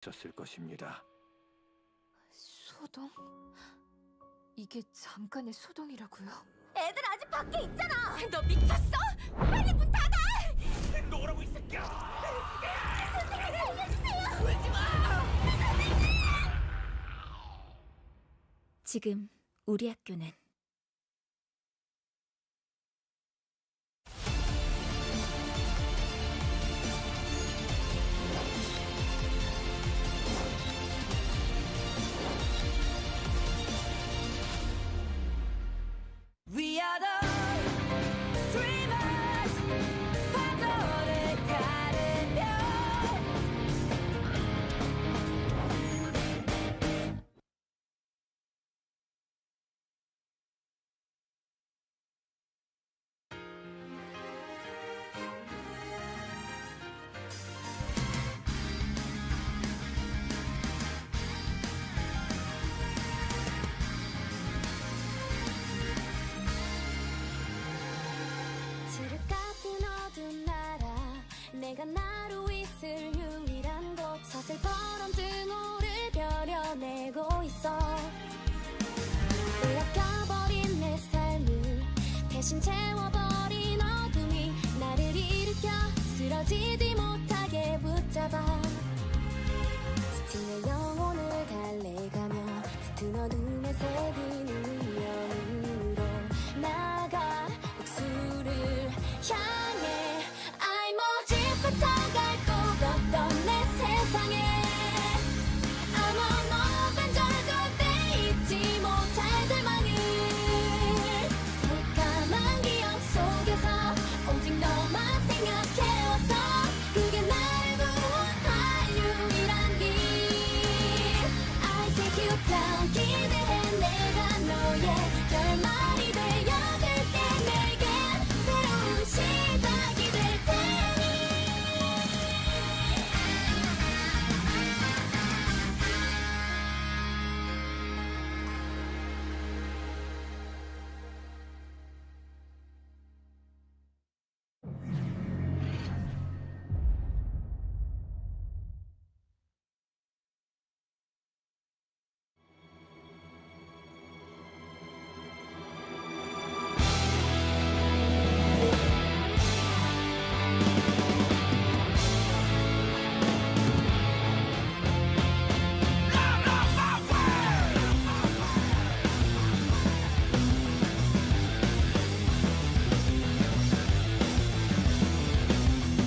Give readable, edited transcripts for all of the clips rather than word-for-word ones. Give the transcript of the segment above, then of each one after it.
있었을 것입니다. 소동? 이게 잠깐의 소동이라고요? 애들 아직 밖에 있잖아! 너 미쳤어? 빨리 문 닫아! 너라고 이 새끼야! 선생님 살려주세요! 울지마! 지금 우리 학교는 We are the dreamers 파도를 가르며 칠흑 같은 어두운 나라 내가 나로 있을 유일한 곳 서슬퍼런 증오를 벼려내고 있어 빼앗겨버린 내 삶을 대신 채워버린 어둠이 나를 일으켜 쓰러지지 못하게 붙잡아 짙은 내 영혼을 달래가며 짙은 어둠에 새긴 운명으로 나가 목수를 향해 I'm a 집부터 갈 곳 없던 내 세상에 I'm an avenger 절대 잊지 못할 절망을 새까만 기억 속에서 오직 너만 생각해왔어 그게 나를 구원할 유일한 길 I take you down 기대해 내가 너의 결말이 되어줄게 내겐 새로운 시작이 될 테니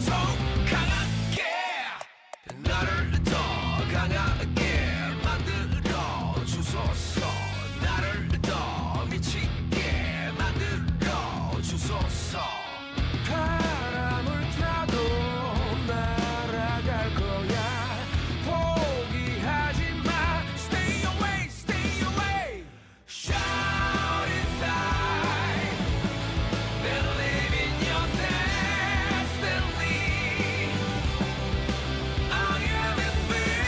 더 강하게 나를 더 강하게 만들어 주소서 나를 더 미치게 만들어 주소서 바람을 타도 날아갈 거야 포기하지 마 Stay away, stay away Shout inside Believe in your destiny I am invincible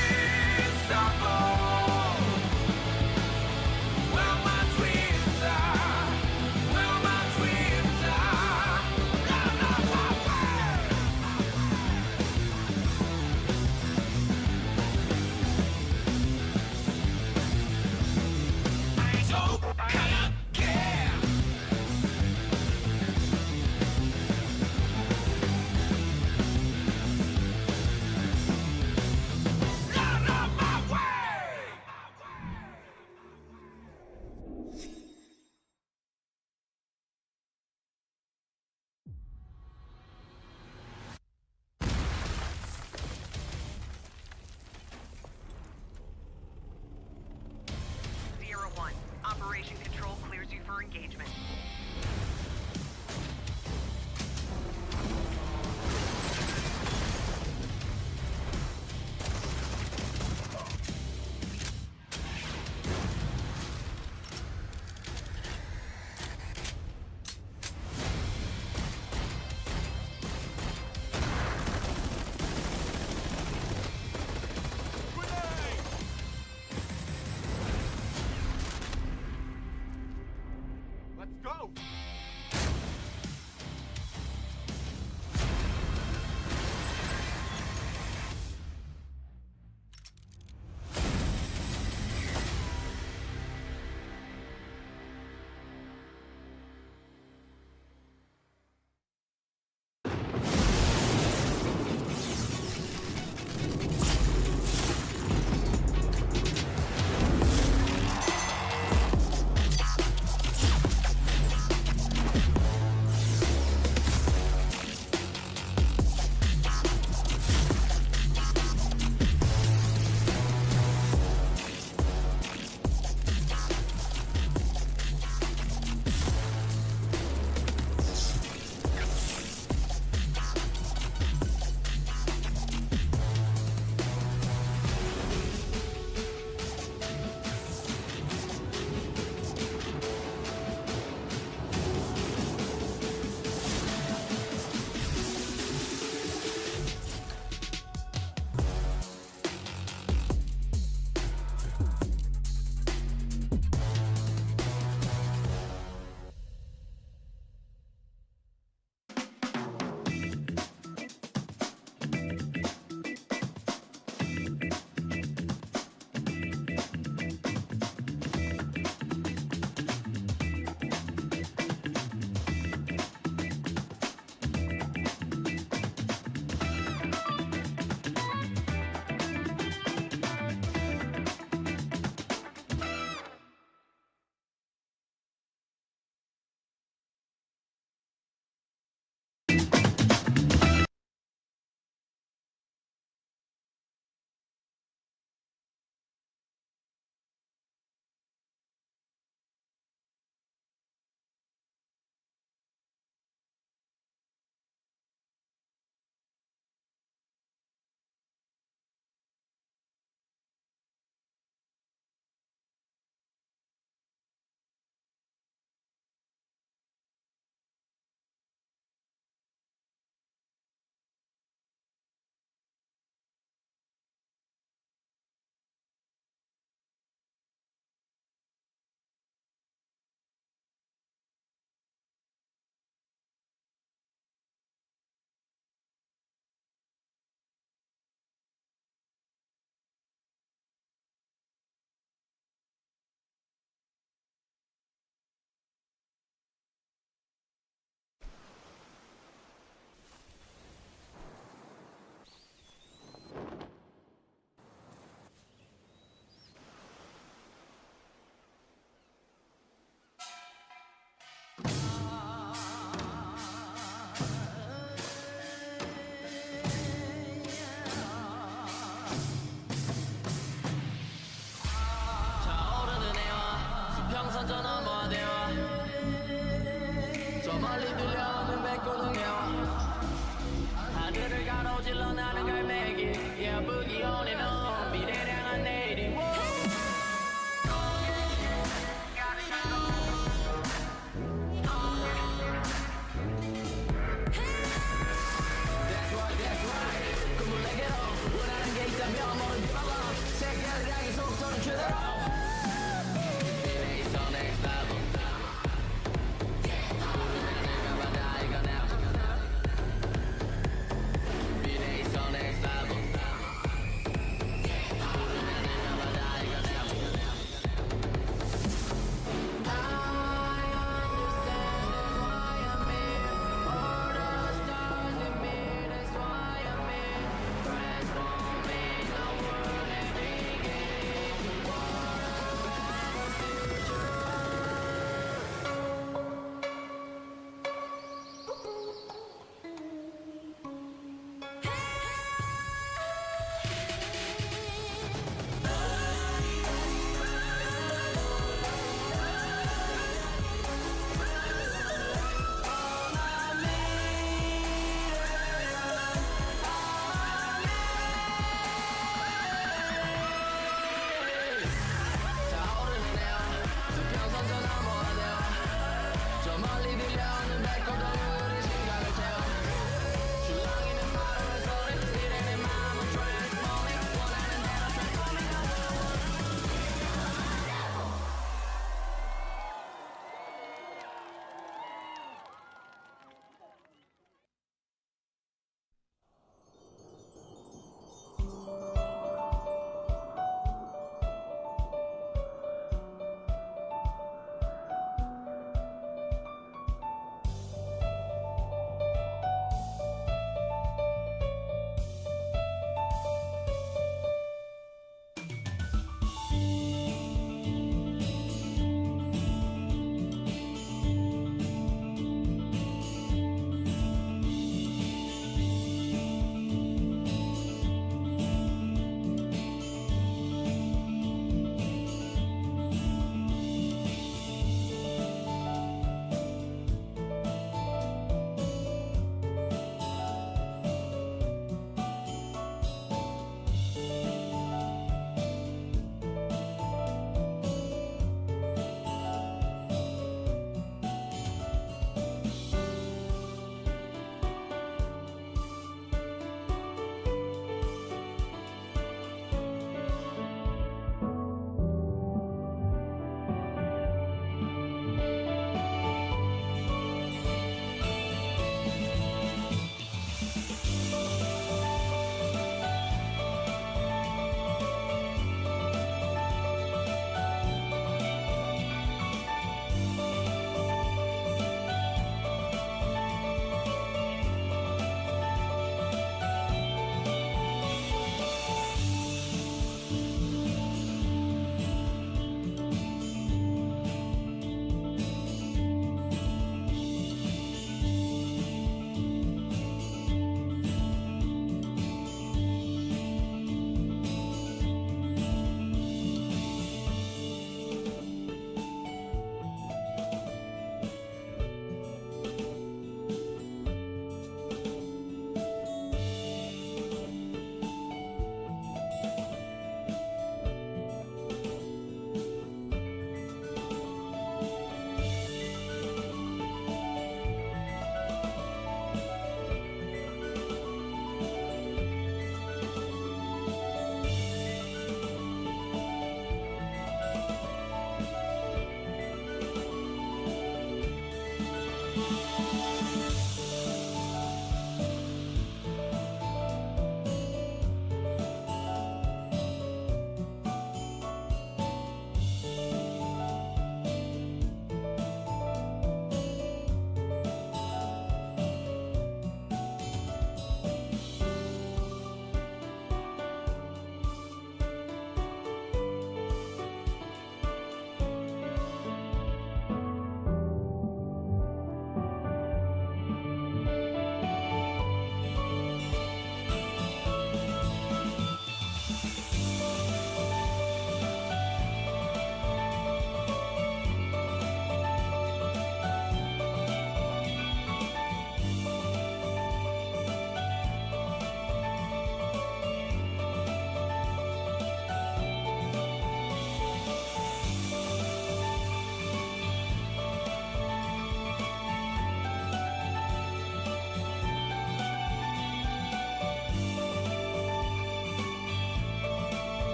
Where my dreams are Where my dreams are Run away 더 강하게 Out of my way! Sierra 1, Operation Control clears you for engagement. Let's go! 저 넘어대와 저 멀리 들려오는 백고동해와 하늘을 가로질러 나는 갈매기 Yeah boogie on and on 미래를 향한 내일이 꿈을 내게로 원하는 게 있다면 뭐든 봐봐 세계를 향해 속도는 그대로 미래 있어 next level 부르면 가봐다 이거 now 미래 있어 next level 부르면 가봐다 이거 now I understand that's why I'm here order the stars in me that's why I'm here transforming the world and begin the war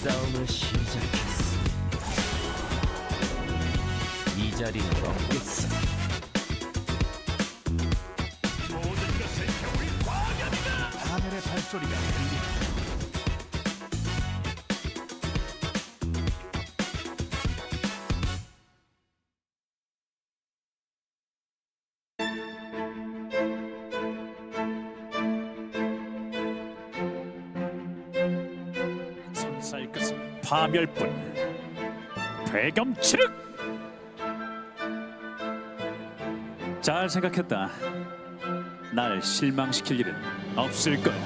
싸움을 시작했어. 이 자리는 없겠어. 하늘의 발소리가 들린다. 선사의 끝은 파멸뿐. 배경치륵. 잘 생각했다. 날 실망시킬 일은 없을 거야.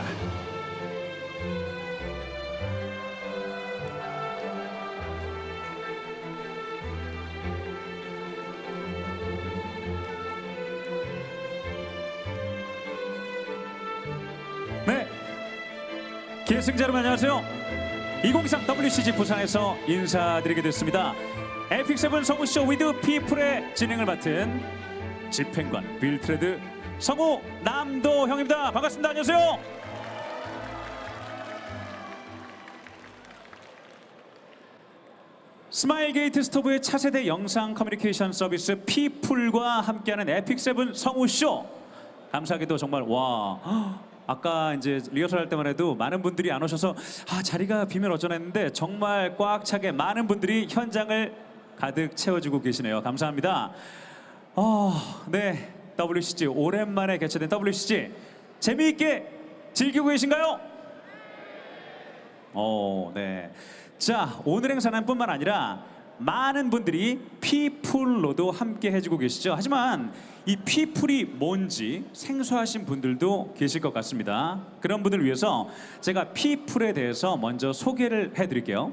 네, 계승자 여러분 안녕하세요. 2023 WCG 부산에서 인사드리게 됐습니다. 에픽7 성우쇼 위드 피플의 진행을 맡은 집행관 빌트레드 성우 남도형입니다. 반갑습니다. 안녕하세요. 스마일 게이트 스토브의 차세대 영상 커뮤니케이션 서비스 피플과 함께하는 에픽7 성우쇼. 감사하게도 정말 아까 이제 리허설 할 때만 해도 많은 분들이 안 오셔서 자리가 비면 어쩌나 했는데 정말 꽉 차게 많은 분들이 현장을 가득 채워주고 계시네요. 감사합니다. 네, WCG 오랜만에 개최된 WCG 재미있게 즐기고 계신가요? 네. 자, 오늘 행사는 뿐만 아니라 많은 분들이 피플로도 함께 해주고 계시죠. 하지만 이 피플이 뭔지 생소하신 분들도 계실 것 같습니다. 그런 분들을 위해서 제가 피플에 대해서 먼저 소개를 해드릴게요.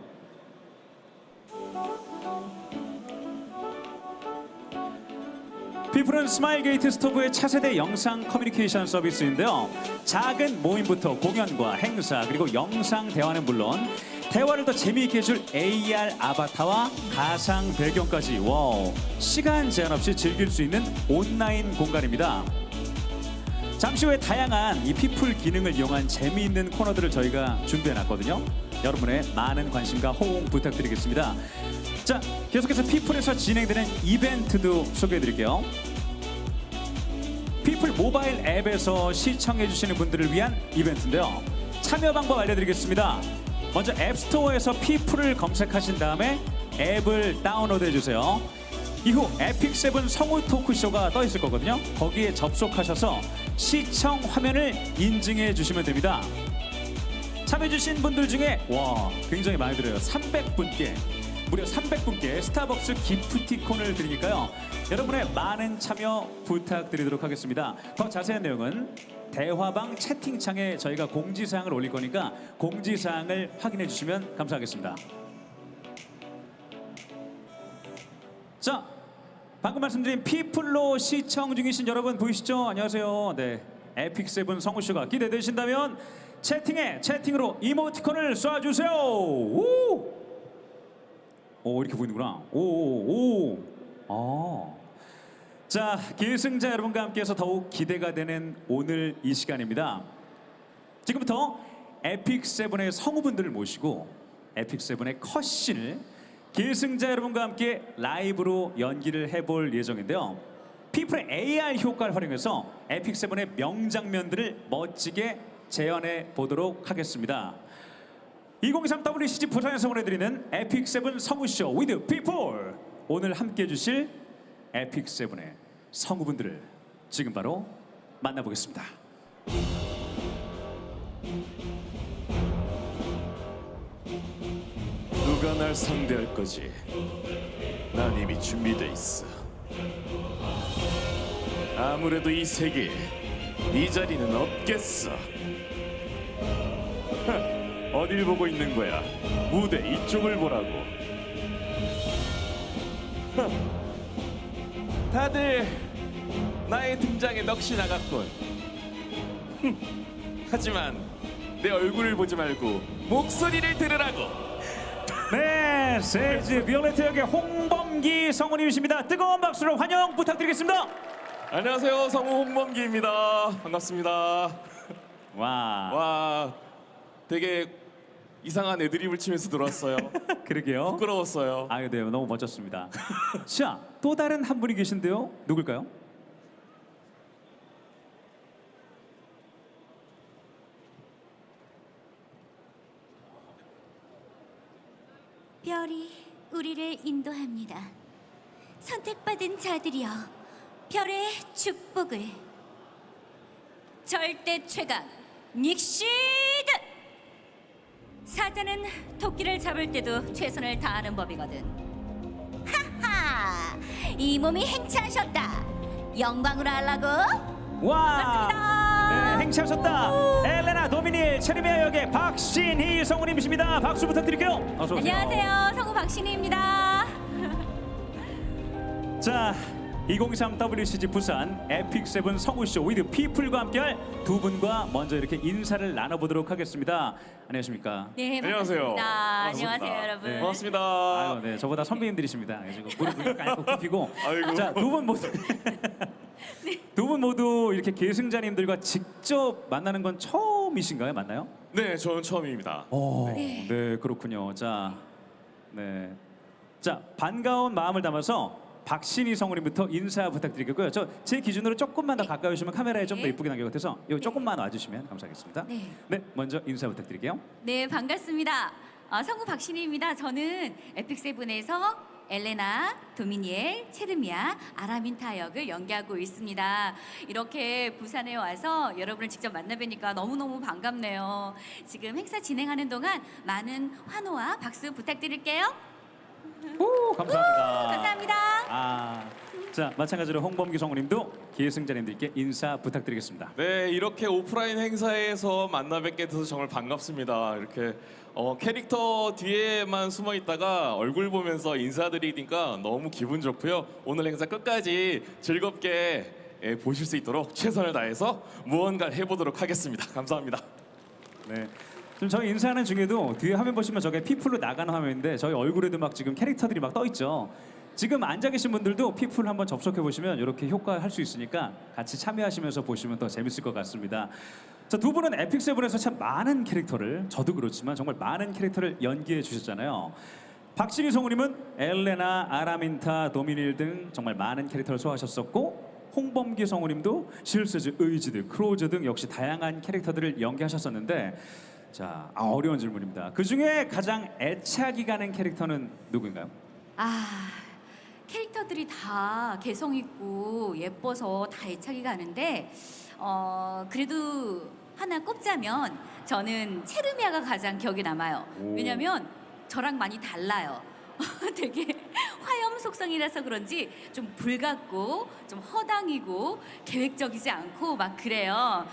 피플은 스마일 게이트 스토브의 차세대 영상 커뮤니케이션 서비스인데요. 작은 모임부터 공연과 행사 그리고 영상 대화는 물론 대화를 더 재미있게 해줄 AR 아바타와 가상 배경까지 시간 제한 없이 즐길 수 있는 온라인 공간입니다. 잠시 후에 다양한 이 피플 기능을 이용한 재미있는 코너들을 저희가 준비해놨거든요. 여러분의 많은 관심과 호응 부탁드리겠습니다. 자, 계속해서 피플에서 진행되는 이벤트도 소개해드릴게요. 피플 모바일 앱에서 시청해주시는 분들을 위한 이벤트인데요. 참여 방법 알려드리겠습니다. 먼저 앱스토어에서 피플을 검색하신 다음에 앱을 다운로드해주세요. 이후 에픽7 성우 토크쇼가 떠 있을 거거든요. 거기에 접속하셔서 시청 화면을 인증해 주시면 됩니다. 참여해주신 분들 중에 굉장히 많이 들어요. 300분께 무려 300분께 스타벅스 기프티콘을 드리니까요. 여러분의 많은 참여 부탁드리도록 하겠습니다. 더 자세한 내용은 대화방 채팅창에 저희가 공지사항을 올릴 거니까 공지사항을 확인해 주시면 감사하겠습니다. 자, 방금 말씀드린 피플로 시청 중이신 여러분 보이시죠? 안녕하세요. 네, 에픽7 성우쇼가 기대되신다면 채팅으로 이모티콘을 쏴주세요. 이렇게 보이는구나. 자, 계승자 여러분과 함께해서 더욱 기대가 되는 오늘 이 시간입니다. 지금부터 에픽7의 성우분들을 모시고 에픽7의 컷신을 계승자 여러분과 함께 라이브로 연기를 해볼 예정인데요. 피플의 AR 효과를 활용해서 에픽7의 명장면들을 멋지게 재현해 보도록 하겠습니다. 2023 WCG 부산에서 보내드리는 에픽7 성우쇼 위드 피플. 오늘 함께해 주실 에픽7의 성우분들을 지금 바로 만나보겠습니다. 누가 날 상대할 거지? 난 이미 준비돼 있어. 아무래도 이 세계에 네 자리는 없겠어. 어딜 보고 있는 거야? 무대 이쪽을 보라고. 다들 나의 등장에 넋이 나갔군. 하지만 내 얼굴을 보지 말고 목소리를 들으라고. 네, 세즈 비올레트 역의 홍범기 성우님이십니다. 뜨거운 박수로 환영 부탁드리겠습니다. 안녕하세요, 성우 홍범기입니다. 반갑습니다. 와, 와, 되게 이상한 애드립을 치면서 들어왔어요. 그러게요. 부끄러웠어요. 아유, 네, 너무 멋졌습니다. 자, 또 다른 한 분이 계신데요. 누굴까요? 별이 우리를 인도합니다. 선택받은 자들이여, 별의 축복을. 절대 최강 닉시드! 사자는 토끼를 잡을 때도 최선을 다하는 법이거든. 하하! 이 몸이 행차하셨다. 영광으로 하려고? 와! 맞습니다. 네, 행차하셨다. 엘레나 도미닐 체르미아 역의 박신희 성우님이십니다. 박수 부탁드릴게요. 어서 오세요. 안녕하세요. 성우 박신희입니다. 자, 2023 WCG 부산 에픽 세븐 성우쇼 위드 피플과 함께할 두 분과 먼저 이렇게 인사를 나눠보도록 하겠습니다. 안녕하십니까? 네, 안녕하세요. 반갑습니다. 반갑습니다. 안녕하세요, 여러분. 네. 반갑습니다. 아유, 네, 저보다 선배님들이십니다. 지금 무릎을 꿇고 굽히고. 아이고. 자, 두 분 모두 두 분 모두 이렇게 계승자님들과 직접 만나는 건 처음이신가요? 맞나요? 네, 저는 처음입니다. 네, 그렇군요. 자, 네, 자 반가운 마음을 담아서 박신희 성우님부터 인사 부탁드리겠고요. 저 제 기준으로 조금만 더 가까이 오시면 카메라에 좀 더 이쁘게 나올 것 같아서 요 조금만 와주시면 감사하겠습니다. 네. 네, 먼저 인사 부탁드릴게요. 네, 반갑습니다. 성우 박신희입니다. 저는 에픽세븐에서 엘레나, 도미니엘, 체르미아, 아라민타 역을 연기하고 있습니다. 이렇게 부산에 와서 여러분을 직접 만나뵈니까 너무너무 반갑네요. 지금 행사 진행하는 동안 많은 환호와 박수 부탁드릴게요. 오, 감사합니다. 감사합니다. 자, 마찬가지로 홍범기 성우님도 계승자님들께 인사 부탁드리겠습니다. 네, 이렇게 오프라인 행사에서 만나 뵙게 돼서 정말 반갑습니다. 이렇게 캐릭터 뒤에만 숨어 있다가 얼굴 보면서 인사드리니까 너무 기분 좋고요. 오늘 행사 끝까지 즐겁게 보실 수 있도록 최선을 다해서 무언가를 해보도록 하겠습니다. 감사합니다. 네. 지금 저희 인사하는 중에도 뒤에 화면 보시면 저게 피플로 나가는 화면인데 저희 얼굴에도 막 지금 캐릭터들이 막 떠 있죠. 지금 앉아 계신 분들도 피플 한번 접속해 보시면 이렇게 효과할 수 있으니까 같이 참여하시면서 보시면 더 재밌을 것 같습니다. 자, 두 분은 에픽 세븐에서 참 많은 캐릭터를, 저도 그렇지만 정말 많은 캐릭터를 연기해 주셨잖아요. 박신희 성우님은 엘레나, 아라민타, 도미닐 등 정말 많은 캐릭터를 소화하셨었고, 홍범기 성우님도 실세즈, 의지드, 크로즈 등 역시 다양한 캐릭터들을 연기하셨었는데, 자, 어려운 질문입니다. 그 중에 가장 애착이 가는 캐릭터는 누구인가요? 캐릭터들이 다 개성 있고 예뻐서 다 애착이 가는데 그래도 하나 꼽자면 저는 체르미아가 가장 기억에 남아요. 왜냐면 저랑 많이 달라요. 되게 화염 속성이라서 그런지 좀 불같고 좀 허당이고 계획적이지 않고 막 그래요.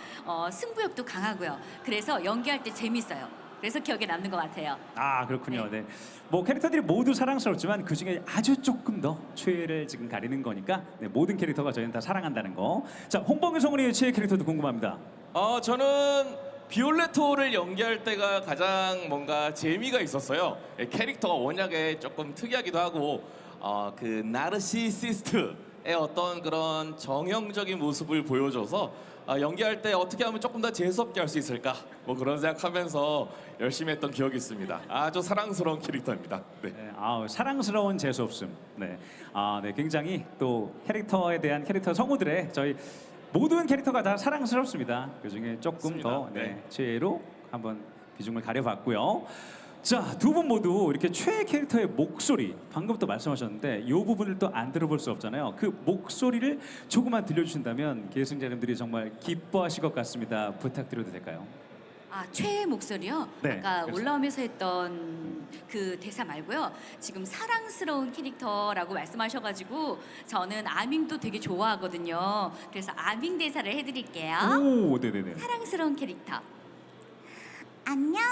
승부욕도 강하고요. 그래서 연기할 때 재밌어요. 그래서 기억에 남는 것 같아요. 그렇군요. 네. 뭐 캐릭터들이 모두 사랑스럽지만 그 중에 아주 조금 더 최애를 지금 가리는 거니까 네, 모든 캐릭터가 저희는 다 사랑한다는 거. 자, 홍범기 성우님의 최애 캐릭터도 궁금합니다. 저는 비올레토를 연기할 때가 가장 뭔가 재미가 있었어요. 캐릭터가 워낙에 조금 특이하기도 하고 그 나르시시스트의 어떤 그런 정형적인 모습을 보여줘서 연기할 때 어떻게 하면 조금 더 재수없게 할 수 있을까 뭐 그런 생각하면서 열심히 했던 기억이 있습니다. 아주 사랑스러운 캐릭터입니다. 네. 네, 사랑스러운 재수없음. 네. 네, 굉장히 또 캐릭터에 대한 캐릭터 성우들의 저희 모든 캐릭터가 다 사랑스럽습니다. 그 중에 조금 맞습니다. 더 네. 최애로 한번 비중을 가려봤고요. 자, 두 분 모두 이렇게 최애 캐릭터의 목소리 방금 또 말씀하셨는데 이 부분을 또 안 들어볼 수 없잖아요. 그 목소리를 조금만 들려주신다면 계승자님들이 정말 기뻐하실 것 같습니다. 부탁드려도 될까요? 최애 목소리요? 네, 아까 그렇죠. 올라오면서 했던 그 대사 말고요. 지금 사랑스러운 캐릭터라고 말씀하셔가지고 저는 아밍도 되게 좋아하거든요. 그래서 아밍 대사를 해드릴게요. 오, 네네네. 사랑스러운 캐릭터. 안녕.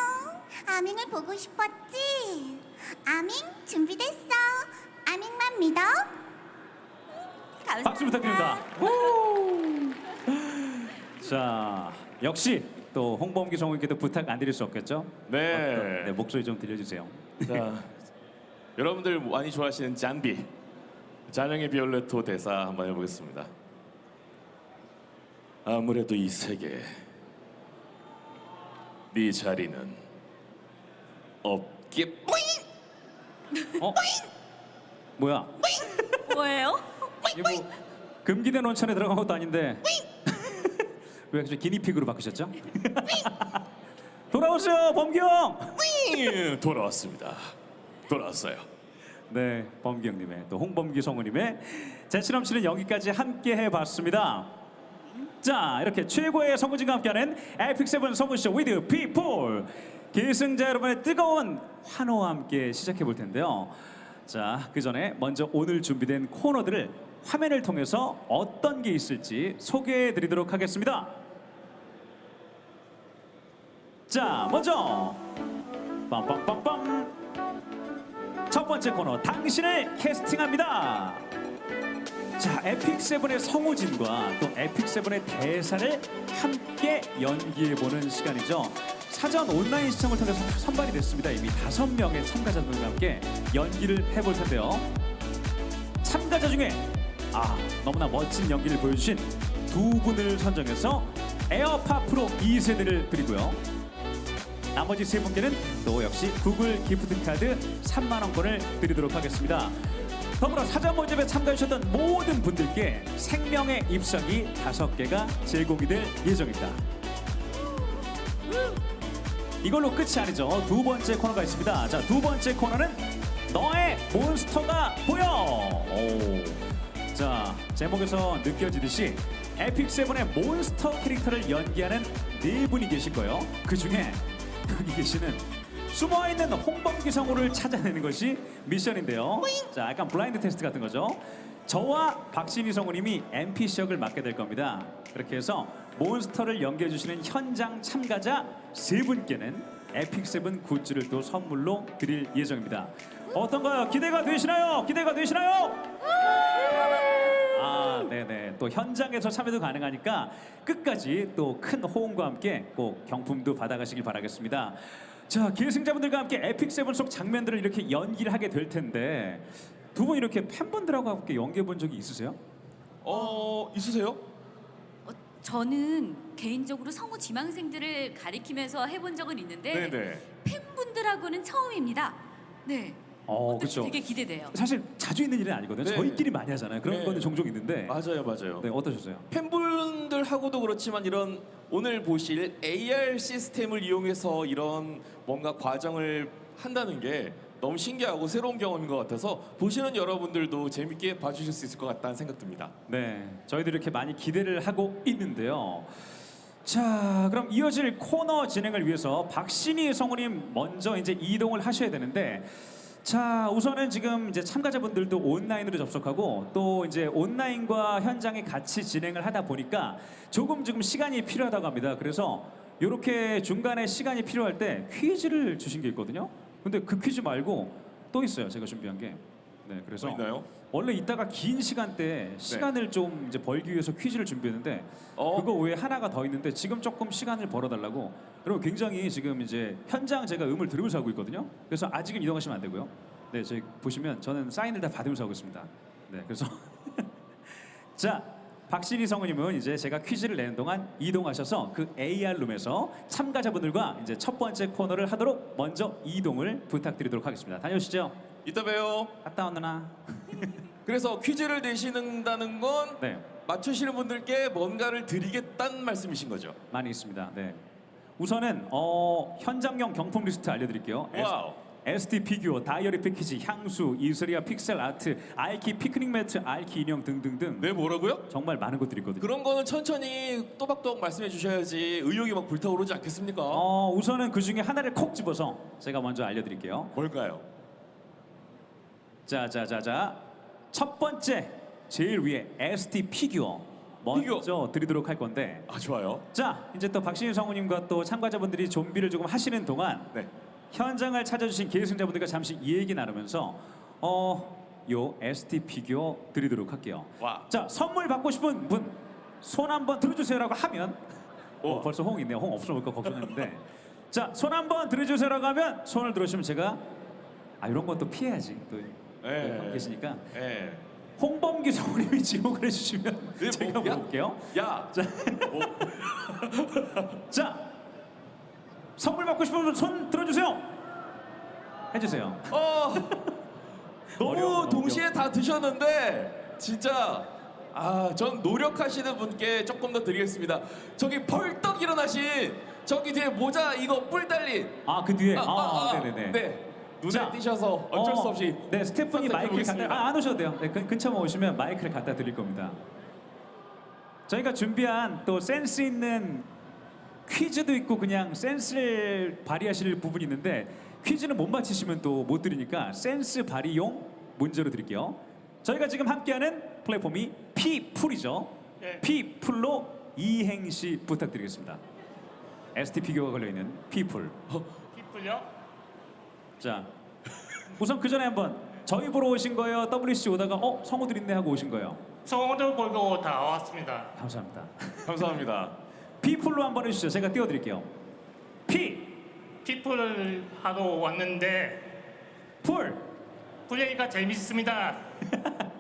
아밍을 보고 싶었지? 아밍 준비됐어. 아밍만 믿어. 감사합니다. 박수 부탁드립니다. 오! 자, 역시 또 홍범기 성우님께도 부탁 안 드릴 수 없겠죠? 네. 네, 목소리 좀 들려주세요. 자, 여러분들 많이 좋아하시는 잔비, 잔영의 비올레토 대사 한번 해보겠습니다. 아무래도 이 세계에 네 자리는 어깨 뿌잉! 어? 뭐야? 뭐예요? 이게 뭐 금기된 온천에 들어간 것도 아닌데 왜 갑자기 기니피그로 바꾸셨죠? 돌아오세요, 범기 형. 뿌잉! 돌아왔습니다. 돌아왔어요. 네, 범기 형님의 또 홍범기 성우님의 재치 넘치는 연기까지 함께 해봤습니다. 자, 이렇게 최고의 성우진과 함께하는 에픽 세븐 성우쇼 위드 피플. 계승자 여러분의 뜨거운 환호와 함께 시작해 볼 텐데요. 자, 그 전에 먼저 오늘 준비된 코너들을 화면을 통해서 어떤 게 있을지 소개해 드리도록 하겠습니다. 자, 먼저 빰빰빰빰 첫 번째 코너, 당신을 캐스팅합니다. 자, 에픽 세븐의 성우진과 또 에픽 세븐의 대사를 함께 연기해보는 시간이죠. 사전 온라인 시청을 통해서 선발이 됐습니다. 이미 5명의 참가자들과 함께 연기를 해볼 텐데요. 참가자 중에 너무나 멋진 연기를 보여주신 두 분을 선정해서 에어팟 프로 2세대를 드리고요. 나머지 세 분께는 또 역시 구글 기프트카드 3만 원권을 드리도록 하겠습니다. 더불어 사전 모집에 참가해주셨던 모든 분들께 생명의 입성이 5개가 제공이 될 예정입니다. 이걸로 끝이 아니죠. 두 번째 코너가 있습니다. 자, 두 번째 코너는 너의 몬스터가 보여. 자, 제목에서 느껴지듯이 에픽 세븐의 몬스터 캐릭터를 연기하는 네 분이 계실 거예요. 그 중에 여기 계시는 숨어있는 홍범기 성우를 찾아내는 것이 미션인데요. 자, 약간 블라인드 테스트 같은 거죠. 저와 박신희 성우님이 NPC 역을 맡게 될 겁니다. 그렇게 해서 몬스터를 연기해 주시는 현장 참가자 세 분께는 에픽 세븐 굿즈를 또 선물로 드릴 예정입니다. 어떤가요? 기대가 되시나요? 기대가 되시나요? 네네. 또 현장에서 참여도 가능하니까 끝까지 또 큰 호응과 함께 꼭 경품도 받아가시길 바라겠습니다. 자, 계승자분들과 함께 에픽 세븐 속 장면들을 이렇게 연기를 하게 될 텐데 두 분 이렇게 팬분들하고 함께 연기해 본 적이 있으세요? 있으세요? 저는 개인적으로 성우 지망생들을 가리키면서 해본 적은 있는데 네네. 팬분들하고는 처음입니다. 네. 그렇죠. 되게 기대돼요. 사실 자주 있는 일은 아니거든요. 네. 저희끼리 많이 하잖아요. 그런 네. 거는 종종 있는데. 맞아요. 네, 어떠셨어요? 팬분들하고도 그렇지만 이런 오늘 보실 AR 시스템을 이용해서 이런 뭔가 과정을 한다는 게 너무 신기하고 새로운 경험인 것 같아서 보시는 여러분들도 재밌게 봐주실 수 있을 것 같다는 생각 듭니다. 네, 저희도 이렇게 많이 기대를 하고 있는데요. 자, 그럼 이어질 코너 진행을 위해서 박신희 성우님 먼저 이제 이동을 하셔야 되는데, 자, 우선은 지금 이제 참가자분들도 온라인으로 접속하고 또 이제 온라인과 현장에 같이 진행을 하다 보니까 조금 시간이 필요하다고 합니다. 그래서 이렇게 중간에 시간이 필요할 때 퀴즈를 주신 게 있거든요. 근데 그 퀴즈 말고 또 있어요. 제가 준비한 게. 네, 그래서 있나요? 원래 이따가 긴 시간대 시간을 좀 이제 벌기 위해서 퀴즈를 준비했는데 그거 외에 하나가 더 있는데 지금 조금 시간을 벌어달라고. 여러분 굉장히 지금 이제 현장 제가 음을 들으면서 하고 있거든요. 그래서 아직은 이동하시면 안 되고요. 네, 저희 보시면 저는 사인을 다 받으면서 하고 있습니다. 네, 그래서 자, 박신희 성우님은 이제 제가 퀴즈를 내는 동안 이동하셔서 그 AR 룸에서 참가자분들과 이제 첫 번째 코너를 하도록 먼저 이동을 부탁드리도록 하겠습니다. 다녀오시죠. 이따 봬요. 갔다 온 누나. 그래서 퀴즈를 내신다는 건 네, 맞추시는 분들께 뭔가를 드리겠다는 말씀이신 거죠? 많이 있습니다. 네. 우선은 현장용 경품 리스트 알려드릴게요. 와우. SD 피규어, 다이어리 패키지, 향수, 이소리아 픽셀 아트, 알키 피크닉 매트, 알키 인형 등등등. 네, 뭐라고요? 정말 많은 것들이 있거든요. 그런 거는 천천히 또박또박 말씀해 주셔야지 의욕이 막 불타오르지 않겠습니까? 우선은 그 중에 하나를 콕 집어서 제가 먼저 알려드릴게요. 뭘까요? 자. 첫 번째, 제일 위에 SD 피규어 먼저 드리도록 할 건데. 좋아요. 자, 이제 또 박신희 성우님과 또 참가자분들이 좀비를 조금 하시는 동안 네. 현장을 찾아주신 계승자분들과 잠시 이 얘기 나누면서 요 SD 피규어 드리도록 할게요. 와. 자, 선물 받고 싶은 분 손 한번 들어주세요라고 하면 벌써 호응 있네요. 호응 없으면 올까 걱정했는데 자, 손 한번 들어주세요라고 하면 손을 들어주시면 제가 이런 것도 피해야지 또 계시니까 네. 홍범기 성우님이 지목을 해주시면 네, 제가 물어볼게요. 야. 자, 자, 선물 받고 싶은 분 손 들어주세요. 해주세요. 너무 어려워, 동시에 다 드셨는데 진짜 전 노력하시는 분께 조금 더 드리겠습니다. 저기 벌떡 일어나신 저기 뒤에 모자 이거 뿔 달린 그 뒤에. 네네네. 네. 눈에 자, 띄셔서 어쩔 수 없이 네, 스태프분이 마이크를 갖다 선택해보겠습니다. 안 오셔도 돼요. 네, 근처만 오시면 마이크를 갖다 드릴 겁니다. 저희가 준비한 또 센스 있는 퀴즈도 있고 그냥 센스를 발휘하실 부분이 있는데 퀴즈는 못 맞히시면 또 못 드리니까 센스 발휘용 문제로 드릴게요. 저희가 지금 함께하는 플랫폼이 P풀이죠. P풀로 이행시 부탁드리겠습니다. ST 피규어가 걸려있는 P풀. 피플요? 자, 우선 그 전에 한번 저희 보러 오신 거예요? WCG 오다가 성우들 있네 하고 오신 거예요? 성우들 보고 다 왔습니다. 감사합니다. 감사합니다. P풀로 한번 해주시죠. 제가 띄워드릴게요. P, 피플을 하러 왔는데 풀. 플레이가 재밌습니다.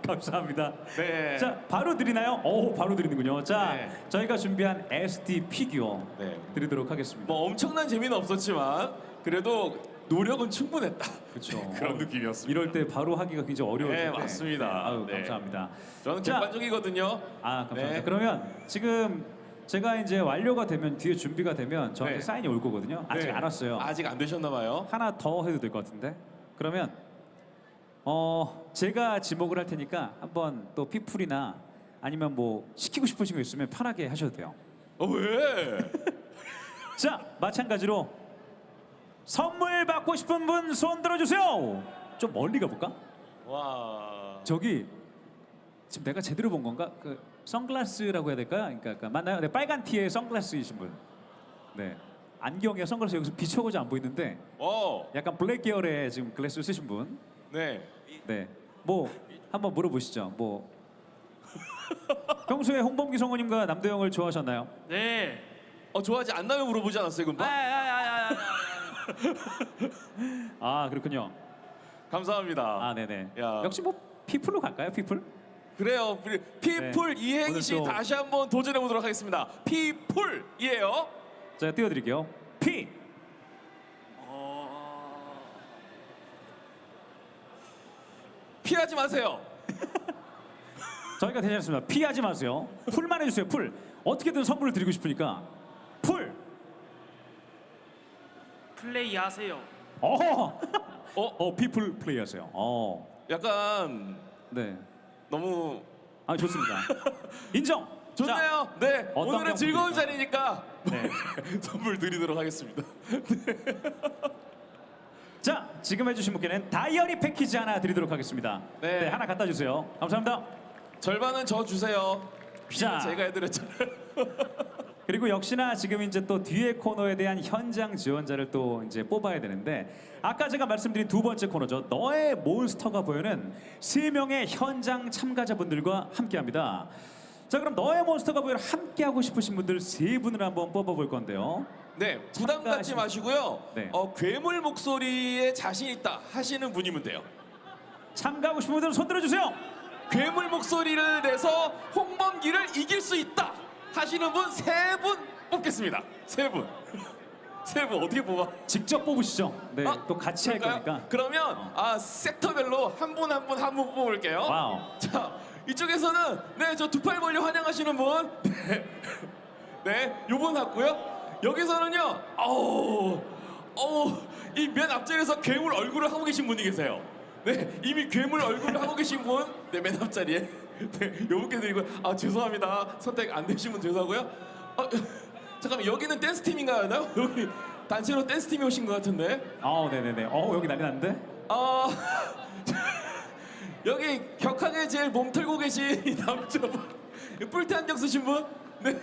감사합니다. 네. 자, 바로 드리나요? 바로 드리는군요. 자, 네. 저희가 준비한 ST 피규어 네. 드리도록 하겠습니다. 뭐 엄청난 재미는 없었지만 그래도 노력은 충분했다. 그렇죠. 그런 느낌이었습니다. 이럴 때 바로 하기가 굉장히 어려울 텐데. 네, 맞습니다. 아유, 네. 감사합니다. 저는 자, 객관적이거든요. 감사합니다. 네. 그러면 지금 제가 이제 완료가 되면 뒤에 준비가 되면 저한테 네. 사인이 올 거거든요. 아직 네. 안 왔어요. 아직 안 되셨나 봐요. 하나 더 해도 될 것 같은데. 그러면 제가 지목을 할 테니까 한번 또 피풀이나 아니면 뭐 시키고 싶으신 거 있으면 편하게 하셔도 돼요. 왜? 자, 마찬가지로 선물 받고 싶은 분 손 들어주세요. 좀 멀리 가볼까? 와. 저기 지금 내가 제대로 본 건가? 그 선글라스라고 해야 될까요? 그러니까 맞나요? 네, 빨간 티에 선글라스이신 분. 네, 안경에 선글라스 여기서 비춰가지고 안 보이는데 약간 블랙 계열의 지금 글래스 쓰신 분. 네. 네, 뭐 한번 물어보시죠. 뭐 평소에 홍범기 성우님과 남도영을 좋아하셨나요? 네. 좋아하지 않나요? 물어보지 않았어요, 금방? 그렇군요. 감사합니다. 네네. 야. 역시 뭐 피플로 갈까요? 피플? 그래요. 피풀 네. 이행시 오늘 또- 다시 한번 도전해 보도록 하겠습니다. 피풀이에요. 제가 띄워드릴게요. P. 피하지 마세요. 저희가 대신했습니다. 피하지 마세요. 풀만 해주세요. 풀. 어떻게든 선물을 드리고 싶으니까 풀. 플레이 하세요. 피플 플레이하세요. 약간 네. 너무 좋습니다. 인정. 좋네요. 네. 어떤 오늘은 즐거운 경품입니까? 자리니까 네. 선물 드리도록 하겠습니다. 자, 지금 해주신 분께는 다이어리 패키지 하나 드리도록 하겠습니다. 네. 네, 하나 갖다 주세요. 감사합니다. 절반은 저 주세요. 자. 제가 해드렸잖아요. 그리고 역시나 지금 이제 또 뒤에 코너에 대한 현장 지원자를 또 이제 뽑아야 되는데 아까 제가 말씀드린 두 번째 코너죠. 너의 몬스터가 보여는 3명의 현장 참가자분들과 함께합니다. 자, 그럼 너의 몬스터가 보여는 함께하고 싶으신 분들 3분을 한번 뽑아볼 건데요. 네, 부담 갖지 마시고요. 네. 괴물 목소리에 자신 있다 하시는 분이면 돼요. 참가하고 싶은 분들은 손 들어주세요. 괴물 목소리를 내서 홍범기를 이길 수 있다 하시는 분 3분 뽑겠습니다. 3분. 3분 어떻게 뽑아? 직접 뽑으시죠. 네, 또 같이 할 그럴까요? 거니까. 그러면 섹터별로 한 분 뽑을게요. 와우. 자, 이쪽에서는 저 두 팔 벌려 환영하시는 분. 네, 요분 같고요. 여기서는요. 이 맨 앞자리에서 괴물 얼굴을 하고 계신 분이 계세요. 네, 이미 괴물 얼굴을 하고 계신 분. 네, 맨 앞자리에. 네, 요분께 드리고요. 죄송합니다. 선택 안 되신 분 죄송하고요. 잠깐만, 여기는 댄스 팀인가요? 여기 단체로 댄스 팀이 오신 것 같은데. 네네네. 여기 난리 났는데? 여기 격하게 제일 몸 털고 계신 이 남자분, 뿔테 안경 쓰신 분. 네.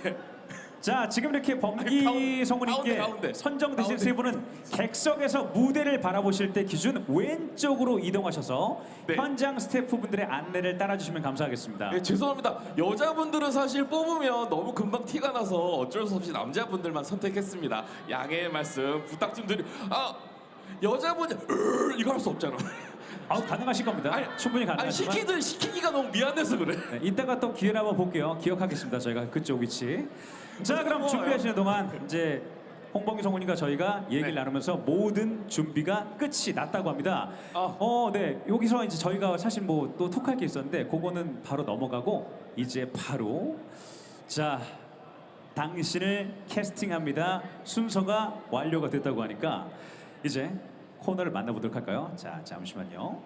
자, 지금 이렇게 범기 성우님께 가운데. 선정되신 가운데. 3분은 객석에서 무대를 바라보실 때 기준 왼쪽으로 이동하셔서 네. 현장 스태프분들의 안내를 따라주시면 감사하겠습니다. 네, 죄송합니다. 여자분들은 사실 뽑으면 너무 금방 티가 나서 어쩔 수 없이 남자분들만 선택했습니다. 양해의 말씀 부탁 좀 여자분이 이거 할 수 없잖아. 가능하실 겁니다. 충분히 가능하지만 시키기가 너무 미안해서 그래. 네, 이따가 또 기회를 한번 볼게요. 기억하겠습니다. 저희가 그쪽 위치. 자, 그럼 고마워요. 준비하시는 동안 이제 홍범기 성우님과 저희가 얘기를 네. 나누면서 모든 준비가 끝이 났다고 합니다. 네. 여기서 이제 저희가 사실 뭐 또 톡할 게 있었는데 그거는 바로 넘어가고 이제 바로 자 당신을 캐스팅합니다. 순서가 완료가 됐다고 하니까 이제 코너를 만나보도록 할까요? 자 잠시만요.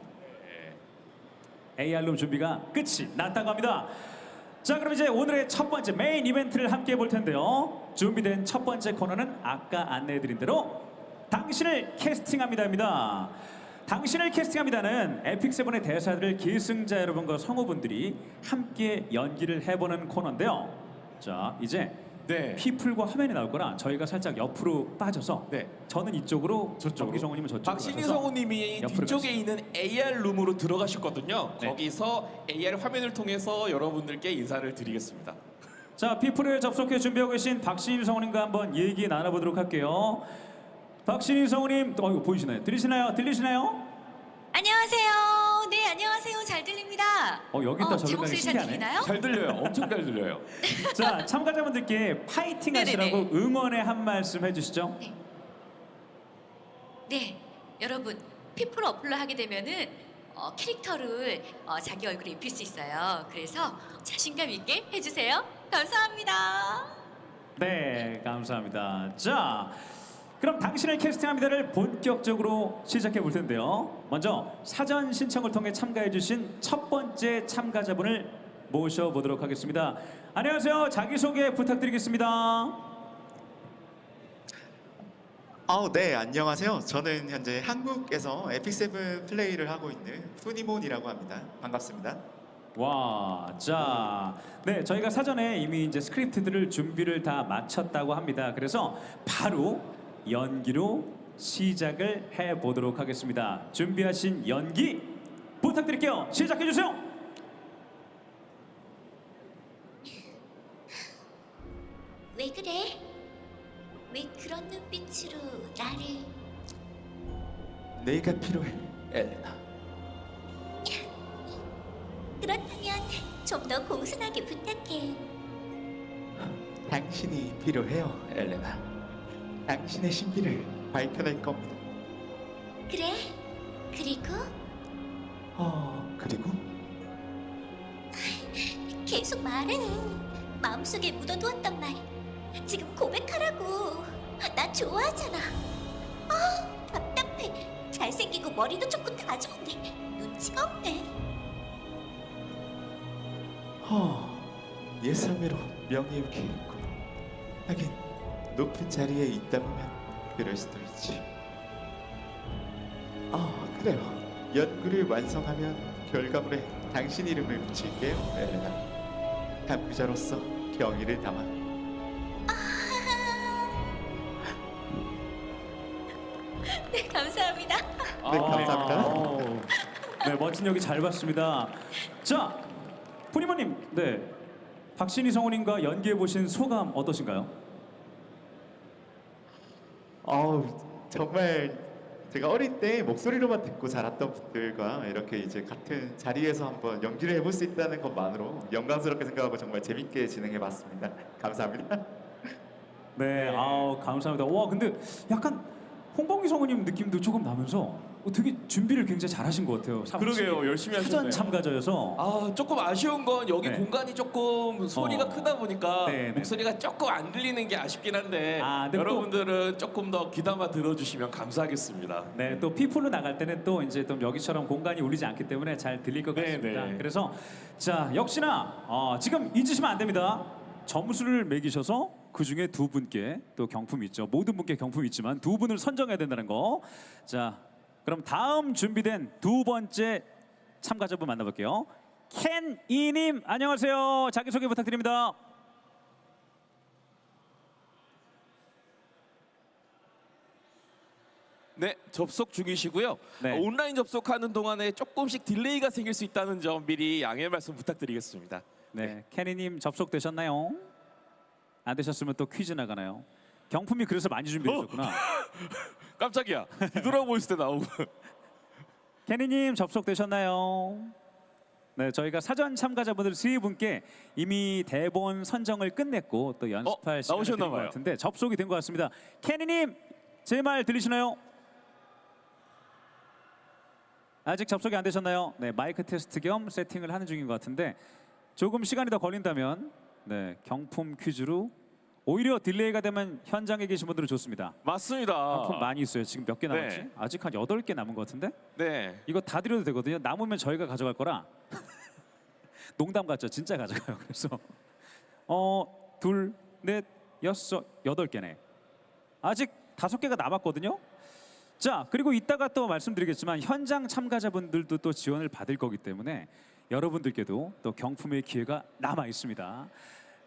AR룸 준비가 끝이 났다고 합니다. 자 그럼 이제 오늘의 첫 번째 메인 이벤트를 함께 해볼 텐데요. 준비된 첫 번째 코너는 아까 안내해드린 대로 당신을 캐스팅합니다입니다. 당신을 캐스팅합니다는 에픽세븐의 대사들을 기승자 여러분과 성우분들이 함께 연기를 해보는 코너인데요. 자 이제 네. 피플과 화면이 나올 거라 저희가 살짝 옆으로 빠져서 네. 저는 이쪽으로 저쪽으로. 정기 성우님은 저쪽으로 박신희 가셔서 성우님이 옆으로 뒤쪽에 가시죠. 있는 AR 룸으로 들어가셨거든요. 네. 거기서 AR 화면을 통해서 여러분들께 인사를 드리겠습니다. 자, 피플에 접속해 준비하고 계신 박신희 성우님과 한번 얘기 나눠보도록 할게요. 박신희 성우님, 보이시나요? 들리시나요? 안녕하세요. 네, 안녕하세요. 잘 들립니다. 여기 있다 제 저기 있다 목소리 잘 신기하네. 들리나요? 잘 들려요. 엄청 잘 들려요. 자, 참가자분들께 파이팅 하시라고 네네네. 응원의 한 말씀 해주시죠. 네, 여러분 피플 어플로 하게 되면은 캐릭터를 자기 얼굴에 입힐 수 있어요. 그래서 자신감 있게 해주세요. 감사합니다. 네, 감사합니다. 자, 그럼 당신을 캐스팅합니다를 본격적으로 시작해 볼 텐데요. 먼저 사전 신청을 통해 참가해 주신 첫 번째 참가자분을 모셔보도록 하겠습니다. 안녕하세요. 자기소개 부탁드리겠습니다. 네, 안녕하세요. 저는 현재 한국에서 에픽세븐 플레이를 하고 있는 푸니몬이라고 합니다. 반갑습니다. 와, 자, 네, 저희가 사전에 이미 이제 스크립트들을 준비를 다 마쳤다고 합니다. 그래서 바로 연기로 시작을 해 보도록 하겠습니다. 준비하신 연기 부탁드릴게요. 시작해 주세요. 왜 그래? 왜 그런 눈빛으로 나를... 내가 필요해. 엘레나. 그렇다면 좀 더 공손하게 부탁해. 당신이 필요해요, 엘레나. 당신의 신비를 밝혀낼 겁니다. 그래? 그리고 그리고 계속 말해. 마음속에 묻어두었단 말. 지금 고백하라고. 나 좋아하잖아. 답답해. 잘생기고 머리도 좋고 다 좋은데 눈치가 없네. 예상외로 명예욕이 있고 하긴 높은 자리에 있다 보면 그럴 수도 있지. 그래요. 연구를 완성하면 결과물에 당신 이름을 붙일게요, 엘레나. 탐구자로서 경의를 담아. 네, 감사합니다. 네, 감사합니다. 네, 멋진 연기 잘 봤습니다. 자, 푸니모님, 네, 박신희 성우님과 연기해 보신 소감 어떠신가요? 정말 제가 어릴 때 목소리로만 듣고 자랐던 분들과 이렇게 이제 같은 자리에서 한번 연기를 해볼 수 있다는 것만으로 영광스럽게 생각하고 정말 재밌게 진행해봤습니다. 감사합니다. 네, 감사합니다. 와, 근데 약간 홍범기 성우님 느낌도 조금 나면서 되게 준비를 굉장히 잘하신 것 같아요. 그러게요. 열심히 하셨네요. 사전 참가자여서. 조금 아쉬운 건 여기 네. 공간이 조금 소리가 크다 보니까 네, 네. 목소리가 조금 안 들리는 게 아쉽긴 한데 근데 여러분들은 조금 더 귀담아 들어주시면 감사하겠습니다. 네, 또 피플로 나갈 때는 또 이제 또 여기처럼 공간이 울리지 않기 때문에 잘 들릴 것 네, 같습니다. 네. 그래서 자, 역시나 지금 잊으시면 안 됩니다. 점수를 매기셔서 그 중에 두 분께 또 경품 있죠. 모든 분께 경품 있지만 두 분을 선정해야 된다는 거. 자, 그럼 다음 준비된 두 번째 참가자분 만나볼게요. 켄이님, 안녕하세요. 자기소개 부탁드립니다. 네, 접속 중이시고요. 네. 온라인 접속하는 동안에 조금씩 딜레이가 생길 수 있다는 점 미리 양해 말씀 부탁드리겠습니다. 네, 켄이님 접속되셨나요? 안 되셨으면 또 퀴즈 나가나요? 경품이 그래서 많이 준비되셨구나. 깜짝이야. 뒤돌아보고 있을 때 나오고. 켄이님 접속되셨나요? 네, 저희가 사전 참가자분들 3분께 이미 대본 선정을 끝냈고 또 연습할 시간이 나오셨나 드린 것 봐요. 같은데 접속이 된 것 같습니다. 캐니님, 제 말 들리시나요? 아직 접속이 안 되셨나요? 네, 마이크 테스트 겸 세팅을 하는 중인 것 같은데 조금 시간이 더 걸린다면 네, 경품 퀴즈로 오히려 딜레이가 되면 현장에 계신 분들은 좋습니다. 맞습니다. 경품 많이 있어요. 지금 몇 개 남았지? 네. 아직 한 8개 남은 것 같은데? 네. 이거 다 드려도 되거든요. 남으면 저희가 가져갈 거라. 농담 같죠? 진짜 가져가요. 그래서 둘, 넷, 여섯, 8개네. 아직 5개가 남았거든요. 자, 그리고 이따가 또 말씀드리겠지만 현장 참가자분들도 또 지원을 받을 거기 때문에 여러분들께도 또 경품의 기회가 남아 있습니다.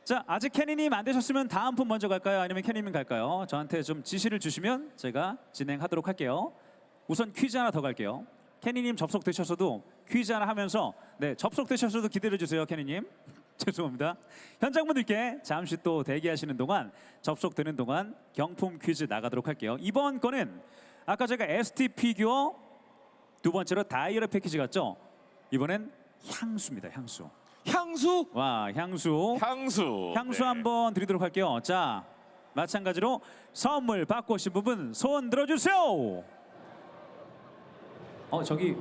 자, 아직 캐니님 안 되셨으면 다음 분 먼저 갈까요? 아니면 캐니님 갈까요? 저한테 좀 지시를 주시면 제가 진행하도록 할게요. 우선 퀴즈 하나 더 갈게요. 캐니님 접속되셨어도 퀴즈 하나 하면서 네, 접속되셨어도 기다려 주세요, 캐니님. 죄송합니다. 현장분들께 잠시 또 대기하시는 동안 접속되는 동안 경품 퀴즈 나가도록 할게요. 이번 거는 아까 제가 ST 피규어, 두 번째로 다이어리 패키지 같죠? 이번엔 향수입니다. 향수. 향수? 와, 향수. 향수. 향수 네. 한번 드리도록 할게요. 자, 마찬가지로 선물 받고 오신 부분 손 들어주세요. 저기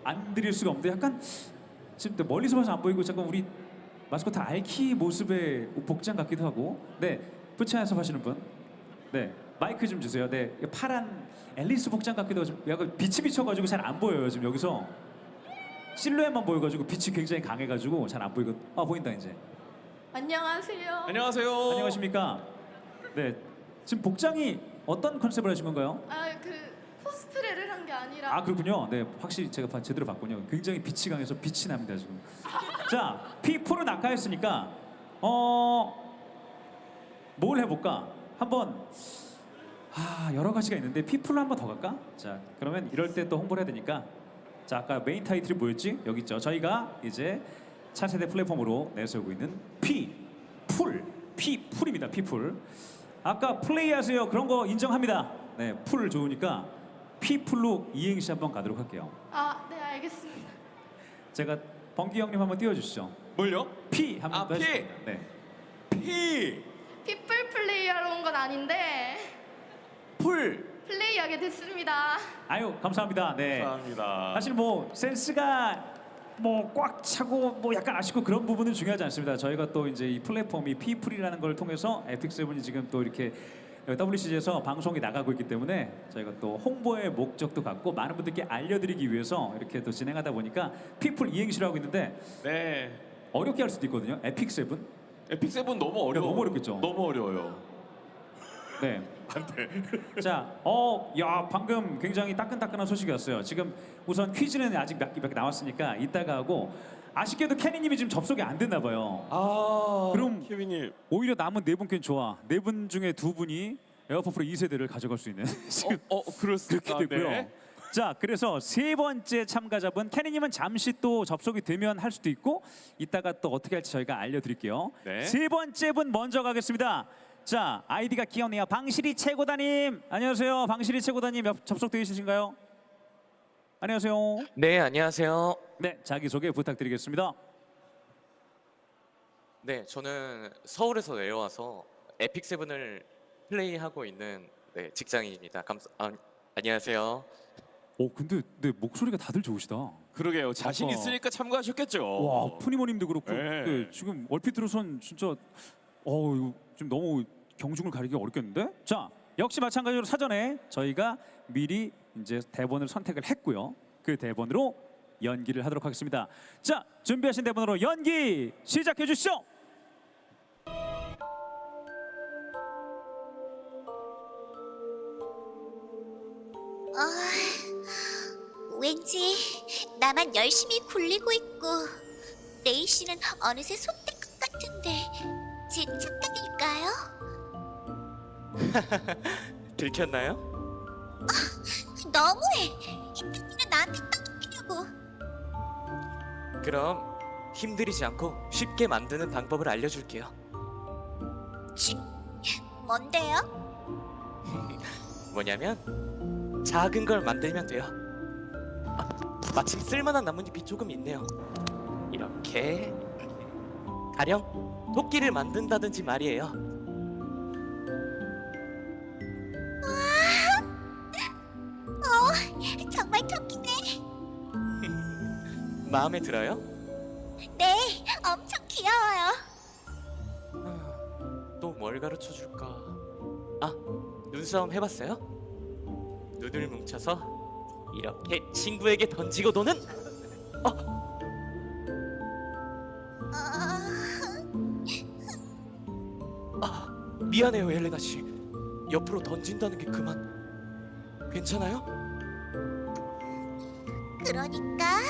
안 드릴 수가 없는데 약간 지금 또 멀리서 봐서 안 보이고 잠깐 우리 마스코트 알키 모습의 복장 같기도 하고. 네, 부채 연습하시는 분. 네, 마이크 좀 주세요. 네, 파란 앨리스 복장 같기도 하고 좀 약간 빛이 비쳐가지고 잘 안 보여요. 지금 여기서 실루엣만 보여가지고 빛이 굉장히 강해가지고 잘 안 보이고. 보인다 이제. 안녕하세요. 안녕하세요. 안녕하십니까. 네, 지금 복장이 어떤 컨셉을 하신 건가요? 그 코스프레를 한 게 아니라. 그렇군요. 네, 확실히 제가 제대로 봤군요. 굉장히 빛이 강해서 빛이 납니다 지금. 자, P4는 아까 했으니까 뭘 해볼까? 한번 여러 가지가 있는데 P4로 한번 더 갈까? 자, 그러면 이럴 때 또 홍보를 해야 되니까. 자, 아까 메인 타이틀이 뭐였지? 여기 있죠. 저희가 이제 차세대 플랫폼으로 내세우고 있는 P풀입니다. P풀. 아까 플레이하세요. 그런 거 인정합니다. 네, 풀 좋으니까 P풀로 이행시 한번 가도록 할게요. 네, 알겠습니다. 제가 번기 형님 한번 띄워주시죠. 뭘요? P 한번 더 P. 해주세요. 네. 피. 피플 플레이하러 온 건 아닌데 풀. 플레이하게 됐습니다. 아유, 감사합니다. 네. 감사합니다. 사실 뭐 센스가 뭐 꽉 차고 뭐 약간 아쉽고 그런 부분은 중요하지 않습니다. 저희가 또 이제 이 플랫폼이 P풀이라는 걸 통해서 에픽세븐이 지금 또 이렇게 WCG에서 방송이 나가고 있기 때문에 저희가 또 홍보의 목적도 갖고 많은 분들께 알려드리기 위해서 이렇게 또 진행하다 보니까 P풀 이행시를 하고 있는데 네. 어렵게 할 수도 있거든요. 에픽세븐. 에픽7 너무 어려워. 너무 어렵겠죠? 너무 어려워요. 네. 안 돼. 자, 야, 방금 굉장히 따끈따끈한 소식이 왔어요. 지금 우선 퀴즈는 아직 몇 개 나왔으니까 이따가 하고 아쉽게도 캐니님이 지금 접속이 안 됐나 봐요. 그럼 케빈님. 오히려 남은 4분께는 좋아. 4분 중에 2분이 에어퍼프로 2세대를 가져갈 수 있는 지금 그렇게 됐고요. 네. 자, 그래서 세 번째 참가자분 캐니님은 잠시 또 접속이 되면 할 수도 있고 이따가 또 어떻게 할지 저희가 알려드릴게요. 네. 세 번째 분 먼저 가겠습니다. 자, 아이디가 귀엽네요. 방실이 최고다님. 안녕하세요. 방실이 최고다님 접속되어 있으신가요? 안녕하세요. 네, 안녕하세요. 네, 자기소개 부탁드리겠습니다. 네, 저는 서울에서 내려와서 에픽세븐을 플레이하고 있는 직장인입니다. 안녕하세요. 근데 네, 목소리가 다들 좋으시다. 그러게요. 자신 있으니까 참가하셨겠죠. 와, 푸니모님도 그렇고. 네. 네, 지금 얼핏 들어선 진짜 이거 지금 너무 경중을 가리기 어렵겠는데? 자, 역시 마찬가지로 사전에 저희가 미리 이제 대본을 선택을 했고요. 그 대본으로 연기를 하도록 하겠습니다. 자, 준비하신 대본으로 연기 시작해 주시죠. 왠지 나만 열심히 굴리고 있고 레이 씨는 어느새 손댈 것 같은데 제 착각일까요? 들켰나요? 너무해! 이 팬티는 나한테 떠넘기려고. 그럼 힘들이지 않고 쉽게 만드는 방법을 알려줄게요. 뭔데요? 뭐냐면 작은 걸 만들면 돼요. 마침 쓸만한 나뭇잎이 조금 있네요. 이렇게 가령 도끼를 만든다든지 말이에요. 정말 토끼네. 마음에 들어요? 네, 엄청 귀여워요. 또 뭘 가르쳐 줄까? 아, 눈싸움 해봤어요? 눈을 뭉쳐서 이렇게 친구에게 던지고 노는? 미안해요, 엘레나 씨. 옆으로 던진다는 게 그만. 괜찮아요? 그러니까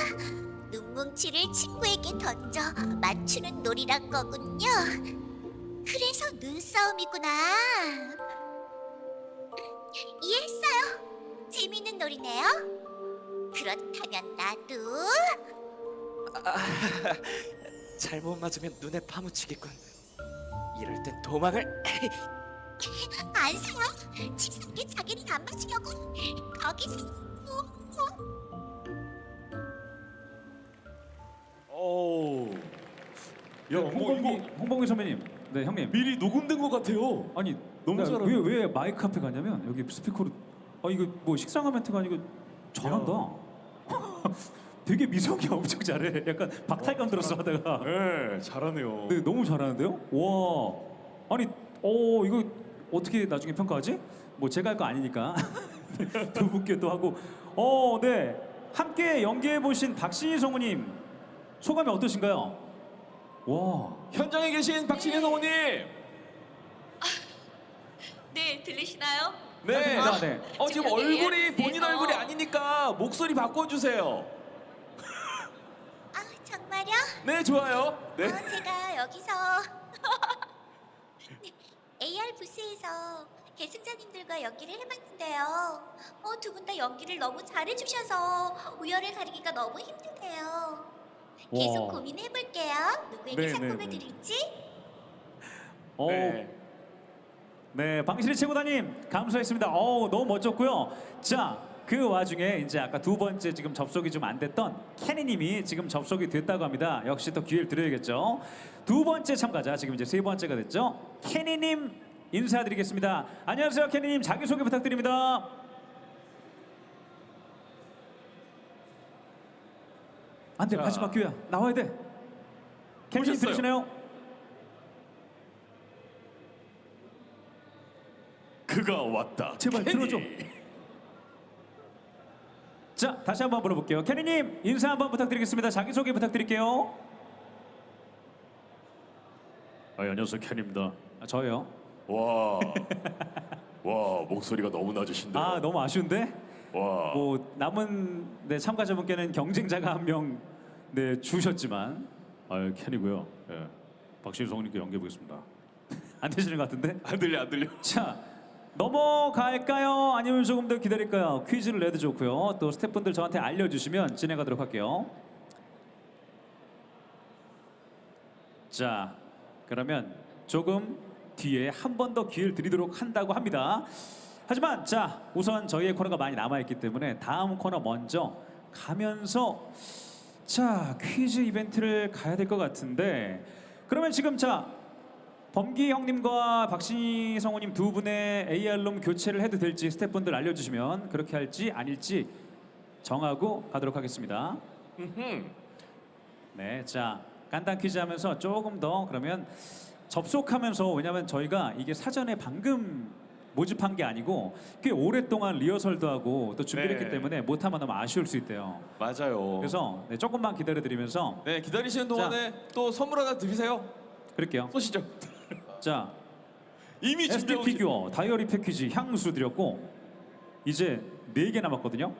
눈뭉치를 친구에게 던져 맞추는 놀이란 거군요. 그래서 눈싸움이구나. 이해했어요. 재밌는 놀이네요. 그렇다면 나도 잘못 맞으면 눈에 파묻히겠군. 이럴 땐 도망을. 안 사요. 치사하게 자기를 안 맞으려고 거기서 오. 야, 홍봉기 선배님. 네, 형님. 미리 녹음된 것 같아요. 아니 너무 나 잘하네. 왜 마이크 앞에 가냐면 여기 스피커로 이거 뭐 식상한 멘트가 아니고 잘한다. 되게 미성이 엄청 잘해. 약간 박탈감 들었어 하다가. 네, 잘하네요. 네, 너무 잘하는데요? 와. 아니, 이거 어떻게 나중에 평가하지? 뭐 제가 할 거 아니니까. 두 분께 또 하고. 네. 함께 연기해 보신 박신희 성우님 소감이 어떠신가요? 와. 현장에 계신 박신혜 성우님. 네, 들리시나요? 네. 네. 지금 얼굴이 본인 얼굴이 아니니까 목소리 바꿔주세요. 아 정말요? 네, 좋아요. 네. 제가 여기서 네, AR 부스에서 계승자님들과 연기를 해봤는데요. 두 분 다 연기를 너무 잘해주셔서 우열을 가리기가 너무 힘드네요. 계속 와. 고민해볼게요. 누구에게 네, 상품을 네, 네. 드릴지. 네. 네, 방신희 최고다님 감사했습니다. 너무 멋졌고요. 자, 그 와중에 이제 아까 두 번째 지금 접속이 좀 안 됐던 케니님이 지금 접속이 됐다고 합니다. 역시 또 기회를 드려야겠죠. 두 번째 참가자 지금 이제 세 번째가 됐죠. 케니님 인사드리겠습니다. 안녕하세요, 케니님 자기 소개 부탁드립니다. 안 돼, 자. 마지막 기회야. 나와야 돼. 케니님 오셨어요. 들으시나요? 그가 왔다. 제발 케니. 들어줘. 자, 다시 한번 물어볼게요. 케니님 인사 한번 부탁드리겠습니다. 자기 소개 부탁드릴게요. 안녕하세요, 켄입니다. 저요. 와, 와 목소리가 너무 낮으신데요. 너무 아쉬운데. 와, 뭐 남은 참가자분께는 경쟁자가 한 명 주셨지만 켄이고요. 예, 박신희 성우님께 연기해 보겠습니다. 안 되시는 것 같은데. 안 들려. 자, 넘어갈까요? 아니면 조금 더 기다릴까요? 퀴즈를 내도 좋고요. 또 스태프분들 저한테 알려주시면 진행하도록 할게요. 자, 그러면 조금 뒤에 한 번 더 기회를 드리도록 한다고 합니다. 하지만 자, 우선 저희의 코너가 많이 남아있기 때문에 다음 코너 먼저 가면서 자, 퀴즈 이벤트를 가야 될 것 같은데, 그러면 지금 자, 범기 형님과 박신희 성우님 두 분의 AR룸 교체를 해도 될지 스태프분들 알려주시면 그렇게 할지 아닐지 정하고 가도록 하겠습니다. 네, 자, 간단 퀴즈 하면서 조금 더 그러면 접속하면서, 왜냐면 저희가 이게 사전에 방금 모집한 게 아니고 꽤 오랫동안 리허설도 하고 또 준비를 했기 때문에 못하면 너무 아쉬울 수 있대요. 맞아요. 그래서 조금만 기다려드리면서 네, 기다리시는 동안에 또 선물 하나 드리세요. 그럴게요. 쏘시죠. 자, 이미 SD 준비하고 피규어, 다이어리 패키지, 향수 드렸고 이제 4개 남았거든요.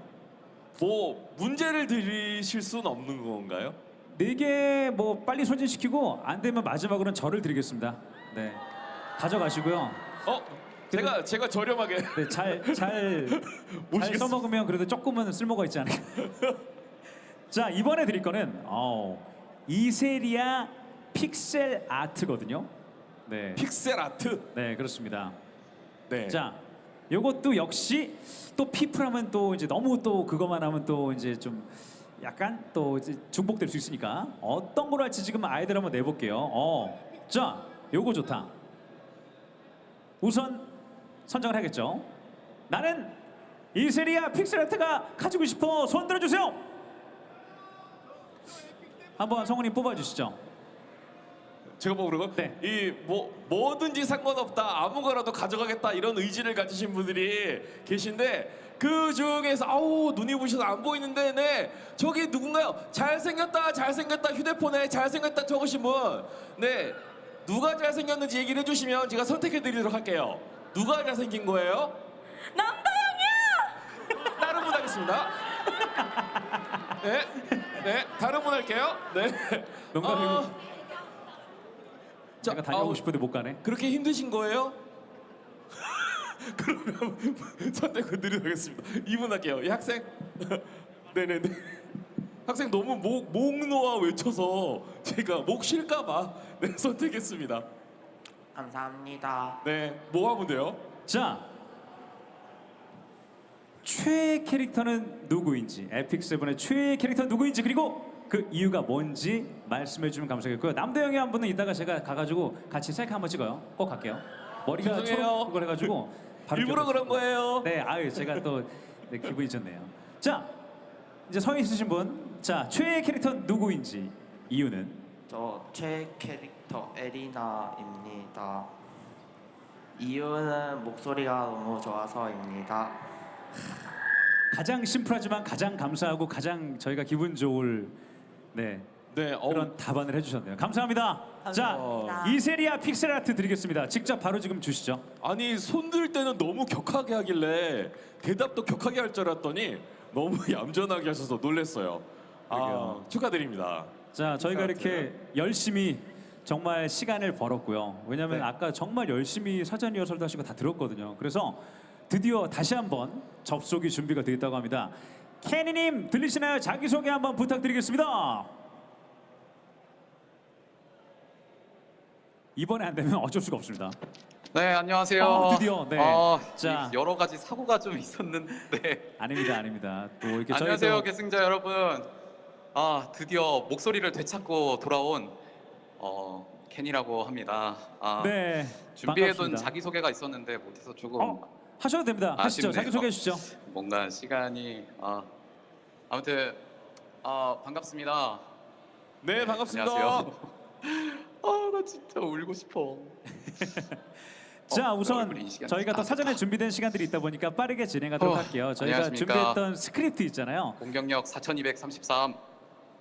뭐 문제를 드리실 수는 없는 건가요? 4개 뭐 빨리 소진시키고 안 되면 마지막으로는 저를 드리겠습니다. 네, 가져가시고요. 제가 저렴하게. 네, 잘 모시겠습니다. 써먹으면 그래도 조금은 쓸모가 있지 않을까. 자, 이번에 드릴 거는 이세리아 픽셀 아트거든요. 네, 픽셀 아트. 네, 그렇습니다. 네. 자, 요것도 역시 또 피플하면 또 이제 너무 또 그것만 하면 또 이제 좀 약간 또 이제 중복될 수 있으니까 어떤 걸 할지 지금 아이디어 한번 내볼게요. 자, 요거 좋다. 우선 선정을 하겠죠. 나는 이세리아 픽셀아트가 가지고 싶어. 손 들어주세요. 한번 성우님 뽑아주시죠. 제가 뭐 그러고 네. 뭐든지 상관없다, 아무거나도 가져가겠다 이런 의지를 가지신 분들이 계신데 그 중에서 아우 눈이 부셔서 안 보이는데 네 저기 누군가요? 잘생겼다 휴대폰에 잘생겼다 적으신 분. 네 누가 잘생겼는지 얘기를 해주시면 제가 선택해드리도록 할게요. 누가 잘생긴 거예요? 남다영이야! 다른 분 하겠습니다. 네 다른 분 할게요. 네. 농담이고. 제가 다녀오고 싶은데 못 가네. 그렇게 힘드신 거예요? 그러면 선택을 드리도록 하겠습니다. 이분 할게요. 이 학생. 네네네. 학생 너무 목 놓아 외쳐서 제가 목 쉴까봐 네, 선택했습니다. 감사합니다. 네, 뭐 하면 돼요? 자, 최애 캐릭터는 누구인지, 에픽7의 최애 캐릭터 누구인지, 그리고 그 이유가 뭔지 말씀해 주면 감사하겠고요. 남대영이 한 분은 이따가 제가 가가지고 같이 셀카 한번 찍어요. 꼭 갈게요. 머리가 죄송해요. 초록 그걸 해가지고 바로 일부러 그런 거예요. 네, 아유 제가 또 네, 기분이 좋네요. 자, 이제 서 있으신 분, 자 최애 캐릭터 누구인지, 이유는? 저 최애 캐릭터 에리나입니다. 이유는 목소리가 너무 좋아서입니다. 가장 심플하지만 가장 감사하고 가장 저희가 기분 좋을 그런 답안을 해주셨네요. 감사합니다. 자, 이세리아 픽셀아트 드리겠습니다. 직접 바로 지금 주시죠. 아니 손들 때는 너무 격하게 하길래 대답도 격하게 할 줄 알았더니 너무 얌전하게 하셔서 놀랐어요. 축하드립니다. 자, 저희가 이렇게 열심히 정말 시간을 벌었고요. 왜냐하면 아까 정말 열심히 사전 리허설도 하시고 다 들었거든요. 그래서 드디어 다시 한번 접속이 준비가 되어 있다고 합니다. 케니님 들리시나요? 자기소개 한번 부탁드리겠습니다. 이번에 안 되면 어쩔 수가 없습니다. 네, 안녕하세요. 드디어, 네. 자. 여러 가지 사고가 좀 있었는데. 아닙니다. 또 이렇게 안녕하세요, 저희도 계승자 여러분. 드디어 목소리를 되찾고 돌아온 켄이라고 합니다. 네, 준비해둔 반갑습니다. 자기소개가 있었는데 못해서 조금 하셔도 됩니다. 하시죠. 아쉽네요. 자기소개해 주시죠. 뭔가 시간이 아무튼 반갑습니다. 네, 반갑습니다. 안녕하세요. 나 진짜 울고 싶어. 자, 우선 얼굴이 이 시간에 저희가 또 사전에 준비된 시간들이 있다 보니까 빠르게 진행하도록 할게요. 저희가 안녕하십니까. 준비했던 스크립트 있잖아요. 공격력 4233.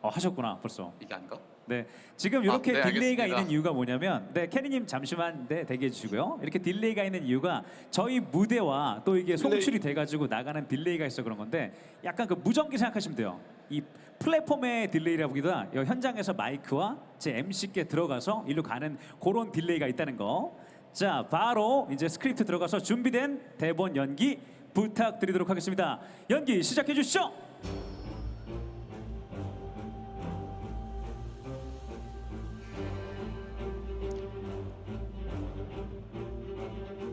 하셨구나 벌써. 이게 아닌가? 네, 지금 이렇게 네, 딜레이가 알겠습니다. 있는 이유가 뭐냐면, 네, 캐니님 잠시만 대기해 주시고요. 이렇게 딜레이가 있는 이유가 저희 무대와 또 이게 송출이 돼가지고 나가는 딜레이가 있어 그런 건데, 약간 그 무전기 생각하시면 돼요. 이 플랫폼의 딜레이라기보다 현장에서 마이크와 제 MC께 들어가서 일로 가는 그런 딜레이가 있다는 거. 자, 바로 이제 스크립트 들어가서 준비된 대본 연기 부탁드리도록 하겠습니다. 연기 시작해 주시죠.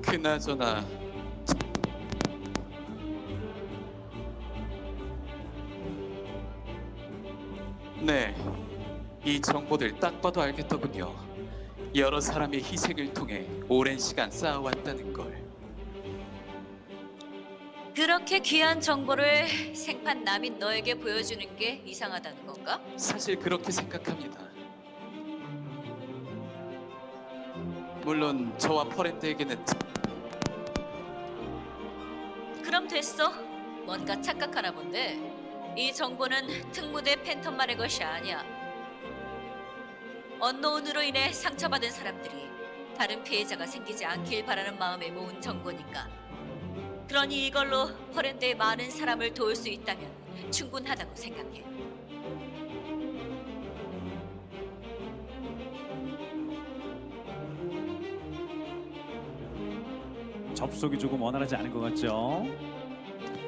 그나저나 네, 이 정보들 딱 봐도 알겠더군요. 여러 사람의 희생을 통해 오랜 시간 쌓아왔다는 걸. 그렇게 귀한 정보를 생판 남인 너에게 보여주는 게 이상하다는 건가? 사실 그렇게 생각합니다. 물론 저와 퍼렌트에게는 그럼 됐어. 뭔가 착각하나 본데 이 정보는 특무대 팬텀만의 것이 아니야. 언노운으로 인해 상처받은 사람들이 다른 피해자가 생기지 않길 바라는 마음에 모은 정보니까. 그러니 이걸로 퍼렌드의 많은 사람을 도울 수 있다면 충분하다고 생각해. 접속이 조금 원활하지 않은 것 같죠?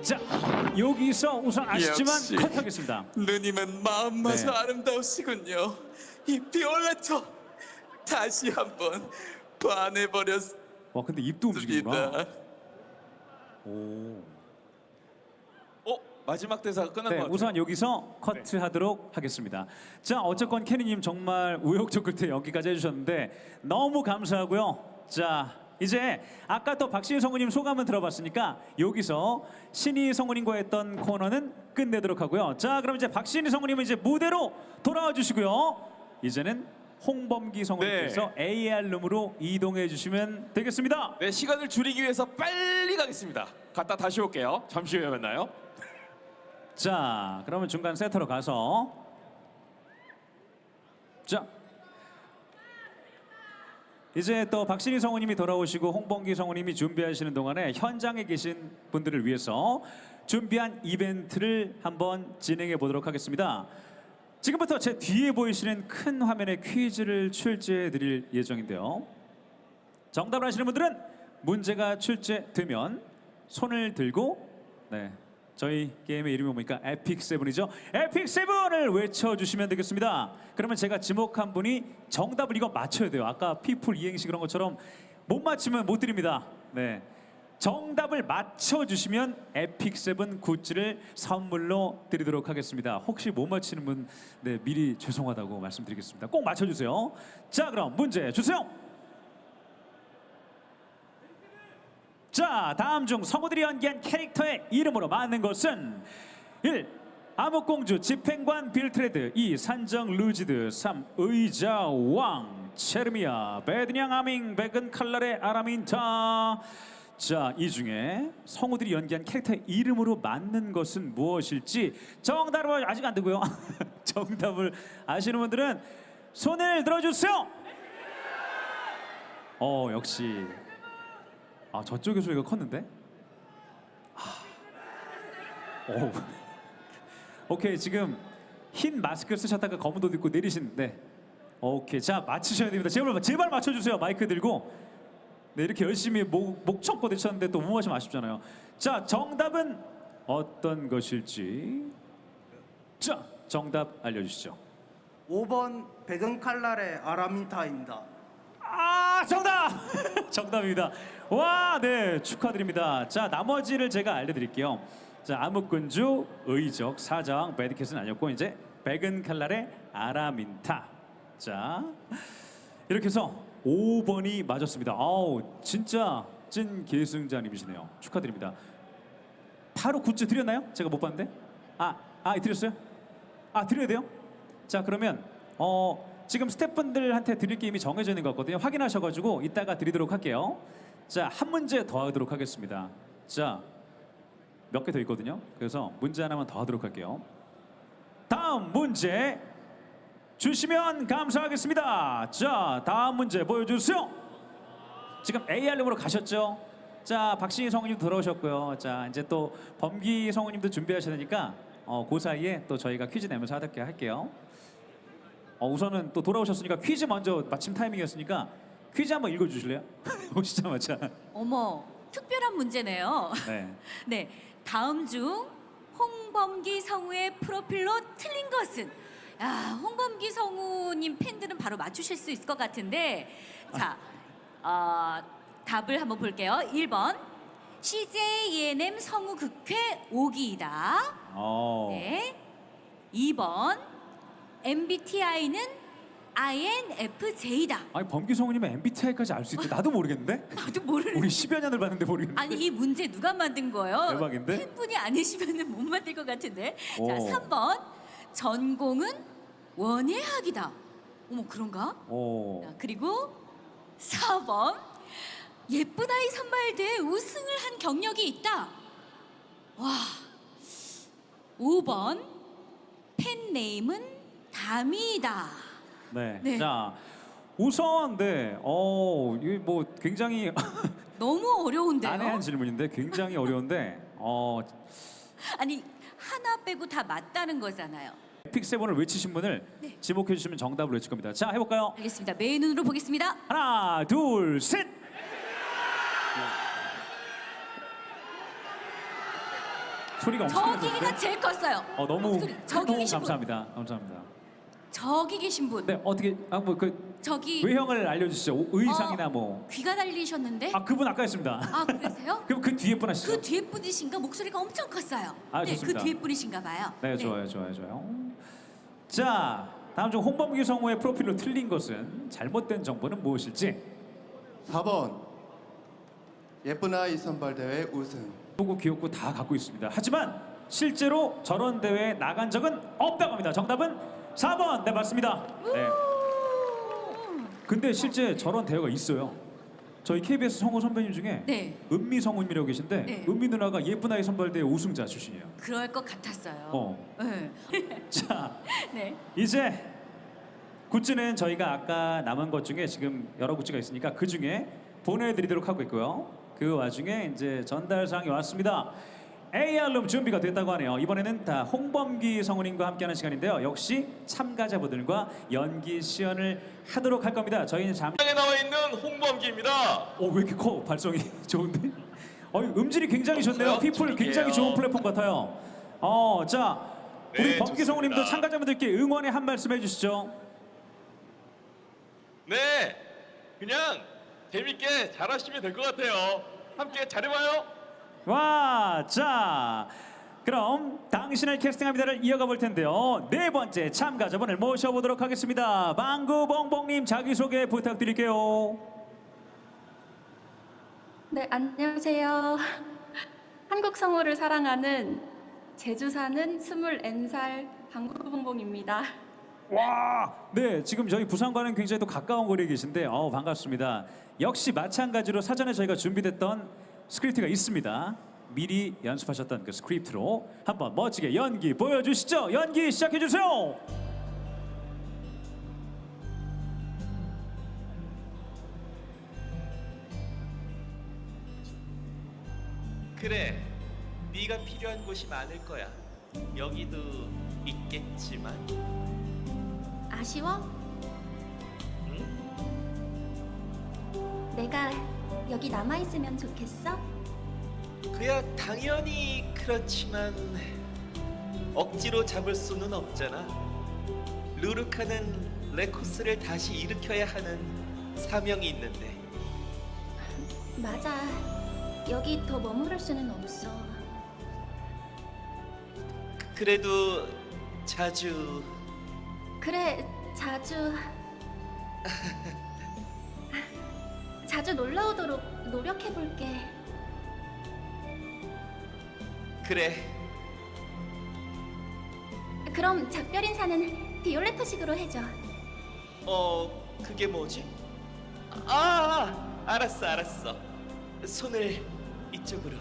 자, 여기서 우선 아시지만 역시. 컷하겠습니다. 누님은 마음마저 네. 아름다우시군요. 이 비올레토 다시 한번 반해버렸습니다. 와, 근데 입도 움직이구나. 오. 마지막 대사가 끝난 네, 것 같아요. 우선 여기서 커트하도록 하겠습니다. 자, 어쨌건 캐니님 정말 우여곡절 끝에 여기까지 해주셨는데 너무 감사하고요. 자, 이제 아까 또 박신희 성우님 소감은 들어봤으니까 여기서 신희 성우님과 했던 코너는 끝내도록 하고요. 자, 그럼 이제 박신희 성우님은 이제 무대로 돌아와 주시고요. 이제는 홍범기 성우님께서 AR룸으로 이동해 주시면 되겠습니다. 네, 시간을 줄이기 위해서 빨리 가겠습니다. 갔다 다시 올게요. 잠시 후에 만나요. 자, 그러면 중간 세터로 가서 자, 이제 또 박신희 성우님이 돌아오시고 홍범기 성우님이 준비하시는 동안에 현장에 계신 분들을 위해서 준비한 이벤트를 한번 진행해 보도록 하겠습니다. 지금부터 제 뒤에 보이시는 큰 화면에 퀴즈를 출제해 드릴 예정인데요. 정답을 아시는 분들은 문제가 출제되면 손을 들고 저희 게임의 이름이 뭡니까? 에픽7이죠. 에픽7을 외쳐주시면 되겠습니다. 그러면 제가 지목한 분이 정답을 이거 맞춰야 돼요. 아까 피플 이행시 그런 것처럼 못 맞추면 못 드립니다. 네, 정답을 맞춰주시면 에픽7 굿즈를 선물로 드리도록 하겠습니다. 혹시 못 맞히는 분 미리 죄송하다고 말씀드리겠습니다. 꼭 맞춰주세요. 자, 그럼 문제 주세요. 자, 다음 중 성우들이 연기한 캐릭터의 이름으로 맞는 것은 1. 암흑공주 집행관 빌트레드 2. 산정 루지드 3. 의자 왕 체르미아 베드냥 아밍 백은 칼날의 아라민타. 자, 이 중에 성우들이 연기한 캐릭터의 이름으로 맞는 것은 무엇일지 정답을 아직 안 되고요. 정답을 아시는 분들은 손을 들어주세요. 역시 저쪽의 소리가 컸는데? 오케이, 지금 흰 마스크를 쓰셨다가 검은 옷 입고 내리신 오케이, 자, 맞추셔야 됩니다. 제발 맞춰주세요. 마이크 들고 이렇게 열심히 목 쳤고 되셨는데 또 못 맞추면 아쉽잖아요. 자, 정답은 어떤 것일지 자, 정답 알려주시죠. 5번 백은 칼날의 아라민타입니다. 정답! 정답입니다. 와, 네, 축하드립니다. 자, 나머지를 제가 알려드릴게요. 자, 암흑군주, 의적, 사자왕, 배드캣은 아니었고 이제 백은 칼날의 아라민타. 자, 이렇게 해서 5번이 맞았습니다. 진짜 찐 계승자님이시네요. 축하드립니다. 바로 굿즈 드렸나요? 제가 못 봤는데. 드렸어요? 드려야 돼요? 자, 그러면 지금 스태프분들한테 드릴 게 이미 정해져 있는 것 같거든요. 확인하셔가지고 이따가 드리도록 할게요. 자, 한 문제 더 하도록 하겠습니다. 자, 몇 개 더 있거든요. 그래서 문제 하나만 더 하도록 할게요. 다음 문제 주시면 감사하겠습니다. 자, 다음 문제 보여주세요. 지금 AR룸으로 가셨죠? 자, 박신희 성우님도 들어오셨고요. 자, 이제 또 범기 성우님도 준비하셔야 되니까 그 사이에 또 저희가 퀴즈 내면서 하답게 할게요. 우선은 또 돌아오셨으니까 퀴즈 먼저 마침 타이밍이었으니까 퀴즈 한번 읽어주실래요? 오시자마자. 어머, 특별한 문제네요. 네, 다음 중 홍범기 성우의 프로필로 틀린 것은? 홍범기 성우님 팬들은 바로 맞추실 수 있을 것 같은데, 자, 답을 한번 볼게요. 1번 CJ ENM 성우 극회 5기이다. 네. 2번 MBTI는 INFJ다. 아니, 범기 성우님은 MBTI까지 알 수 있대. 나도 모르겠는데? 나도 모르는. 우리 10여 년을 봤는데 모르겠는데. 아니, 이 문제 누가 만든 거예요? 대박인데? 팬분이 아니시면 못 만들 것 같은데. 자, 오. 3번 전공은 원예학이다. 어머, 그런가? 자, 그리고 4번 예쁜 아이 선발대회 우승을 한 경력이 있다. 와. 5번 팬네임은 담이다. 네. 자, 우선 이게 뭐 굉장히 너무 어려운데요. 난해한 질문인데 굉장히 어려운데 아니, 하나 빼고 다 맞다는 거잖아요. 에픽7을 외치신 분을 지목해 주시면 정답을 외칠 겁니다. 자, 해볼까요? 알겠습니다. 매 눈으로 보겠습니다. 하나, 둘, 셋. 소리가 엄청 저기가 제일 컸어요. 너무 목소리, 저기 너무 계신 분. 감사합니다. 감사합니다. 저기 계신 분. 네, 어떻게 그 저기 외형을 알려주시죠. 의상이나 뭐. 귀가 달리셨는데. 아, 그분 아까 했습니다. 아, 그러세요? 그럼 그 뒤에 분 하시죠. 그 뒤에 분이신가? 목소리가 엄청 컸어요. 아, 네, 좋습니다. 그 뒤에 분이신가 봐요. 네, 좋아요. 자, 다음 중 홍범기 성우의 프로필로 틀린 것은 잘못된 정보는 무엇일지. 4번 예쁜 아이 선발대회 우승. 예쁘고 귀엽고 다 갖고 있습니다. 하지만 실제로 저런 대회에 나간 적은 없다고 합니다. 정답은 4번. 네, 맞습니다. 네. 근데 실제 저런 대회가 있어요. 저희 KBS 성우 선배님 중에 네. 은미 성우님이라고 계신데 네. 은미 누나가 예쁜 아이 선발대회 우승자 출신이에요. 그럴 것 같았어요. 네. 자, 네. 이제 굿즈는 저희가 아까 남은 것 중에 지금 여러 굿즈가 있으니까 그 중에 보내드리도록 하고 있고요. 그 와중에 이제 전달 사항이 왔습니다. AR룸 준비가 됐다고 하네요. 이번에는 다 홍범기 성우님과 함께하는 시간인데요. 역시 참가자분들과 연기 시연을 하도록 할 겁니다. 저희는 잠시. 장에 나와 있는 홍범기입니다. 왜 이렇게 커? 발성이 좋은데? 음질이 굉장히 좋네요. 없어요? 피플 굉장히 좋은 플랫폼 같아요. 자, 우리 네, 범기 좋습니다. 성우님도 참가자분들께 응원의 한 말씀 해주시죠. 네, 그냥 재밌게 잘하시면 될 것 같아요. 함께 잘해봐요. 와, 자, 그럼 당신을 캐스팅합니다를 이어가 볼 텐데요. 네 번째 참가자분을 모셔보도록 하겠습니다. 방구봉봉님 자기소개 부탁드릴게요. 네, 안녕하세요. 한국 성우를 사랑하는 제주 사는 24살 방구봉봉입니다. 와, 네, 지금 저희 부산과는 굉장히 또 가까운 거리에 계신데 반갑습니다. 역시 마찬가지로 사전에 저희가 준비됐던 스크립트가 있습니다. 미리 연습하셨던 그 스크립트로 한번 멋지게 연기 보여주시죠. 연기 시작해주세요. 그래, 네가 필요한 곳이 많을 거야. 여기도 있겠지만. 아쉬워? 응? 내가 여기 남아있으면 좋겠어? 그야 당연히 그렇지만 억지로 잡을 수는 없잖아. 루루카는 레코스를 다시 일으켜야 하는 사명이 있는데. 맞아. 여기 더 머무를 수는 없어. 그래도 자주. 그래, 자주 놀러 오도록 노력해볼게. 그래. 그럼 작별 인사는 비올레토식으로 해줘. 그게 뭐지? 알았어. 손을 이쪽으로.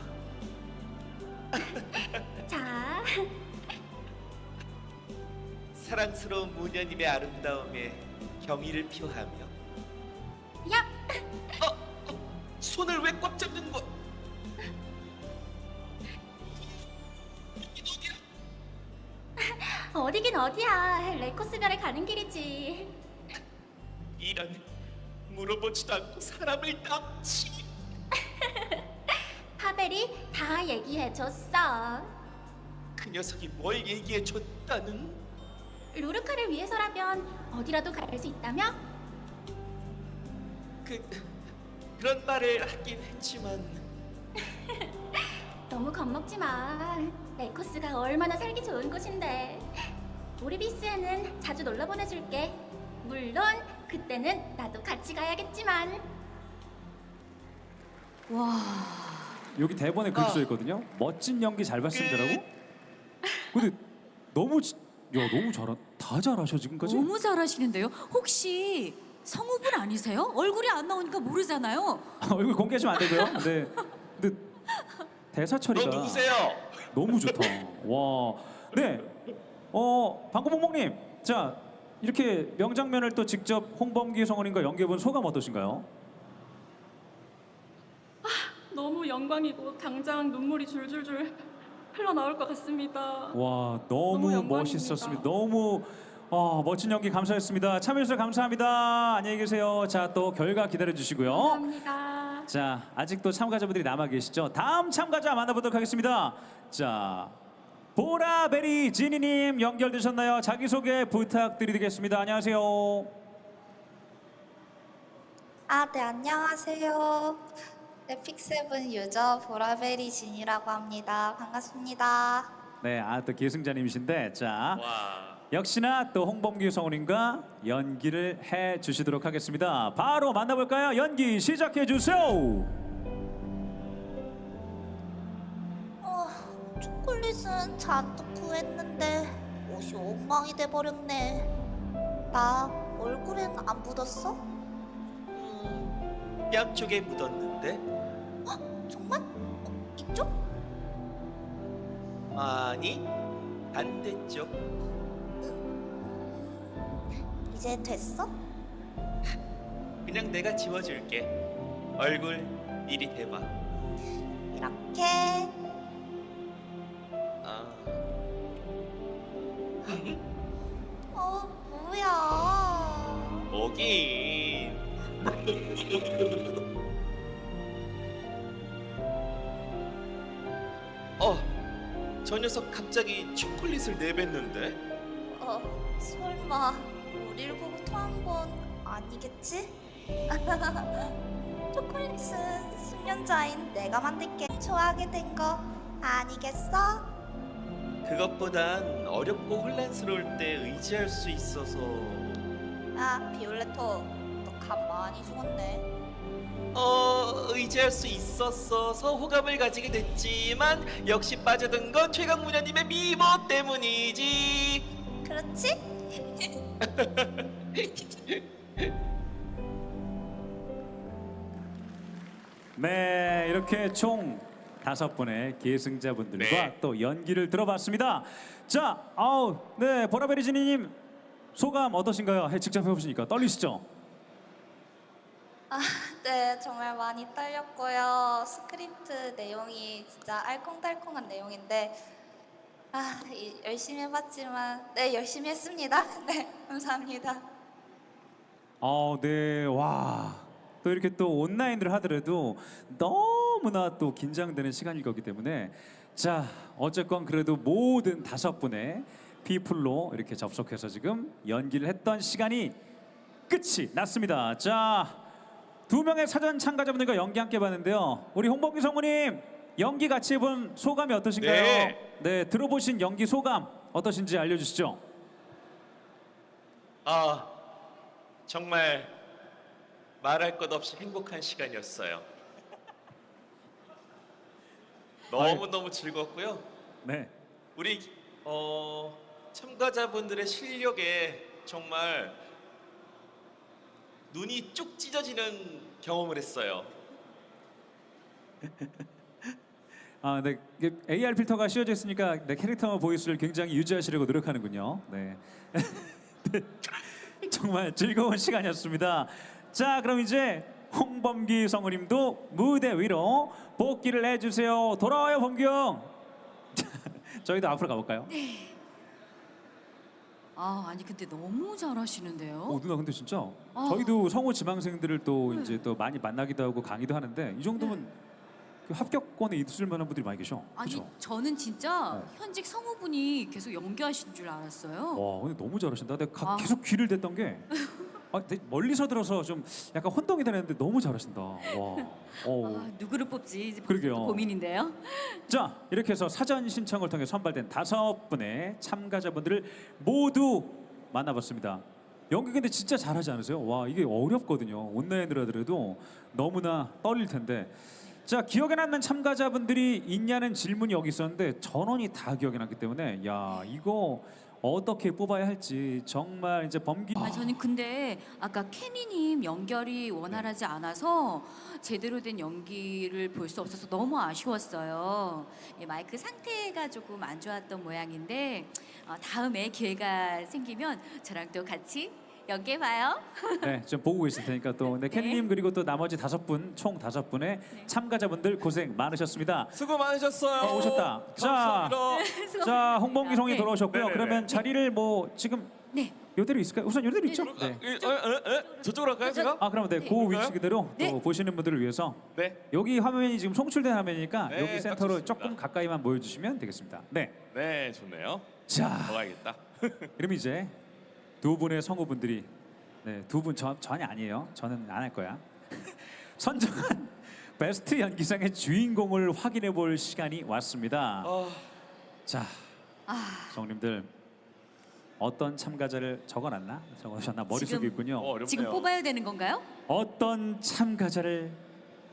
자, 사랑스러운 무녀님의 아름다움에 경의를 표하며. 야! 손을 왜 꽉 잡는 거? 어디긴 어디야. 레코스별에 가는 길이지. 이런, 물어보지도 않고 사람을 납치. 파벨이 다 얘기해줬어. 그 녀석이 뭘 얘기해줬다는? 루루카를 위해서라면 어디라도 갈 수 있다며? 그런 말을 하긴 했지만. 너무 겁먹지 마. 레코스가 얼마나 살기 좋은 곳인데. 오리비스에는 자주 놀러 보내줄게. 물론 그때는 나도 같이 가야겠지만. 와. 여기 대본에 글 써 있거든요. 멋진 연기 잘 봤습니다라고. 근데 너무 다 잘하셔 지금까지. 너무 잘하시는데요. 혹시 성우분 아니세요? 얼굴이 안 나오니까 모르잖아요. 얼굴 공개하시면 안 되고요. 네. 근데 대사 처리가 너 누구세요? 너무 좋다. 와. 네. 방구봉봉님. 자, 이렇게 명장면을 또 직접 홍범기 성우님과 연기해본 소감 어떠신가요? 너무 영광이고 당장 눈물이 줄줄줄 흘러나올 것 같습니다. 와, 너무 너무 영광입니다. 멋있었습니다. 너무 멋진 연기 감사했습니다. 참여해주셔서 감사합니다. 안녕히 계세요. 자, 또 결과 기다려 주시고요. 감사합니다. 자, 아직도 참가자분들이 남아 계시죠? 다음 참가자 만나보도록 하겠습니다. 자, 보라베리 지니님 연결되셨나요? 자기소개 부탁드리겠습니다. 안녕하세요. 네, 안녕하세요. 네, 픽세븐 유저 보라베리 진이라고 합니다. 반갑습니다. 네, 또 기승자님이신데 자 와. 역시나 또 홍범규 성우님과 연기를 해주시도록 하겠습니다. 바로 만나볼까요? 연기 시작해 주세요. 초콜릿은 잔뜩 구했는데 옷이 엉망이 돼버렸네. 나 얼굴엔 안 묻었어? 뺨 쪽에 묻었는데? 정말? 이쪽? 아니, 반대쪽. 이제 됐어? 그냥 내가 지워줄게. 얼굴 이리 대봐. 이렇게. 뭐야? 오긴. 저 녀석 갑자기 초콜릿을 내뱉는데? 설마 우리를 보고 토한 건 아니겠지? 초콜릿은 숙련자인 내가 만들게 좋아하게 된 거 아니겠어? 그것보단 어렵고 혼란스러울 때 의지할 수 있어서. 비올레토, 너 감 많이 죽었네. 의지할 수 있었어서 호감을 가지게 됐지만 역시 빠져든 건 최강무녀님의 미모 때문이지. 그렇지? 네, 이렇게 총 5분의 계승자분들과 네. 또 연기를 들어봤습니다. 자, 네, 보라베리 지니님 소감 어떠신가요? 직접 해보시니까 떨리시죠? 네, 정말 많이 떨렸고요. 스크립트 내용이 진짜 알콩달콩한 내용인데 열심히 해봤지만 네, 열심히 했습니다. 네, 감사합니다. 네, 와. 또 이렇게 또 온라인으로 하더라도 너무나 또 긴장되는 시간일 거기 때문에 자, 어쨌건 그래도 모든 5분의 피플로 이렇게 접속해서 지금 연기를 했던 시간이 끝이 났습니다. 자, 2명의 사전 참가자분들과 연기 함께 봤는데요. 우리 홍범규 성우님 연기 같이 해본 소감이 어떠신가요? 네, 들어보신 연기 소감 어떠신지 알려주시죠. 정말 말할 것 없이 행복한 시간이었어요. 너무너무 즐겁고요. 네. 우리 참가자분들의 실력에 정말 눈이 쭉 찢어지는 경험을 했어요. 네, 이게 AR 필터가 씌워져 있으니까 내 캐릭터 보이스를 굉장히 유지하시려고 노력하는군요. 네. 정말 즐거운 시간이었습니다. 자, 그럼 이제 홍범기 성우님도 무대 위로 복귀를 해주세요. 돌아와요, 범규 형. 저희도 앞으로 가볼까요? 네. 아니 근데 너무 잘하시는데요. 누나 근데 진짜 저희도 성우 지망생들을 또 이제 또 많이 만나기도 하고 강의도 하는데 이 정도면 그 합격권에 있을 만한 분들이 많이 계셔. 아니 그쵸? 저는 진짜 현직 성우분이 계속 연기하신 줄 알았어요. 와, 근데 너무 잘하신다. 내가 계속 귀를 댔던 게 멀리서 들어서 좀 약간 혼동이 되는데 너무 잘하신다. 와. 누구를 뽑지 이제 그러게요. 고민인데요. 자, 이렇게 해서 사전 신청을 통해 선발된 5분의 참가자분들을 모두 만나봤습니다. 연기 근데 진짜 잘하지 않으세요? 와, 이게 어렵거든요. 온라인으로 하더라도 너무나 떨릴 텐데. 자, 기억에 남는 참가자분들이 있냐는 질문이 여기 있었는데 전원이 다 기억에 남기 때문에 야, 이거 어떻게 뽑아야 할지 정말 이제 범기. 저는 근데 아까 케니님 연결이 원활하지 않아서 제대로 된 연기를 볼 수 없어서 너무 아쉬웠어요. 마이크 상태가 조금 안 좋았던 모양인데 다음에 기회가 생기면 저랑 또 같이 연기해봐요. 네, 지금 보고 계실 테니까 또 케니님 그리고 또 나머지 5분 총 5분의 참가자분들 고생 많으셨습니다. 수고 많으셨어요. 오셨다. 감사합니다. 자, 홍범기 성이 네. 돌아오셨고요. 네네네. 그러면 자리를 뭐 지금 네. 요대로 있을까요? 우선 요대로 있죠. 네. 저쪽으로 할까요, 제가? 아 그러면 네, 그 위치 그대로 네. 또 보시는 분들을 위해서 네. 여기 화면이 지금 송출된 화면이니까 네, 여기 딱 센터로 좋습니다. 조금 가까이만 모여주시면 되겠습니다. 네. 네, 좋네요. 자, 더 가야겠다. 그럼 이제 두 분의 성우분들이 네, 두 분 전혀 아니에요. 저는 안 할 거야. 선정한 베스트 연기상의 주인공을 확인해 볼 시간이 왔습니다. 자, 성우님들 어떤 참가자를 적어놨나? 적어놓으셨나? 머릿속에 있군요. 어렵네요. 지금 뽑아야 되는 건가요? 어떤 참가자를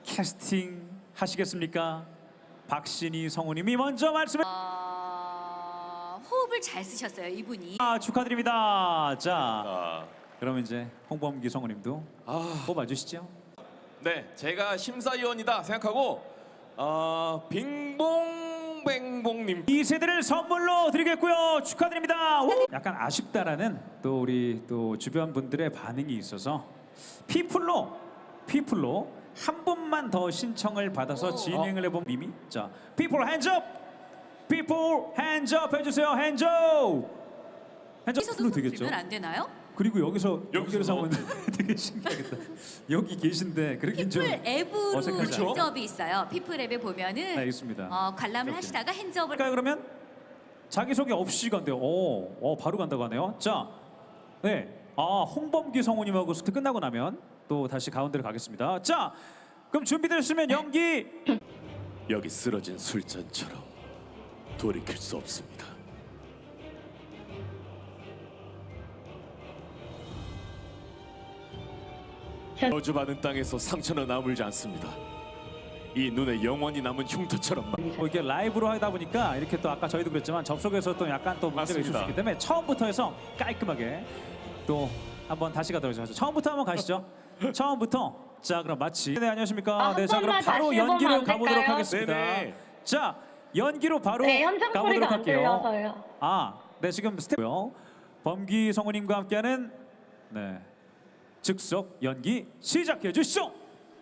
캐스팅하시겠습니까? 박신희 성우님이 먼저 말씀해. 호흡을 잘 쓰셨어요, 이분이. 축하드립니다. 자, 아, 그럼 이제 홍범기 성우님도 뽑아주시죠. 네, 제가 심사위원이다 생각하고 빙봉뱅봉님. 이 세대를 선물로 드리겠고요. 축하드립니다. 우! 약간 아쉽다라는 또 우리 또 주변 분들의 반응이 있어서 피플로 한 분만 더 신청을 받아서 진행을 해본 님이 자, people hands up, people hands up 해주세요. hands up. hands 여기서도 up로 손 되겠죠. 들면 안 되나요? 그리고 여기서 여기서 하면 되게 신기하겠다. 여기 계신데 그러긴 좀 피플 앱으로 어색하지 않아요? 핸즈업이 있어요. 피플 앱에 보면은 네, 있습니다. 관람을 이렇게. 하시다가 핸즈업을 할까요 그러면? 자기소개 없이 간대요. 바로 간다고 하네요. 자, 네, 홍범기 성우님하고 스트 끝나고 나면 또 다시 가운데로 가겠습니다. 자, 그럼 준비되셨으면 연기. 여기 쓰러진 술잔처럼 돌이킬 수 없습니다. 저주받은 땅에서 상처는 아물지 않습니다. 이 눈에 영원히 남은 흉터처럼 이렇게 라이브로 하다 보니까 이렇게 또 아까 저희도 그랬지만 접속에서 또 약간 또 문제가 있을 수 있기 때문에 처음부터 해서 깔끔하게 또 한번 다시 가도록 하죠. 처음부터 한번 가시죠. 처음부터. 자, 그럼 마치 네, 안녕하십니까. 네, 자, 그럼 바로 연기로 가보도록 하겠습니다. 네네. 자, 연기로 바로 현장 가보도록 소리가 안 할게요. 들려서요. 네, 지금 스텝고요. 범기 성우님과 함께하는 네, 즉석 연기 시작해 주시죠.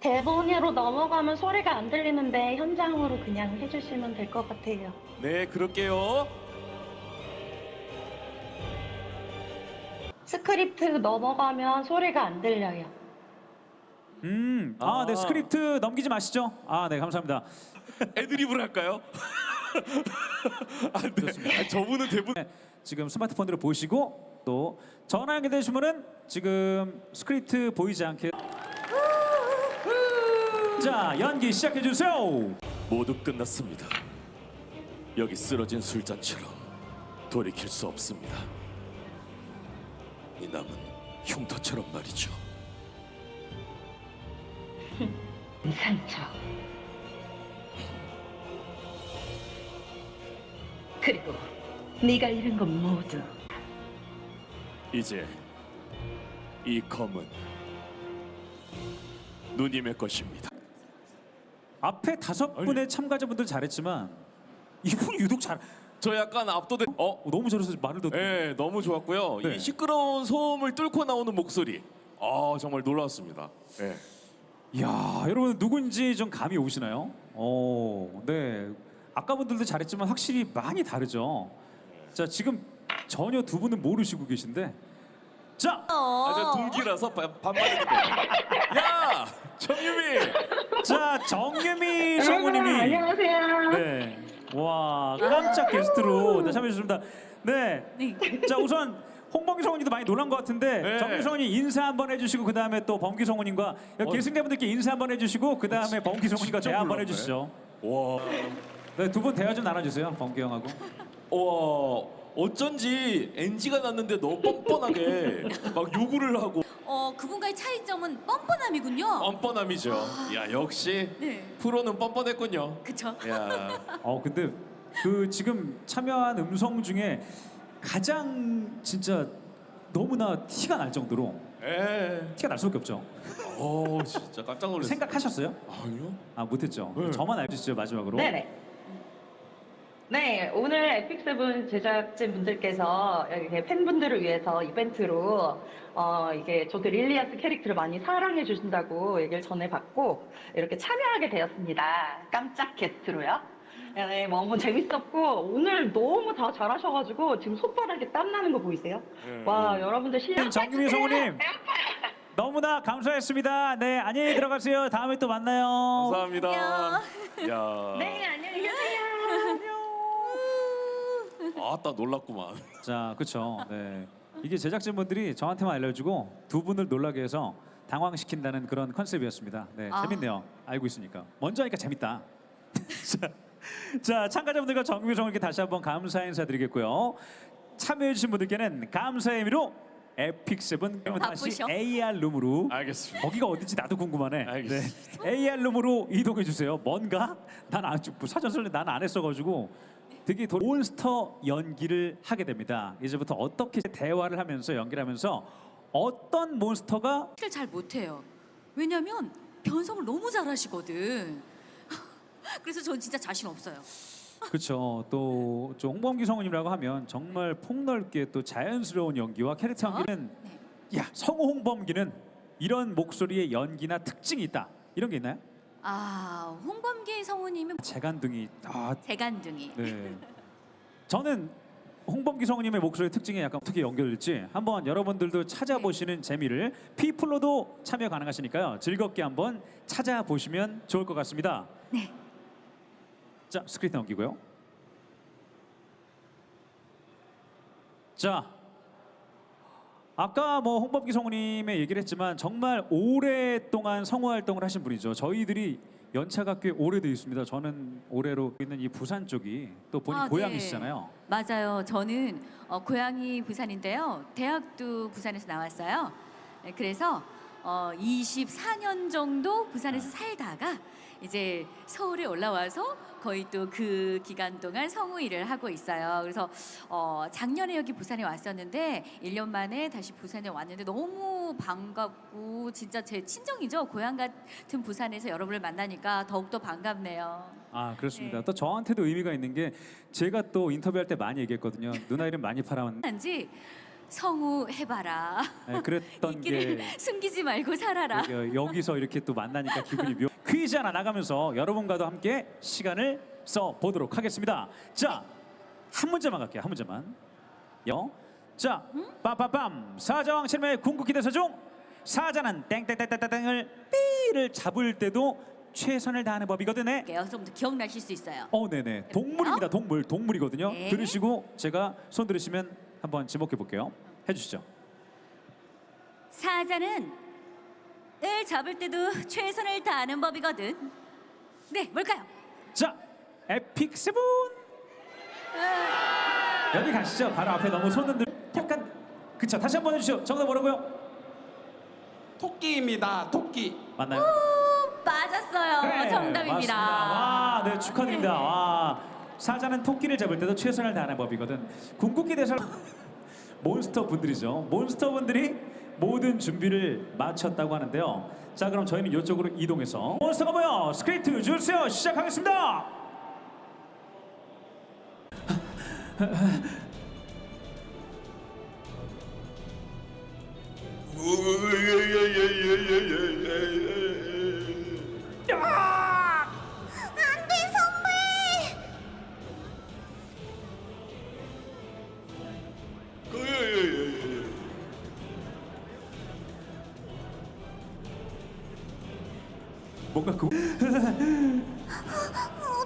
대본으로 넘어가면 소리가 안 들리는데 현장으로 그냥 해주시면 될 것 같아요. 네, 그럴게요. 스크립트 넘어가면 소리가 안 들려요. 네, 스크립트 넘기지 마시죠. 네, 감사합니다. 애드립을 할까요? 안 돼. 저분은 대본. 네, 지금 스마트폰으로 보시고 또 전화 연결되신 분은 지금 스크립트 보이지 않게 자, 연기 시작해 주세요. 모두 끝났습니다. 여기 쓰러진 술잔처럼 돌이킬 수 없습니다. 이 남은 흉터처럼 말이죠. 상처. 그리고 네가 잃은 건 모두 이제 이 검은 누님의 것입니다. 앞에 5분의 참가자분들 잘했지만 이분이 유독 저 약간 압도된. 너무 잘해서 말을 더. 네, 너무 좋았고요. 네. 이 시끄러운 소음을 뚫고 나오는 목소리. 정말 놀라웠습니다. 네. 이야, 여러분 누군지 좀 감이 오시나요? 네. 아까 분들도 잘했지만 확실히 많이 다르죠. 자, 지금 전혀 두 분은 모르시고 계신데. 자, 저 동기라서 반말해도 돼. 야, 정유미. 자, 정유미 성우님이 안녕하세요. 네. 와, 깜짝 게스트로 참여해 주셨습니다. 네. 자, 우선 홍범기 성우님도 많이 놀란 것 같은데 네. 정유미 성우님 인사 한번 해주시고 그 다음에 또 범기 성우님과 계승자분들께 인사 한번 해주시고 그 다음에 범기 성우님과 대화 한번 놀랐네. 해주시죠. 와. 네, 두 분 대화 좀 나눠주세요, 범기 형하고. 와, 어쩐지 NG가 났는데 너무 뻔뻔하게 막 요구를 하고. 그분과의 차이점은 뻔뻔함이군요. 뻔뻔함이죠. 야, 역시 네. 프로는 뻔뻔했군요. 그쵸? 야. 근데 그 지금 참여한 음성 중에 가장 진짜 너무나 티가 날 정도로 티가 날 수밖에 없죠. 진짜 깜짝 놀랐어요. 생각하셨어요? 아니요. 못했죠. 네. 저만 알려주시죠, 마지막으로. 네네. 네, 오늘 에픽세븐 제작진 분들께서 이렇게 팬분들을 위해서 이벤트로 이게 저도 릴리아스 캐릭터를 많이 사랑해 주신다고 얘기를 전해받고 이렇게 참여하게 되었습니다. 깜짝 게스트로요. 네, 너무 재밌었고 오늘 너무 다 잘하셔가지고 지금 손바닥에 땀 나는 거 보이세요? 와, 여러분들 실력. 정규민 성우님 너무나 감사했습니다. 네, 안녕히 들어가세요. 다음에 또 만나요. 감사합니다. 안녕. 야, 네, 안녕히 계세요. 아따 놀랐구만. 자, 그렇죠. 네, 이게 제작진분들이 저한테만 알려주고 두 분을 놀라게 해서 당황시킨다는 그런 컨셉이었습니다. 네, 아. 재밌네요. 알고 있으니까. 먼저 하니까 재밌다. 자, 참가자분들과 정규민 성우님께 다시 한번 감사 인사드리겠고요. 참여해주신 분들께는 감사의 의미로 에픽7 다시 바쁘셔? AR 룸으로. 알겠습니다. 거기가 어딘지 나도 궁금하네. 알겠습니다. 네. AR 룸으로 이동해 주세요. 뭔가? 난 사전설레 난 안 했어가지고 되게 몬스터 연기를 하게 됩니다. 이제부터 어떻게 대화를 하면서 연기를 하면서 어떤 몬스터가 사실 잘 못해요. 왜냐면 변성을 너무 잘하시거든. 그래서 전 진짜 자신 없어요. 그렇죠. 또 홍범기 성우님이라고 하면 정말 폭넓게 또 자연스러운 연기와 캐릭터 연기는 야, 성우 홍범기는 이런 목소리의 연기나 특징이 있다. 이런 게 있나요? 아, 홍범기 성우님은 재간둥이. 재간둥이. 네. 저는 홍범기 성우님의 목소리 특징이 약간 어떻게 연결될지 한번 여러분들도 찾아보시는 재미를 피플로도 참여 가능하시니까요. 즐겁게 한번 찾아보시면 좋을 것 같습니다. 네. 자, 스크립트 넘기고요. 자, 아까 뭐 홍범기 성우님의 얘기를 했지만 정말 오랫동안 성우 활동을 하신 분이죠. 저희들이 연차가 꽤 오래돼 있습니다. 저는 올해로 있는 이 부산 쪽이 또 본인 고향이시잖아요. 네. 맞아요. 저는 고향이 부산인데요. 대학도 부산에서 나왔어요. 네, 그래서 24년 정도 부산에서 살다가 이제 서울에 올라와서 거의 또 그 기간 동안 성우 일을 하고 있어요. 그래서 작년에 여기 부산에 왔었는데 1년 만에 다시 부산에 왔는데 너무 반갑고 진짜 제 친정이죠. 고향 같은 부산에서 여러분을 만나니까 더욱더 반갑네요. 아, 그렇습니다. 네. 또 저한테도 의미가 있는 게 제가 또 인터뷰할 때 많이 얘기했거든요. 누나 이름 많이 팔아왔는데 한지 성우 해봐라. 네, 그랬던 인기를 게 숨기지 말고 살아라. 여기서 이렇게 또 만나니까 기분이 묘. 퀴즈 하나 나가면서 여러분과도 함께 시간을 써 보도록 하겠습니다. 자, 한 문제만 갈게요. 한 문제만. 자, 빰빰빰. 사자왕 실험의 궁극기 대사 중 사자는 땡땡땡땡땡을 삐를 잡을 때도 최선을 다하는 법이거든. 네. 좀 더 기억나실 수 있어요. 네네. 동물입니다. 동물이거든요. 네. 들으시고 제가 손 들으시면 한번 지목해 볼게요. 해주시죠. 사자는 을 잡을 때도 최선을 다하는 법이거든. 네, 뭘까요? 자, 에픽7 여기 가시죠. 바로 앞에 너무 손 흔들. 약간 그쵸. 다시 한번 해주시죠. 정답 뭐라고요? 토끼입니다. 토끼. 맞나요? 맞았어요. 네, 정답입니다. 맞습니다. 와, 네, 축하드립니다. 와, 사자는 토끼를 잡을 때도 최선을 다하는 법이거든. 궁극기 대사 몬스터 분들이죠. 몬스터 분들이 모든 준비를 마쳤다고 하는데요. 자, 그럼 저희는 이쪽으로 이동해서 몬스터가 모여 스크립트 주세요. 시작하겠습니다. 안돼 선배. 뭔가 그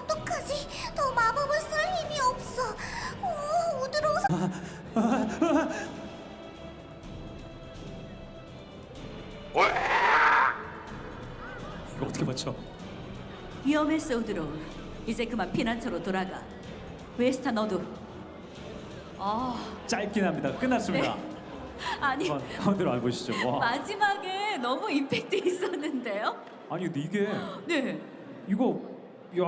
어떡하지? 더 마법을 쓸 힘이 없어. 어두러워서. 이거 어떻게 맞춰? 위험했어, 오드로. 이제 그만 피난처로 돌아가. 웨스타 너도. 짧긴 합니다. 끝났습니다. 아니 한번 들어 보시죠. 와. 마지막에 너무 임팩트 있었는데요. 아니 근데 이게 네. 이거 야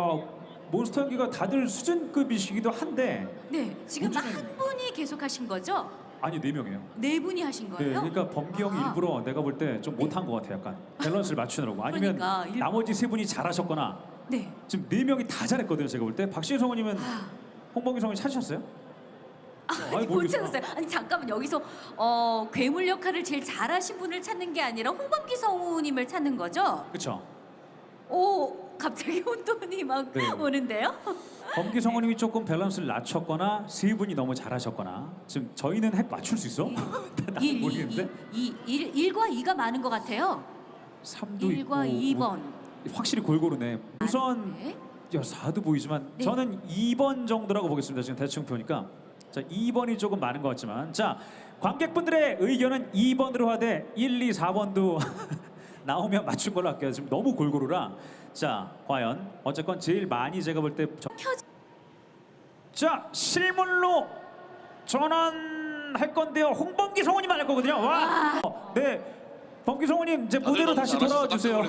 몬스터 연기가 다들 수준급이시기도 한데 네, 지금 요즘엔- 한 분이 계속 하신 거죠? 아니 4명이에요. 네 분이 하신 네, 거예요? 그러니까 범기 형이 일부러 내가 볼 때 좀 못한 것 같아. 약간 밸런스를 맞추느라고. 아니면 그러니까 나머지 3분이 잘하셨거나 네. 지금 4명이 다 잘했거든요. 제가 볼 때 박시혜 성우님은 홍범기 성우님 찾으셨어요? 아니, 못 찾았어요. 아니 잠깐만 여기서 괴물 역할을 제일 잘하신 분을 찾는 게 아니라 홍범기 성우님을 찾는 거죠? 그렇죠. 오 갑자기 혼돈이 막 네. 오는데요? 범기 성우님이 조금 밸런스를 낮췄거나 세 분이 너무 잘하셨거나 지금 저희는 핵 맞출 수 있어? 나 모르겠는데 1과 2가 많은 것 같아요. 3도 있고 1과 2번. 확실히 골고루네. 우선 네. 야 4도 보이지만 네. 저는 2번 정도라고 보겠습니다. 지금 대충 보니까 자 2번이 조금 많은 것 같지만 자 관객분들의 의견은 2번으로 하되 1, 2, 4번도 나오면 맞춘 걸로 할게요. 지금 너무 골고루라 자 과연 어쨌건 제일 많이 제가 볼 때 자 실물로 전환할 건데요. 홍범기 성우님 할 거거든요. 와, 네, 범기 성우님 이제 무대로 다시 돌아와 주세요.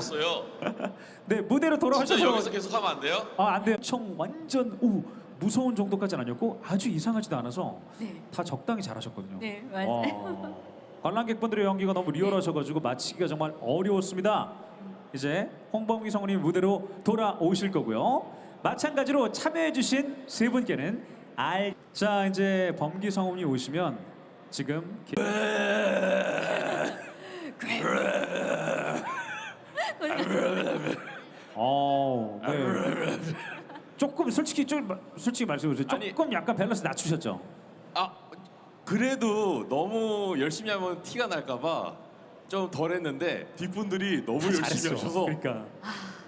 네, 무대로 돌아와주세요. 진짜 여기서 계속 하면 안 돼요? 안 돼요. 청 완전 무서운 정도까지는 아니었고 아주 이상하지도 않아서 네. 다 적당히 잘하셨거든요. 네, 맞아요. 관람객분들의 연기가 너무 리얼하셔가지고 맞히기가 정말 어려웠습니다. 이제 홍범기 성우님 무대로 돌아오실 거고요. 마찬가지로 참여해주신 세 분께는 자 이제 범기 성우님 오시면 지금 네. 조금 솔직히 말씀해 주세요. 조금 약간 밸런스 낮추셨죠? 아 그래도 너무 열심히 하면 티가 날까봐 좀 덜했는데 뒷분들이 너무 열심히 잘했어. 하셔서 그러니까.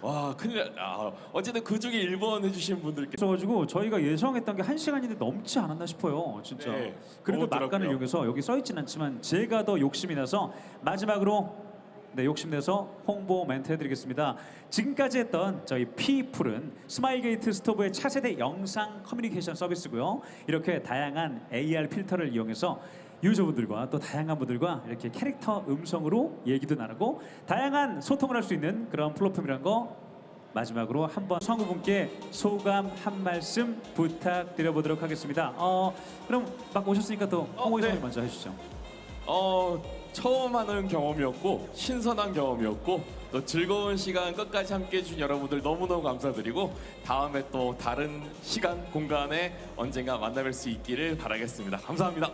와 큰일 났. 어쨌든 그 중에 1번 해주신 분들께 그래가지고 저희가 예상했던 게 1시간인데 넘지 않았나 싶어요. 진짜. 네, 그래도 너무 막간을 더라고요. 이용해서 여기 써있진 않지만 제가 더 욕심이 나서 마지막으로 욕심내서 홍보 멘트 해드리겠습니다. 지금까지 했던 저희 P풀은 스마일게이트 스토브의 차세대 영상 커뮤니케이션 서비스고요. 이렇게 다양한 AR 필터를 이용해서 유저분들과 또 다양한 분들과 이렇게 캐릭터 음성으로 얘기도 나누고 다양한 소통을 할 수 있는 그런 플랫폼이라는 거 마지막으로 한번 성우분께 소감 한 말씀 부탁드려보도록 하겠습니다. 그럼 막 오셨으니까 또 홍보이 성우 먼저 해주시죠. 처음 하는 경험이었고 신선한 경험이었고 또 즐거운 시간 끝까지 함께 해준 여러분들 너무너무 감사드리고 다음에 또 다른 시간 공간에 언젠가 만나뵐 수 있기를 바라겠습니다. 감사합니다.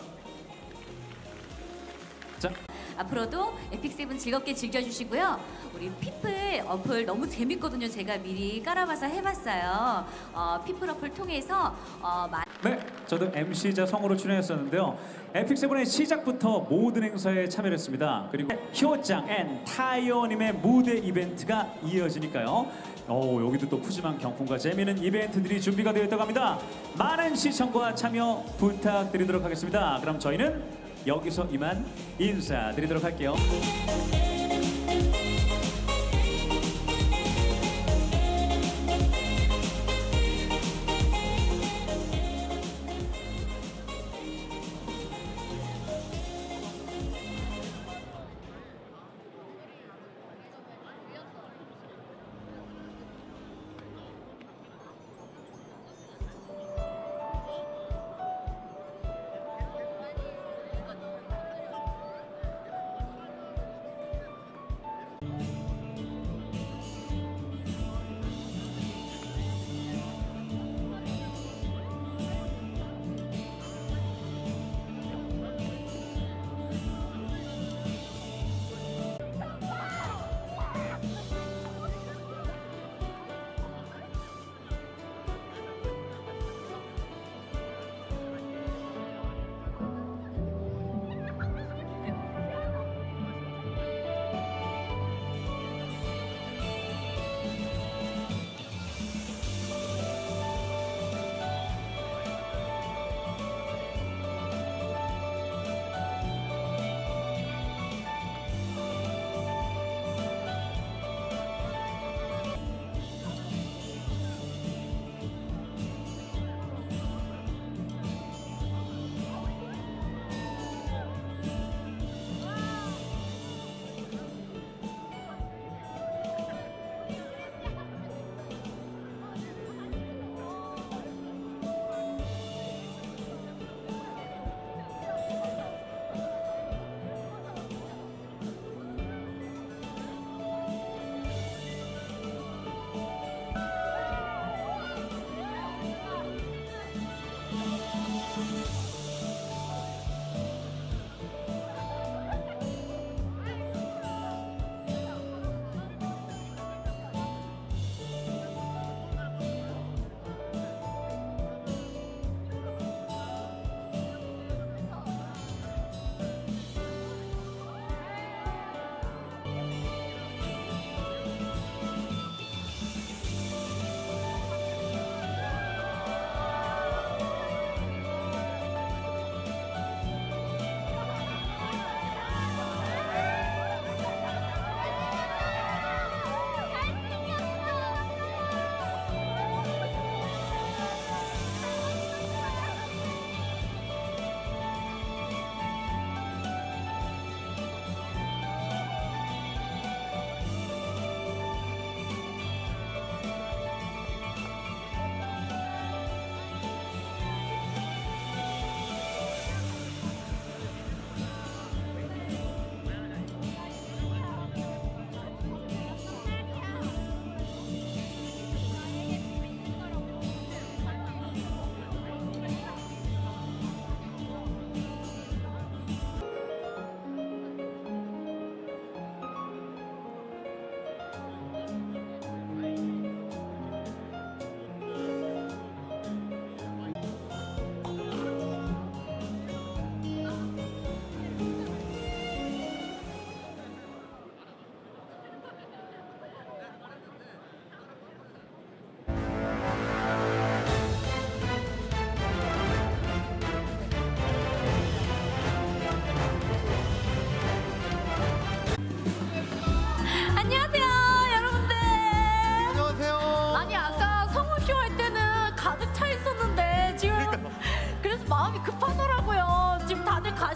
자, 앞으로도 에픽세븐 즐겁게 즐겨주시고요. 우리 피플 어플 너무 재밌거든요. 제가 미리 깔아봐서 해봤어요. 피플 어플 통해서 네, 저도 MC자 성우로 출연했었는데요. 에픽세븐의 시작부터 모든 행사에 참여를 했습니다. 그리고 효짱 앤 타이어님의 무대 이벤트가 이어지니까요. 여기도 또 푸짐한 경품과 재미있는 이벤트들이 준비가 되어 있다고 합니다. 많은 시청과 참여 부탁드리도록 하겠습니다. 그럼 저희는 여기서 이만 인사드리도록 할게요.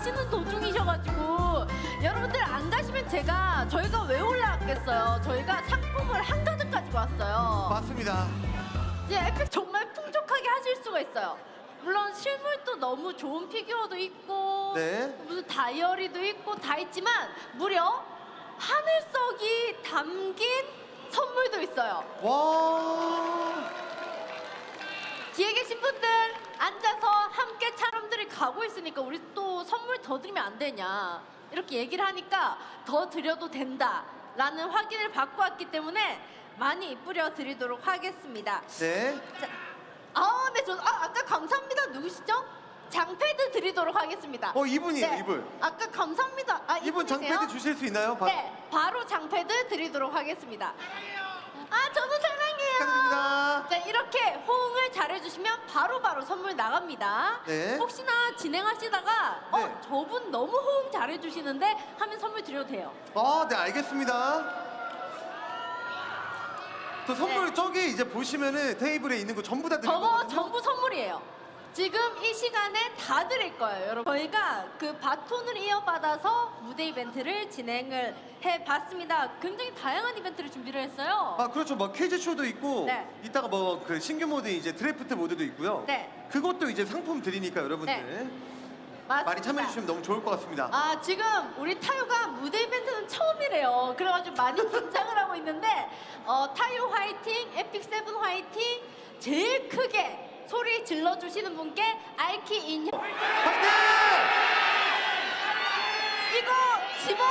가시는 도중이셔가지고 여러분들 안 가시면 저희가 왜 올라왔겠어요. 저희가 상품을 한가득 가지고 왔어요. 맞습니다. 이제 에픽 정말 풍족하게 하실 수가 있어요. 물론 실물도 너무 좋은 피규어도 있고 네. 무슨 다이어리도 있고 다 있지만 무려 하늘석이 담긴 선물도 있어요. 와. 뒤에 계신 분들 앉아서 함께 사람들이 가고 있으니까 우리 또 선물 더 드리면 안 되냐 이렇게 얘기를 하니까 더 드려도 된다라는 확인을 받고 왔기 때문에 많이 뿌려 드리도록 하겠습니다. 네. 자, 네, 아까 감사합니다. 누구시죠? 장패드 드리도록 하겠습니다. 이분이에요, 네, 이분. 아까 감사합니다. 이분 이분이세요? 장패드 주실 수 있나요? 네, 바로 장패드 드리도록 하겠습니다. 저도 사랑해요. 축하드립니다. 자, 이렇게 호응을 잘해주시면 바로바로 선물 나갑니다. 네. 혹시나 진행하시다가 네. 저분 너무 호응 잘해주시는데 하면 선물 드려도 돼요. 네, 알겠습니다. 또 선물 네. 저기 이제 보시면은 테이블에 있는 거 전부 다 드릴 저거 거거든요. 전부 선물이에요. 지금 이 시간에 다 드릴 거예요, 여러분. 저희가 그 바톤을 이어받아서 무대 이벤트를 진행을 해봤습니다. 굉장히 다양한 이벤트를 준비를 했어요. 그렇죠. 뭐 퀴즈쇼도 있고 네. 이따가 뭐 그 신규 모드 이제 드래프트 모드도 있고요. 네. 그것도 이제 상품 드리니까 여러분들 맞습니다. 많이 참여해 주시면 너무 좋을 것 같습니다. 지금 우리 타요가 무대 이벤트는 처음이래요. 그래가지고 많이 긴장을 하고 있는데 타요 화이팅, 에픽 세븐 화이팅, 제일 크게 소리 질러주시는 분께 알키 인형 이거 집어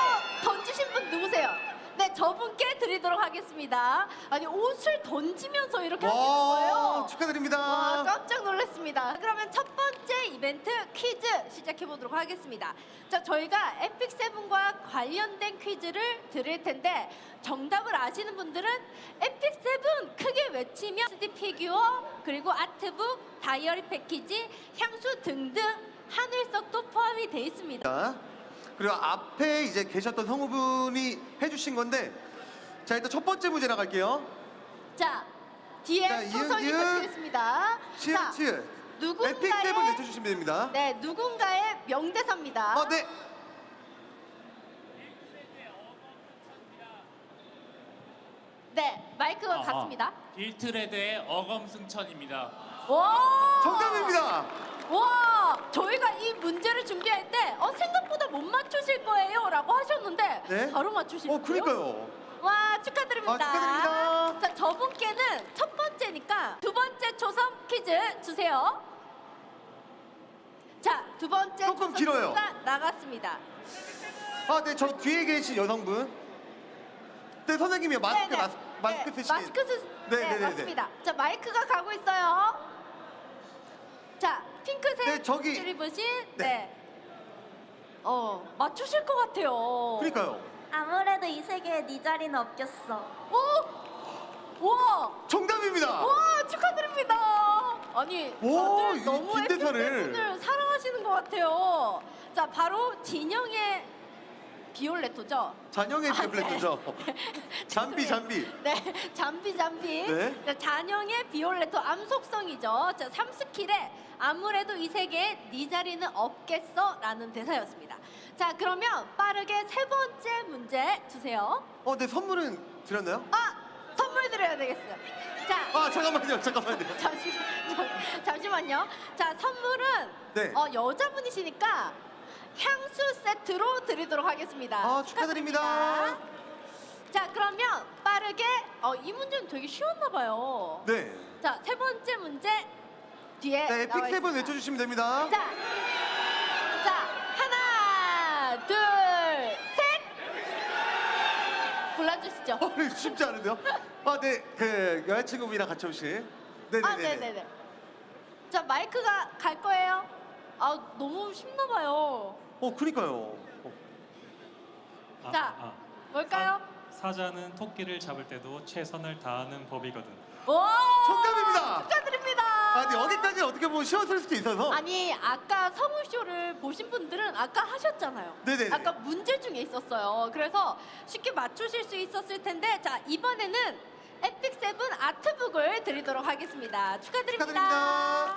던지신 분 누구세요? 네, 저분께 드리도록 하겠습니다. 아니 옷을 던지면서 이렇게 하시는 거예요. 축하드립니다. 와, 깜짝 놀랐습니다. 그러면 첫 번째 이벤트 퀴즈 시작해 보도록 하겠습니다. 자, 저희가 에픽 세븐과 관련된 퀴즈를 드릴 텐데 정답을 아시는 분들은 에픽 세븐 크게 외치면 SD 피규어 그리고 아트북, 다이어리 패키지, 향수 등등 하늘석도 포함이 돼 있습니다. 그리고 앞에 이제 계셨던 성우분이 해주신 건데 자, 일단 첫 번째 문제 나갈게요. 자, 뒤에 자, 초성이 적혀 있습니다. 자, 치읓. 누군가의 에픽 세븐 외쳐주시면 됩니다. 네, 누군가의 명대사입니다. 네. 네, 마이크가 같습니다. 빌트레드의 어검승천입니다. 와! 정답입니다. 와! 저희가 이 문제를 준비할 때 생각보다 못 맞추실 거예요 라고 하셨는데 네? 바로 맞추시네요. 그러니까요. 와, 축하드립니다. 축하드립니다. 자, 저분께는 첫 번째니까 두 번째 초성 퀴즈 주세요. 자, 두 번째 조금 초성 길어요. 퀴즈가 나갔습니다. 네, 저 뒤에 계신 여성분. 네, 선생님이요. 마스크, 네네. 마스크 쓰신. 마스크 네, 맞습니다. 자, 마이크가 가고 있어요. 자, 핑크색 네, 저기. 옷을 입으신 네. 맞추실 것 같아요. 그러니까요. 아무래도 이 세계에 네 자리는 없겠어. 와! 정답입니다. 와, 축하드립니다. 아니, 오, 다들 이 너무 에픽 빈대사를. 세븐을 사랑하시는 것 같아요. 자, 바로 진영의 비올레토죠? 잔영의 비올레토죠. 잠비, 죄송해요. 잠비. 네, 잠비. 네. 자, 잔영의 비올레토 암속성이죠. 자, 3스킬에 아무래도 이 세계에 네 자리는 없겠어 라는 대사였습니다. 자, 그러면 빠르게 세 번째 문제 주세요. 네, 선물은 드렸나요? 선물 드려야 되겠어요. 자, 잠깐만요. 잠시만요. 자, 선물은 네. 여자분이시니까 향수 세트로 드리도록 하겠습니다. 축하드립니다. 자, 그러면 빠르게 이 문제는 되게 쉬웠나 봐요. 네. 자, 세 번째 문제 뒤에 네, 에픽 나와 세븐 있습니다. 외쳐주시면 됩니다. 자, 하나, 둘, 셋. 골라주시죠. 쉽지 않은데요? 네, 그 여자친구분이랑 같이 오신. 네네네. 네네네. 자, 마이크가 갈 거예요. 너무 쉽나 봐요. 그니까요. 자, 뭘까요? 사자는 토끼를 잡을 때도 최선을 다하는 법이거든. 와! 정답입니다. 축하드립니다. 근데 여기까지 어떻게 보면 쉬웠을 수도 있어서. 아니, 아까 성우쇼를 보신 분들은 아까 하셨잖아요. 네네네. 아까 문제 중에 있었어요. 그래서 쉽게 맞추실 수 있었을 텐데, 자, 이번에는 에픽 세븐 아트북을 드리도록 하겠습니다. 축하드립니다.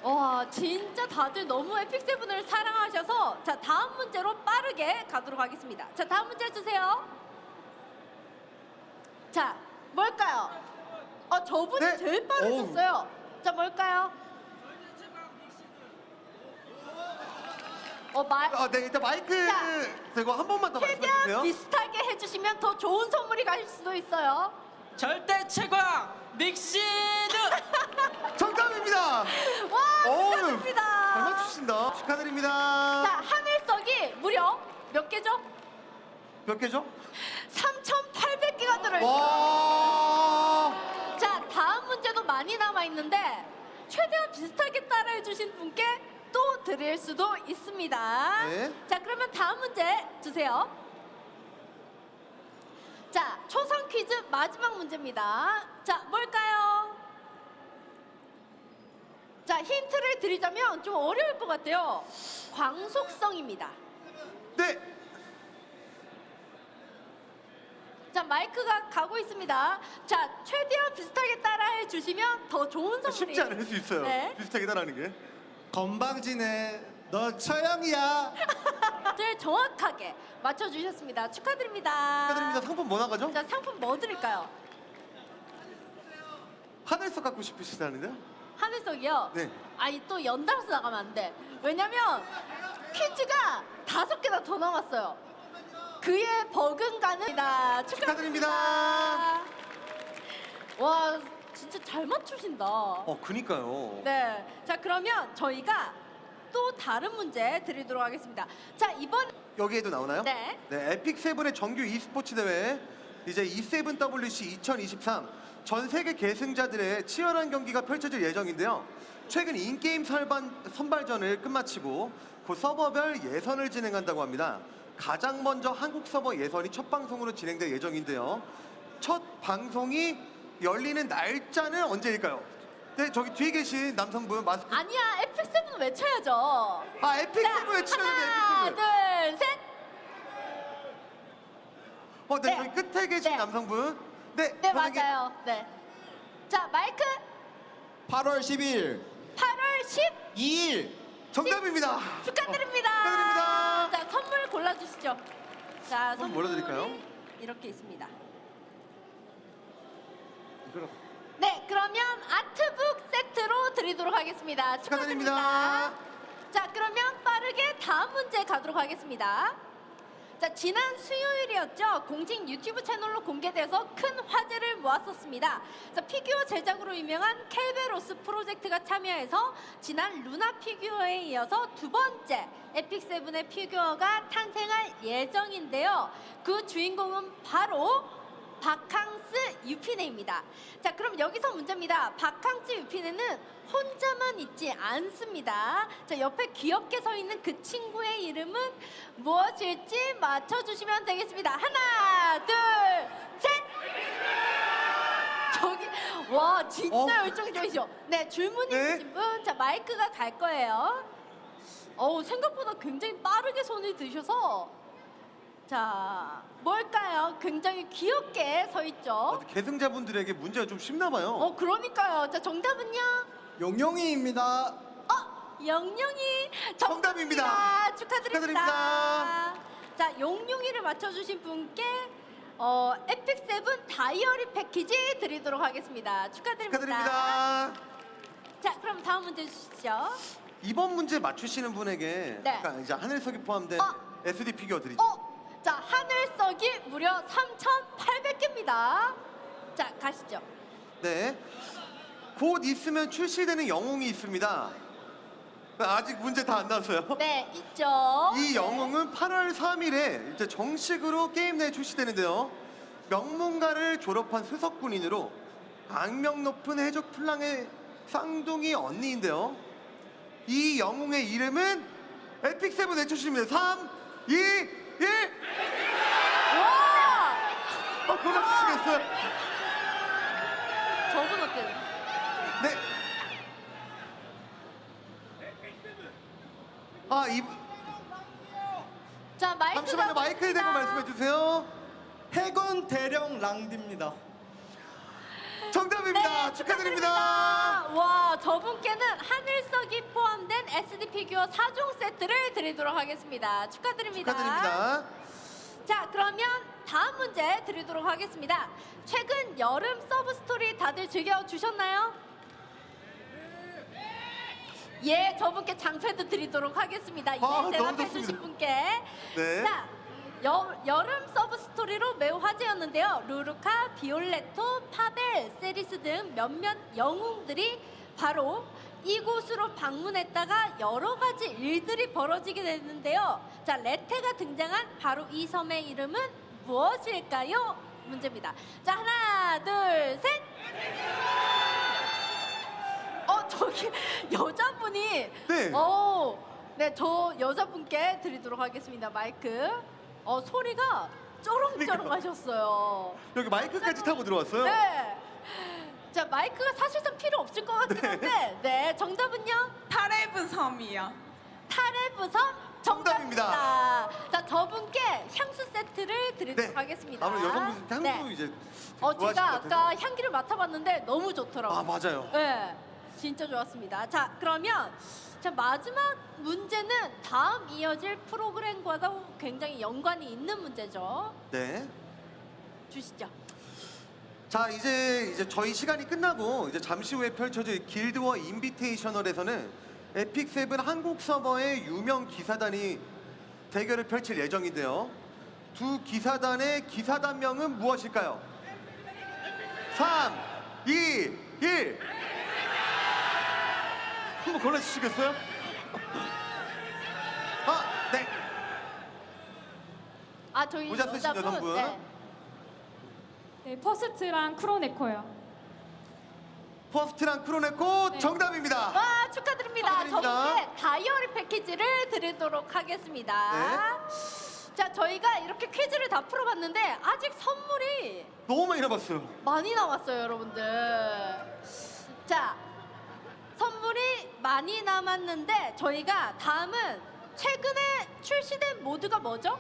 와, 진짜 다들 너무 에픽 세븐을 사랑하셔서 자, 다음 문제로 빠르게 가도록 하겠습니다. 자, 다음 문제 주세요. 자, 뭘까요? 저분이 네. 제일 빠르셨어요. 자, 뭘까요? 네, 일단 마이크 자, 대고 한 번만 더 말씀해 최대한 주세요. 비슷하게 해주시면 더 좋은 선물이 갈 수도 있어요. 절대 최강 닉시드. 정답입니다. 와, 어우, 축하드립니다. 잘 맞추신다. 축하드립니다. 자, 하늘석이 무려 몇 개죠? 몇 개죠? 3,800개가 들어있어요. 와. 자, 다음 문제도 많이 남아있는데 최대한 비슷하게 따라해주신 분께 또 드릴 수도 있습니다. 네. 자, 그러면 다음 문제 주세요. 자, 초성 퀴즈 마지막 문제입니다. 자, 뭘까요? 자, 힌트를 드리자면 좀 어려울 것 같아요. 광속성입니다. 네. 자, 마이크가 가고 있습니다. 자, 최대한 비슷하게 따라해 주시면 더 좋은 선물이 쉽지 않을 수 있어요. 네. 비슷하게 따라하는 게. 건방지네. 너 처형이야. 를 정확하게 맞춰주셨습니다. 축하드립니다. 축하드립니다. 상품 뭐 나가죠? 자, 상품 뭐 드릴까요? 하늘석 갖고 싶으시다는데요? 하늘석이요? 네. 아니, 또 연달아서 나가면 안 돼. 왜냐면 퀴즈가 5개나 더 남았어요. 그의 버금가는 축하드립니다. 와, 진짜 잘 맞추신다. 그니까요. 네. 자, 그러면 저희가 또 다른 문제 드리도록 하겠습니다. 자, 이번 여기에도 나오나요? 네. 네, 에픽 세븐의 정규 e스포츠 대회 이제 E7WC 2023 전 세계 계승자들의 치열한 경기가 펼쳐질 예정인데요. 최근 인게임 선발전을 끝마치고 곧 서버별 예선을 진행한다고 합니다. 가장 먼저 한국 서버 예선이 첫 방송으로 진행될 예정인데요. 첫 방송이 열리는 날짜는 언제일까요? 네, 저기 뒤에 계신 남성분 마스크. 아니야, 에픽7 외쳐야죠. 에픽7 외치라는데 하나, 에픽7. 둘, 셋. 네, 저기 끝에 계신 남성분. 네, 네, 맞아요. 네. 자, 마이크 8월 10일. 8월 2일. 정답입니다. 축하드립니다. 축하드립니다. 자, 선물 골라주시죠. 자, 선물 뭐로 드릴까요? 선물이 이렇게 있습니다. 이거로. 네, 그러면 아트북 세트로 드리도록 하겠습니다. 축하드립니다. 자, 그러면 빠르게 다음 문제 가도록 하겠습니다. 자, 지난 수요일이었죠. 공식 유튜브 채널로 공개돼서 큰 화제를 모았었습니다. 자, 피규어 제작으로 유명한 켈베로스 프로젝트가 참여해서 지난 루나 피규어에 이어서 두 번째 에픽7의 피규어가 탄생할 예정인데요. 그 주인공은 바로 바캉스 유피네입니다. 자, 그럼 여기서 문제입니다. 바캉스 유피네는 혼자만 있지 않습니다. 자, 옆에 귀엽게 서 있는 그 친구의 이름은 무엇일지 맞춰주시면 되겠습니다. 하나, 둘, 셋! 저기, 와, 진짜 열정적이죠? 네, 줄무늬 주신 분, 자, 마이크가 갈 거예요. 생각보다 굉장히 빠르게 손을 드셔서 자, 뭘까요? 굉장히 귀엽게 서 있죠. 계승자분들에게 문제가 좀 쉽나 봐요. 그러니까요. 자, 정답은요? 용용이입니다. 영영이 정답입니다. 축하드립니다. 자, 용용이를 맞춰주신 분께 에픽7 다이어리 패키지 드리도록 하겠습니다. 축하드립니다. 축하드립니다. 자, 그럼 다음 문제 주시죠. 이번 문제 맞추시는 분에게 네. 그러니까 이제 하늘석이 포함된 SD 피규어 드리죠. 자, 하늘석이 무려 3,800개입니다. 자, 가시죠. 네. 곧 있으면 출시되는 영웅이 있습니다. 아직 문제 다 안 나왔어요. 네, 있죠. 이 영웅은 8월 3일에 이제 정식으로 게임 내에 출시되는데요. 명문가를 졸업한 수석군인으로 악명 높은 해적 플랑의 쌍둥이 언니인데요. 이 영웅의 이름은 에픽7 내주시면 3, 2, 1. 와! 골라주시겠어요? 저분 어때요? 네. 자, 마이크가 잠시만요. 마이크에 대고 말씀해 주세요. 해군 대령 랑디입니다. 정답입니다. 축하드립니다. 와, 저분께는 하늘석이 포함된 SD 피규어 4종 세트를 드리도록 하겠습니다. 축하드립니다. 축하드립니다. 자, 그러면 다음 문제 드리도록 하겠습니다. 최근 여름 서브 스토리 다들 즐겨주셨나요? 예, 저분께 장패드 드리도록 하겠습니다. 예, 너무 대답해 좋습니다. 주신 분께. 네. 자, 여름 서브 스토리로 매우 화제였는데요. 루루카, 비올레토, 파벨, 세리스 등 몇몇 영웅들이 바로 이곳으로 방문했다가 여러 가지 일들이 벌어지게 됐는데요. 자, 레테가 등장한 바로 이 섬의 이름은 무엇일까요? 문제입니다. 자, 하나, 둘, 셋. 저기 여자분이 네. 네, 저 여자분께 드리도록 하겠습니다. 마이크. 소리가 쩌렁쩌렁하셨어요. 여기 마이크까지 타고 들어왔어요? 네. 자, 마이크가 사실상 필요 없을 것 같긴 한데, 네, 정답은요? 타레브 섬이요. 타레브 섬 정답입니다. 자, 저분께 향수 세트를 드리도록 하겠습니다. 아무래도 여성분 향수 네. 이제 제가 좋아하실 것 같아서. 아까 향기를 맡아봤는데 너무 좋더라고요. 아, 맞아요. 네, 진짜 좋았습니다. 자, 그러면 자, 마지막 문제는 다음 이어질 프로그램과도 굉장히 연관이 있는 문제죠. 네. 주시죠. 자, 이제 저희 시간이 끝나고 이제 잠시 후에 펼쳐질 길드워 인비테이셔널에서는 에픽 세븐 한국 서버의 유명 기사단이 대결을 펼칠 예정인데요. 두 기사단의 기사단명은 무엇일까요? 3, 2, 1. 한번 골라주시겠어요? 네. 저희 모자 쓰신 여성분. 네, 퍼스트랑 크로네코요. 퍼스트랑 크로네코 네. 정답입니다. 와, 축하드립니다. 축하드립니다. 저분께 다이어리 패키지를 드리도록 하겠습니다. 자, 저희가 이렇게 퀴즈를 다 풀어봤는데 아직 선물이 너무 많이 남았어요. 많이 남았어요, 여러분들. 자, 선물이 많이 남았는데 저희가 다음은 최근에 출시된 모드가 뭐죠?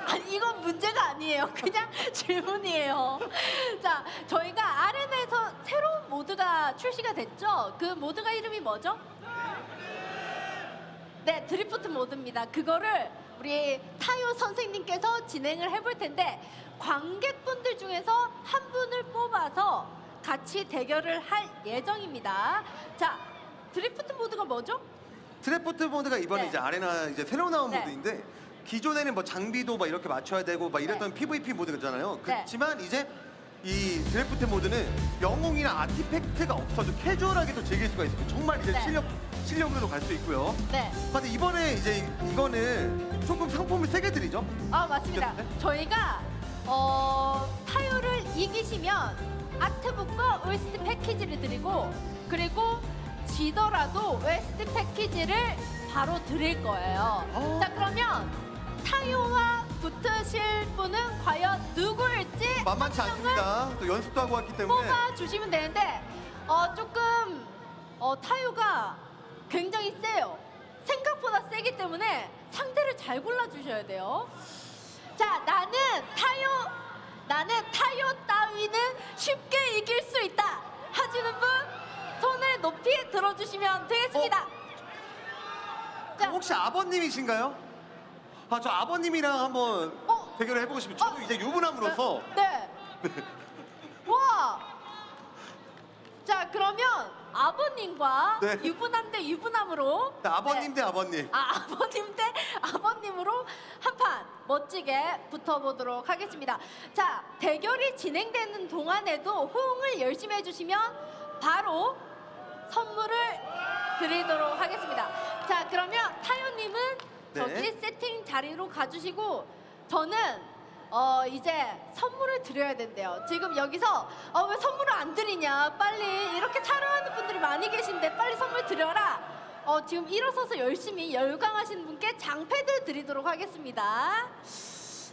아니, 이건 문제가 아니에요. 그냥 질문이에요. 자, 저희가 아레나에서 새로운 모드가 출시가 됐죠? 그 모드가 이름이 뭐죠? 네, 드리프트 모드입니다. 그거를 우리 타요 선생님께서 진행을 해볼 텐데 관객분들 중에서 한 분을 뽑아서 같이 대결을 할 예정입니다. 자, 드리프트 모드가 뭐죠? 드래프트 모드가 이번에 네. 이제 아레나 이제 새로 나온 네. 모드인데 기존에는 뭐 장비도 막 이렇게 맞춰야 되고 막 이랬던 PVP 모드잖아요. 네. 그렇지만 이제 이 드래프트 모드는 영웅이나 아티팩트가 없어도 캐주얼하게도 즐길 수가 있어요. 정말 이제 네. 실력으로도 갈 수 있고요. 네. 근데 이번에 이제 이거는 조금 상품을 세게 드리죠. 맞습니다. 저희가 타요를 이기시면 아트북과 OST 패키지를 드리고 그리고 지더라도 OST 패키지를 바로 드릴 거예요. 자, 그러면 타요와 붙으실 분은 과연 누구일지 만만치 않습니다. 또 연습도 하고 왔기 때문에. 뽑아주시면 되는데 조금 타요가 굉장히 세요. 생각보다 세기 때문에 상대를 잘 골라주셔야 돼요. 자, 나는 타요 따위는 쉽게 이길 수 있다 하시는 분 손을 높이 들어주시면 되겠습니다. 혹시 아버님이신가요? 저 아버님이랑 한번 대결을 해보고 싶어요. 저도 이제 유부남으로서. 네. 와. 자, 그러면 아버님과 네. 유부남 대 유부남으로. 네, 아버님 대 아버님. 아버님 대 아버님으로 한 판 멋지게 붙어보도록 하겠습니다. 자, 대결이 진행되는 동안에도 호응을 열심히 해주시면 바로 선물을 드리도록 하겠습니다. 자, 그러면 타요님은 저기 세팅 자리로 가주시고 저는 이제 선물을 드려야 된대요. 지금 여기서 왜 선물을 안 드리냐, 빨리 이렇게 사랑하는 분들이 많이 계신데 빨리 선물 드려라. 지금 일어서서 열심히 열광하시는 분께 장패드 드리도록 하겠습니다.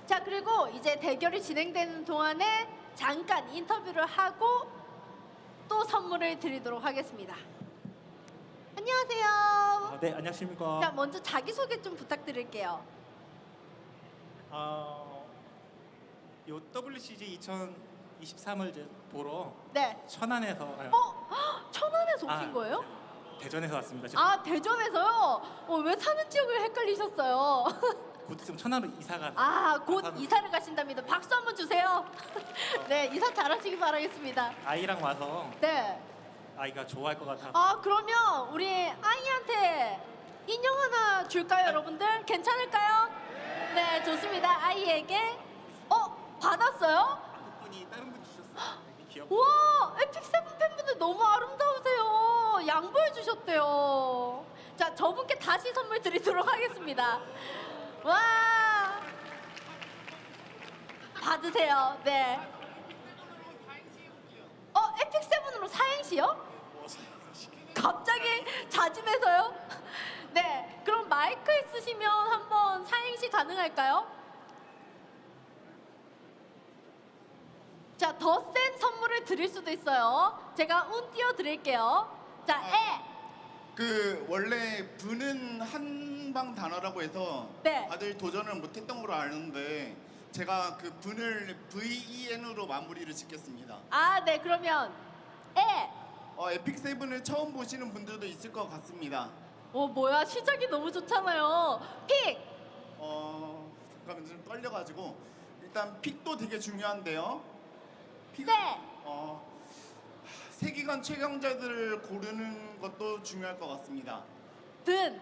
자, 그리고 이제 대결이 진행되는 동안에 잠깐 인터뷰를 하고 또 선물을 드리도록 하겠습니다. 안녕하세요. 네, 안녕하십니까. 자, 먼저 자기소개 좀 부탁드릴게요. 요 WCG 23을 이제 보러 네. 천안에서 천안에서 오신 거예요? 대전에서 왔습니다. 아, 대전에서요? 왜 사는 지역을 헷갈리셨어요? 곧 있으면 천안으로 이사가. 아, 곧 이사를 가신답니다. 박수 한번 주세요. 네, 이사 잘하시기 바라겠습니다. 아이랑 와서 네. 아이가 좋아할 것 같아서. 아, 그러면 우리 아이한테 인형 하나 줄까요, 여러분들? 괜찮을까요? 네, 좋습니다. 아이에게. 받았어요? 분이 다른 분 주셨어요. 귀엽. 와, 에픽 세븐 팬분들 너무 아름다우세요. 양보해 주셨대요. 자, 저분께 다시 선물 드리도록 하겠습니다. 와, 받으세요. 네. 에픽 세븐으로 사행시요? 갑자기 자진해서요? 네, 그럼 마이크 있으시면 한번 사행시 가능할까요? 자, 더 센 선물을 드릴 수도 있어요. 제가 운 띄워드릴게요. 자, 원래 분은 한방 단어라고 해서 네. 다들 도전을 못했던 걸로 아는데 제가 그 분을 VEN으로 마무리를 짓겠습니다. 아, 네, 그러면 에픽 세븐을 처음 보시는 분들도 있을 것 같습니다. 뭐야, 시작이 너무 좋잖아요. 픽! 잠깐만 좀 떨려가지고 일단 픽도 되게 중요한데요. 네. 세기관 최강자들을 고르는 것도 중요할 것 같습니다. 든.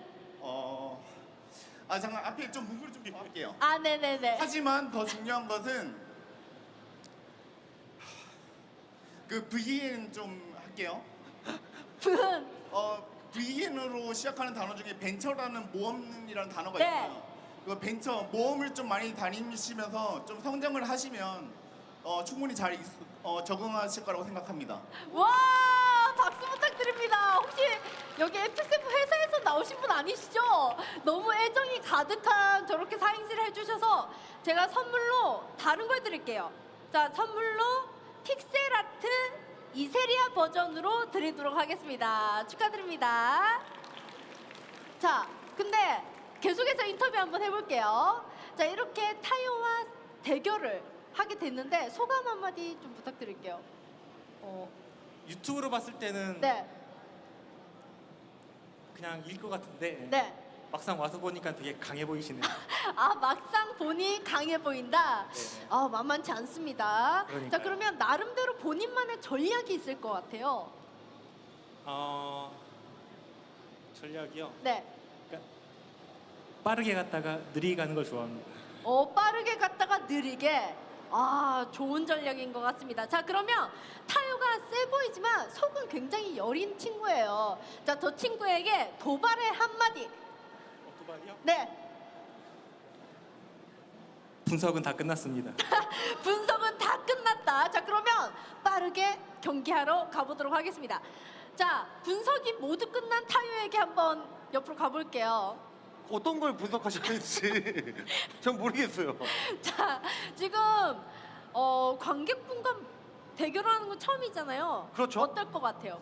잠깐 앞에 좀 문구를 좀 할게요. 아, 네네네. 하지만 더 중요한 것은 그 VN 좀 할게요. 분. VN으로 시작하는 단어 중에 벤처라는 모험이라는 단어가 네. 있어요. 그 벤처 모험을 좀 많이 다니시면서 좀 성장을 하시면 충분히 잘 적응하실 거라고 생각합니다. 와, 박수 부탁드립니다. 혹시 여기 에픽세븐 회사에서 나오신 분 아니시죠? 너무 애정이 가득한 저렇게 사행시를 해주셔서 제가 선물로 다른 걸 드릴게요. 자, 선물로 픽셀 아트 이세리아 버전으로 드리도록 하겠습니다. 축하드립니다. 자, 근데 계속해서 인터뷰 한번 해볼게요. 자, 이렇게 타요와 대결을 하게 됐는데 소감 한마디 좀 부탁드릴게요. 유튜브로 봤을 때는 네. 그냥 일 것 같은데 네. 막상 와서 보니까 되게 강해 보이시네요. 아, 막상 보니 강해 보인다. 만만치 않습니다. 그러니까요. 자, 그러면 나름대로 본인만의 전략이 있을 것 같아요. 전략이요? 네. 그러니까 빠르게 갔다가 느리게 가는 걸 좋아합니다. 빠르게 갔다가 느리게. 좋은 전략인 것 같습니다. 자, 그러면 타요가 세 보이지만 속은 굉장히 여린 친구예요. 자, 저 친구에게 도발의 한마디. 도발이요? 네. 분석은 다 끝났습니다. 분석은 다 끝났다. 자, 그러면 빠르게 경기하러 가보도록 하겠습니다. 자, 분석이 모두 끝난 타요에게 한번 옆으로 가볼게요. 어떤 걸 분석하셨는지 전 모르겠어요. 자, 지금 관객분과 대결하는 건 처음이잖아요. 그렇죠. 어떨 것 같아요?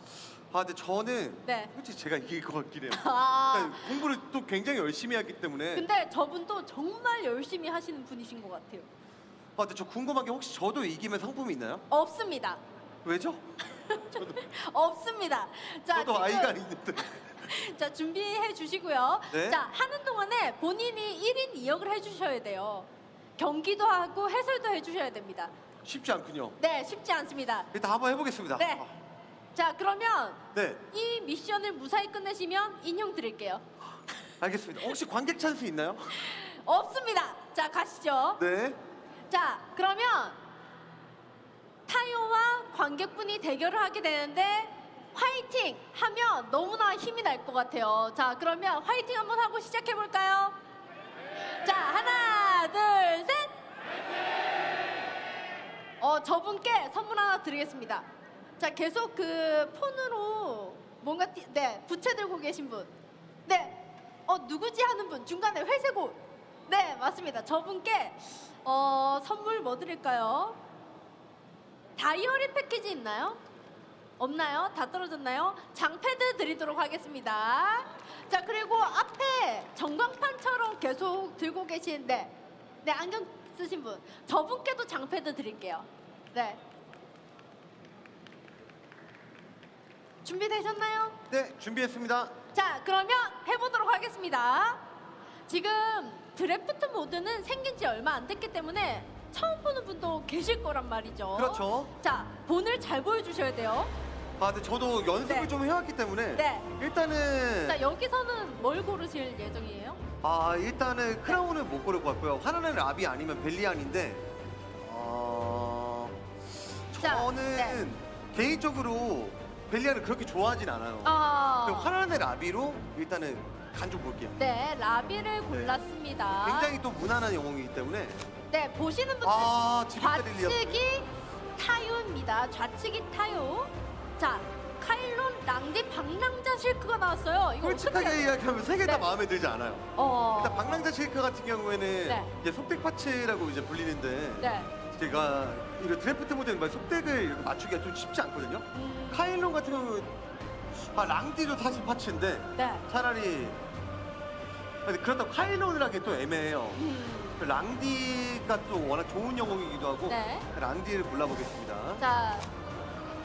근데 저는 네. 솔직히 제가 이길 것 같긴 해요. 아, 공부를 또 굉장히 열심히 하기 때문에. 근데 저분도 정말 열심히 하시는 분이신 것 같아요. 근데 저 궁금한 게 혹시 저도 이기면 상품이 있나요? 없습니다. 왜죠? 없습니다. 자, 저도 지금 아이가 있는데. 자, 준비해 주시고요. 네. 자, 하는 동안에 본인이 1인 2역을 해주셔야 돼요. 경기도 하고 해설도 해주셔야 됩니다. 쉽지 않군요. 네, 쉽지 않습니다. 일단 한번 해보겠습니다. 네. 자, 그러면 네, 이 미션을 무사히 끝내시면 인형 드릴게요. 알겠습니다. 혹시 관객 찬스 있나요? 없습니다. 자, 가시죠. 네. 자, 그러면 타요와 관객분이 대결을 하게 되는데 화이팅 하면 너무나 힘이 날 것 같아요. 자, 그러면 화이팅 한번 하고 시작해 볼까요? 자, 하나, 둘, 셋. 저분께 선물 하나 드리겠습니다. 자, 계속 그 폰으로 뭔가 부채 들고 계신 분. 네. 누구지 하는 분. 중간에 회색 옷. 네, 맞습니다. 저분께 선물 뭐 드릴까요? 다이어리 패키지 있나요? 없나요? 다 떨어졌나요? 장패드 드리도록 하겠습니다. 자, 그리고 앞에 전광판처럼 계속 들고 계신 네, 안경 쓰신 분. 저분께도 장패드 드릴게요. 네. 준비되셨나요? 네, 준비했습니다. 자, 그러면 해보도록 하겠습니다. 지금 드래프트 모드는 생긴 지 얼마 안 됐기 때문에 처음 보는 분도 계실 거란 말이죠. 그렇죠. 자, 본을 잘 보여주셔야 돼요. 아, 근데 저도 연습을 네. 좀 해왔기 때문에 네. 일단은 자, 여기서는 뭘 고르실 예정이에요? 일단은 크라운은 못 고를 것 같고요. 하나는 라비 아니면 벨리안인데 저는 네. 개인적으로 벨리안을 그렇게 좋아하진 않아요. 그럼 하나는 라비로 일단은 간 좀 볼게요. 네, 라비를 골랐습니다. 굉장히 또 무난한 영웅이기 때문에 네, 보시는 분들 좌측이 타요입니다. 좌측이 타요. 자, 카일론, 랑디, 방랑자 실크가 나왔어요. 이거 솔직하게 어떻게 이야기하면 세 개 다 네. 마음에 들지 않아요. 어. 일단 방랑자 실크 같은 경우에는 네. 이제 속덱 파츠라고 이제 불리는데 네. 제가 이런 드래프트 모드는 속덱을 이렇게 맞추기가 좀 쉽지 않거든요. 카일론 같은 경우는 랑디도 사실 파츠인데 네. 차라리 근데 그렇다고 카일론을 하기 또 애매해요. 랑디가 또 워낙 좋은 영웅이기도 하고 네. 랑디를 골라보겠습니다. 자,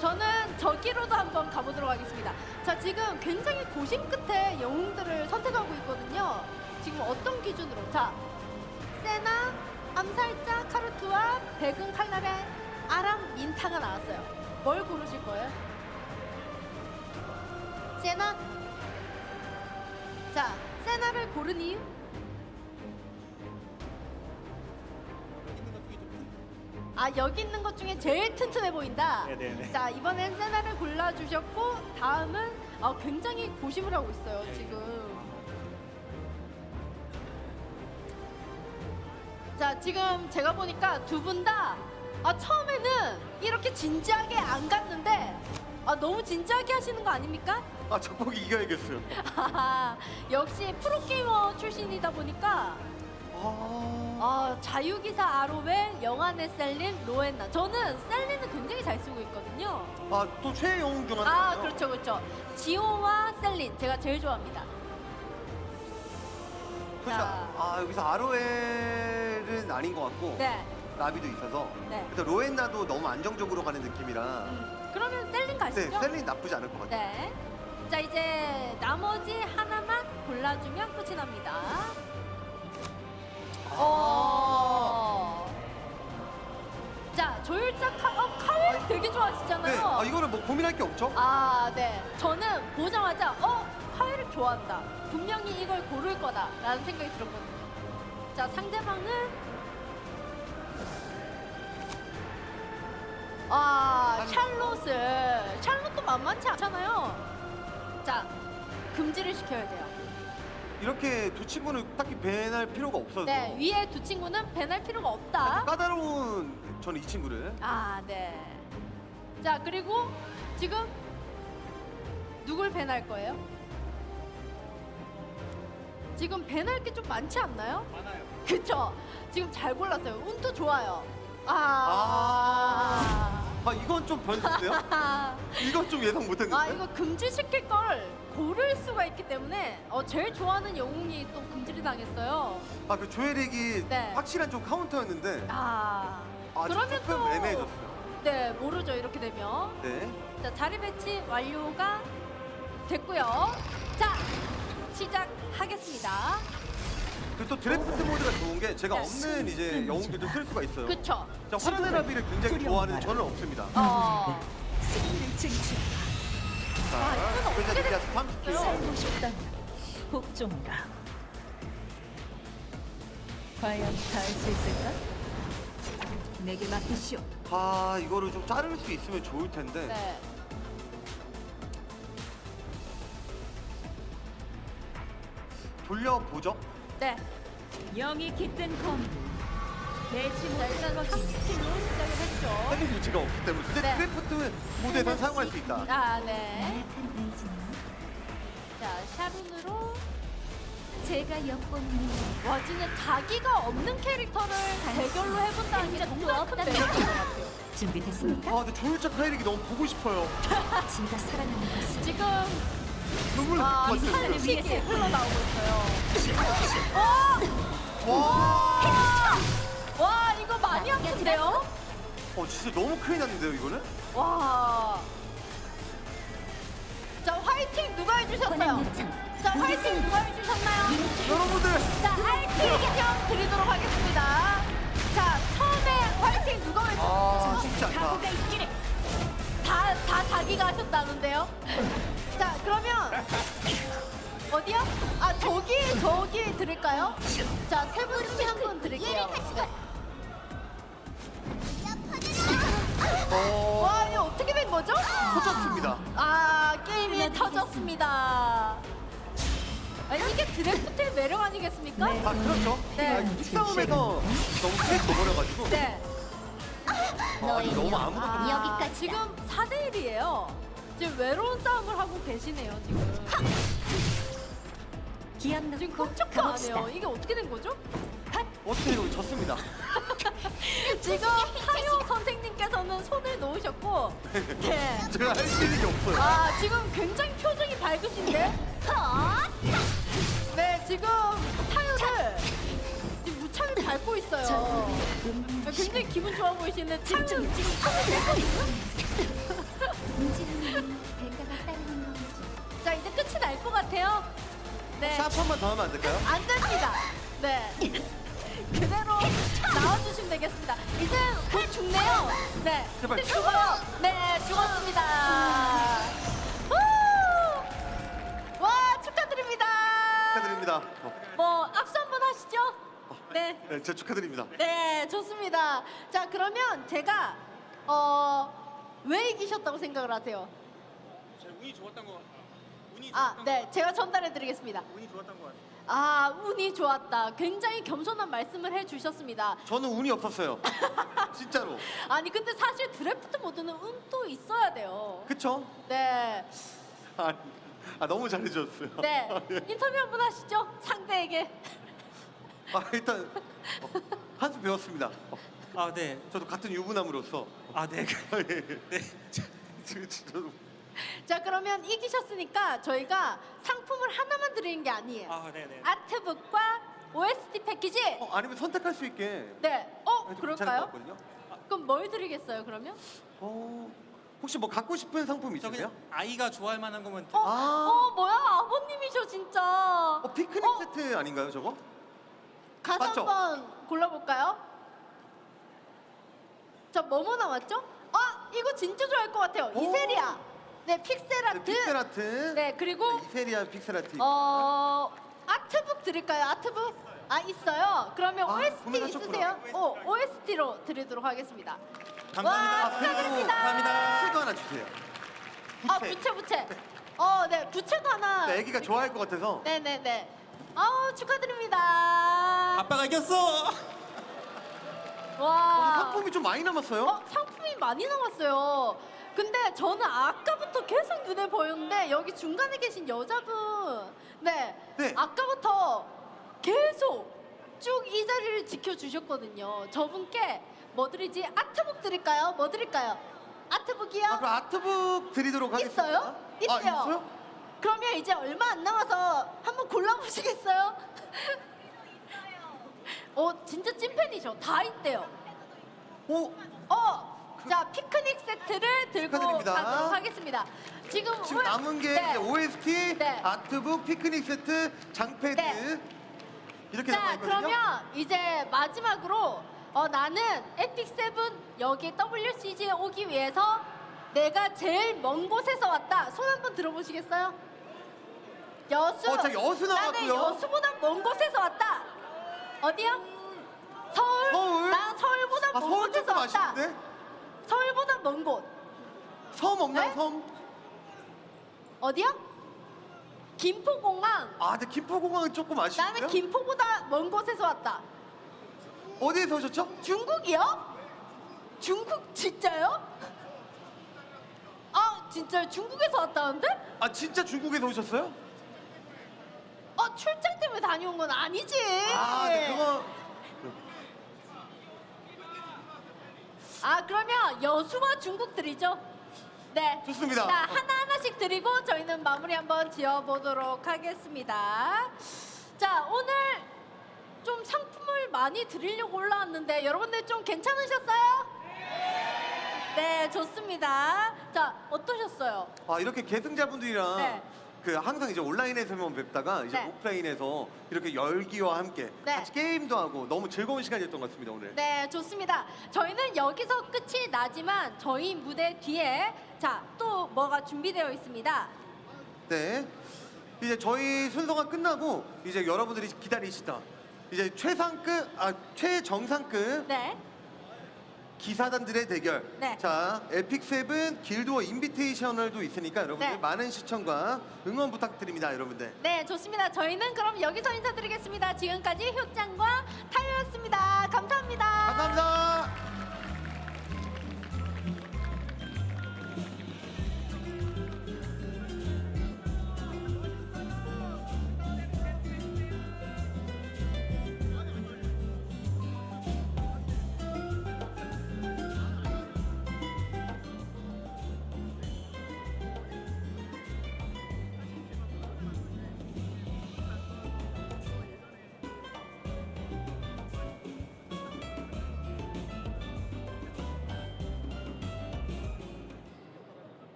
저는 저기로도 한번 가보도록 하겠습니다. 자, 지금 굉장히 고심 끝에 영웅들을 선택하고 있거든요. 지금 어떤 기준으로? 자, 세나, 암살자, 카르투와 백은 칼날의 아람, 민타가 나왔어요. 뭘 고르실 거예요? 세나? 자, 세나를 고른 이유? 여기 있는 것 중에 제일 튼튼해 보인다. 네네네. 자, 이번엔 세나를 골라주셨고 다음은 굉장히 고심을 하고 있어요 지금. 자, 지금 제가 보니까 두 분 다 처음에는 이렇게 진지하게 안 갔는데 너무 진지하게 하시는 거 아닙니까? 적복이 이겨야겠어요. 역시 프로게이머 출신이다 보니까 자유기사 아로웰, 영안의 셀린, 로엔나. 저는 셀린은 굉장히 잘 쓰고 있거든요. 또 최애 영웅 중 하나예요. 그렇죠, 그렇죠. 지오와 셀린 제가 제일 좋아합니다. 그렇죠. 여기서 아로엘은 아닌 것 같고 네. 라비도 있어서 네. 일단 로엔나도 너무 안정적으로 가는 느낌이라 그러면 셀린 가시죠. 네, 셀린 나쁘지 않을 것 같아요. 네. 자, 이제 나머지 하나만 골라주면 끝이 납니다. 자, 조율자 카웰 되게 좋아하시잖아요. 네, 이거는 뭐 고민할 게 없죠? 네. 저는 보자마자 카웰을 좋아한다. 분명히 이걸 고를 거다라는 생각이 들었거든요. 자, 상대방은 샬롯도 만만치 않잖아요. 자, 금지를 시켜야 돼요. 이렇게 두 친구는 딱히 밴할 필요가 없어서 네, 위에 두 친구는 밴할 필요가 없다. 까다로운 저는 이 친구를 네. 자, 그리고 지금 누굴 밴할 거예요? 지금 밴할 게 좀 많지 않나요? 많아요. 그쵸? 지금 잘 골랐어요. 운도 좋아요. 이건 좀 변수인데요? 이건 좀 예상 못했는데? 이거 금지시킬 걸 고를 수가 있기 때문에 제일 좋아하는 영웅이 또 금지를 당했어요. 그 조혜릭이 네. 확실한 좀 카운터였는데 그러면 조금 또 애매해졌어요. 네, 모르죠. 이렇게 되면. 네. 자, 자리 배치 완료가 됐고요. 자, 시작하겠습니다. 그리고 또 드래프트 모드가 좋은 게 제가 네. 없는 이제 영웅들도 쓸 수가 있어요. 그쵸. 자, 화란의 라비를 굉장히 좋아하는 저는 없습니다. 승리를 쟁취하라. 자, 그래서 리아스 30kg. 살고 싶다면 복종하라. 과연 다 할 수 있을까? 내게 맡기시오. 이거를 좀 자를 수 있으면 좋을 텐데. 네. 돌려보죠. 네. 영이 깃든 검. 내 자, 지목을 일단 것이 30킬로 시작을 했죠. 살림 유지가 없기 때문에. 근데 네. 드래프트 모드에선 사용할 수 있다. 네. 자, 샤룬으로 제가 엿봅니다. 와, 진짜 자기가 없는 캐릭터를 대결로 해본다는 게 정말 큰 매력인 것 같아요. 준비됐습니까? 근데 조율자 카이릭이 너무 보고 싶어요. 지가 살아남는 것은 지금 눈물 이 났어요. 살림식이 흘러나오고 있어요. 와, 이거 많이 아픈데요? 진짜 너무 큰일 났는데요, 이거는? 와. 화이팅 누가 해주셨어요? 자, 화이팅 누가 해주셨나요? 여러분들. 자, RT형 드리도록 하겠습니다. 자, 처음에 화이팅 누가 해주셨어요? 쉽지 않다. 다 자기가 하셨다는데요? 자, 그러면 어디요? 아, 저기 드릴까요? 자, 세 분 중에 한 분 드릴게요. 네. 와, 이거 어떻게 된 거죠? 터졌습니다. 아, 게임이 터졌습니다. 아, 이게 드래프트의 매력 아니겠습니까? 아, 그렇죠. 네. 싸움에서 너무 크게 져버려가지고. 네. 아, 이거 너무 아무것도 여기까지. 지금 4대 1이에요. 지금 외로운 싸움을 하고 계시네요, 지금. 지금 꼼짝도 안 해요. 이게 어떻게 된 거죠? 어떻게 이거 졌습니다. 지금 타요 선생님께서는 손을 놓으셨고, 네. 제가 할 수 있는 게 없어요. 아, 지금 굉장히 표정이 밝으신데? 네, 지금 타요를 지금 무참히 밟고 있어요. 굉장히 기분 좋아 보이시는데 타요 지금 손을 뺐거든요? 자, 이제 끝이 날 것 같아요. 네. 샷 한 번 더 하면 안 될까요? 안 됩니다. 네. 그대로 나와주시면 되겠습니다. 이제 곧 죽네요. 네. 제발 이제 죽어요. 네, 죽었습니다. 우! 와, 축하드립니다. 축하드립니다. 뭐 악수 한번 하시죠. 네. 네, 제 축하드립니다. 네, 좋습니다. 자, 그러면 제가 왜 이기셨다고 생각을 하세요? 운이 좋았던 것 같아요. 네, 제가 전달해드리겠습니다. 운이 좋았던 것 같아요. 아, 운이 좋았다. 굉장히 겸손한 말씀을 해주셨습니다. 저는 운이 없었어요. 진짜로. 아니, 근데 사실 드래프트 모드는 운도 있어야 돼요. 그쵸? 네, 너무 잘해줬어요. 네. 인터뷰 한번 하시죠. 상대에게. 일단 한수 배웠습니다. 아, 네. 저도 같은 유부남으로서. 아, 네. 네. 저도. 자, 그러면 이기셨으니까 저희가 상품을 하나만 드리는 게 아니에요. 아, 네네. 아트북과 OST 패키지. 아니면 선택할 수 있게. 네. 좀 괜찮을 것 그럴까요? 같거든요. 그럼 뭘 드리겠어요, 그러면? 혹시 뭐 갖고 싶은 상품 있으세요? 아이가 좋아할 만한 거면 뭐야, 아버님이셔 진짜. 피크닉 세트 아닌가요, 저거? 가서 맞죠? 한번 골라볼까요? 자, 뭐뭐 나왔죠? 이거 진짜 좋아할 것 같아요. 이세리아. 네, 픽셀 아트. 픽셀 아트. 네, 그리고 이세리아 픽셀 아트. 아트북 드릴까요? 아트북? 있어요. 그러면 OST 구매하셨구나. 있으세요? OST로 드리도록 하겠습니다. 감사합니다. 와, 축하드립니다. 감사합니다. 부채도 하나 주세요. 부채. 네, 부채도 하나. 네, 애기가 좋아할 것 같아서. 네네네. 축하드립니다. 아빠가 이겼어. 와. 상품이 좀 많이 남았어요? 상품이 많이 남았어요. 근데 저는 아까부터 계속 눈에 보였는데 여기 중간에 계신 여자분, 네. 아까부터 계속 쭉 이 자리를 지켜주셨거든요. 저분께 뭐 드리지? 아트북 드릴까요? 뭐 드릴까요? 아트북이요? 그럼 아트북 드리도록 하겠습니다. 있어요? 있대요. 있어요? 그러면 이제 얼마 안 남아서 한번 골라보시겠어요? 진짜 찐팬이셔. 다 있대요. 자, 피크닉 세트를 들고 축하드립니다. 가도록 하겠습니다. 지금 남은 게 네. 이제 OST, 네. 아트북, 피크닉 세트, 장패드 이렇게 남아 자, 있거든요. 그러면 이제 마지막으로 나는 에픽 세븐 여기 WCG에 오기 위해서 내가 제일 먼 곳에서 왔다. 손 한번 들어보시겠어요? 여수. 자, 여수 나왔고요. 나는 여수보다 먼 곳에서 왔다. 어디요? 서울. 난 서울보다 먼 서울 곳에서 조금 왔다. 아쉬운데? 서울보다 먼 곳. 섬 없나요? 네? 섬? 어디요? 김포공항. 근데 김포공항은 조금 아쉬운데요? 나는 김포보다 먼 곳에서 왔다. 어디에서 오셨죠? 중국이요? 중국 진짜요? 진짜요? 중국에서 왔다는데? 진짜 중국에서 오셨어요? 출장 때문에 다녀온 건 아니지. 네, 그거 그러면 여수와 중국 드리죠. 네. 좋습니다. 자, 하나하나씩 드리고 저희는 마무리 한번 지어보도록 하겠습니다. 자, 오늘 좀 상품을 많이 드리려고 올라왔는데 여러분들 좀 괜찮으셨어요? 네, 좋습니다. 자, 어떠셨어요? 이렇게 계승자분들이랑 네. 그 항상 이제 온라인에서만 뵙다가 이제 네. 오프라인에서 이렇게 열기와 함께 네. 같이 게임도 하고 너무 즐거운 시간이었던 것 같습니다 오늘. 네, 좋습니다. 저희는 여기서 끝이 나지만 저희 무대 뒤에 자, 또 뭐가 준비되어 있습니다. 네. 이제 저희 순서가 끝나고 이제 여러분들이 기다리시다. 이제 최정상급 네. 기사단들의 대결. 네. 자, 에픽 세븐 길드워 인비테이셔널도 있으니까 여러분들 네. 많은 시청과 응원 부탁드립니다, 여러분들. 네, 좋습니다. 저희는 그럼 여기서 인사드리겠습니다. 지금까지 효짱과 타요였습니다. 감사합니다. 감사합니다.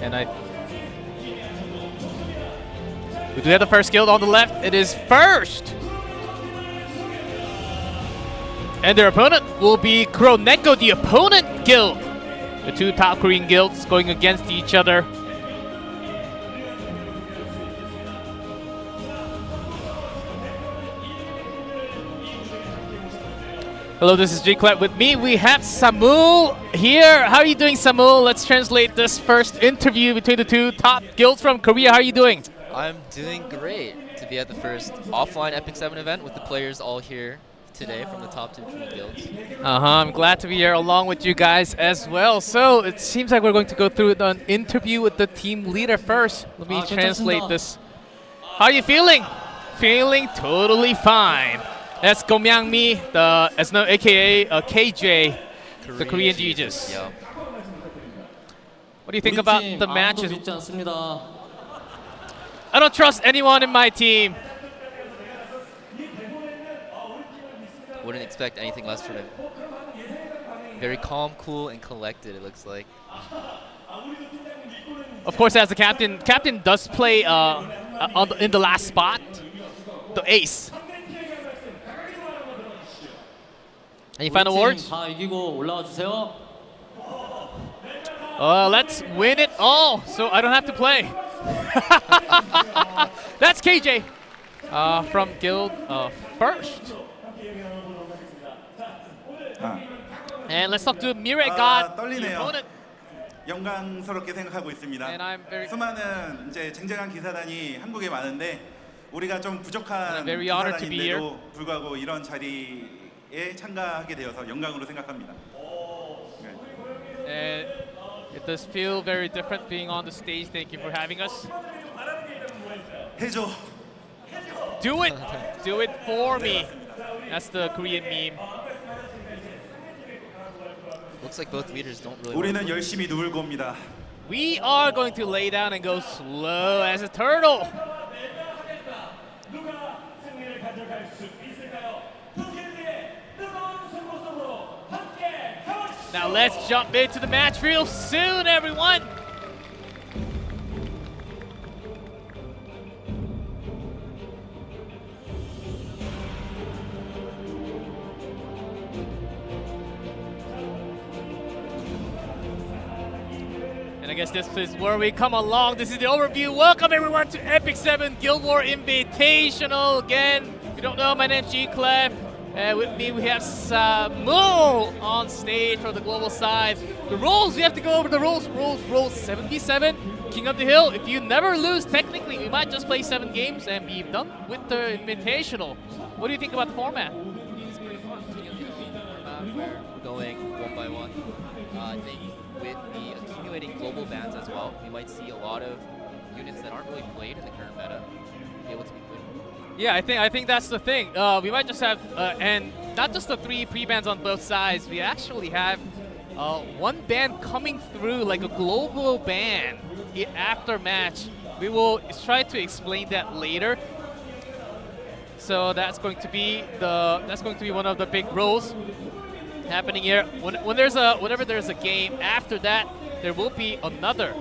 And we do have the first guild on the left. It is first. And their opponent will be Kroneko, the opponent guild. The two top Korean guilds going against each other. Hello, this is G-Clap. With me, we have Samul here. How are you doing, Samul? Let's translate this first interview between the two top guilds from Korea. How are you doing? I'm doing great to be at the first offline Epic 7 event with the players all here today from the top two Korean guilds. I'm glad to be here along with you guys as well. So it seems like we're going to go through an interview with the team leader first. Let me translate this. How are you feeling? Feeling totally fine. That's Go Myang-mi, aka KJ, the Korean Jesus. Yeah. What do you think about the matches? I don't trust anyone in my team. Wouldn't expect anything less from him. Very calm, cool, and collected, it looks like. Of course, as the captain does play in the last spot, the ace. Any final words? Let's win it all, so I don't have to play. That's KJ from Guild First. And let's talk to Mirai God, the 떨리네요. opponent. 영광스럽게 생각하고 있습니다. And I'm very 수많은 이제 쟁쟁한 기사단이 한국에 많은데 우리가 좀 부족한 very honored to be here. 기사단인데도 불구하고 이런 자리에 참가하게 되어서 영광으로 생각합니다. And it does feel very different being on the stage. Thank you for having us. 해줘. Do it. Do it for me. That's the Korean meme. Looks like both leaders don't really. 우리는 열심히 누울 겁니다. We are going to lay down and go slow as a turtle. Now let's jump into the match real soon, everyone. And I guess this is where we come along. This is the overview. Welcome everyone to Epic 7 Guild War Invitational. Again, if you don't know, my name's G-Clef. With me we have Samul on stage for the global side. The rules, we have to go over the rules. Rules 77, King of the Hill. If you never lose, technically, we might just play 7 games and be done with the Invitational. What do you think about the format? It's pretty fun. We're going one by one. I think with the accumulating global bans as well, we might see a lot of units that aren't really played in the current meta be able to be played. Yeah, I think that's the thing. We might just have, and not just the 3 pre-bans on both sides. We actually have one ban coming through, like a global ban after match. We will try to explain that later. So that's going to be one of the big rules happening here. Whenever there's a game after that, there will be another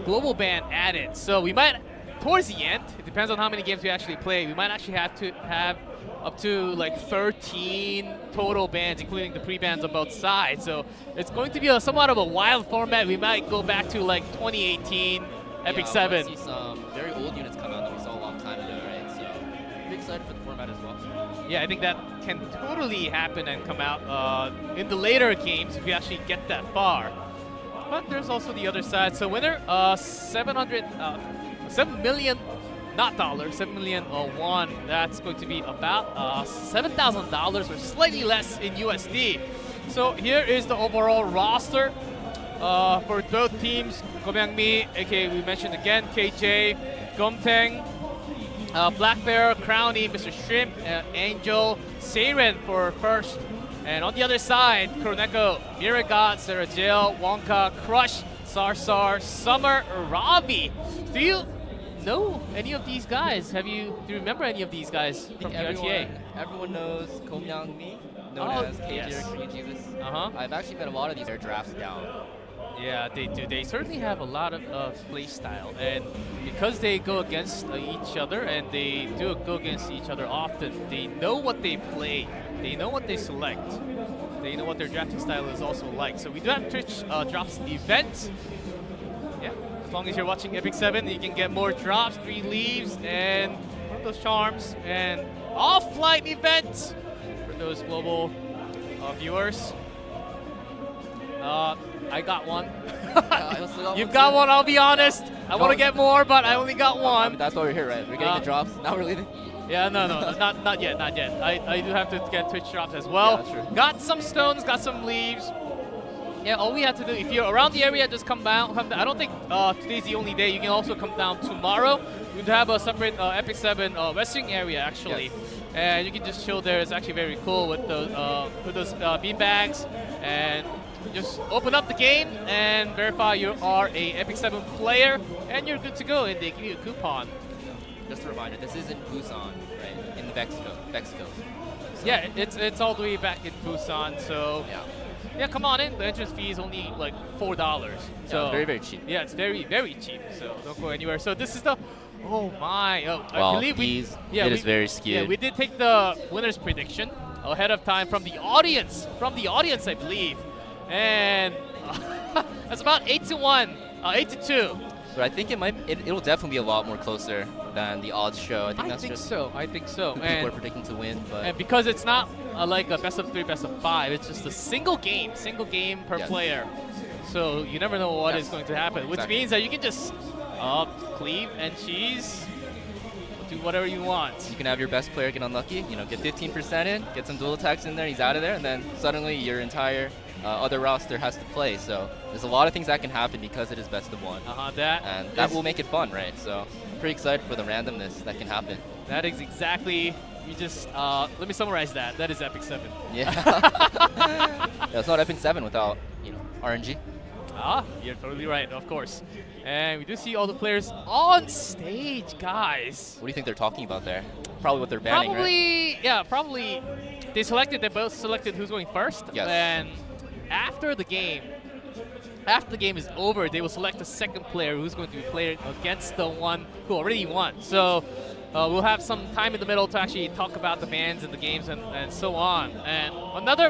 global ban added. So we might, towards the end, it depends on how many games we actually play, we might actually have to have up to like 13 total bans, including the pre-bans on both sides. So it's going to be somewhat of a wild format. We might go back to like 2018 Epic 7. We might see some very old units come out that we saw a long time ago, right? So pretty excited for the format as well. Yeah, I think that can totally happen and come out in the later games if we actually get that far. But there's also the other side. So winner, 7 million, not dollars, 7 million won. That's going to be about $7,000 or slightly less in USD. So here is the overall roster. for both teams. Gomyangmi, aka we mentioned again, KJ, Gomteng, Black Bear, Crowny, Mr. Shrimp, Angel, Seiren for first. And on the other side, Kuroneko, Miragot, Sarah Jill, Wonka, Crush, Sarsar, Summer, Ravi. Do you know any of these guys? Do you remember any of these guys from the RTA? Everyone knows Gomyangmi, known as KJ or Korean Jesus. I've actually met a lot of these drafts down. Yeah, they do. They certainly have a lot of play style, and because they go against each other and they do go against each other often, they know what they play, they know what they select, they know what their drafting style is also like. So we do have Twitch drops event. Yeah, as long as you're watching Epic 7, you can get more drops, 3 leaves, and one of those charms, and offline event for those global viewers. I got one. You've got one, I'll be honest. I want to get more, but I only got one. I mean, that's why we're here, right? We're getting the drops. Now we're leaving. Yeah, no, not yet. I do have to get Twitch drops as well. Yeah, true. Got some stones, got some leaves. Yeah, all we have to do, if you're around the area, just come down. I don't think today's the only day. You can also come down tomorrow. We have a separate Epic 7 resting area, actually. Yes. And you can just chill there. It's actually very cool with those bean bags. And just open up the game and verify you are a Epic 7 player, and you're good to go, and they give you a coupon. Just a reminder, this is in Busan, right? In Mexico. So yeah, it's all the way back in Busan, so yeah, come on in. The entrance fee is only like $4. So very, very cheap. Yeah, it's very, very cheap, so don't go anywhere. So this is the, oh my, I believe it is very skewed. Yeah, we did take the winner's prediction ahead of time from the audience, I believe. And that's about 8-1, 8-2. But I think it'll definitely be a lot more closer than the odds show. I think so. Who people are predicting to win. But and because it's not like a best of 3, best of 5, it's just a single game per player. So you never know what is going to happen, which means that you can just cleave and cheese, do whatever you want. You can have your best player get unlucky, get 15% in, get some dual attacks in there, he's out of there, and then suddenly your entire other roster has to play. So there's a lot of things that can happen because it is best of 1. That will make it fun, right? So I'm pretty excited for the randomness that can happen. That is exactly, let me summarize that. That is Epic 7. Yeah. It's not Epic 7 without, RNG. You're totally right, of course. And we do see all the players on stage, guys. What do you think they're talking about there? Probably what they're banning, right? Yeah, probably. They both selected who's going first. Yes. And after the game is over, they will select the second player who's going to be playing against the one who already won. So we'll have some time in the middle to actually talk about the bans and the games and so on. And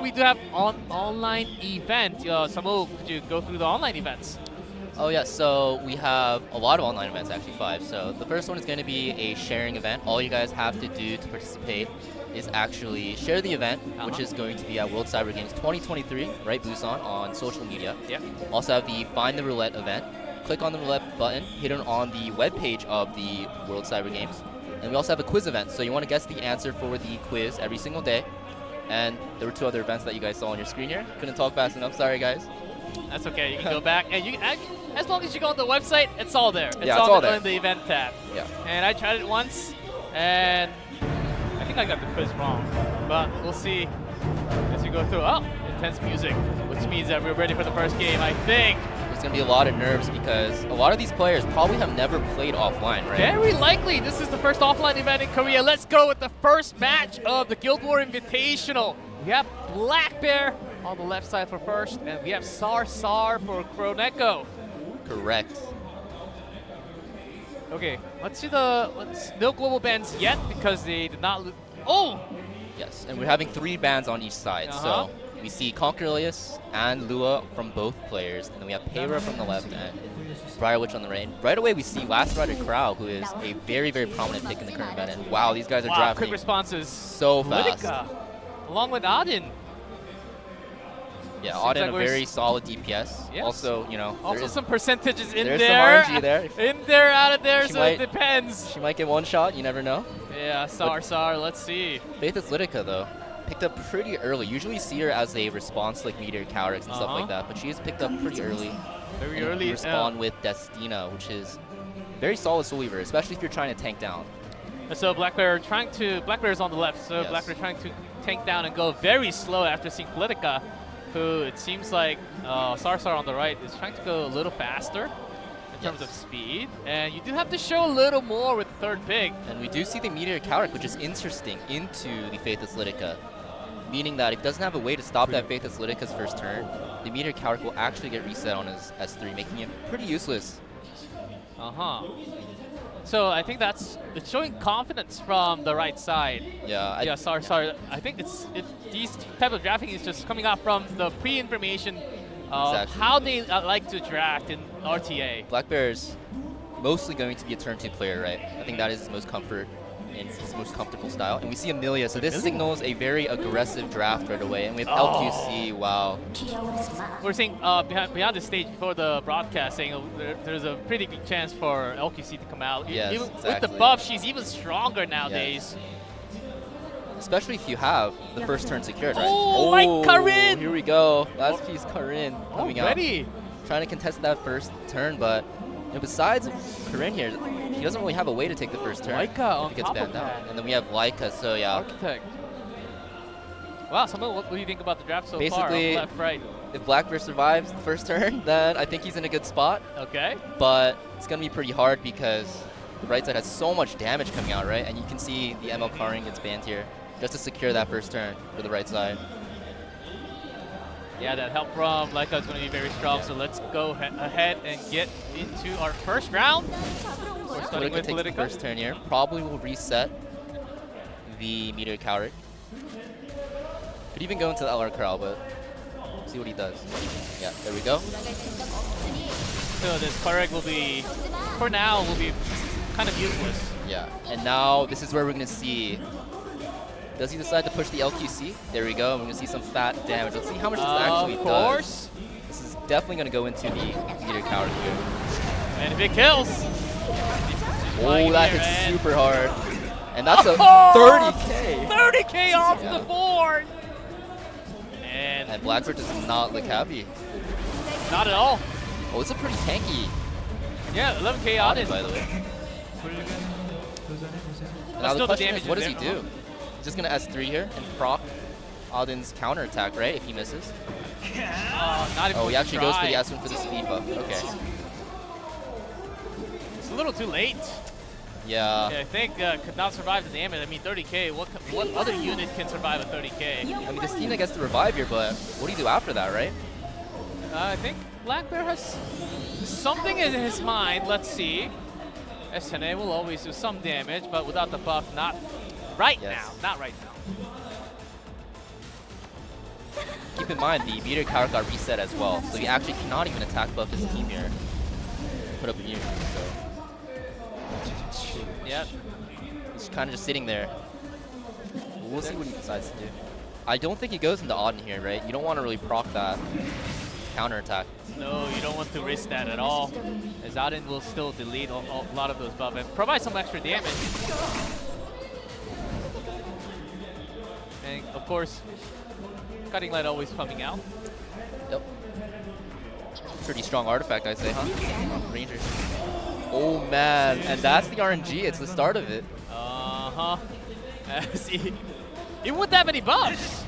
we do have online event. Samu, could you go through the online events? Oh yeah, so we have a lot of online events, actually 5. So the first one is going to be a sharing event. All you guys have to do to participate is actually share the event, which is going to be at World Cyber Games 2023, right, Busan, on social media. Yeah. Also have the Find the Roulette event. Click on the roulette button, hidden on the webpage of the World Cyber Games. And we also have a quiz event, so you want to guess the answer for the quiz every single day. And there were 2 other events that you guys saw on your screen here. Couldn't talk fast enough, sorry guys. That's okay, you can go back, and as long as you go on the website, it's all there. It's all there. In the event tab. Yeah. And I tried it once, and I think I got the quiz wrong, but we'll see as we go through. Oh, intense music, which means that we're ready for the first game, I think. There's going to be a lot of nerves because a lot of these players probably have never played offline, right? Very likely. This is the first offline event in Korea. Let's go with the first match of the Guild War Invitational. We have Black Bear on the left side for first, and we have Sarsar for Kuroneko. Correct. Okay, let's see no global bans yet because they did not lose. Oh! Yes, and we're having 3 bans on each side. So we see Conquerlius and Lua from both players, and then we have Payra from the left and Briar Witch on the right. Right away, we see Last Rider Crow, who is a very, very prominent pick in the current meta. And wow, these guys are drafting quick responses. So fast. Lidica, along with Adin. Yeah, Auden, a very solid DPS. Yes. Also, also some percentages in there. There's some RNG there. In there, out of there, so it depends. She might get one shot, you never know. Yeah, Sarsar, let's see. Faith is Lidica, though. picked up pretty early. Usually you see her as a response to like Meteor Calyrex and stuff like that, but she is picked up pretty early. Very And early. you respond with Destina, which is very solid Soul Weaver, especially if you're trying to tank down. So Black Bear is on the left, so Yes. Black Bear trying to tank down and go very slow after seeing Politica, who it seems like Sarsar on the right is trying to go a little faster in terms of speed. And you do have to show a little more with the third pick. And we do see the Meteor Calyrex, which is interesting, into the Faithless Litica. Meaning that if it doesn't have a way to stop that Faithless Litica's first turn, the Meteor Calyrex will actually get reset on his S3, making him pretty useless. So I think it's showing confidence from the right side. Yeah. Sorry. I think it's these type of drafting is just coming out from the pre-information of Exactly. how they like to draft in RTA. Black Bear is mostly going to be a turn 2 player, right? I think that is his most comfort and his most comfortable style. And we see Amelia, so this signals a very aggressive draft right away. And with LQC, wow. We're seeing behind the stage before the broadcast saying there's a pretty good chance for LQC to come out. Yes, even with exactly. the buff, she's even stronger nowadays. Especially if you have the first turn secured, right? Oh, like Karin! Here we go. Last piece, Karin coming out. Already. Trying to contest that first turn, but you know, besides Karin here, she doesn't really have a way to take the first turn. Laika on if it gets top banned of out. that. And then we have Laika, so yeah. Architect. Wow, Samuel, what do you think about the draft so far? Basically, Left, right. if Black Bear survives the first turn, then I think he's in a good spot. Okay. But it's going to be pretty hard because the right side has so much damage coming out, right? And you can see the ML Karin gets banned here just to secure that first turn for the right side. Yeah, that help from Laika is going to be very strong. So let's go ahead and get into our first round. We're starting with takes the Politica. first turn here. Probably will reset the Meteor Calyrex. Could even go into the LR Corral, but see what he does. Yeah, there we go. So this Karek will be, for now, will be kind of useless. Yeah, and now this is where we're going to see. Does he decide to push the LQC? There we go. We're going to see some fat damage. Let's see how much this actually Of course. does. This is definitely going to go into the Meteor Calyrex here. And if it kills. Oh, that here, hits and- super hard. And that's a Oh, 30K. 30K off Yeah. the board. And Blackbird does not look happy. Not at all. Oh, it's a pretty tanky. Yeah, 11K on it. By the way. But Now still the the question damage is, what is does he there. do? He's just gonna S3 here and proc Audin's counterattack, right? If he misses. Not even Oh, he actually goes for the try. S1 for the speed buff. Okay. It's a little too late. Yeah. Yeah, I think could not survive the damage. I mean, 30K. What other unit can survive a 30K? I mean, Destina gets the revive here, but what do you do after that, right? I think Black Bear has something in his mind. Let's see. SNA will always do some damage, but without the buff, not right now. Not right now. Keep in mind, the Meteor Calyrex got reset as well, so he actually cannot even attack buff his team here. Put up immunity, so. Yep. He's kind of just sitting there. We'll see what he decides to do. I don't think he goes into Auden here, right? You don't want to really proc that counterattack. No, you don't want to risk that at all, as Auden will still delete a lot of those buffs and provide some extra damage. And of course, Cutting Light always coming out. Yep. Pretty strong artifact, I'd say, huh? Ranger. Oh man, and that's the RNG. It's the start of it. Uh-huh. See, even with that many buffs.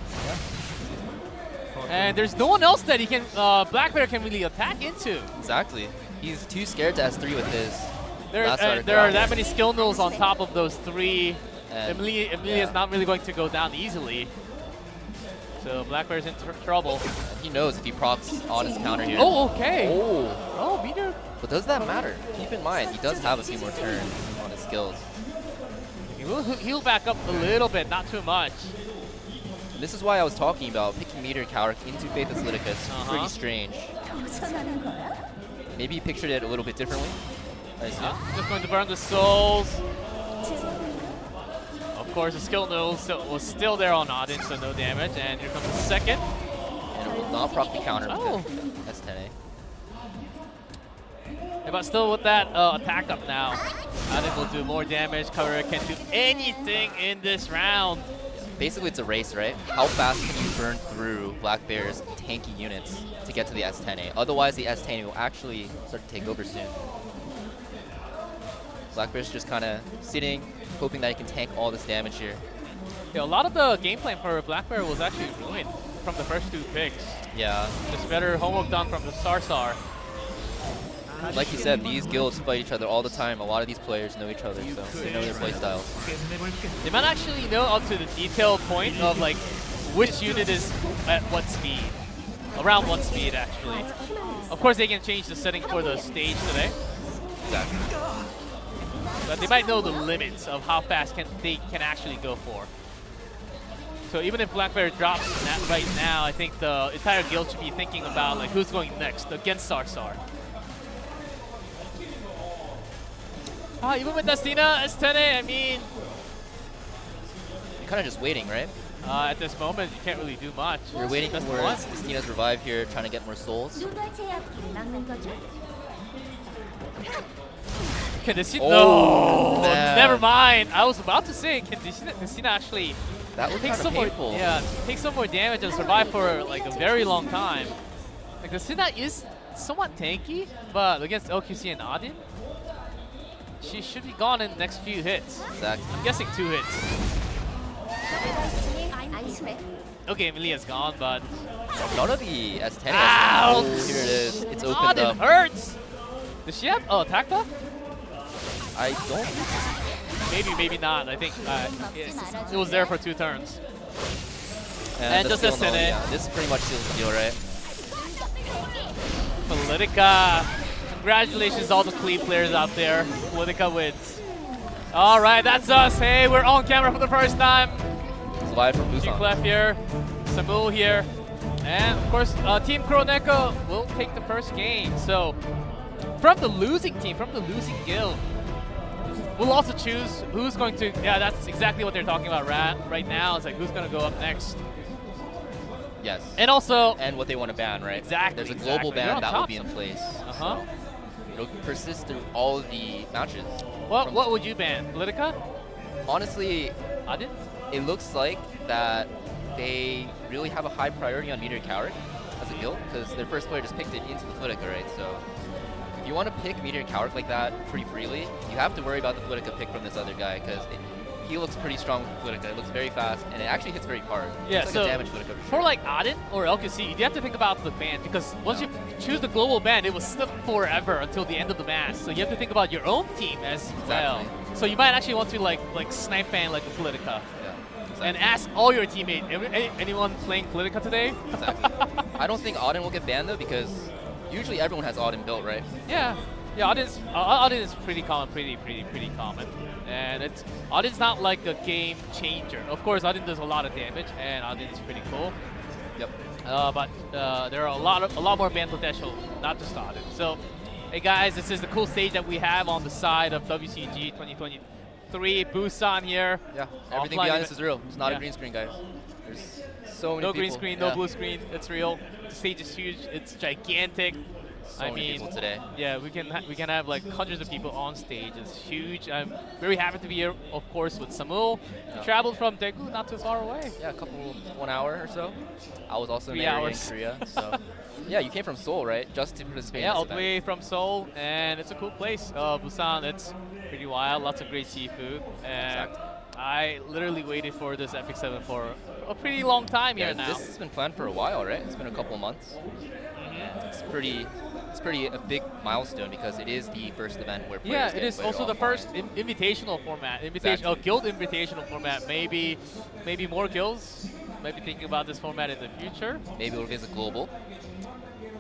And there's no one else that he can, Black Bear can really attack into. Exactly. He's too scared to S3 with his. There are that many skill nulls on top of those three. Amelia's not really going to go down easily. So Black Bear's in trouble. And he knows if he procs on his counter here. Oh, okay. Oh. Meteor. But does that matter? Keep in mind, he does have a few more turns on his skills. He will heal back up a little bit, not too much. And this is why I was talking about picking Meteor Calyrex into Faithless Litica. It's pretty strange. Maybe he pictured it a little bit differently. Just going to burn the souls. Of course, the skill null was still there on Auden, so no damage. And here comes the second. And it will not proc the counter with the S10A. Yeah, but still with that attack up now, Auden will do more damage. Cover can do anything in this round. basically it's a race, right? How fast can you burn through Black Bear's tanky units to get to the S10A? Otherwise, the S10A will actually start to take over soon. Black Bear's just kind of sitting, hoping that he can tank all this damage here. Yeah, a lot of the game plan for Black Bear was actually ruined from the first 2 picks. Yeah. Just better homework done from the Sarsar. Like you said, these guilds fight each other all the time. A lot of these players know each other, so they know their playstyles. They might actually know up to the detailed point of like which unit is at what speed. Around what speed, actually. Of course, they can change the setting for the stage today. Exactly. But they might know the limits of how fast they can actually go for. So even if Black Bear drops right now, I think the entire guild should be thinking about like who's going next against Sarsar. Even with Destina, S10A, I mean... You're kind of just waiting, right? At this moment, you can't really do much. You're waiting for what? Destina's revive here, trying to get more souls. Can Destina... Oh, no! man. Never mind! I was about to say, can Destina actually... That was take kind of some painful. more, yeah, take some more damage and survive for like a very long time. Like Destina is somewhat tanky, but against LQC and Odin, she should be gone in the next few hits. Exactly. I'm guessing 2 hits. Okay, Emilia's gone, but... None of the S10. Ouch! Oh, here it is. It's opened Odin up. hurts! Does she have attack buff? I don't. Maybe, maybe not. I think it was there for 2 turns. And just that's a still no, Sene. yeah, this pretty much seals the deal, right? Politica. Congratulations all the clean players out there. Politica wins. All right, that's us. Hey, we're on camera for the first time. It's live from Busan. Clef here, Samul here, and of course, Team Kuroneko will take the first game. So, from the losing team, from the losing guild, we'll also choose who's going to. Yeah, that's exactly what they're talking about right now. It's like who's going to go up next. Yes. And also, and what they want to ban, right? Exactly. There's a global ban that will be in place. Uh-huh. So it'll persist through all of the matches. What would you ban? Politica? Honestly, Odin? It looks like that they really have a high priority on Meteor Coward as a guild because their first player just picked it into the Politica, right? So if you want to pick Meteor Coward like that pretty freely, you have to worry about the Politica pick from this other guy because he looks pretty strong with Politica. It looks very fast and it actually hits very hard. Yeah, it's like so a damage Politica for like Odin or LQC, you have to think about the ban because once you choose the global ban, it will slip forever until the end of the match. So you have to think about your own team as well. So you might actually want to like snipe ban like a Politica. And ask all your teammates, anyone playing Politica today? Exactly. I don't think Odin will get banned though because usually everyone has Odin built, right? Yeah. Yeah, Odin is pretty common, pretty common. And Odin's not like a game changer. Of course, Odin does a lot of damage, and Odin is pretty cool. Yep. But there are a lot more ban potential, not just Odin. So, hey guys, this is the cool stage that we have on the side of WCG 2023. Busan here. Yeah, everything behind this is real. It's not a green screen, guys. There's so many no people. green screen, no blue screen. It's real. The stage is huge. It's gigantic. So many people today. Yeah, we can have like hundreds of people on stage. It's huge. I'm very happy to be here, of course, with Samul. Yeah. Traveled from Daegu, not too far away. Yeah, 1 hour or so. I was also 3 in hours. Korea, so yeah, you came from Seoul, right? Just to participate. Yeah, in this all the event. way from Seoul, and it's a cool place. Busan, it's pretty wild. Lots of great seafood, and I literally waited for this Epic 7 for a pretty long time here now. This has been planned for a while, right? It's been a couple months. It's pretty a big milestone because it is the first event where players it is also the first invitational format, guild invitational format. Maybe more guilds. Maybe thinking about this format in the future. Maybe it'll visit global.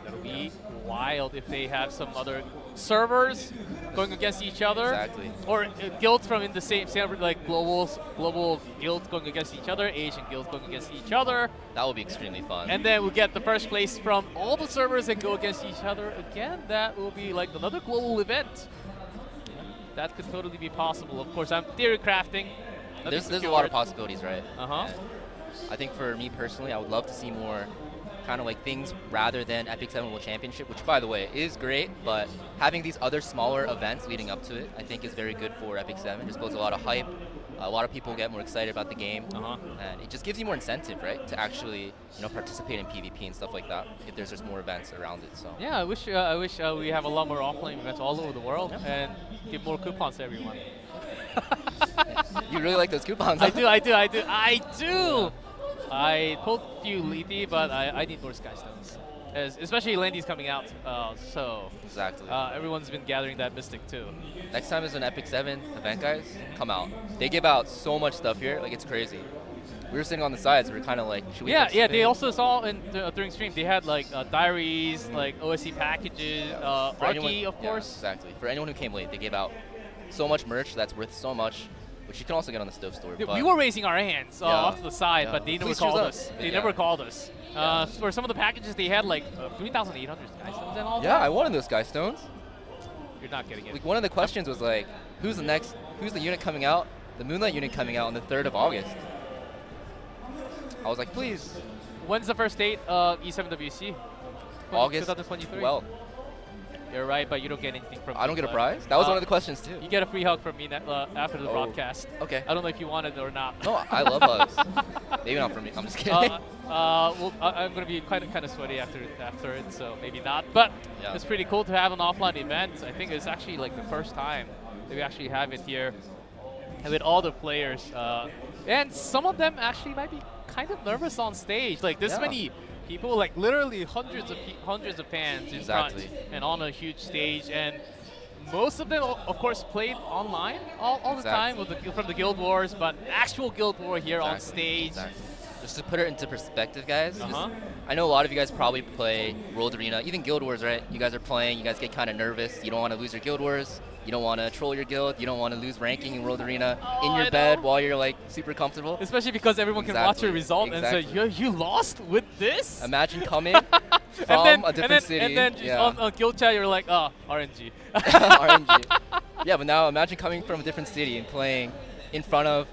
That'll be wild if they have some other servers going against each other. Exactly. Or guilds from in the same like global guilds going against each other, Asian guilds going against each other. That would be extremely fun. And then we'll get the first place from all the servers that go against each other. Again, that will be like another global event. That could totally be possible. Of course, I'm theory crafting. There's a lot of possibilities, right? Uh-huh. I think for me personally, I would love to see more kind of like things rather than Epic 7 World Championship, which by the way is great, but having these other smaller events leading up to it, I think is very good for Epic 7. Just builds a lot of hype, A lot of people get more excited about the game, and it just gives you more incentive, right, to actually participate in PvP and stuff like that. If there's just more events around it, so. Yeah, I wish we have a lot more offline events all over the world and give more coupons to everyone. You really like those coupons? I do. I told you Liti, but I need more Sky Stones. Especially Landy's coming out, so exactly. Everyone's been gathering that Mystic too. Next time is an Epic 7 event, guys. Come out. They give out so much stuff here, like it's crazy. We were sitting on the sides. We were kind of like, should we? Yeah. They also saw during stream they had like diaries, like OSC packages, Arky, of course. Yeah, exactly. For anyone who came late, they gave out so much merch that's worth so much, which you can also get on the Stove store. We were raising our hands off to the side, but they never called us. They never called us. For some of the packages, they had like 3,800 Sky Stones and all that. Yeah, I wanted those Sky Stones. You're not getting it. Like one of the questions was like, who's the unit coming out? The Moonlight unit coming out on the 3rd of August. I was like, please. When's the first date of E7 WC? August 2023. 12th. You're right, but you don't get anything from me. I don't get a prize? That was one of the questions too. You get a free hug from me after the broadcast. Okay. I don't know if you want it or not. No, I love hugs. Maybe not for me. I'm just kidding. Well, I'm going to be kind of sweaty after it, so maybe not. But it's pretty cool to have an offline event. I think it's actually like the first time that we actually have it here with all the players. And some of them actually might be kind of nervous on stage. Like this many people, like literally hundreds of fans in front and on a huge stage, and most of them, of course, played online all the time from the Guild Wars, but actual Guild War here on stage. Just to put it into perspective, guys, I know a lot of you guys probably play World Arena, even Guild Wars, right? You guys are playing, you guys get kind of nervous. You don't want to lose your Guild Wars. You don't want to troll your guild. You don't want to lose ranking in World Arena in your bed while you're like super comfortable. Especially because everyone can watch your result and say, you lost with this? Imagine coming from a different city. And then just on guild chat, you're like, oh, RNG. RNG. Yeah, but now imagine coming from a different city and playing in front of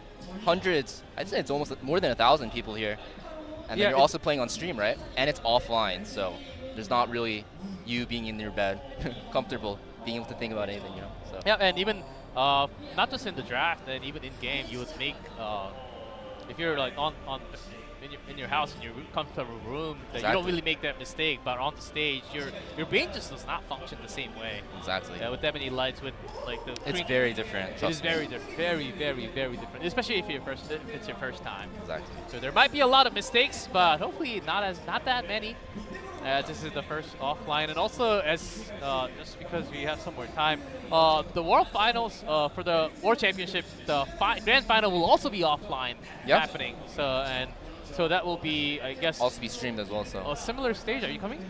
hundreds. I'd say it's almost more than 1,000 people here. And then you're also playing on stream, right? And it's offline, so there's not really you being in your bed, comfortable, being able to think about anything, So. Yeah, and even not just in the draft, and even in game, you would make if you're like in your house in your comfortable room, that you don't really make that mistake. But on the stage, your brain just does not function the same way. Exactly. With that many lights, with like the it's very different. It is very different, very different. Especially if it's your first time. Exactly. So there might be a lot of mistakes, but hopefully not that many. This is the first offline, and also as just because we have some more time, the World Finals for the World Championship, the Grand Final will also be offline happening. So that will be, I guess, also be streamed as well. So a similar stage. Are you coming?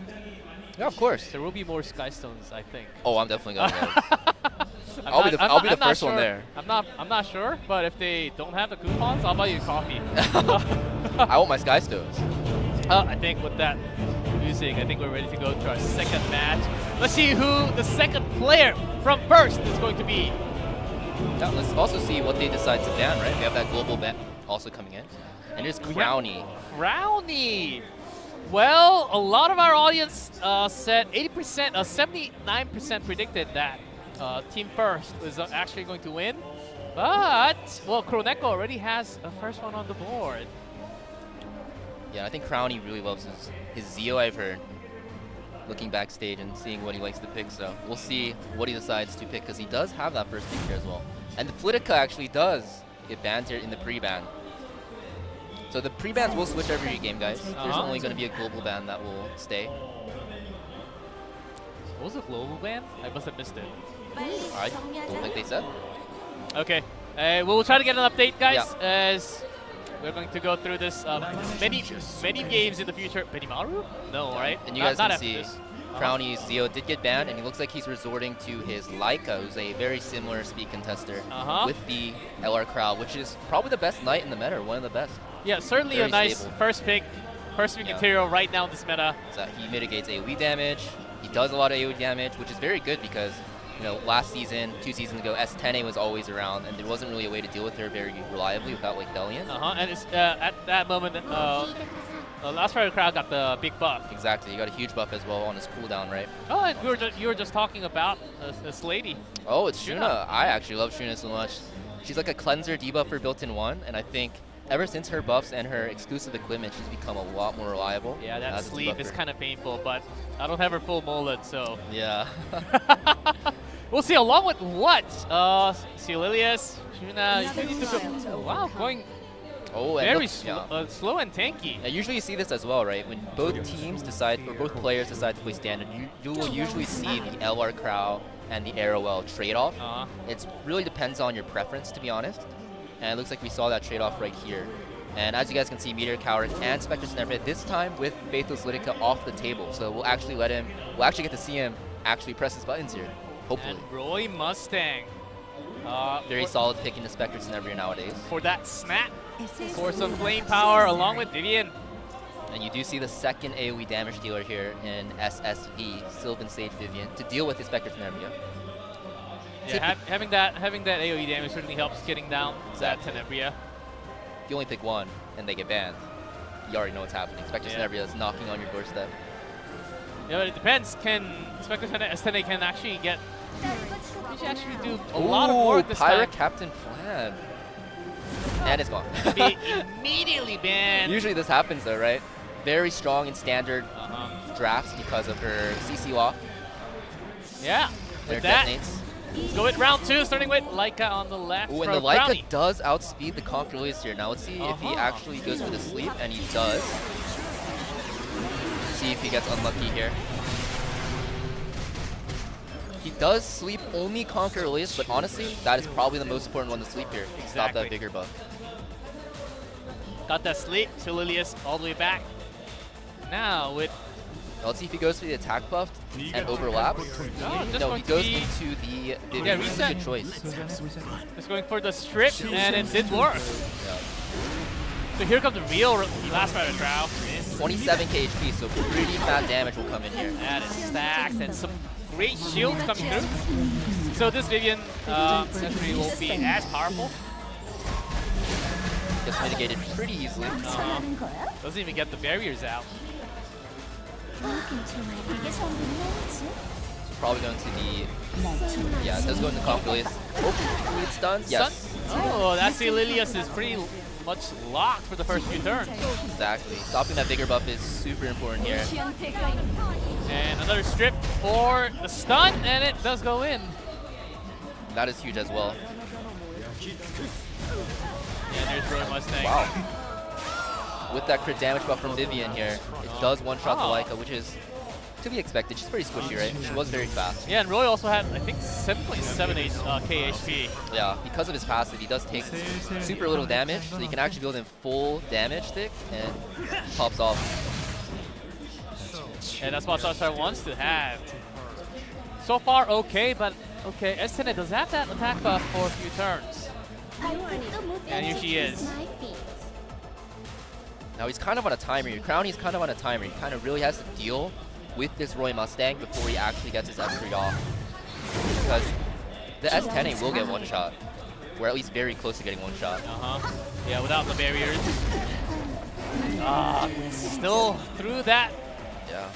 Yeah, of course. There will be more Sky Stones, I think. Oh, I'm definitely going there. I'll be the first one there. I'm not sure, but if they don't have the coupons, I'll buy you coffee. I want my Sky Stones. I think with that music, I think we're ready to go to our second match. Let's see who the second player from first is going to be. Yeah, let's also see what they decide to ban, right? We have that global ban also coming in. And here's Crowny. Crowny! Well, a lot of our audience said 80%, 79% predicted that Team First was actually going to win. But, well, Kroneko already has a first one on the board. Yeah, I think Crowny really loves his Zeo, I've heard. Looking backstage and seeing what he likes to pick, so we'll see what he decides to pick, because he does have that first pick here as well. And the Flitica actually does get banned here in the pre-ban. So the pre-bans will switch every game, guys. There's only going to be a global ban that will stay. What was a global ban? I must have missed it. I don't think they said. Okay. We'll try to get an update, guys, as we're going to go through this many games in the future. Benimaru? No, right? And you guys can see Crowny's Zeo did get banned, and he looks like he's resorting to his Laika, who's a very similar speed contester with the LR crowd, which is probably the best knight in the meta, or one of the best. Yeah, certainly very a nice stable. first pick material right now in this meta. So he mitigates AoE damage. He does a lot of AoE damage, which is very good because, last season, 2 seasons ago, S10A was always around, and there wasn't really a way to deal with her very reliably without like Delian. And it's at that moment, Last Rider Crowd got the big buff. Exactly, he got a huge buff as well on his cooldown, right? Oh, and you were just talking about this lady. Oh, it's Shuna. I actually love Shuna so much. She's like a cleanser debuffer built in one, and I think ever since her buffs and her exclusive equipment, she's become a lot more reliable. Yeah, that as a sleeve is debuffer. kind of painful, but I don't have her full mullet, so Yeah. we'll see. Along with what? Sililius, Shuna, wow, going Oh, and very look, slow and tanky. Yeah, usually you see this as well, right? When both teams decide, or both players decide to play standard, you will usually see the LR Crow and the Arrowell trade-off. It really depends on your preference, to be honest. And it looks like we saw that trade-off right here. And as you guys can see, Meteor Coward and Spectre Snare, this time with Faithless Lytica off the table. So we'll actually get to see him actually press his buttons here, hopefully. And Roy Mustang. Very solid pick in the Spectre Snare nowadays. For that snap, for some flame power along with Vivian. And you do see the second AoE damage dealer here in SSV, Sylvan Sage Vivian, to deal with the Spectre Tenebria. Yeah, having that AoE damage certainly helps getting down that Tenebria. If you only pick one and they get banned, you already know what's happening. Spectre Tenebria is knocking on your doorstep. Yeah, but it depends. Can Spectre Tenebria can actually get? He should actually do a lot of work this Pirate time. Captain Flan. And it's gone. Be immediately banned. Usually this happens though, right? Very strong in standard drafts because of her CC lock. Yeah, Their with that, detonates. let's go with round 2, starting with Laika on the left. Ooh, and from the Laika Brownie. does outspeed the Conqueror's here. Now let's see if he actually goes for the sleep, and he does. See if he gets unlucky here. He does sleep only Conquer Elias, but honestly, that is probably the most important one to sleep here. Stop that Vigor buff. Got that sleep. Sililius all the way back. Now with... Let's see if he goes for the attack buff and overlaps. No, he goes into the Vivian. Yeah, It's a good choice. Just going for the strip, and it did work. Yeah. So here comes the real last rider Drow. 27k HP, so pretty fat damage will come in here. That is stacked, and some great shields coming through. So this Vivian actually won't be as powerful. Gets mitigated pretty easily. Doesn't even get the barriers out. It's probably going to the... Yeah, it does go into Conqueror's. Hopefully it's done. Yes. Oh, that Sililius is pretty much locked for the first few turns. Exactly. Stopping that Vigor buff is super important here. And another strip for the stun, and it does go in. That is huge as well. Yeah, there's Roy Mustang. Wow. With that crit damage buff from Vivian here, it does one-shot the Laika, which is to be expected. She's pretty squishy, right? She was very fast. Yeah, and Roy also had, I think, 7.7 k HP. Yeah, because of his passive, he does take super little damage, so you can actually build in full damage stick, and pops off. And that's what Starstar wants to have. So far, okay, but okay, Estene does have that attack buff for a few turns. And here she is. Now he's kind of on a timer. Crowny's kind of on a timer. He kind of really has to deal with this Roy Mustang before he actually gets his S3 off. Because the S10A will get one shot. We're at least very close to getting one shot. Yeah, without the barriers. Still through that. Yeah.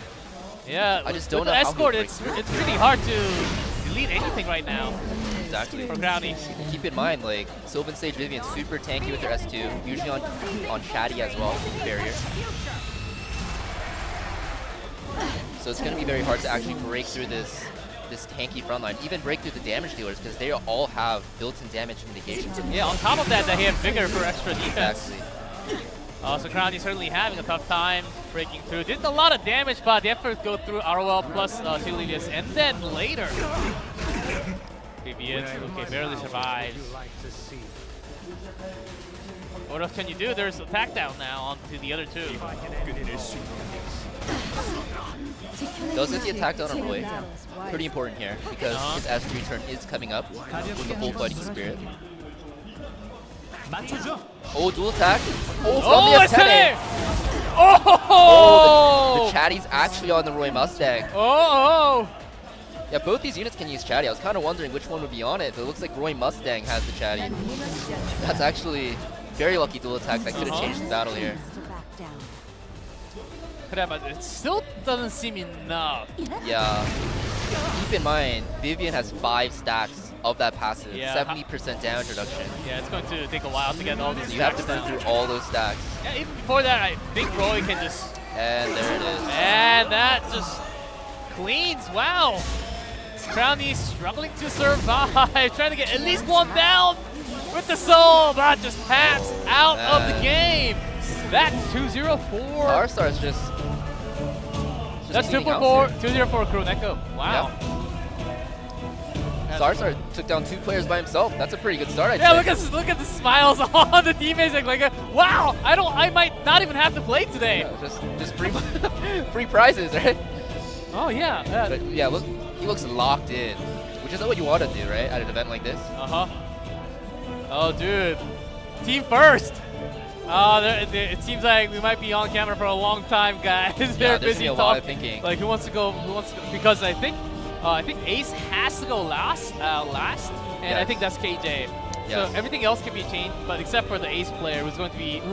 Yeah, I just don't with know the how escort, he'll it's really hard to delete anything right now. Exactly. For Crowny. Keep in mind, like, Sylvan Sage Vivian super tanky with her S2, usually on Shaddy as well, barrier. So it's going to be very hard to actually break through this tanky front line, even break through the damage dealers, because they all have built-in damage mitigation. Yeah, on top of that, they have Vigor for extra defense. Exactly. So Crowny certainly having a tough time breaking through. Did a lot of damage, but the effort go through ROL plus Sililius, and then later. Vivian, okay, barely survives. What else can you do? There's attack down now onto the other two. Does get the attack down on Roy. Pretty important here, because his S3 turn is coming up with the full fighting spirit. Oh, dual attack. Oh, from the S10A. Oh! The Chatty's actually on the Roy Mustang. Oh! Yeah, both these units can use Chatty. I was kind of wondering which one would be on it, but it looks like Roy Mustang has the Chatty. That's actually very lucky dual attack that could have changed the battle here. But it still doesn't seem enough. Yeah. Keep in mind, Vivian has 5 stacks of that passive. Yeah. 70% damage reduction. Yeah, it's going to take a while to get all these. So you have to stacks burn down. through all those stacks. Yeah, even before that, I think Roy can just. And there it is. And that just cleans. Wow. Brownie struggling to survive, trying to get at least one down with the soul, but just taps out of the game. That's 2-0 for. Starstar's just That's eating 2-0 for Kroneko. Wow. Starstar took down 2 players by himself. That's a pretty good start, I'd Yeah, say. look at the smiles on the teammates. Like, wow, I might not even have to play today. Yeah, just free free prizes, right? Oh yeah. But yeah, look, he looks locked in, which is what you want to do, right? At an event like this. Oh, dude, team first. It seems like we might be on camera for a long time, guys. They're there's busy a lot talking. of thinking. Like, who wants to go? Because I think Ace has to go last, and I think that's KJ. So Yes. everything else can be changed, but except for the Ace player, who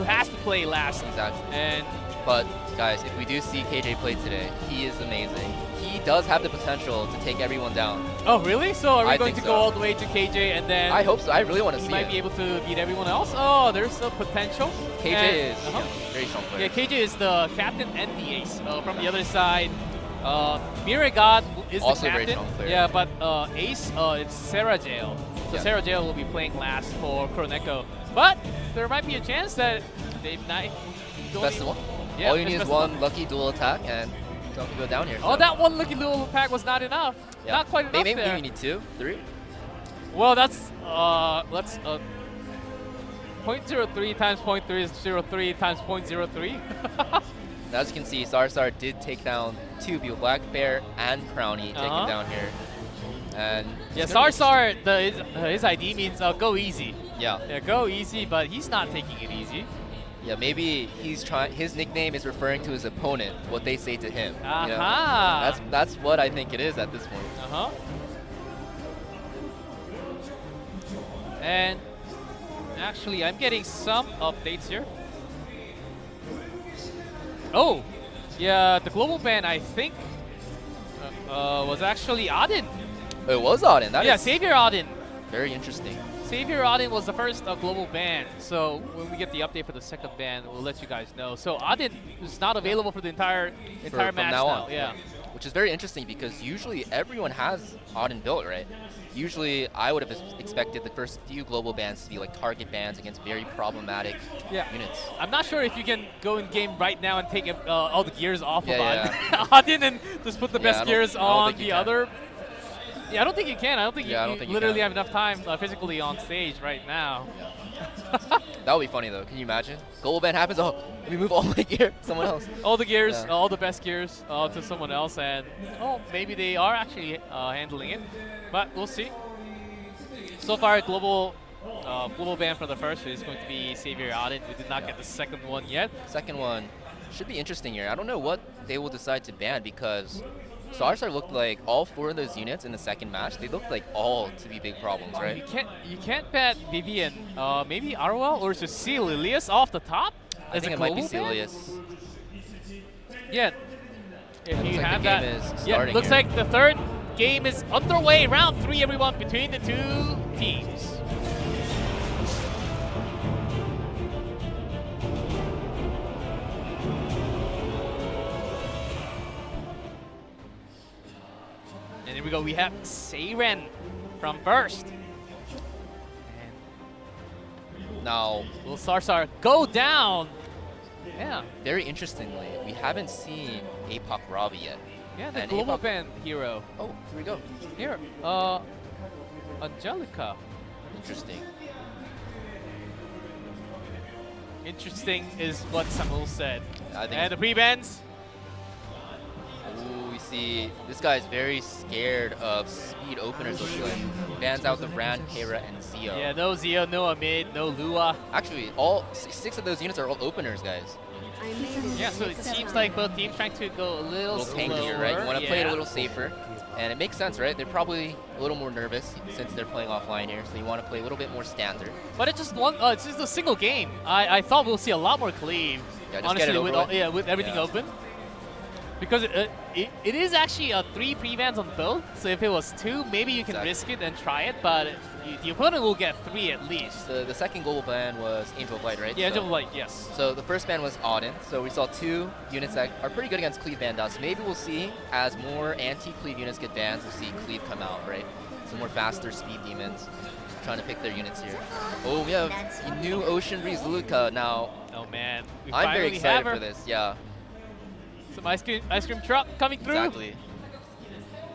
has to play last. Exactly. And but guys, if we do see KJ play today, he is amazing. He does have the potential to take everyone down. oh, really? So are we I going to think go so. all the way to KJ and then? I hope so. I really want to he see might it. be able to beat everyone else. Oh, there's a potential. KJ And- is very strong player. Yeah, KJ is the captain and the ace. From the other side, Miragod is Also the a very captain. strong player. Yeah, but Ace, it's Sarah Jail. So Yeah. Sarah Jail will be playing last for Kroneko. But there might be a chance that Dave Knight. Best of one. Yeah, All you it's need is best of one lucky dual attack, and don't go down here. Oh, so. that one lucky little pack was not enough. Yeah. Not quite enough Maybe there. you need 2, 3. Well, that's 0.03 times 0.3 is 0.3 times 0.03. As you can see, Starstar did take down 2 people, Black Bear and Brownie, taken down here. And Yeah, it's gonna be- his ID means go easy. Yeah. Yeah, go easy, but he's not taking it easy. Yeah, maybe he's trying. His nickname is referring to his opponent, what they say to him. You know? Aha. That's what I think it is at this point. And actually, I'm getting some updates here. Oh, yeah, the global ban I think was actually Odin. It was Odin. That Yeah, is Savior Odin. very interesting. Savior Odin was the first global ban, so when we get the update for the second ban, we'll let you guys know. So Odin is not available for the entire From match now now. on. Yeah. Which is very interesting because usually everyone has Odin built, right? Usually I would have expected the first few global bans to be like target bans against very problematic units. I'm not sure if you can go in game right now and take all the gears off of Yeah, Odin and just put the Yeah, best I don't- gears I don't on think you the can. other. Yeah, I don't think you can. I don't think Yeah, I you don't think you literally can. have enough time physically on stage right now. That would be funny though. Can you imagine? Global ban happens. Oh, let me move all my gear. Someone else. All the gears, Yeah. all the best gears to someone else, and maybe they are actually handling it, but we'll see. So far, global ban for the first is going to be Savior Odin. We did not get the second one yet. Second one should be interesting here. I don't know what they will decide to ban because Starstar looked like all 4 of those units in the second match. They looked like all to be big problems, right? You can't bet Vivian. Maybe Arwell or Cecile Lilius off the top. I as think a it might be global ban? Celius. Yeah. If Looks you like have the game that, is yeah. starting Looks here. like the third game is underway. Round 3, everyone, between the 2 teams. And here we go. We have Seiren from first. Now, will Sarsar go down? Yeah. Very interestingly, we haven't seen APOC Ravi yet. Yeah, the And global APOC ban hero. Oh, here we go. Here, Angelica. Interesting. Interesting is what Samuel said. I think And the pre-bans. Ooh, we see this guy's very scared of speed openers. Looks like bans out the Ran, Kara, and Zio. Yeah, no Zio, no Amid, no Lua. Actually, all 6 of those units are all openers, guys. Yeah, so it seems like both teams trying to go a little Tankier, right? You want to play it a yeah. little safer, and it makes sense, right? They're probably a little more nervous since they're playing offline here, so you want to play a little bit more standard. But it's just one. It's just a single game. I thought we'll see a lot more cleave. Yeah, just honestly, get it over with with. with everything Yeah. open. Because it is actually 3 pre-bans on both. So if it was 2, maybe you can risk it and try it. But the opponent will get 3 at least. The second global ban was Angel of Light, right? Yeah, Angel of Light, yes. So the first ban was Auden. So we saw 2 units that are pretty good against Cleave banned out. So maybe we'll see, as more anti-Cleave units get banned, we'll see Cleave come out, right? Some more faster speed demons trying to pick their units here. Oh, we have a new Ocean Breeze Luluka now. Oh man, I'm very excited for this, yeah. Some ice cream truck coming through. Exactly.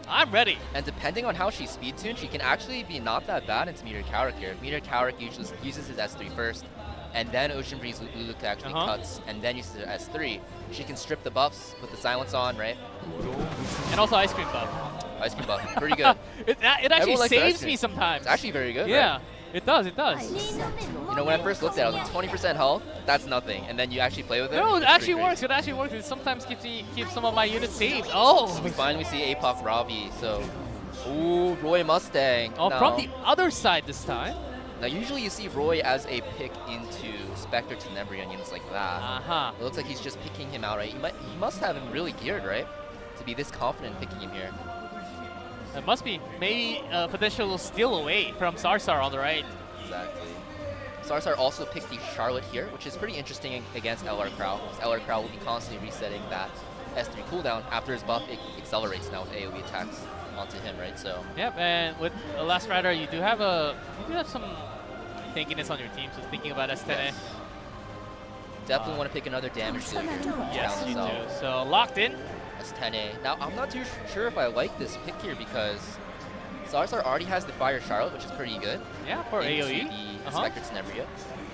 I'm ready. And depending on how she's speed tuned, she can actually be not that bad into Meteor Cowrick here. Meteor Cowrick usually uses his S3 first, and then Ocean Breeze Luluka actually cuts, and then uses her S3. She can strip the buffs, put the silence on, right? And also ice cream buff. Ice cream buff, pretty good. it actually saves me sometimes. It's actually very good, Yeah, right? it does, it does. You know, when I first looked at it, I was like 20% health, that's nothing. And then you actually play with it. No, it it's actually pretty works. It actually works. It sometimes keeps some of my units saved. Oh! So we finally see APOC Ravi, so... Ooh, Roy Mustang. Oh, now, from the other side this time. Now, usually you see Roy as a pick into Spectre Tenebria and units like that. It looks like he's just picking him out, right? He must have him really geared, right? To be this confident picking him here. It must be. Maybe a potential steal away from Sarsar on the right. Exactly. Sarsar also picked the Charlotte here, which is pretty interesting against LR Crow. LR Crow will be constantly resetting that S3 cooldown. After his buff, it accelerates now with AoE attacks onto him, right? So. Yep, and with the Last Rider, you do have some tankiness on your team. So thinking about S10. Yes. Definitely want to pick another damage dealer here. Yes, you do. So locked in. S10A. Now I'm not too sure if I like this pick here because Sarsar already has the Fire Charlotte, which is pretty good. Yeah, for AoE. The Spectre Tenebria.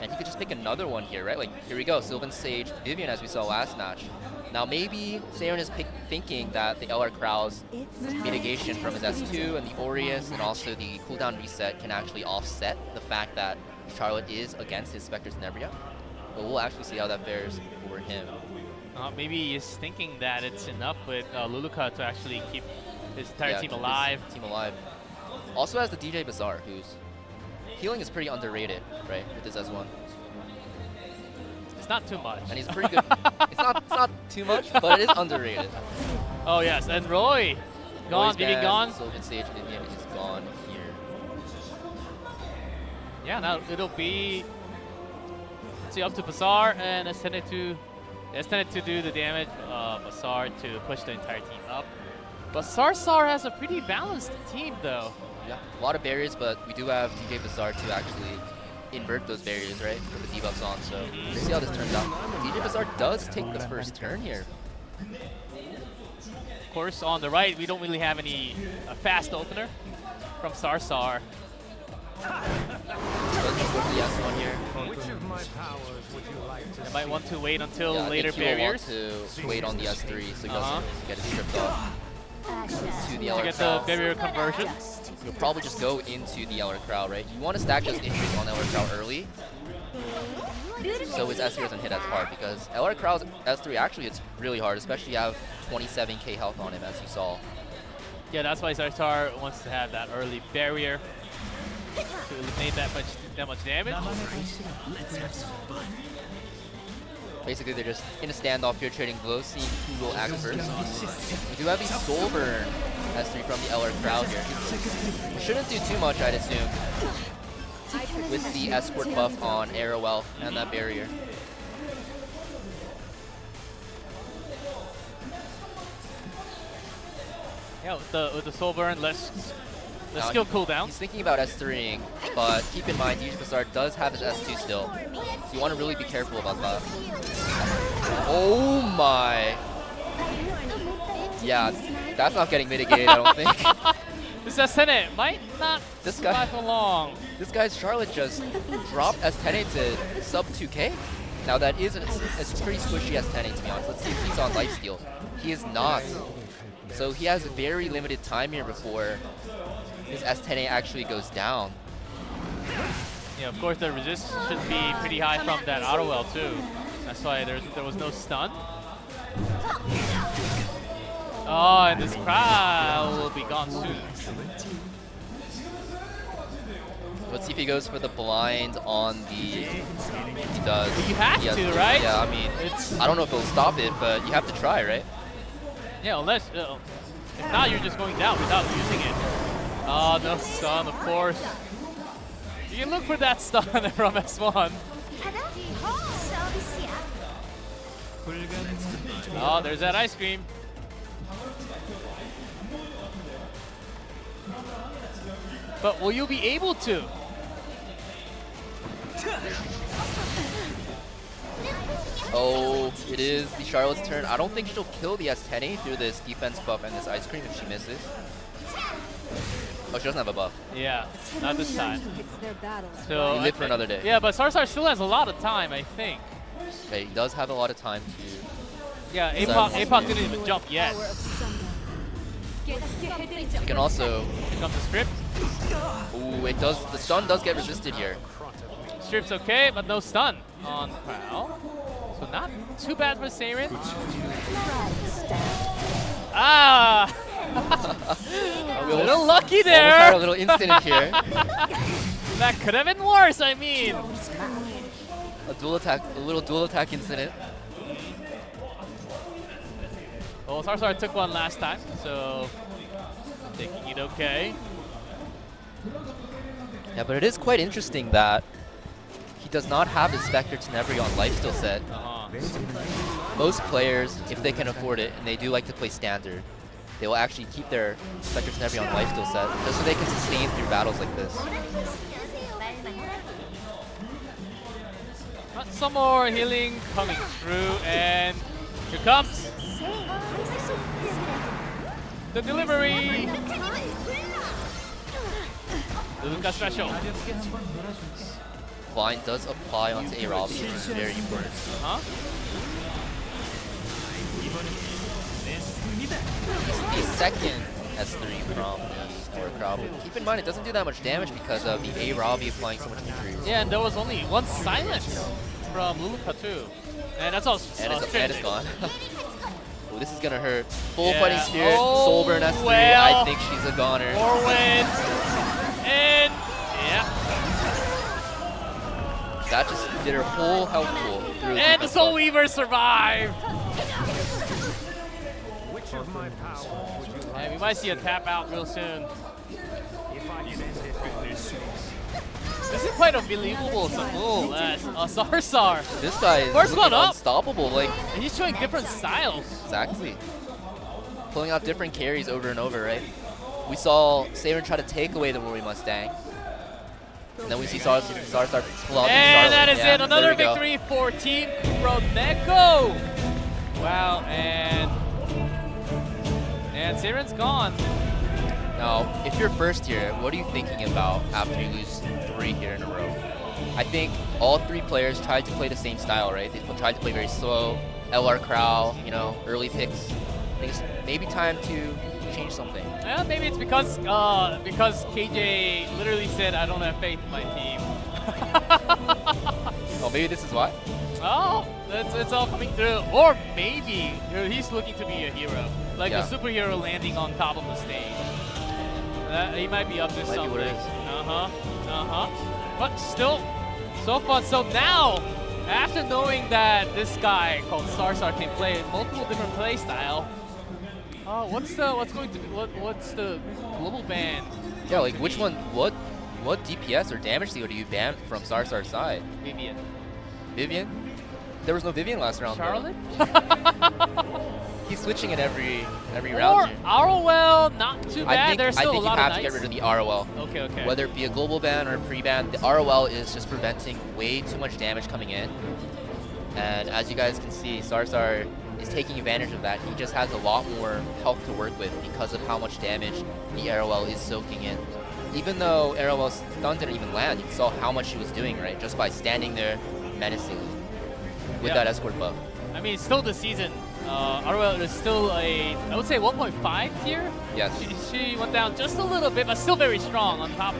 And he could just pick another one here, right? Like, here we go, Sylvan Sage, Vivian, as we saw last match. Now maybe Saren is thinking that the LR Crow's mitigation from his S2 and the Aureus and also the cooldown reset can actually offset the fact that Charlotte is against his Spectre Tenebria. But we'll actually see how that fares for him. Maybe he's thinking that it's enough with Luluka to actually keep his entire team alive. Team alive. Also has the DJ Bazaar, whose healing is pretty underrated, right, with his S1. It's not too much. And he's pretty good. it's not too much, but it is underrated. Oh yes, and Roy, gone, Vivian gone. Sylvan Sage Vivian is gone here. Yeah, now it'll be up to Bazaar and S10 to do the damage. Bazaar to push the entire team up. But Sarsar has a pretty balanced team though. Yeah, a lot of barriers, but we do have DJ Bazaar to actually invert those barriers, right? With the debuffs on, so we'll see how this turns out. DJ Bazaar does take the first turn here. Of course, on the right, we don't really have any fast opener from Sarsar. Which of my powers would you like to I might want to wait until later I think barriers. Want to wait on the S3 so he doesn't get it stripped off to the LR to get Crow. the barrier conversion. You'll probably just go into the LR Crow, right? You want to stack those injuries on LR Crow early so his S3 doesn't hit as hard because LR Crow's S3 actually it's really hard, especially you have 27k health on him as you saw. Yeah, that's why Sarsar wants to have that early barrier to eliminate that much damage. Let's have some fun. Basically, they're just in a standoff here, trading blows, seeing who will act first. We do have the Soul Burn S3 from the LR Crowd here. We shouldn't do too much, I'd assume, with the escort buff on Arrowell and that barrier. Yeah, with the Soul Burn, let's skill cooldown. He's thinking about S3ing, but keep in mind, DJ Bazaar does have his S2 still. So you want to really be careful about that. Oh my. Yeah, that's not getting mitigated, I don't think. This S10 might not survive for long. This guy's Charlotte just dropped S10 to sub 2k. Now that is a pretty squishy S10 to be honest. Let's see if he's on lifesteal. He is not. So he has a very limited time here before his S10A actually goes down. Yeah, of course the resist should be pretty high from that auto well too. That's why there was no stun. Oh, and this crowd will be gone soon. Let's see if he goes for the blind on the... He does. You have to, right? Yeah, I mean, I don't know if it'll stop it, but you have to try, right? Yeah, unless if not, you're just going down without using it. Oh, no stun, of course. You can look for that stun from S1. Oh, there's that ice cream. But will you be able to? Oh, it is the Charlotte's turn. I don't think she'll kill the S10A through this defense buff and this ice cream if she misses. Oh, she doesn't have a buff. Yeah, not this time. You So live for another day. Yeah, but Sarsar still has a lot of time, I think. Okay, he does have a lot of time to... Yeah, APOC didn't even jump yet. You can also... Here comes the script. Ooh, it does... The stun does get resisted here. Strip's okay, but no stun on Prowl. So not too bad for Seirin. Ah! A little lucky there. Almost had a little incident here. That could have been worse, I mean. A little dual attack incident. Well, Sarsar took one last time, so taking it okay. Yeah, but it is quite interesting that he does not have his Spectre Tenebri on lifesteal set. Most players, if they can afford it, and they do like to play standard, they will actually keep their Spectre Tenebri on lifesteal set just so they can sustain through battles like this. But some more healing coming through, and here comes the delivery. The Luca special. Blind does apply onto A-Rob, which is very important. The second S3 from the Tower Crowd. But keep in mind, it doesn't do that much damage because of the A-Robbie applying so much injuries. Yeah, and there was only one silence from Luluka too. And that's all. And it's gone. Oh, this is gonna hurt. Full Yeah. Fighting Spirit, Soulburn S3. well. I think she's a goner. 4 wins. And yeah. That just did her whole health pool through. And the Soul Weaver survived. And we might see a tap out real soon. This is quite unbelievable move as Sarsar. This guy is First one looking up. unstoppable. Like, and he's showing different styles. Exactly. Pulling out different carries over and over, right? We saw Seirin try to take away the Rory Mustang. And then we see Sarsar pull out the Charlotte. And that is Yeah, it. Another there we go. victory for Team Kuroneko. Wow, and Seirin's gone. Now, if you're first here, what are you thinking about after you lose 3 here in a row? I think all 3 players tried to play the same style, right? They tried to play very slow, LR Crow, you know, early picks. I think it's maybe time to change something. Yeah, maybe it's because KJ literally said, "I don't have faith in my team." Oh, maybe this is why? Oh, it's all coming through. Or maybe he's looking to be a hero, like a superhero landing on top of the stage. He might be up to something. What it is. But still, so fun. So now, after knowing that this guy called Sarsar can play multiple different play style, what's the global ban? Yeah, like which one? What DPS or damage deal do you ban from Sarsar's side? Vivian. Vivian? There was no Vivian last round. Charlotte? He's switching it every Or round here. ROL, not too bad. There's still I think a lot you have of to get knights. rid of the ROL. Okay. Whether it be a global ban or a pre-ban, the ROL is just preventing way too much damage coming in. And as you guys can see, Sarsar is taking advantage of that. He just has a lot more health to work with because of how much damage the ROL is soaking in. Even though ROL's stun didn't even land, you saw how much he was doing, right? Just by standing there menacingly with that escort buff. I mean, still this season, ROL is still I would say 1.5 tier. Yes. She went down just a little bit, but still very strong on top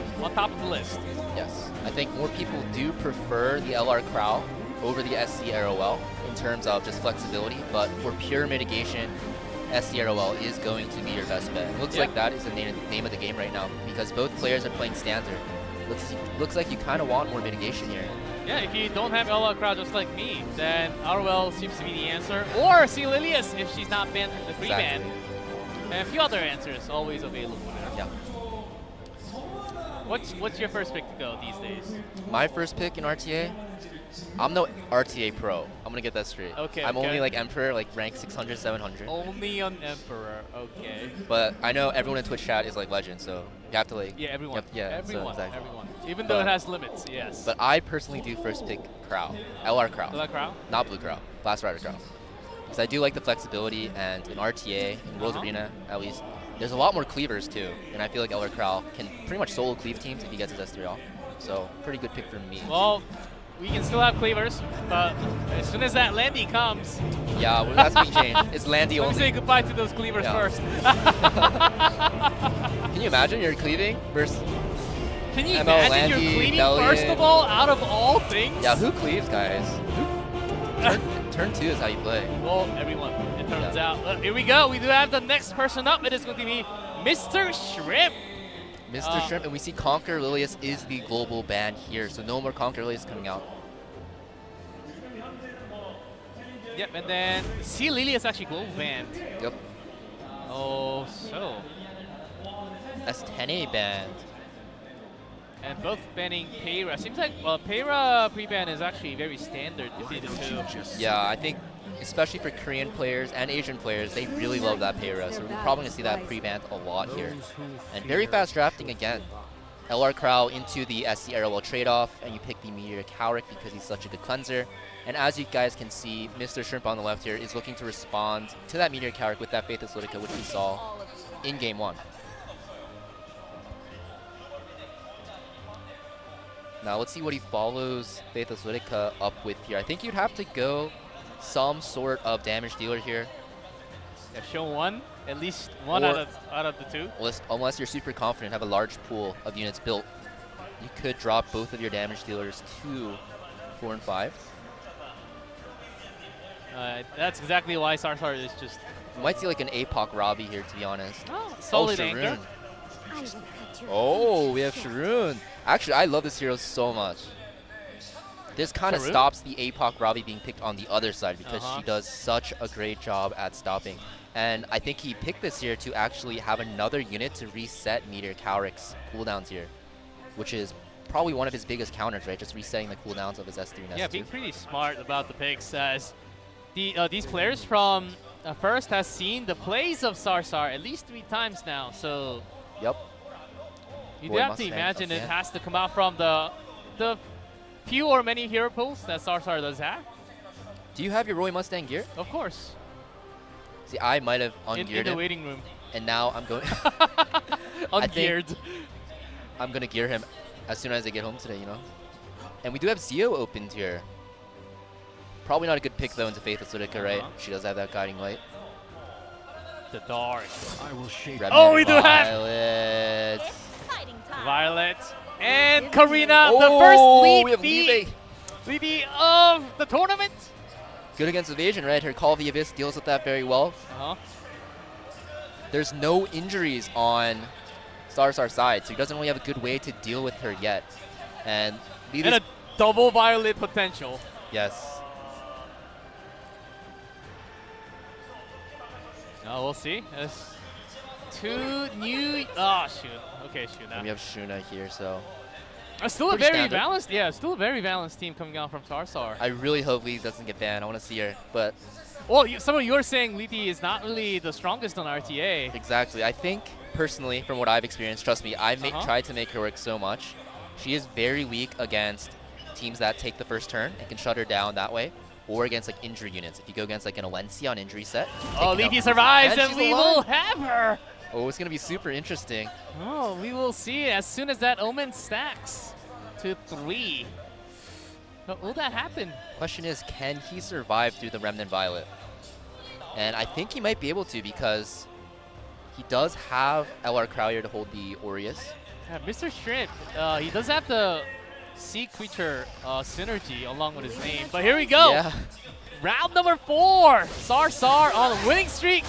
of the list. Yes. I think more people do prefer the LR Crow over the SC ROL in terms of just flexibility, but for pure mitigation, SC ROL is going to be your best bet. It looks like that is the name of the game right now because both players are playing standard. Looks like you kind of want more mitigation here. Yeah, if you don't have LR crowd just like me, then Arwell seems to be the answer. Or Lilius if she's not banned from the free ban. And a few other answers always available. Yeah. What's your first pick to go these days? My first pick in RTA? I'm no RTA pro. I'm gonna get that straight. Okay. I'm only like Emperor, like rank 600, 700. Only an Emperor. Okay. But I know everyone in Twitch chat is like legend, so you have to like. Yeah, everyone. Everyone. So exactly. Everyone. Even though it has limits, yes. But I personally do first pick Crow, LR Crow. LR Crow? Not Blue Crow, Blast Rider Crow. Because I do like the flexibility, and in RTA, in Worlds Arena at least, there's a lot more cleavers too, and I feel like LR Crow can pretty much solo cleave teams if he gets his S3 off. So pretty good pick for me. Well, we can still have cleavers, but as soon as that Landy comes... Yeah, well, that's being changed. It's Landy Let only. me say goodbye to those cleavers first. Can you imagine you're cleaving versus Can you ML, imagine Landy, you're cleaving Bellion? first of all, out of all things? Yeah, who cleaves, guys? Turn 2 is how you play. Well, everyone, it turns out. Here we go. We do have the next person up. It is going to be Mr. Shrimp. Mr. Shrimp, and we see Conquer Lilius is the global ban here, so no more Conquer Lilius coming out. Yep, and then Lilius actually global banned. Yep. Oh, so. That's 10A banned. And both banning Payra. Seems like Payra pre-ban is actually very standard between the two. Yeah, I think especially for Korean players and Asian players, they really love that Payra, so we're probably going to see that pre-banned a lot here. And very fast drafting again. LR Crow into the SC Airwell trade-off, and you pick the Meteor Cowrick because he's such a good cleanser. And as you guys can see, Mr. Shrimp on the left here is looking to respond to that Meteor Cowrick with that Faithless Ludica, which we saw in Game 1. Now let's see what he follows Faithless Ludica up with here. I think you'd have to go some sort of damage dealer here. Yeah, show one, at least one Or out of the two. Unless you're super confident, have a large pool of units built, you could drop both of your damage dealers to 4 and 5. That's exactly why Sarsar is just... You might see like an APOC Robbie here, to be honest. Oh, solid Sharoon. anchor. Oh, we have Sharoon. Actually, I love this hero so much. This kind of Sharoon? stops the APOC Robbie being picked on the other side because she does such a great job at stopping. And I think he picked this here to actually have another unit to reset Meteor Cowrick's cooldowns here, which is probably one of his biggest counters, right? Just resetting the cooldowns of his S3 and S2. Yeah, being pretty smart about the picks, as these players from First has seen the plays of Sarsar at least 3 times now, so... Yep. You do have to imagine it has to come out from the few or many hero pools that Sarsar does have. Do you have your Roy Mustang gear? Of course. See, I might have ungeared in the him, waiting room. and now I'm going... Ungeared. I'm going to gear him as soon as I get home today, you know? And we do have Zio opened here. Probably not a good pick, though, into Faithless Ludica, right? She does have that Guiding Light. The dark. I will shape we do have Violet. Violet and Karina, the first lead of the tournament. Good against evasion, right? Her Call of the Abyss deals with that very well. There's no injuries on Sarsar's side, so he doesn't really have a good way to deal with her yet. And a double Violet potential. Yes. We'll see. There's 2 new... Oh, shoot. Okay, Shuna. And we have Shuna here, so... Still a pretty very standard. balanced, still a very balanced team coming out from Sarsar. I really hope Lee doesn't get banned. I want to see her, but... Well, some of you are saying Liti is not really the strongest on RTA. Exactly. I think, personally, from what I've experienced, trust me, I've tried to make her work so much. She is very weak against teams that take the first turn and can shut her down that way, or against like injury units. If you go against like an Alencia on injury set. Oh, Liti survives, and we will have her. Oh, it's going to be super interesting. Oh, we will see as soon as that Omen stacks to 3. But will that happen? Question is, can he survive through the Remnant Violet? And I think he might be able to because he does have LR Crowyer to hold the Aureus. Yeah, Mr. Shrimp, he does have the Sea Creature synergy along with his name. But here we go. Yeah. Round number 4. Sarsar on a winning streak.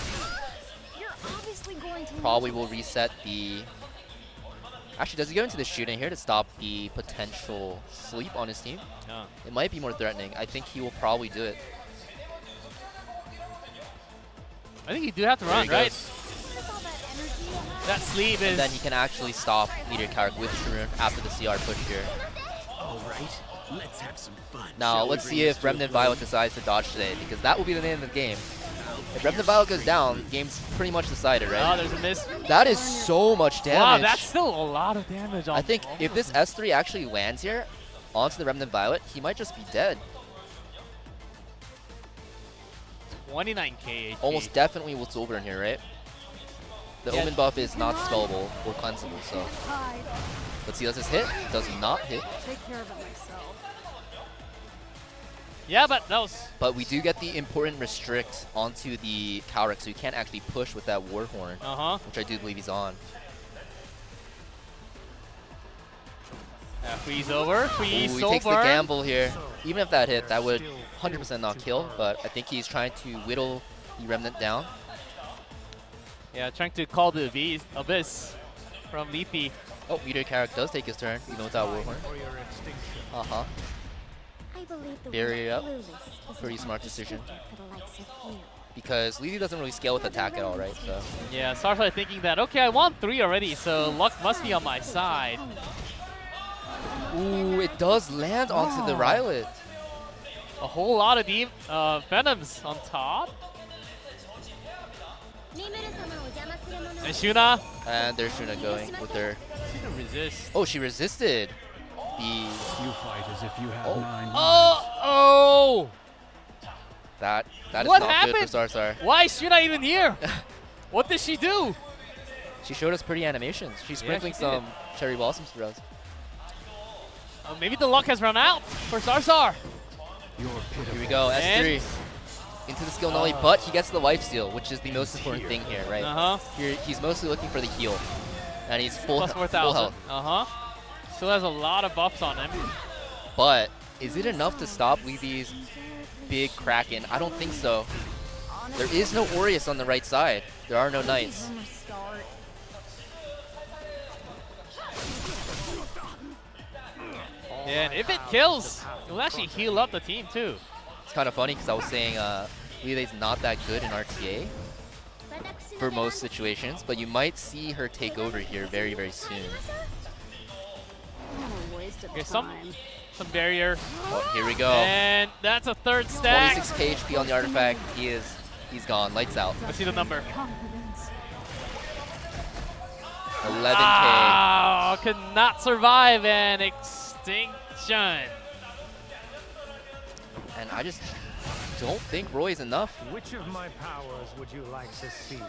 Probably will reset the Actually, does he go into the shooting here to stop the potential sleep on his team? Yeah. It might be more threatening. I think he will probably do it. I think you do have to There run, he right? goes. That sleep is. And then he can actually stop Meteor Carrick with Sharoon after the CR push here. All right, let's have some fun. Now, let's see if Remnant Violet decides to dodge today, because that will be the name of the game. If Remnant Violet goes down, the game's pretty much decided, right? Oh, there's a miss. That is so much damage. Wow, that's still a lot of damage on I think if this S3 actually lands here onto the Remnant Violet, he might just be dead. 29k HP. Almost definitely will Soulburn here, right? The Yeah. Omen buff is not spellable or cleansable, so. Let's see, does this hit? Does not hit. Take care of it myself. Yeah, but that was. But we do get the important restrict onto the Cowrick, so you can't actually push with that Warhorn, which I do believe he's on. Yeah, freeze over, freeze Ooh, he Soulburn. takes the gamble here. Even if that hit, that would 100% not kill, but I think he's trying to whittle the Remnant down. Yeah, trying to call the Abyss from Leafy. Oh, Meteor Carrick does take his turn, even without Warhorn. Uh-huh. Barrier up. Pretty smart decision. Because Leafy doesn't really scale with attack at all, right? So. Yeah, Sarsar thinking that, okay, I won 3 already, so luck must be on my side. Ooh, it does land onto the Rylet. A whole lot of Venoms on top. And Shuna. And there's Shuna going with her. Shuna resist. Oh, she resisted. You fight as if you have 9 Oh! That is What not happened? good for Sarsar. Why is Shuna even here? What did she do? She showed us pretty animations. She's sprinkling she did. some cherry blossoms for us. Maybe the luck has run out for Sarsar. Here we go, S3. Into the skill nully, but he gets the life steal, which is the most important thing here, right? Here, he's mostly looking for the heal. And he's full, Plus full 4,000. health. Still has a lot of buffs on him. But is it enough to stop Levy's big Kraken? I don't think so. There is no Aureus on the right side. There are no Knights. Yeah, and if it kills, it will actually heal up the team too. It's kind of funny because I was saying Levy's not that good in RTA for most situations, but you might see her take over here very, very soon. Okay, some barrier. Oh, here we go. And that's a third stack. 26k HP on the artifact. He's gone. Lights out. Let's see the number. 11k. Could not survive an extinction. And I just don't think Roy is enough. Which of my powers would you like to see?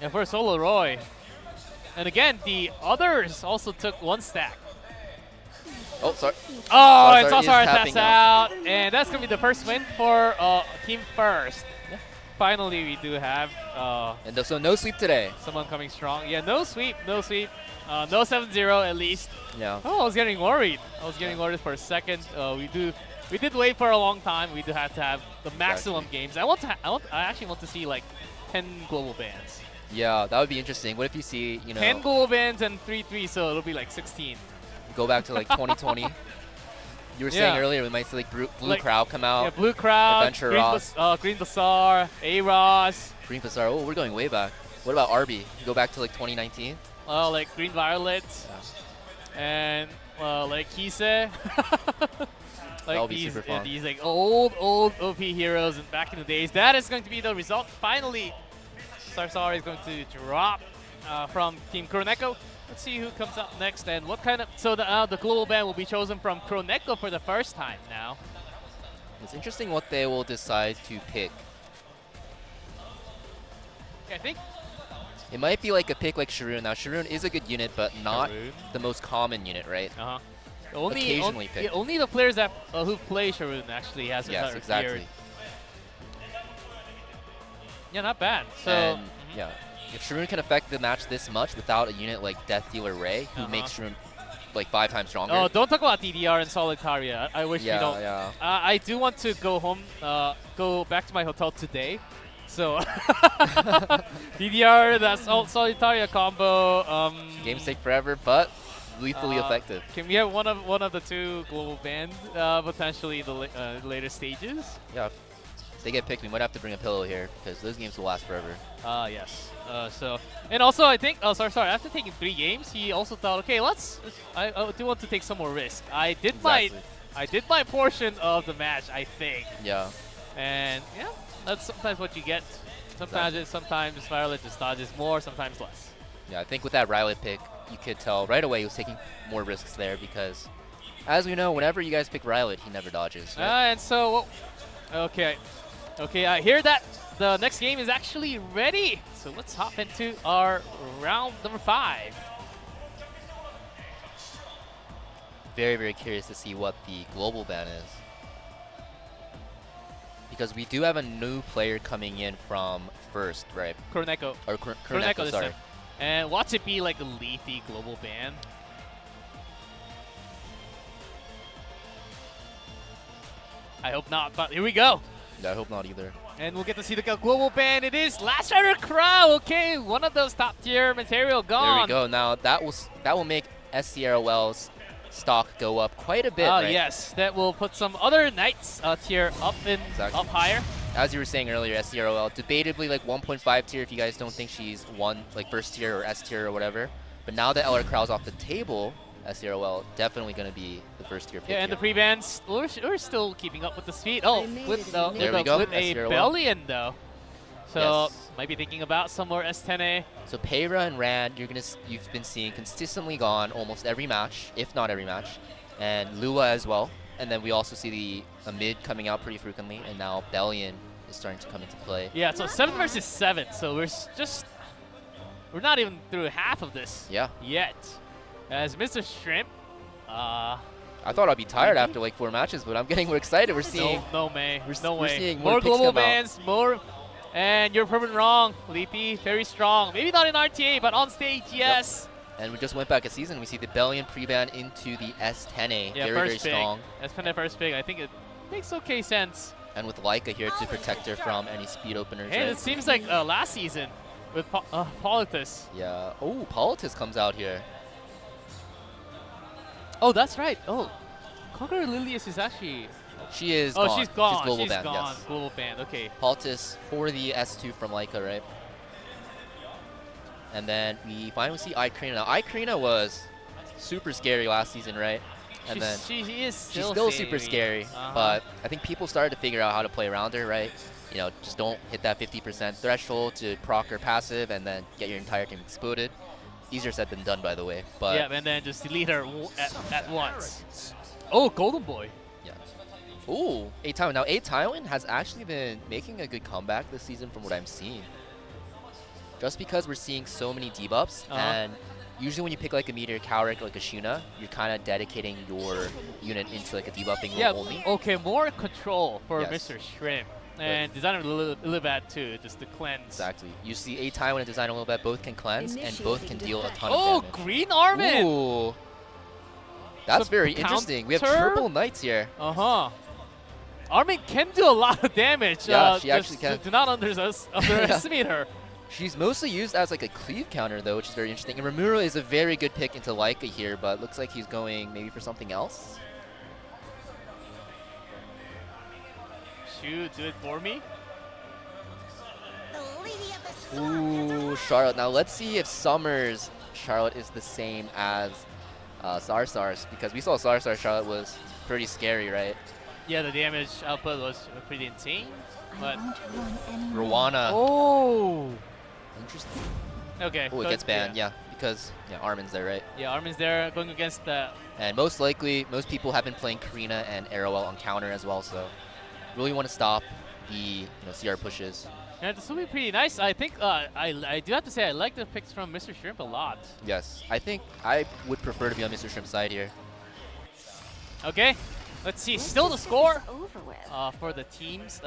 And for solo Roy. And again, the others also took 1 stack. Oh, sorry. Oh, and Sarsar is Sarsar tapping taps out. And that's going to be the first win for Team First. Yeah. Finally, we do have... and so no sweep today. Someone coming strong. Yeah, no sweep, no sweep. No 7-0 at least. Yeah. Oh, I was getting worried. I was getting worried for a second. We did wait for a long time. We do have to have the maximum games. I actually want to see like 10 global bans. Yeah, that would be interesting. What if you see, 10 global bans and 3-3, so it'll be like 16. Go back to like 2020. You were saying earlier we might see like Blue Crowd come out. Yeah, Blue Crowd, Adventure Ross. Green Bazaar, A-Ross. Green Bazaar. Oh, we're going way back. What about Arby? Go back to like 2019. Like Green Violet. Yeah. And like Kise. Like these like old OP heroes and back in the days. That is going to be the result. Finally, Sarsar is going to drop from Team Kuroneko. Let's see who comes up next and what kind of... So the global ban will be chosen from Kuroneko for the first time now. It's interesting what they will decide to pick. I think it might be like a pick like Sharoon. Now, Sharoon is a good unit, but not the most common unit, right? Occasionally picked. Only the players that who play Sharoon actually has yes, exactly. Yeah, not bad. So and, yeah, if Sharoon can affect the match this much without a unit like Death Dealer Ray, who makes Sharoon like 5 times stronger. Oh, don't talk about DDR and Solitaria. I wish we don't. Yeah. I do want to go home, go back to my hotel today. So DDR, that's Solitaria combo. Games take forever, but lethally effective. Can we have one of the two global bands potentially in the later stages? Yeah, if they get picked, we might have to bring a pillow here because those games will last forever. Yes. So, and also I think, sorry. After taking 3 games, he also thought, okay, I do want to take some more risk. I did my portion of the match, I think. Yeah. And yeah, that's sometimes what you get. Sometimes Violet just dodges more, sometimes less. Yeah, I think with that Violet pick, you could tell right away he was taking more risks there because, as we know, whenever you guys pick Violet, he never dodges. Right? And so, okay, I hear that the next game is actually ready. So let's hop into our round number 5. Very, very curious to see what the global ban is. Because we do have a new player coming in from first, right? Kuroneko. Or Kuroneko, this sorry. time. And watch it be like a leafy global ban. I hope not, but here we go. Yeah, I hope not either. And we'll get to see the global ban. It is Last Rider Crow. Okay, one of those top tier material gone. There we go. Now that will make SCROL's stock go up quite a bit, right? Yes, that will put some other Knights tier up up higher. As you were saying earlier, SCROL, debatably like 1.5 tier if you guys don't think she's first tier or S tier or whatever. But now that LR Crow's off the table, SCROL definitely going to be the first tier pick. Yeah, and here. the pre-bans, we're still keeping up with the speed. Oh, with a SCROL. Bellion though. So Yes. might be thinking about some more S10A. So Peyra and Rand, you've been seeing consistently gone almost every match, if not every match, and Lua as well. And then we also see a mid coming out pretty frequently, and now Bellion is starting to come into play. Yeah, so 7 versus 7. So we're not even through half of this yet. As Mr. Shrimp, I thought I'd be tired after like 4 matches, but I'm getting more excited. We're seeing no way. We're seeing more picks global come out. bans, more. And you're proven wrong, Leapy. Very strong. Maybe not in RTA, but on stage, yes. Yep. And we just went back a season. We see the Bellion pre-ban into the S10A. Yeah, very strong. S10A first pick. I think it makes okay sense. And with Leica here to protect her from any speed openers. Hey, right? it seems like last season with Politis. Yeah. Oh, Politis comes out here. Oh, that's right. Oh, Conqueror Lilius is actually... She is gone. gone. She's gone. She's global She's banned, gone. yes. Global banned, okay. Politis for the S2 from Leica, right? And then we finally see Ikrina. Now, Ikrina was super scary last season, right? And She is she's still super scary, but I think people started to figure out how to play around her, right? You know, just don't hit that 50% threshold to proc her passive and then get your entire team exploded. Easier said than done, by the way. But yeah, and then just delete her at once. Oh, Golden Boy. Yeah. Ooh, A Tywin. Now, A Tywin has actually been making a good comeback this season from what I'm seeing. Just because we're seeing so many debuffs, and usually when you pick like a Meteor, Cowrick, like a Shuna, you're kind of dedicating your unit into like a debuffing role only. Okay, more control for Yes. Mr. Shrimp. And Designer Lilibat too, just to cleanse. Exactly. You see A Tywin and Designer Lilibat both can cleanse, and both can deal a ton Oh, of damage. Green Armin! Ooh. That's So very interesting. We have counter? triple Knights here. Armin can do a lot of damage. Yeah, she actually can. Do not underestimate her. She's mostly used as like a cleave counter though, which is very interesting. And Ramuro is a very good pick into Leica here, but looks like he's going maybe for something else. Shoot, do it for me. Ooh, Charlotte. Now let's see if Summer's Charlotte is the same as Sarsar's, because we saw Sarsar Charlotte was pretty scary, right? Yeah, the damage output was pretty insane. But Rwana. Oh, interesting. Okay. Oh, it gets banned, yeah, because Armin's there, right? Yeah, Armin's there going against the. And most likely, most people have been playing Karina and Arrowell on counter as well, so really want to stop the CR pushes. Yeah, this will be pretty nice. I think I do have to say I like the picks from Mr. Shrimp a lot. Yes, I think I would prefer to be on Mr. Shrimp's side here. Okay, let's see. Still the score for the teams.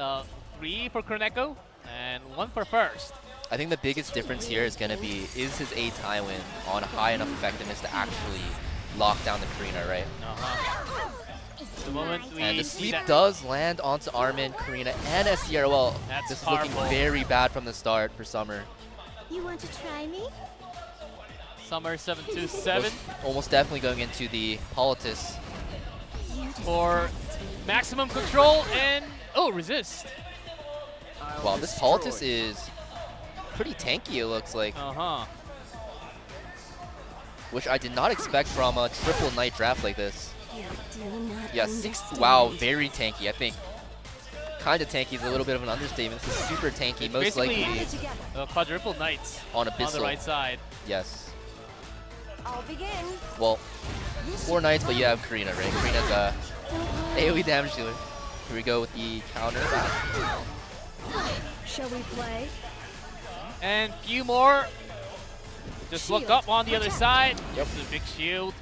3 for Kuroneko and 1 for first. I think the biggest difference here is going to be, is his A Tywin on high enough effectiveness to actually lock down the Karina, right? The moment we and the see sweep that does land onto Armin, Karina, and SCROL. That's this is powerful. looking very bad from the start for Summer. You want to try me? Summer 727 Almost definitely going into the Politis. for maximum control and resist. Wow, this Politis is pretty tanky, it looks like. Which I did not expect from a triple knight draft like this. Yeah, wow, very tanky. I think kind of tanky is a little bit of an understatement. This is super tanky, It's most basically likely quadruple knights on Abyssal. on the right side. Yes. I'll begin. Well, 4 knights, but you have Karina, right? Karina's a AoE damage dealer. Here we go with the counter. Shall we play? And few more. Just look up on the other side. Yep. This is a big shield.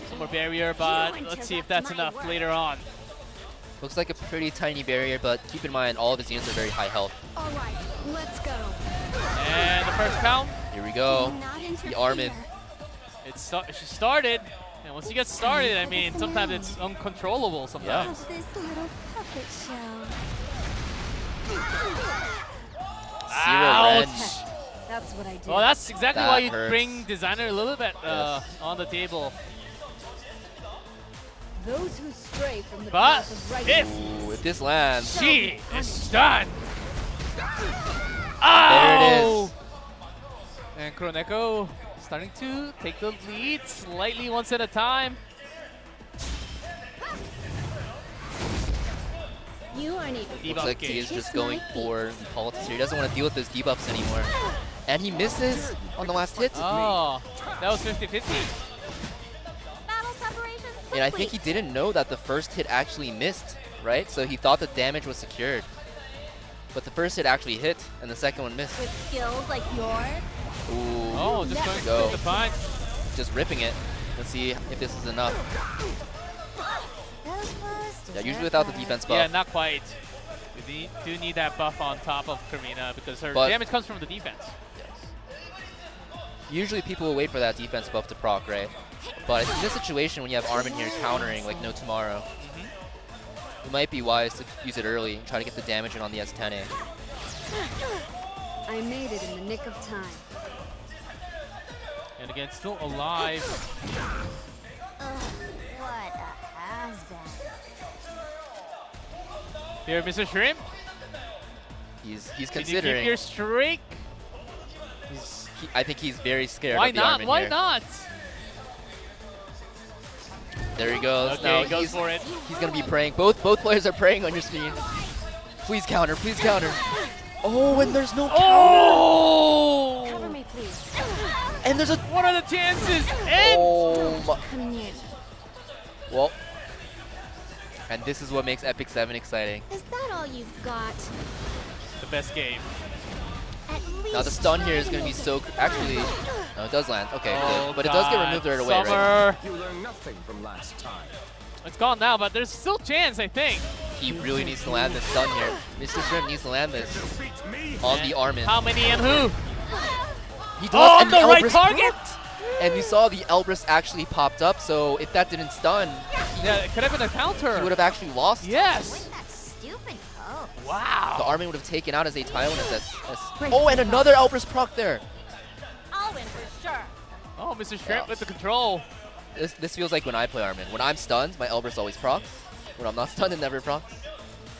Some more barrier, but let's see if that's enough later on. Looks like a pretty tiny barrier, but keep in mind all of his units are very high health. All right, let's go. And the first count. Here we go. The Armin. She started, and once you get started, I mean, sometimes it's uncontrollable. Sometimes. This little puppet show. Ouch! That's what I do. Well, that's exactly That why you hurts. bring designer a little bit on the table. Those who stray from the But path of right If this lands, she is stunned. There it is. And Kroneko starting to take the lead slightly once at a time. You aren't even. Looks like he is just going for the Politis here. He doesn't want to deal with those debuffs anymore. And he misses on the last hit. Oh, that was 50-50. And I think he didn't know that the first hit actually missed, right? So he thought the damage was secured. But the first hit actually hit, and the second one missed. With skills like yours. Ooh. Oh, just going Go. for the punch. Just ripping it. Let's see if this is enough. Yeah, usually without the defense buff. Yeah, not quite. We do need that buff on top of Karina because her But- damage comes from the defense. Usually people will wait for that defense buff to proc, right? But in this situation, when you have Armin here countering like no tomorrow, it might be wise to use it early and try to get the damage in on the S10A. I made it in the nick of time. And again, still alive. What a has-been. Here, Mr. Shrimp. He's Can you considering. keep your streak? I think he's very scared Why of the not? Armin Why here. not? There he goes. Okay, Now he goes for it. He's gonna be praying. Both players are praying on your screen. Please counter. Please counter. Oh, and there's no counter. Oh! Cover me, please. And there's a. What are the chances? And Oh my. Come near. Well. And this is what makes Epic 7 exciting. Is that all you've got? the best game. Now the stun here is going to be so... Actually, no, it does land. Okay, Oh, good. But it does get removed right away, right? Summer. You learned nothing from last time. It's gone now, but there's still chance, I think. He really needs to land this stun here. Mr. Shrimp needs to land this on the Armin. How many and who? He does, Oh, and the right Elbrus target! worked. And we saw the Elbrus actually popped up, so if that didn't stun, Yeah, it could have been a counter. he would have actually lost. Yes. Stupid hope. Wow. The Armin would have taken out his A Tyrant. Oh, and another Elbrus proc there. I'll win for sure. Oh, Mr. Shrimp with the control. This feels like when I play Armin. When I'm stunned, my Elbrus always procs. When I'm not stunned, it never procs.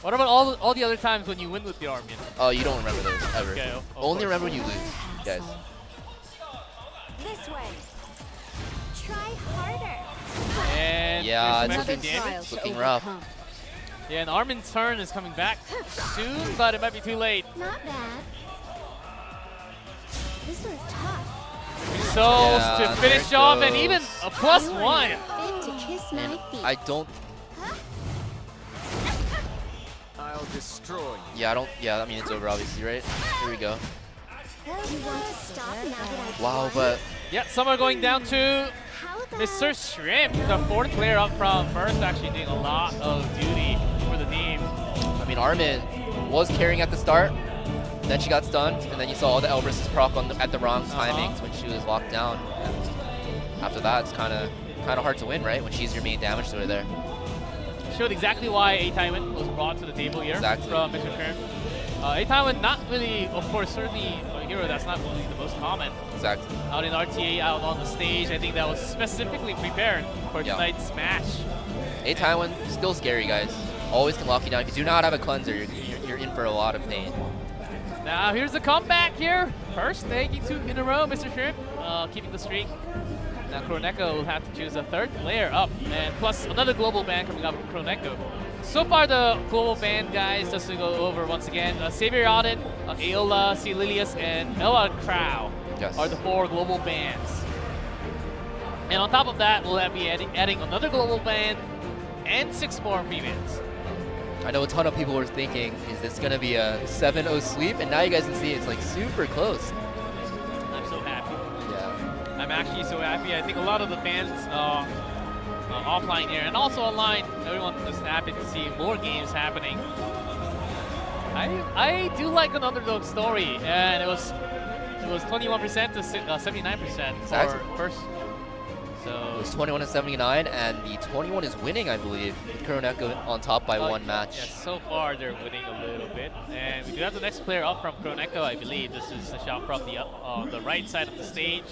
What about all the other times when you win with the Armin? Oh, you don't remember those ever. Okay, of Only course. remember when you lose, guys. This way. Try harder. And Yeah, there's it's some looking, extra damage. looking rough. Yeah, and Armin's turn is coming back soon, but it might be too late. Not bad. This one's tough. So Yeah, to finish there it off, and goes. even a +1. Fit to kiss my feet. I don't. I'll destroy you. Yeah, I don't. Yeah, I mean it's over obviously, right? Here we go. You want to stop now that I've Wow, won? but Yeah, some are going down to How about Mr. Shrimp, the fourth player up from first, actually doing a lot of duty for the team. I mean Armin was carrying at the start, then she got stunned, and then you saw all the Elbrus proc on at the wrong timings when she was locked down. And after that, it's kind of hard to win, right? When she's your main damage dealer there. Showed exactly why A-Tywin was brought to the table here Exactly. from Mr. Shrimp. A Taiwan, not really, of course, certainly a hero that's not really the most common. Exactly. Out in RTA, out on the stage, I think that was specifically prepared for tonight's match. A Taiwan, still scary, guys. Always can lock you down. If you do not have a cleanser, you're in for a lot of pain. Now here's the comeback here. First, taking 2 in a row, Mr. Shrimp, keeping the streak. Now Kroneko will have to choose a third player up, and plus another global ban coming up from Kroneko. So far, the global ban guys, just to go over once again, Xavier Auden, Aola, C. Lilius, and Ella Crow are the 4 global bans. And on top of that, we'll be adding another global ban and 6 more pre-bans. I know a ton of people were thinking, is this going to be a 7-0 sweep? And now you guys can see it's like super close. I'm so happy. Yeah. I'm actually so happy. I think a lot of the fans offline here and also online, everyone is happy to see more games happening. I do like an underdog story, and it was 21% to 79% Exactly. for first. So It was 21 to 79, and the 21 is winning, I believe, with Kroneko on top by 1 match. Yes, so far they're winning a little bit, and we do have the next player up from Kroneko, I believe. This is the shot from the right side of the stage.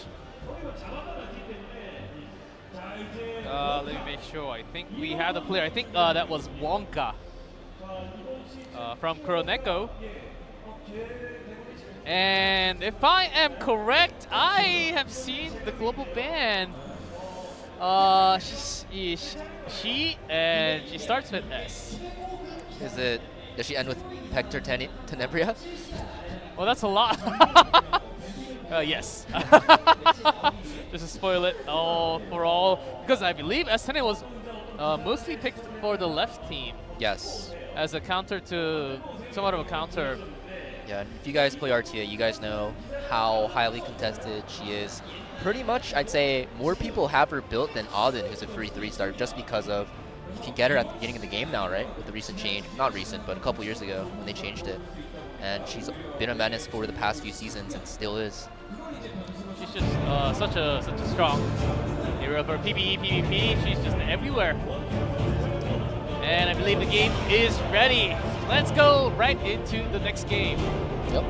Let me make sure. I think we have the player. I think that was Wonka from Kroneko. And if I am correct, I have seen the global ban. She starts with S. Does she end with Pector Tenebria? Well, that's a lot. Yes. Just to spoil it all for all, because I believe S10 was mostly picked for the left team. Yes. As a counter to, somewhat of a counter. Yeah, if you guys play RTA, you guys know how highly contested she is. Pretty much, I'd say more people have her built than Auden, who's a free 3-star, just because of you can get her at the beginning of the game now, right? With the recent change, not recent, but a couple years ago when they changed it. And she's been a menace for the past few seasons and still is. She's just such a strong hero for PvE, PvP. She's just everywhere. And I believe the game is ready. Let's go right into the next game. Yep.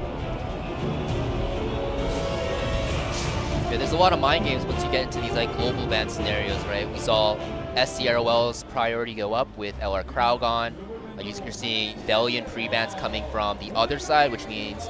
Yeah, there's a lot of mind games once you get into these like global ban scenarios, right? We saw SCROL's priority go up with LR Crow gone. You're seeing Delian pre-bans coming from the other side, which means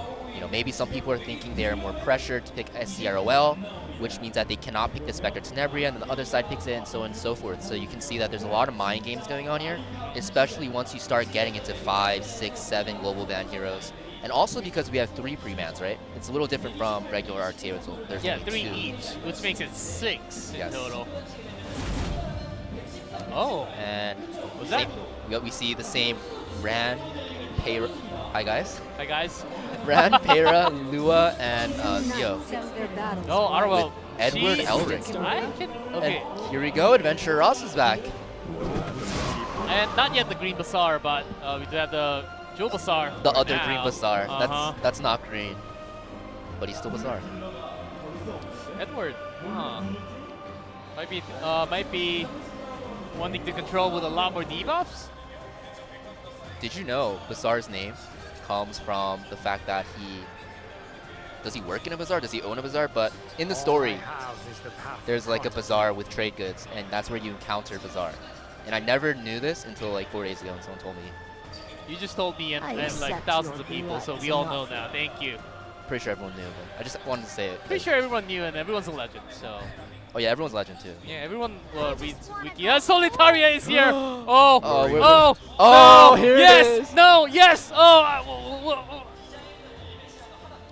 maybe some people are thinking they're more pressured to pick SCROL, which means that they cannot pick the Spectre Tenebria, and then the other side picks it, and so on and so forth. So you can see that there's a lot of mind games going on here, especially once you start getting into 5, 6, 7 global ban heroes. And also because we have 3 pre-bans, right? It's a little different from regular RTA. So there's only 3 2. each, which makes it 6 in total. Oh, and what's that? We see the same Ran, Peyra. Hi guys. Hi guys. Ran, Peyra, Lua, and Zio. Oh, Arwell. Edward Jeez. Elric. Okay. And here we go. Adventure Ross is back. And not yet the Green Bazaar, but we do have the Jewel Bazaar. The other Green Bazaar. Uh-huh. That's not green, but he's still Bazaar. Edward. Might be wanting to control with a lot more debuffs. Did you know Bazaar's name comes from the fact that does he work in a bazaar? Does he own a bazaar? But in the story, there's like a bazaar with trade goods, and that's where you encounter Bazaar. And I never knew this until like 4 days ago when someone told me. You just told me and like thousands of people, so we all know now. Thank you. Pretty sure everyone knew, but I just wanted to say it. Pretty sure everyone knew, and everyone's a legend, so. Oh yeah, everyone's a legend too. Yeah, everyone reads Wiki. Yeah, Solitaria is here. Here yes, it is. No, yes.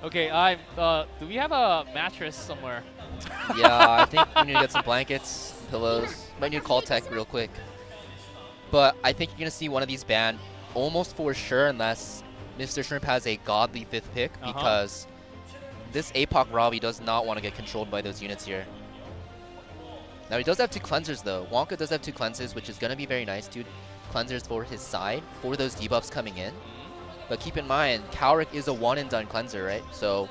Okay, do we have a mattress somewhere? Yeah, I think we need to get some blankets, pillows. Might need to call tech real quick. But I think you're gonna see one of these banned almost for sure, unless Mr. Shrimp has a godly 5th pick, because this APOC Robbie does not want to get controlled by those units here. Now he does have 2 cleansers though. Wonka does have 2 cleansers, which is going to be very nice. 2 cleansers for his side for those debuffs coming in. But keep in mind, Kalric is a 1-and-done cleanser, right? So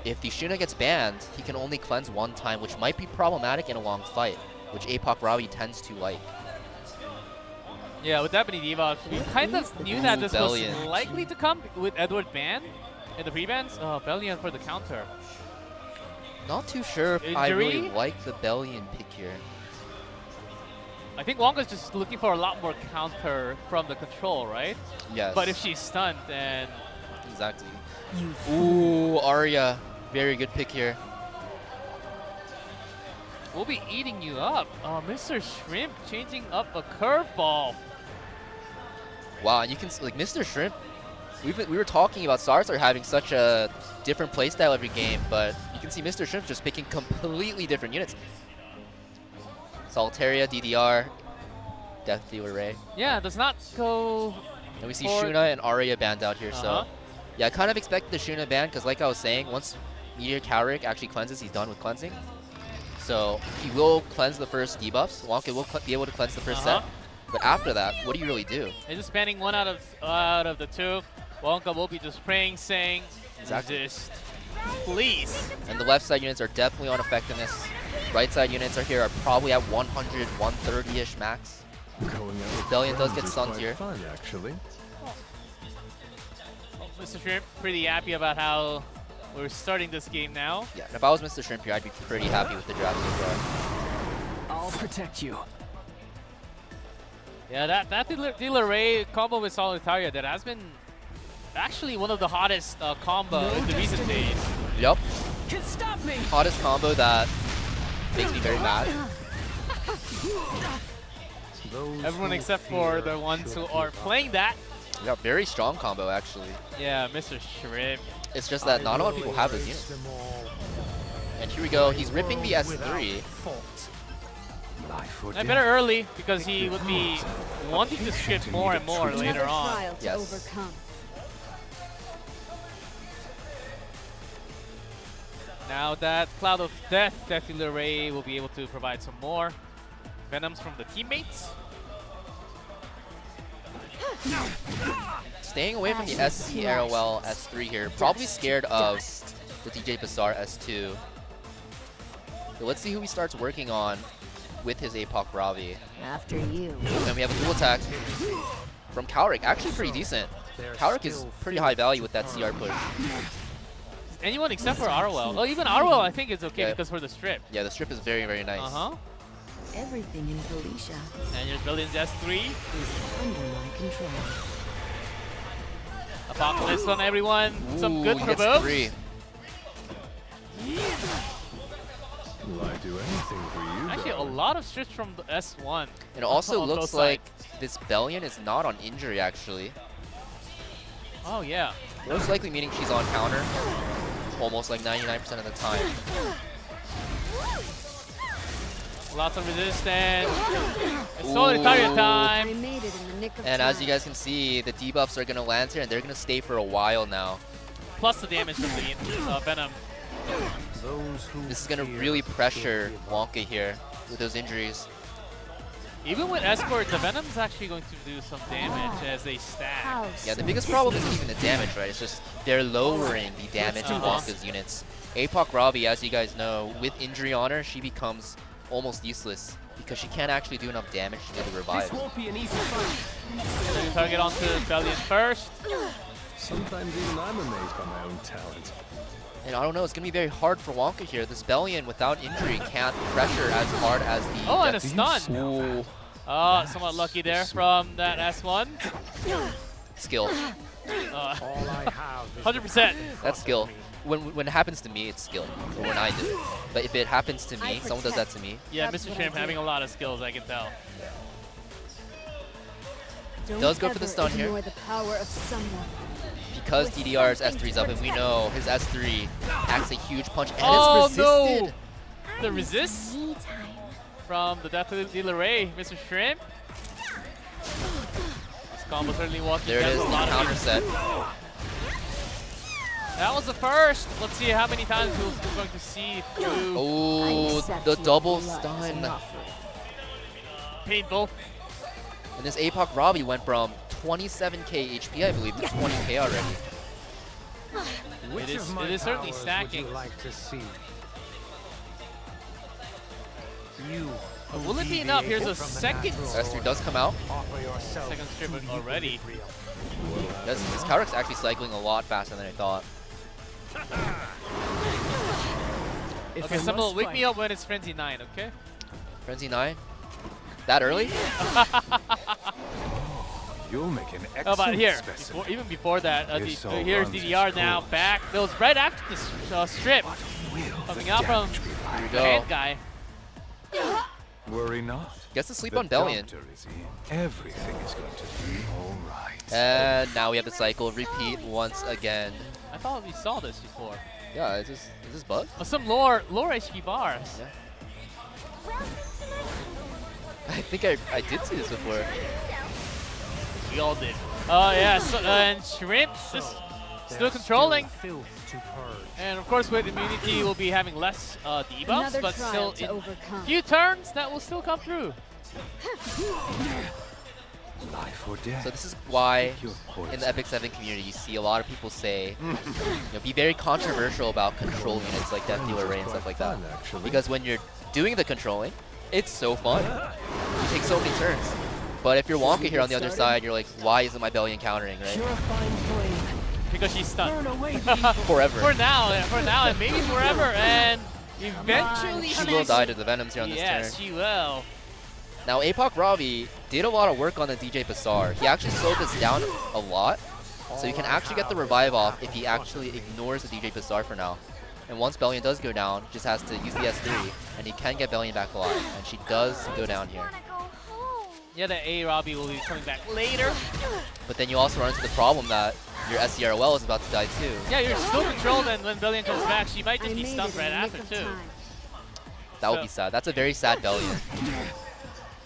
if the Shuna gets banned, he can only cleanse 1 time, which might be problematic in a long fight, which APOC Robbie tends to like. Yeah, with that many debuffs, we kind of knew that this Bellion. was likely to come with Edward Ban in the pre-bans. Oh, Bellion for the counter. Not too sure if I Injury? really like the Bellion pick here. I think Wonka's just looking for a lot more counter from the control, right? Yes. But if she's stunned, then... Exactly. Ooh, Arya. Very good pick here. We'll be eating you up. Oh, Mr. Shrimp changing up a curveball. Wow, and you can like Mr. Shrimp. We were talking about Sarsar having such a different playstyle every game, but you can see Mr. Shrimp just picking completely different units. Solitaria, DDR, Death Dealer Ray. Yeah, does not go. And we see for- Shuna and Arya banned out here, Uh-huh. so yeah, I kind of expected the Shuna ban because, like I was saying, once Meteor Cowrick actually cleanses, he's done with cleansing. So he will cleanse the first debuffs. Wonka will be able to cleanse the first set. But after that, what do you really do? They're just banning one out of the two. Wonka will be just praying, saying, Exactly. resist, please. And the left side units are definitely on effectiveness. Right side units are here are probably at 100, 130-ish max. Bellion does get stunned here. Fun, actually. Mr. Shrimp pretty happy about how we're starting this game now. Yeah, and if I was Mr. Shrimp here, I'd be pretty happy with the draft so far. I'll protect you. Yeah, that Dealer Ray combo with Solitaria, that has been actually one of the hottest combo in the recent days. Yep. Can stop me. Hottest combo that makes me very mad. Everyone except for the ones who are playing that. Yeah, very strong combo actually. Yeah, Mr. Shrimp. It's just that not a lot of people have those units. And here we go, he's ripping the S3. I better early because he would be wanting to strip more and more later on. Yes. Now that Cloud of Death, Death Dealer Ray will be able to provide some more Venoms from the teammates. Staying away from the SC Arrowell S3 here. Probably scared of the DJ Bazaar S2. So let's see who he starts working on with his APOC Ravi. After you. And we have a dual attack from Cowrick. Actually pretty decent. Cowrick is pretty high value with that CR push. Anyone except for Arwell. Oh, even Arwell I think is okay Yeah. because for the strip. Yeah, the strip is very, very nice. Uh-huh. Everything in Felicia And here's Billion's S3. is under my control. Apocalypse on everyone. Some Ooh, good he gets provokes. 3. Will I do anything for you? Actually, a lot of strips from the S1. It also on looks both like sides. this Bellion is not on injury actually. Oh, yeah. Most likely meaning she's on counter almost like 99% of the time. Lots of resistance. It's Solitaria time. They made it in the nick of And time. as you guys can see, the debuffs are going to land here and they're going to stay for a while now. Plus the damage from the Venom. This is going to really pressure Wonka here with those injuries. Even with Escort, the Venom's actually going to do some damage as they stack. Yeah, the biggest problem isn't even the damage, right? It's just they're lowering the damage of Wonka's units. APOC Ravi, as you guys know, with injury on her, she becomes almost useless because she can't actually do enough damage to get the revive. This won't be an easy fight. Target onto Bellion first. Sometimes even I'm amazed by my own talent. And I don't know, it's going to be very hard for Wonka here. This Bellion without injury can't pressure as hard as the... Oh, and a stun. Ooh. Oh, somewhat lucky there from that S1. Skill. 100%. That's skill. When it happens to me, it's skill. Or when I do it. But if it happens to me, someone does that to me. Yeah, Mr. Shrimp having a lot of skills, I can tell. Does go for the stun here. The power of someone. Because DDR's S3 is up, and we know his S3 packs a huge punch, and Oh, it's resisted. no! The resist from the Death Dealer Ray, Mr. Shrimp. This combo certainly walking There it down is, a the lot of counter it. set. That was the first. Let's see how many times we're going to see through. Oh, the double stun. Painful. And this APOC Ravi went from 27k HP, I believe, to 20k already. It is certainly stacking. Like to see? You Will it be enough? Here's a second. S3 does come out. Second strip already. This Karek's actually cycling a lot faster than I thought. Okay, someone will wake me up when it's Frenzy 9, okay? Frenzy 9? That early? You'll make an excellent How about here? specimen. Even before that, This all here's runs DDR its now course. back. That was right after the strip. Coming out from Here we the go. hand guy. Worry not. Gets to sleep The on Bellion. doctor is here. Everything is going to be all right. And now we have the cycle repeat once again. I thought we saw this before. Yeah, is this bug? Oh, some lower HP bars. Yeah. I think I did see this before. We all did. Oh yeah, so, and Shrimp just still controlling. And of course with immunity we'll be having less debuffs, Another but trial still to in overcome. few turns that will still come through. Life or death. So this is why Your poison. in the Epic 7 community you see a lot of people say, be very controversial about control units like Death Dealer Ray and stuff like that. Because when you're doing the controlling, it's so fun. You take so many turns. But if you're Wonka here on the other side, you're like, why isn't my Bellion countering, right? Because she's stunned. Forever. For now, and maybe forever, and eventually She will die to the Venoms here on this turn. Yes, she will. Now, Apoc Ravi did a lot of work on the DJ Bazaar. He actually slowed this down a lot, so you can actually get the revive off if he actually ignores the DJ Bazaar for now. And once Bellion does go down, he just has to use the S3, and he can get Bellion back alive. And she does go down here. Yeah, the A Robbie will be coming back later. But then you also run into the problem that your SCROL is about to die too. Yeah, you're still controlled, and when Bellion comes back, she might just be stunned right after too. That would be sad. That's a very sad Bellion.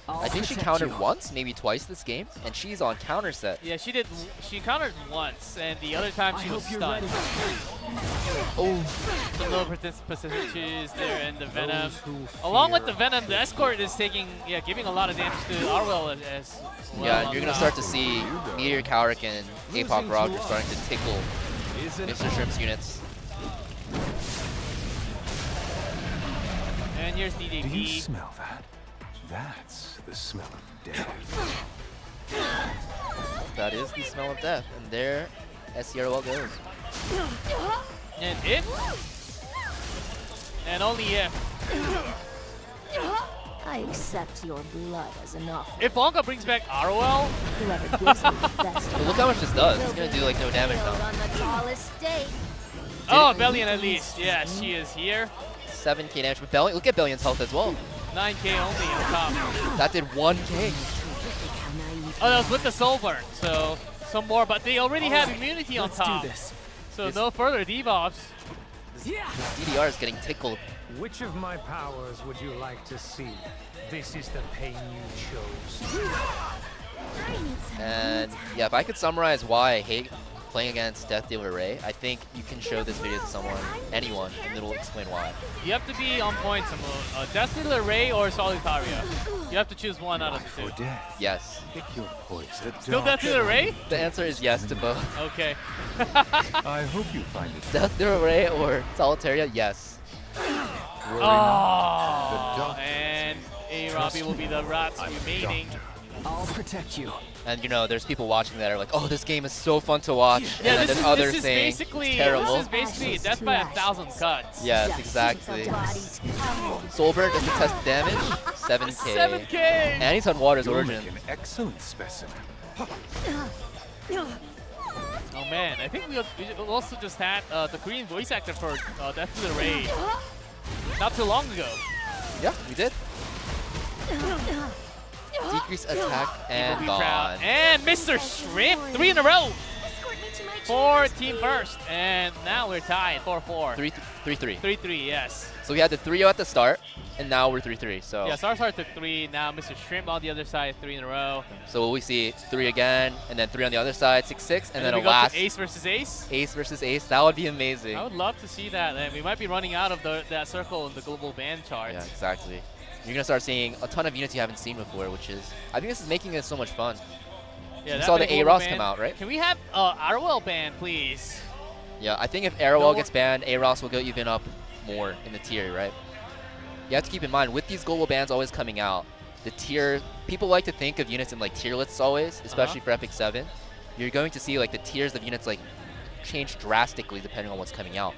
I think she countered once, maybe twice this game, and she's on counter set. Yeah, she did. She countered once, and the other time she was stunned. Oh, some low percentages there, and the Venom. Along with the Venom, the Escort is giving a lot of damage to Arwell as well. Yeah, and you're gonna start to see Meteor Cowrick and Apoc Roger starting to tickle Mr. Shrimp's units. And here's DJP. Do you smell that? That's the smell of death. That is the smell of death, and there SCROL goes. And if, and only if, I accept your blood as an offer. if Wonka brings back Arwell, Whoever gives me the best. But look how much this does. It's gonna do like no damage Build now. on the tallest stake. oh, Bellion at least. Yeah, she is here. 7k damage, but Bellion, look at Bellion's health as well. 9k only on top. That did 1k. Oh, that was with the Soul Burn, so some more, but they already have immunity on top. So no further debuffs. This DDR is getting tickled. Which of my powers would you like to see? This is the pain you chose. And yeah, if I could summarize why I hate playing against Death Dealer Ray, I think you can show this video to someone, anyone, and it'll explain why. You have to be on point, Samu. Death Dealer Ray or Solitaria. You have to choose one out of the two. Yes. Pick your poison. Still Death Dealer Ray? The answer is yes to both. Okay. I hope you find it. Death Dealer Ray or Solitaria, yes. Oh, and A Robbie will be the rats remaining. I'll protect you. And you know, there's people watching that are like, oh, this game is so fun to watch. Yeah, and then this is it's basically terrible. death by 1,000 cuts. Yes, exactly. Soulburn does the test damage, 7k. 7k! And he's on Water's You'll Origin. make an excellent specimen. Oh man, I think we also just had the Korean voice actor for Death to the Ray not too long ago. Yeah, we did. Decrease attack and gone. And Mr. Shrimp, 3 in a row for Team First. And now we're tied, 4-4. 3-3. 3-3, yes. So we had the 3-0 at the start, and now we're 3-3. So yeah, Sarsar took 3. Now Mr. Shrimp on the other side, 3 in a row. So we see 3 again, and then 3 on the other side, 6-6, and then we a go last to Ace versus Ace. Ace versus Ace. That would be amazing. I would love to see that. And we might be running out of that circle in the global ban chart. Yeah, exactly. You're gonna start seeing a ton of units you haven't seen before, which is, I think this is making it so much fun. Yeah, we saw the A-Ross come out, right? Can we have Arwell ban, please? Yeah, I think if Arwell gets banned, A-Ross will go even up more in the tier, right? You have to keep in mind, with these global bans always coming out, the tier, people like to think of units in like tier lists always, especially for Epic 7. You're going to see like the tiers of units like change drastically depending on what's coming out.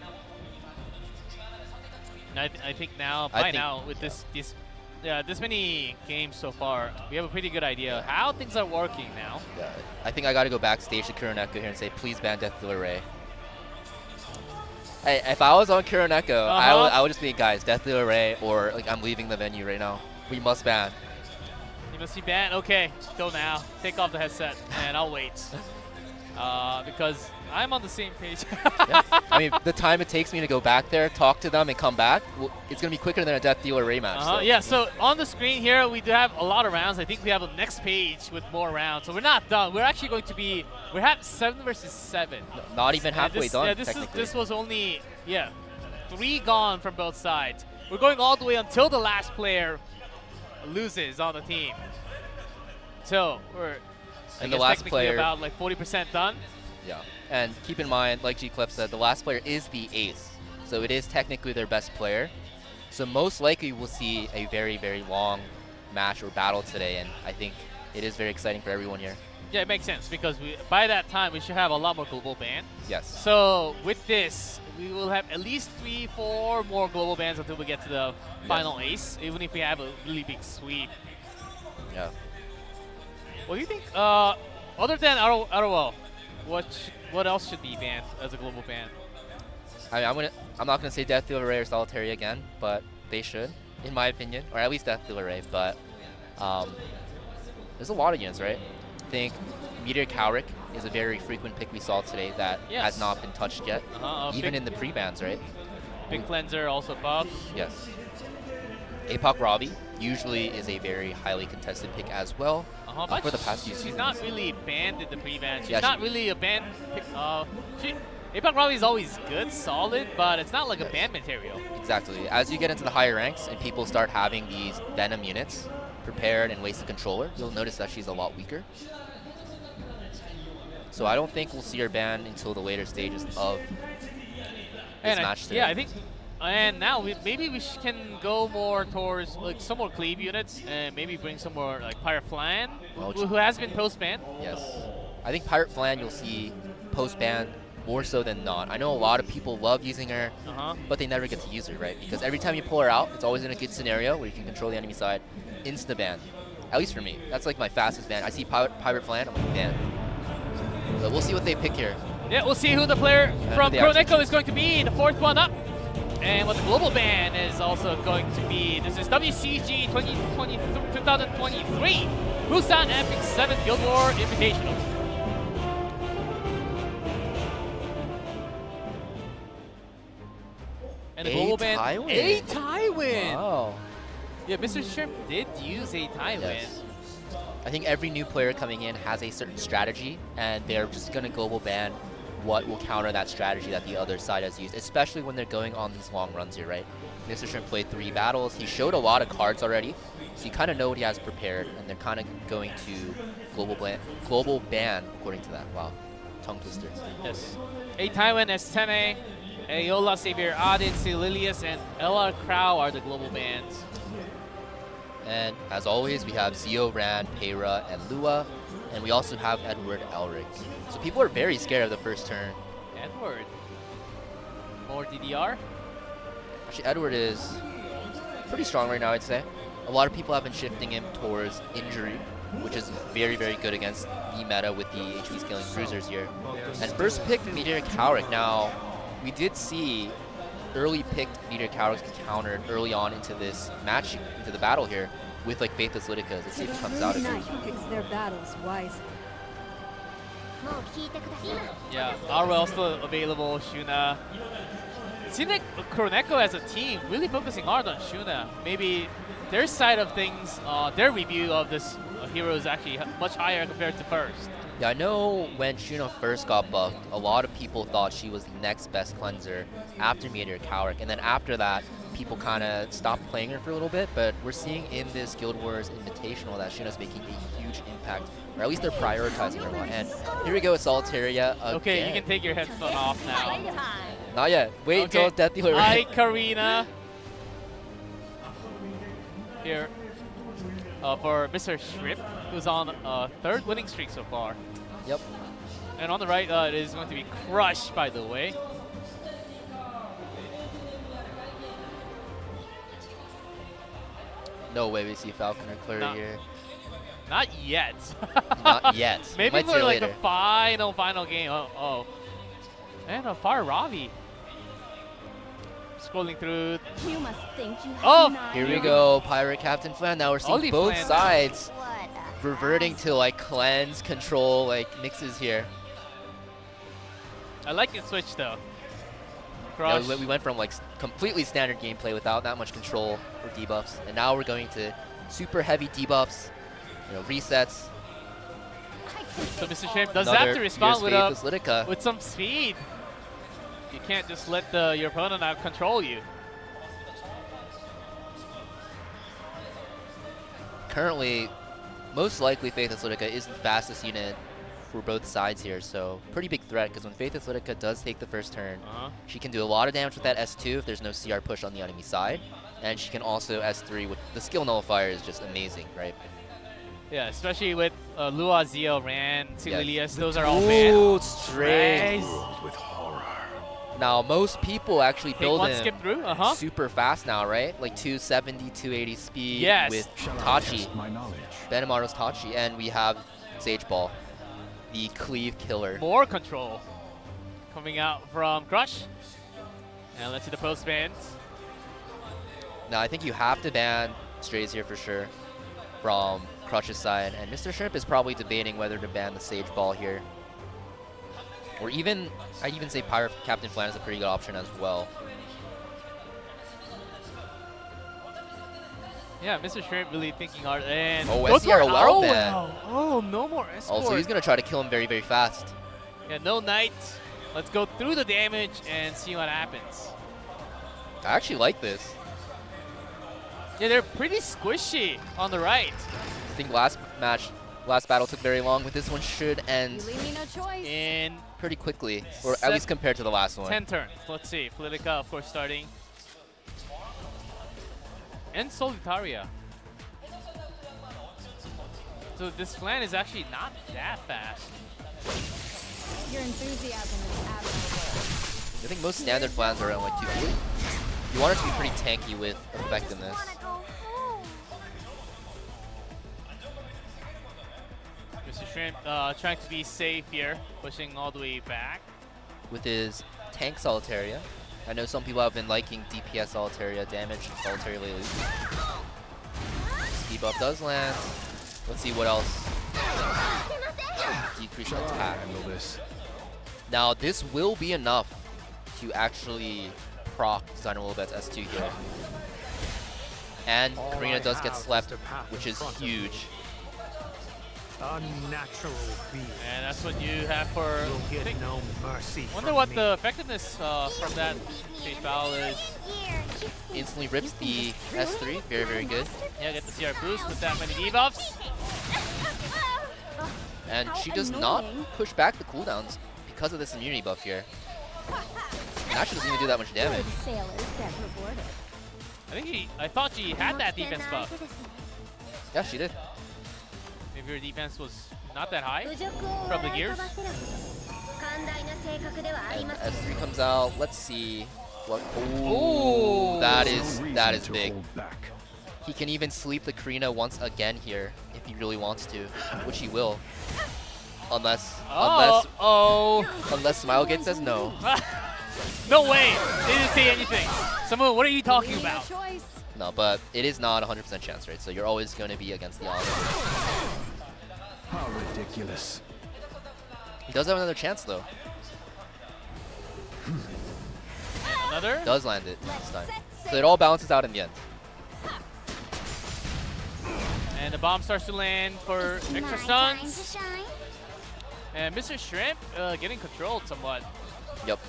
I think now, now, with this many games so far, we have a pretty good idea how things are working now. Yeah, I think I got to go backstage to Kuroneko here and say, please ban Death Dealer Ray. Hey, if I was on Kuroneko, I would just be, guys, Death Dealer Ray, or like I'm leaving the venue right now. We must ban. You must be banned? Okay, go now. Take off the headset, and I'll wait. Because I'm on the same page. Yeah. I mean, the time it takes me to go back there, talk to them, and come back, it's going to be quicker than a Death Dealer Ray match. So. Yeah, so on the screen here, we do have a lot of rounds. I think we have a next page with more rounds. So we're not done. We're actually going to be, we have 7 versus 7. Not even halfway done, This was only, 3 gone from both sides. We're going all the way until the last player loses on the team. So we're and the last technically player about like 40% done. Yeah, and keep in mind, like G Clef said, the last player is the ace, so it is technically their best player. So most likely we'll see a very, very long match or battle today, and I think it is very exciting for everyone here. Yeah, it makes sense because by that time we should have a lot more global ban. Yes. So with this, we will have at least 3-4 more global bans until we get to the final ace, even if we have a really big sweep. Yeah. What do you think? Other than ROL, what else should be banned as a global ban? I'm not gonna say Death Dealer Ray or Solitaria again, but they should, in my opinion, or at least Death Dealer Ray. But there's a lot of units, right? I think Meteor Cowrick is a very frequent pick we saw today that has not been touched yet, even in the pre-bans, right? Big Cleanser also buff. Yes. APOC Robbie usually is a very highly contested pick as well for the past few seasons. She's not really banned in the pre-ban. She's not really a banned pick. APOC Robbie is always good, solid, but it's not like a banned material. Exactly. As you get into the higher ranks and people start having these Venom units prepared and waste the controller, you'll notice that she's a lot weaker. So I don't think we'll see her banned until the later stages of this match today. Yeah, I think. And now maybe we can go more towards like some more cleave units and maybe bring some more like Pirate Flan, who has been post-ban. Yes. I think Pirate Flan you'll see post-ban more so than not. I know a lot of people love using her, but they never get to use her, right? Because every time you pull her out, it's always in a good scenario where you can control the enemy side, insta-ban. At least for me. That's like my fastest ban. I see Pirate Flan, I'm like, ban. But we'll see what they pick here. Yeah, we'll see who the player from Kuroneko is going to be, the 4th one up. And what the global ban is also going to be. This is WCG 2023 Busan Epic 7 Guild War Invitational. And the global ban, a Tywin. Wow. Yeah, Mr. Shrimp did use a Tywin. Yes. I think every new player coming in has a certain strategy, and they're just going to global ban what will counter that strategy that the other side has used, especially when they're going on these long runs here, right? Mr. Shrimp played 3 battles. He showed a lot of cards already, so you kind of know what he has prepared, and they're kind of going to global ban according to that. Wow, tongue twister. Yes. A Tywin, Esteme, Ayola, Xavier, Adin, Sililius, and LR Crow are the global bans. And as always, we have Zio, Rand, Peyra, and Lua. And we also have Edward Elric. So people are very scared of the first turn. Edward. More DDR? Actually, Edward is pretty strong right now, I'd say. A lot of people have been shifting him towards injury, which is very, very good against the meta with the HP scaling cruisers here. And first pick, Meteor Cowrick. Now, we did see early picked Meteor Cowrick countered early on into this match, into the battle here, with like Faithless Lyticas. Let's see if it comes out. Picks their battles wisely. Yeah, RL still available, Shuna. It seems like Kuroneko as a team really focusing hard on Shuna. Maybe their side of things, their review of this hero is actually much higher compared to first. Yeah, I know when Shuna first got buffed, a lot of people thought she was the next best cleanser after Meteor Cowrick. And then after that, people kind of stopped playing her for a little bit. But we're seeing in this Guild Wars Invitational that Shuna's making a huge impact. Or at least they're prioritizing her a lot. And here we go with Solitaria again. Okay, you can take your headphone off now. Not yet. Wait until Death Dealer. Hi, Karina. here for Mr. Shrimp, who's on a third winning streak so far. Yep. And on the right, it is going to be Crush, by the way. No way we see Falcon or Clary No. here. Not yet. Not yet. Maybe Might see for her like later. the final game. Oh. And a far Ravi. Scrolling through. You must think you Oh! Here we go, Pirate Captain Flan. Now we're seeing Only both Flan now. sides reverting to like cleanse, control, like mixes here. I like the switch though. Yeah, Crush. we went from like completely standard gameplay without that much control or debuffs, and now we're going to super heavy debuffs, resets. So Mr. Shrimp does Another have to respond with Year's Faith Lidica. with some speed. You can't just let your opponent out control you. Currently, most likely Faithless Lidica is the fastest unit for both sides here, so pretty big threat, because when Faithless Lidica does take the first turn, she can do a lot of damage with that S2 if there's no CR push on the enemy side, and she can also S3 with the skill nullifier is just amazing, right? Yeah, especially with Lua, Zio, Ran, Sililius, those are all Ooh, banned. straight. With horror. Now, most people actually Take build one, him skip through, super fast now, right? Like 270, 280 speed Yes. with Shall I Tachi, test my knowledge? Benamaro's Tachi, and we have Sage Ball, the cleave killer. More control coming out from Crush. And let's see the post bans. Now, I think you have to ban Strays here for sure from Crush's side, and Mr. Shrimp is probably debating whether to ban the Sage Ball here. Or even, I'd even say Pirate Captain Flan is a pretty good option as well. Yeah, Mr. Shrimp really thinking hard. And Oh, goes SCR for well Arrow ban. now. Oh, no more escort. Also, he's going to try to kill him very, very fast. Yeah, no Knight. Let's go through the damage and see what happens. I actually like this. Yeah, they're pretty squishy on the right. I think last battle took very long, but this one should end You leave me no choice. In pretty quickly, or at least compared to the last one. 10 turns. Let's see. Politica, of course, starting. And Solitaria. So this Flan is actually not that fast. Your enthusiasm is admirable. I think most standard Flans are around like 240. You want it to be pretty tanky with effectiveness. Mr. Shrimp trying to be safe here, pushing all the way back. With his tank Solitaria. I know some people have been liking DPS Solitaria, damage Solitaria lately. Speed buff does land. Let's see what else. Decrease attack. Now this will be enough to actually proc Designer Willowbet's S2 here. And All Karina I does get have is slept, the path which in is front of me. huge. Unnatural being. And that's what you have for... You'll get no mercy wonder from what me. the effectiveness from that stage foul is. Instantly rips the S3, very, very good. Yeah, get the CR boost with that many debuffs. And she does not push back the cooldowns because of this immunity buff here. And actually doesn't even do that much damage. I thought she had that defense buff. Yeah, she did. Maybe her defense was not that high from the gears. And S3 comes out. Let's see what. Ooh. Ooh, that is big. He can even sleep the Karina once again here if he really wants to, which he will. Unless Smilegate says no. No way! They didn't say anything. Samu, what are you talking about? No, but it is not 100% chance, right? So you're always going to be against the odds. How ridiculous. He does have another chance, though. Another? Does land it this time. So it all balances out in the end. And the bomb starts to land for extra stuns. And Mr. Shrimp getting controlled somewhat. Yep.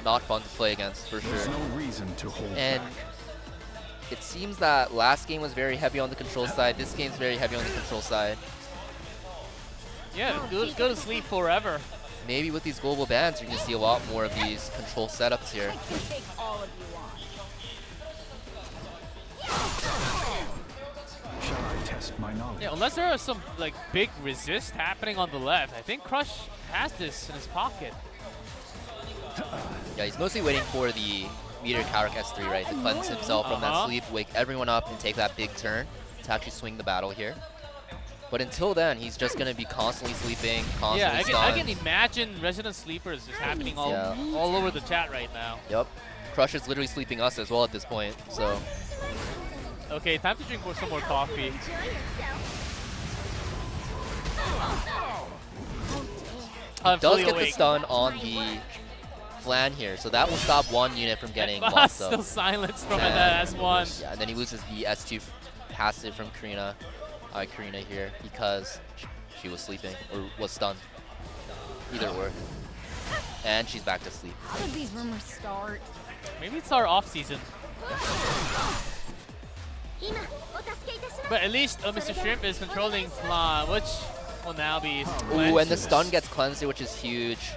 Not fun to play against, for sure. There's no reason to hold and back. it seems that last game was very heavy on the control side. This game's very heavy on the control side. Yeah, go to sleep forever. Maybe with these global bans, you're going to see a lot more of these control setups here. my knowledge. Yeah, unless there are some like big resist happening on the left, I think Crush has this in his pocket. Yeah, he's mostly waiting for the Meteor Cowrick S3, right, to cleanse himself from that sleep, wake everyone up, and take that big turn to actually swing the battle here. But until then, he's just going to be constantly sleeping, constantly Yeah, I can imagine Resident Sleepers is happening all over the chat right now. Yep. Crush is literally sleeping us as well at this point, so... Okay, time to drink some more coffee. Does get the stun on the Flan here, so that will stop one unit from getting locked up. Still silenced from an S1. Yeah, and then he loses the S2 passive from Karina here because she was sleeping or was stunned. Either or. And she's back to sleep. How did these rumors start? Maybe it's our off season. But at least Mr. Shrimp is controlling Flan, which will now be ooh, and the stun gets cleansed, which is huge.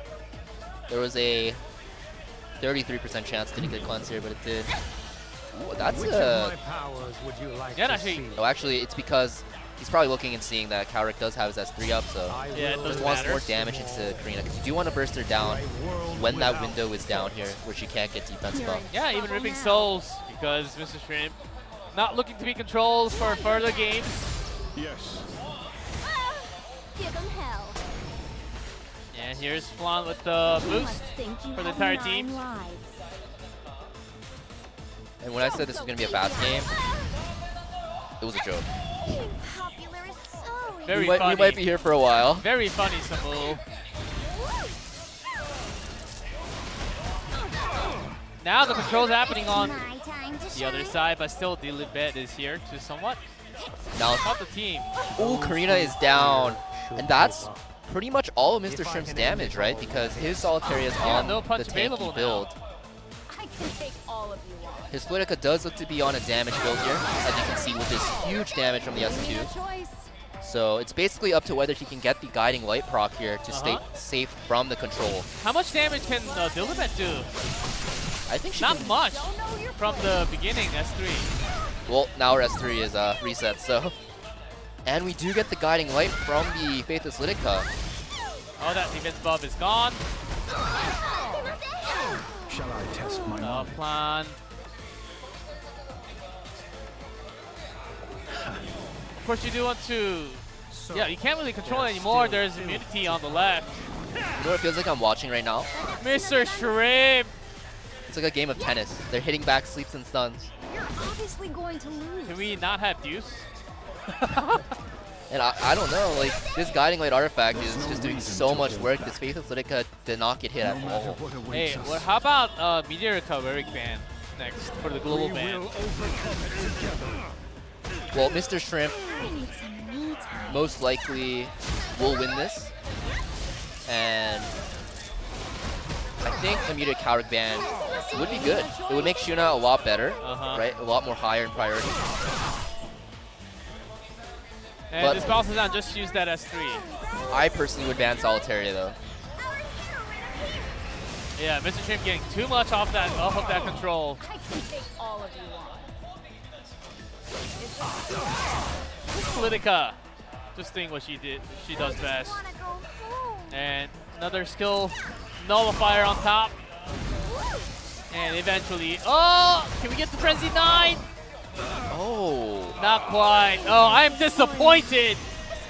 There was a 33% chance didn't get cleansed here, but it did. Ooh, that's a... Oh, actually, it's because he's probably looking and seeing that Cowrick does have his S3 up, so yeah, it just wants more damage into Karina, because you do want to burst her down when that window is down here, where she can't get defense buff. Yeah, even ripping souls, because Mr. Shrimp not looking to be controlled for further games. Yes. Give them hell. And here's Flan with the boost for the entire team. And when I said this was going to be a fast game, it was a joke. Very we funny. might be here for a while. Very funny, Samu. Now the control's happening on the other side, but still the Libet is here to somewhat now help the team. Oh, Karina is down. And that's pretty much all of Mr. Shrimp's damage, right? Because his Solitaria is on no punch the tanky build. I can take all of you on. His Flitica does look to be on a damage build here, as you can see with this huge damage from the S2. So it's basically up to whether he can get the Guiding Light proc here to stay safe from the control. How much damage can Dilibet do? I think she not can... much from the beginning S3. Well, now our S3 is reset, so... And we do get the Guiding Light from the Faithless Litica. Oh, that defense buff is gone. Shall I test my knowledge? Plan. Of course, you do want to... Yeah, you can't really control it anymore. There's immunity on the left. You know what it feels like I'm watching right now? Mr. Shrimp! It's like a game of tennis. They're hitting back sleeps and stuns. You're obviously going to lose. Can we not have Deuce? And I don't know, like, this Guiding Light artifact is just doing so much work. This Faithless Litica did not get hit at all. Hey, well, how about Meteor Cowrick ban next for the global ban? Well, Mr. Shrimp most likely will win this. And I think a Meteor Cowrick ban would be good. It would make Shuna a lot better, right? A lot more higher in priority. And but this bounces down, just use that S3. I personally would ban Solitaria though. Yeah, Mr. Shrimp getting too much off of that control. I can take all of you on. Politica, just doing what she does best. And another skill nullifier on top. And eventually, oh, can we get the Frenzy 9? Oh. Not quite. Oh, I'm disappointed.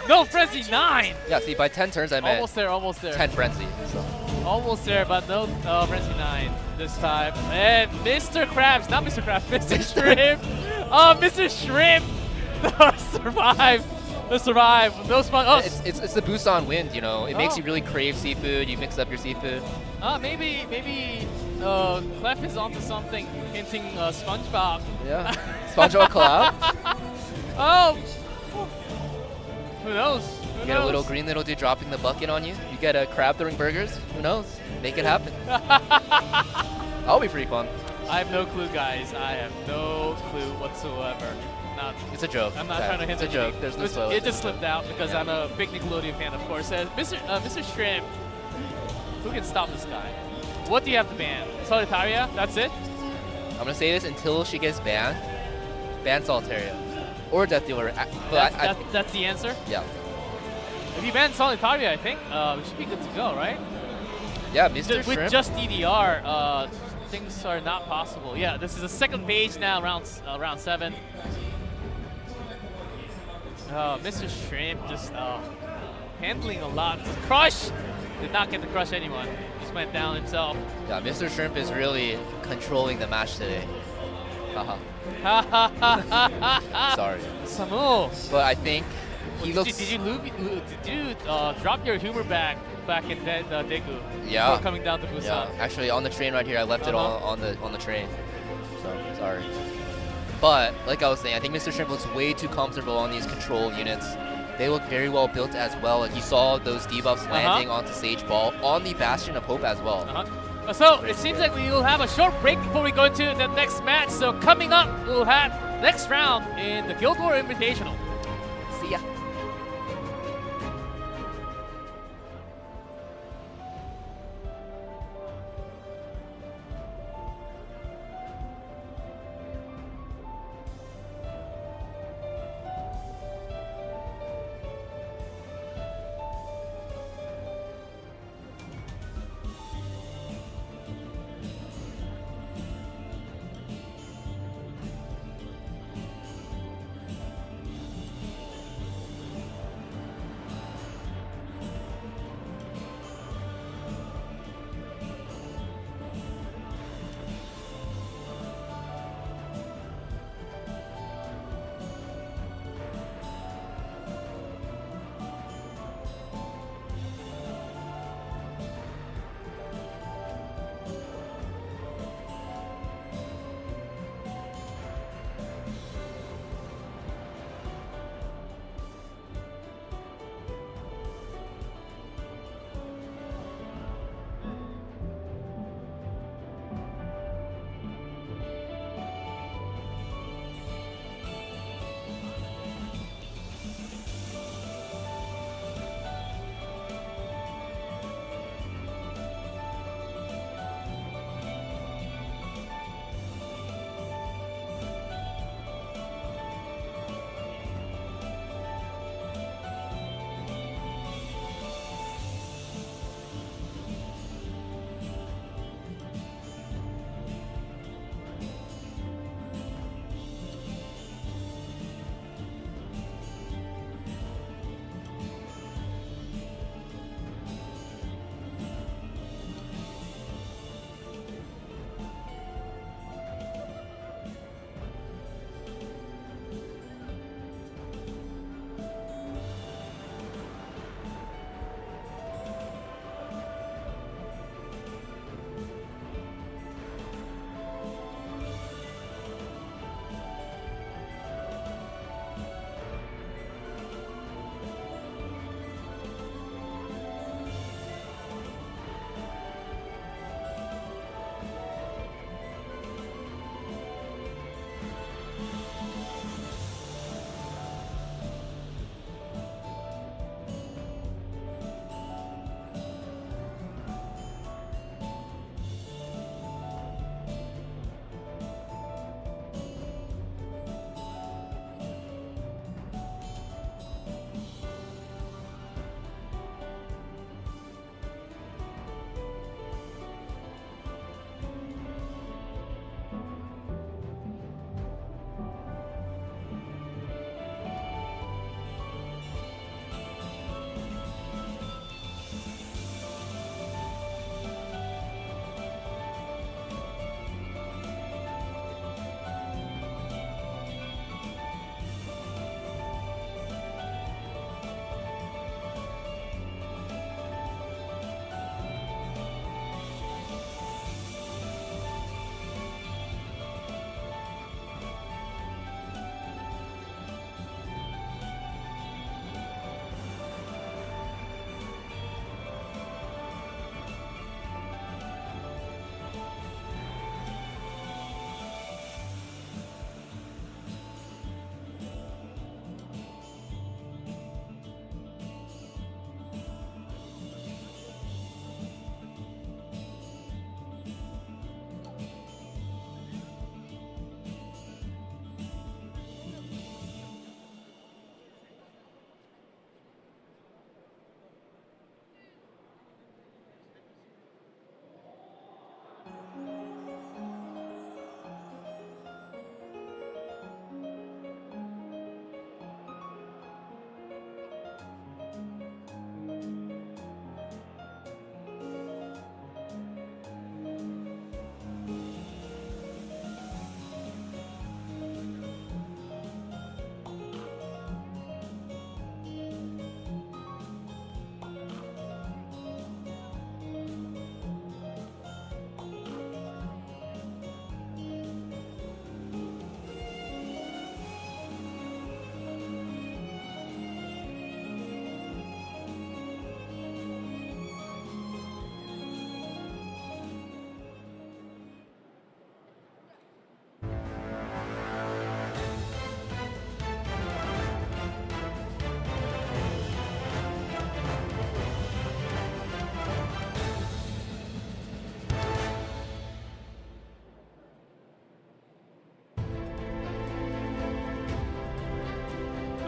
No Frenzy 9. Yeah, see, by 10 turns I meant almost there, almost there. 10 Frenzy. So. Almost there, but no Frenzy 9 this time. And Mr. Krabs, not Mr. Krabs, Mr. Shrimp. Oh, Mr. Shrimp. Survive. Survive. No spot. Oh. It's the boost on wind, you know. It makes you really crave seafood. You mix up your seafood. Maybe Clef is onto something, hinting SpongeBob. Yeah. SpongeBob collab? Oh. Who knows? You get a little green little dude dropping the bucket on you. You get a crab throwing burgers. Who knows? Make it happen. That'll be pretty fun. I have no clue, guys. I have no clue whatsoever. It's a joke. I'm not trying to hint It's a joke. There's no spoilers. It just slipped out because I'm a big Nickelodeon fan, of course. Mr. Shrimp, who can stop this guy? What do you have to ban? Solitaria? That's it? I'm gonna say this until she gets banned. Ban Solitaria. or Death Dealer. But That's the answer? yeah. If you ban Solitaria, I think we should be good to go, right? Yeah, Mr. With Shrimp. just DDR, things are not possible. Yeah, this is the second page now, round 7. Mr. Shrimp just handling a lot. Crush! Did not get to crush anyone. Just went down himself. Yeah, Mr. Shrimp is really controlling the match today. Haha. Sorry. Samu. But I think he looks. Did you drop your humor back in Daegu? Yeah. Before coming down to Busan. Yeah. Actually, on the train right here, I left it on the train. So sorry. But like I was saying, I think Mr. Shrimp looks way too comfortable on these control units. They look very well built as well. And you saw those debuffs landing onto Sage Ball on the Bastion of Hope as well. So it seems like we will have a short break before we go into the next match. So coming up, we'll have next round in the Guild War Invitational. See ya.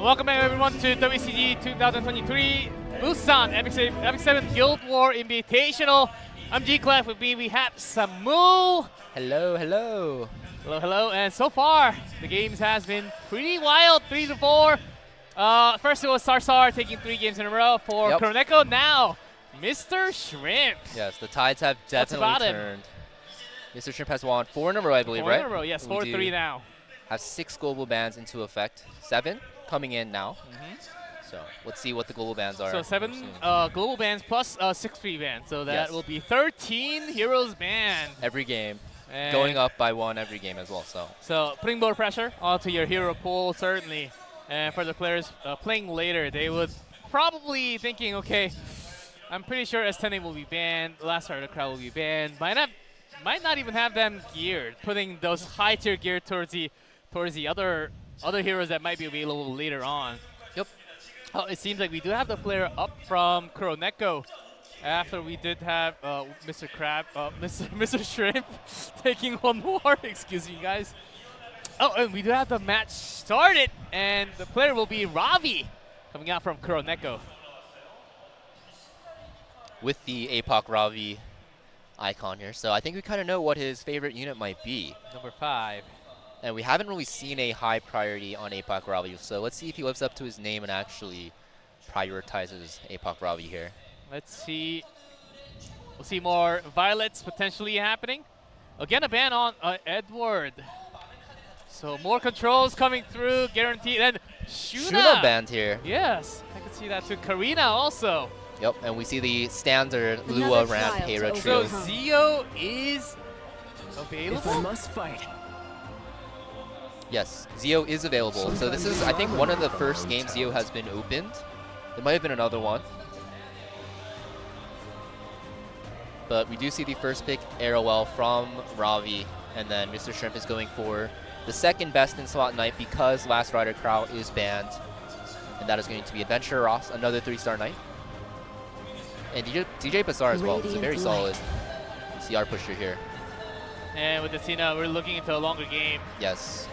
welcome back everyone to WCG 2023 Busan Epic 7 Guild War Invitational. I'm G-Clef. With me we have Samu. Hello, hello. Hello, hello. And so far, the games has been pretty wild, 3-4. First it was Sarsar taking 3 games in a row for Kuroneko. Now, Mr. Shrimp. Yes, the tides have definitely turned. Mr. Shrimp has won 4 in a row, I believe, right? 4 in a row, yes, 4-3 now. Have 6 global bans into effect. 7 coming in now. So let's see what the global bans are. So 7 global bans plus 6 free bans. So that will be 13 heroes banned. Every game. And going up by 1 every game as well. So putting more pressure onto your hero pool, certainly. And for the players playing later, they would probably thinking, okay, I'm pretty sure S10 will be banned, Last Star of the Crowd will be banned. Might not even have them geared, putting those high tier gear towards the other heroes that might be available later on. Yep. Oh, it seems like we do have the player up from Kuroneko. After we did have Mr. Crab, Mr. Shrimp taking one more. Excuse me, guys. Oh, and we do have the match started, and the player will be Ravi coming out from Kuroneko. With the APOC Ravi icon here, so I think we kind of know what his favorite unit might be. Number 5. And we haven't really seen a high priority on APOC Ravi, so let's see if he lives up to his name and actually prioritizes APOC Ravi here. Let's see. We'll see more Violets potentially happening. Again, a ban on Edward. So more controls coming through, guaranteed. And Shuna banned here. Yes, I can see that too. Karina also. Yep, and we see the standard Lua Ran Hera trio. So Zio is available? If I must fight. Yes, Zio is available. So this is, I think, one of the first games Zio has been opened. There might have been another one. But we do see the first pick, Arrowell, from Ravi. And then Mr. Shrimp is going for the second best in Slot Knight because Last Rider Crow is banned. And that is going to be Adventure Ross, another 3-star Knight. And DJ Bazaar as well. It's a very solid CR pusher here. And with the Tina, we're looking into a longer game. Yes.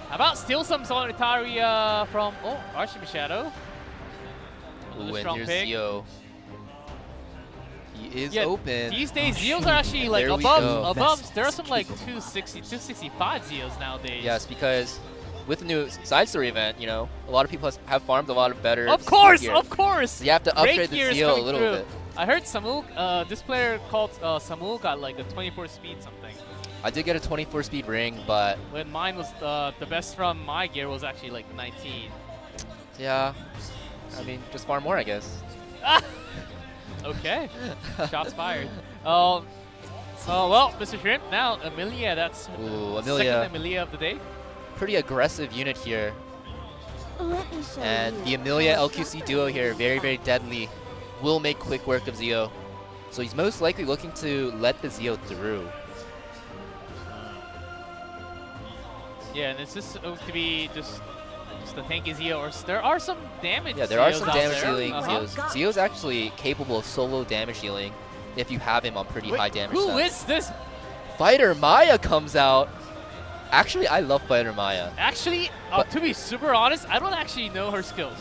How about steal some Solitary from Archimage Shadow? Ooh, and here's Zio. He is open. These days, Zeos are actually like above. There are some like 260, 265 Zeos nowadays. Yes, because with the new side story event, you know, a lot of people have farmed a lot of better. Of course, gear. of course. So you have to upgrade the Zio a little bit. I heard Samuk, this player called Samuk got like a 24 speed something. I did get a 24 speed ring, but when mine was the best from my gear was actually like 19. Yeah, I mean, just farm more, I guess. Okay, shots fired. Well, Mr. Shrimp, now Amelia, that's Amelia. Second Amelia of the day. Pretty aggressive unit here. And the Amelia LQC duo here, very, very deadly. Will make quick work of Zio. So he's most likely looking to let the Zio through. Yeah, and it's just to be just the tanky Zio, or there are some damage. Yeah, there are some Zios damage out there. dealing Zios. Zio's actually capable of solo damage dealing if you have him on pretty high damage Who stats. is this? Fighter Maya comes out. Actually, I love Fighter Maya. Actually, to be super honest, I don't actually know her skills.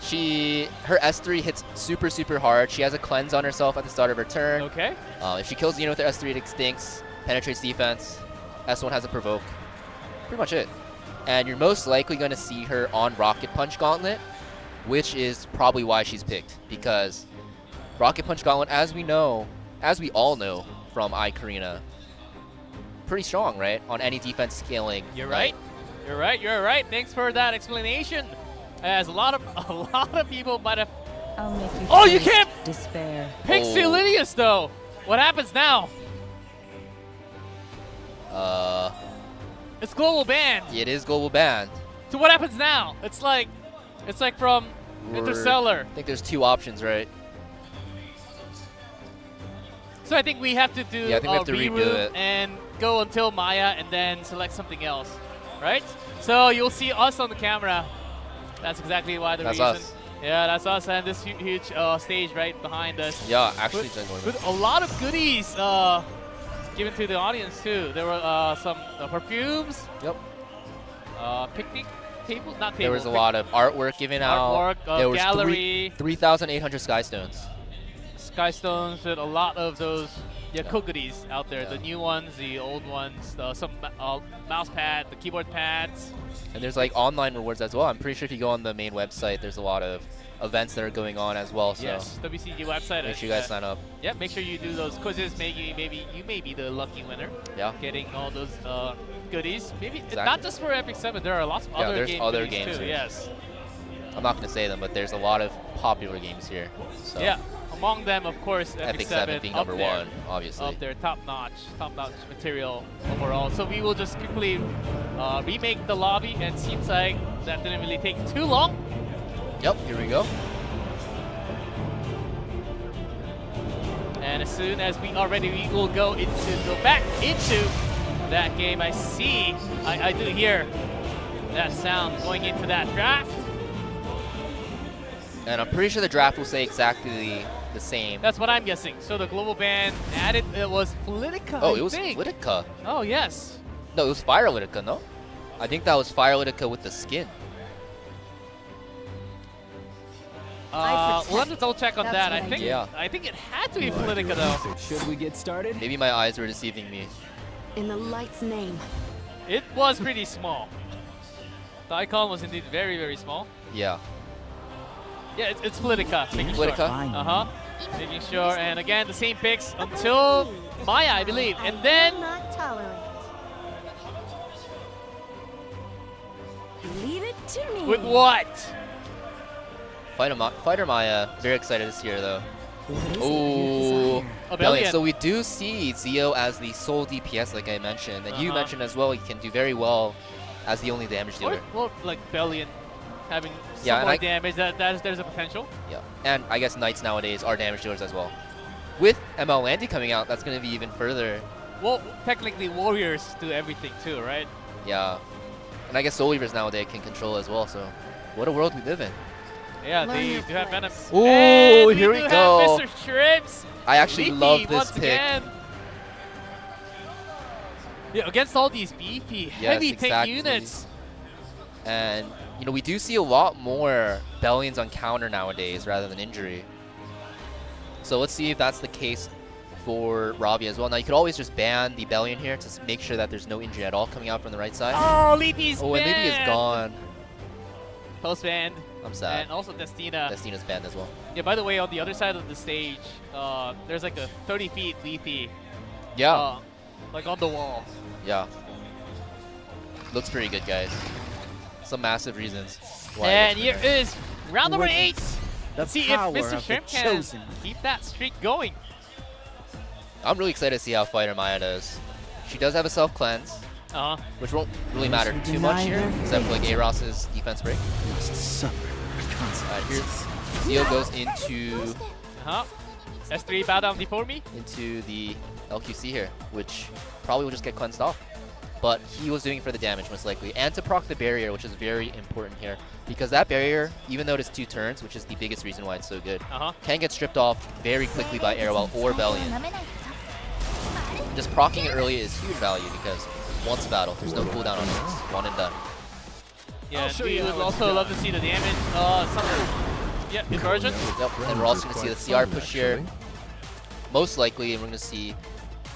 Her S3 hits super, super hard. She has a cleanse on herself at the start of her turn. Okay. If she kills the unit with her S3, it extincts, penetrates defense. S1 has a provoke. Pretty much it. And you're most likely going to see her on Rocket Punch Gauntlet, which is probably why she's picked. Because Rocket Punch Gauntlet, as we all know from Karina, pretty strong, right? On any defense scaling. You're right. You're right. You're right. Thanks for that explanation. As a lot of people might have. I'll make you. Oh, you can't despair. Pick Celidius though. What happens now? It's global banned. It is global banned. So what happens now? It's like from Interstellar. I think there's 2 options, right? So I think we have to do I think we have to redo it and go until Maya and then select something else, right? So you'll see us on the camera. That's exactly why the reason. That's us. Yeah, that's us, and this huge stage right behind us. Yeah, actually, with a lot of goodies given to the audience too. There were some perfumes. Yep. Picnic tables? Not tables. There was a lot of artwork given out. Artwork, there was gallery. 3,800 sky stones. Sky stones with a lot of those goodies out there. Yeah. The new ones, the old ones, some mouse pad, the keyboard pads. And there's like online rewards as well. I'm pretty sure if you go on the main website, there's a lot of events that are going on as well. So Yes, WCG website. make sure you guys sign up. Yeah, make sure you do those quizzes. Maybe you may be the lucky winner. Yeah. Getting all those goodies. Maybe Exactly. not just for Epic 7. There are lots of other there's other goodies games too. here. Yes. I'm not going to say them, but there's a lot of popular games here. So Yeah. Among them, of course, Epic 7 being number one, obviously. Up there, top notch material overall. So we will just quickly remake the lobby, and it seems like that didn't really take too long. Yep, here we go. And as soon as we are ready, we will go back into that game. I do hear that sound going into that draft. And I'm pretty sure the draft will say exactly the same. That's what I'm guessing. So the global ban added, it was Politica, Oh, I it was think. Politica. Oh, yes. No, it was Firelitica, no? I think that was Firelitica with the skin. We'll have to double check on That's that. what I I think do. I think it had to be Politica though. Should we get started? Maybe my eyes were deceiving me. In the light's name. It was pretty small. The icon was indeed very, very small. Yeah. Yeah, it's Politica. Making Politica? sure. Making sure, and again the same picks until Maya, I believe, and then Not tolerate. Leave it to me. with what? Fighter Maya, very excited to see her though. Ooh, a Bellion. So we do see Zio as the sole DPS, like I mentioned, and you mentioned as well he can do very well as the only damage dealer. Or like Bellion having some Yeah, and more damage. There's a potential. Yeah, and I guess Knights nowadays are damage dealers as well. With ML Landy coming out, that's going to be even further. Well, technically Warriors do everything too, right? Yeah, and I guess Soul Weavers nowadays can control as well. So, what a world we live in. Yeah, they do have Venom. Ooh, and here we do go. Have Mr. Shrimps. I actually Leafy love this once pick. Again. Yeah, against all these beefy, heavy tank units. And you know, we do see a lot more Bellions on counter nowadays rather than injury. So let's see if that's the case for Ravi as well. Now you could always just ban the Bellion here to make sure that there's no injury at all coming out from the right side. Oh, Leafy's Oh, and Leafy is banned. gone. Post banned. I'm sad. And also Destina. Destina's banned as well. Yeah, by the way, on the other side of the stage, there's like a 30 feet Leafy. Yeah. Like on the wall. Yeah. Looks pretty good, guys. Some massive reasons why. And here is round number 8. Let's see if power Mr. of the Shrimp can chosen. keep that streak going. I'm really excited to see how Fighter Maya does. She does have a self-cleanse, which won't really matter too much here, except for like Aros's defense break. Here, Zio goes into S3 bow down before me. Into the LQC here, which probably will just get cleansed off. But he was doing it for the damage, most likely. And to proc the barrier, which is very important here. Because that barrier, even though it is 2 turns, which is the biggest reason why it's so good, can get stripped off very quickly by Airwell or Bellion. Just procking it early is huge value because once a battle, there's no cooldown on it. It's one and done. Yeah, we would also love to see the damage. Yeah, inversion. Yep, and we're also going to see the CR push here. Most likely, and we're going to see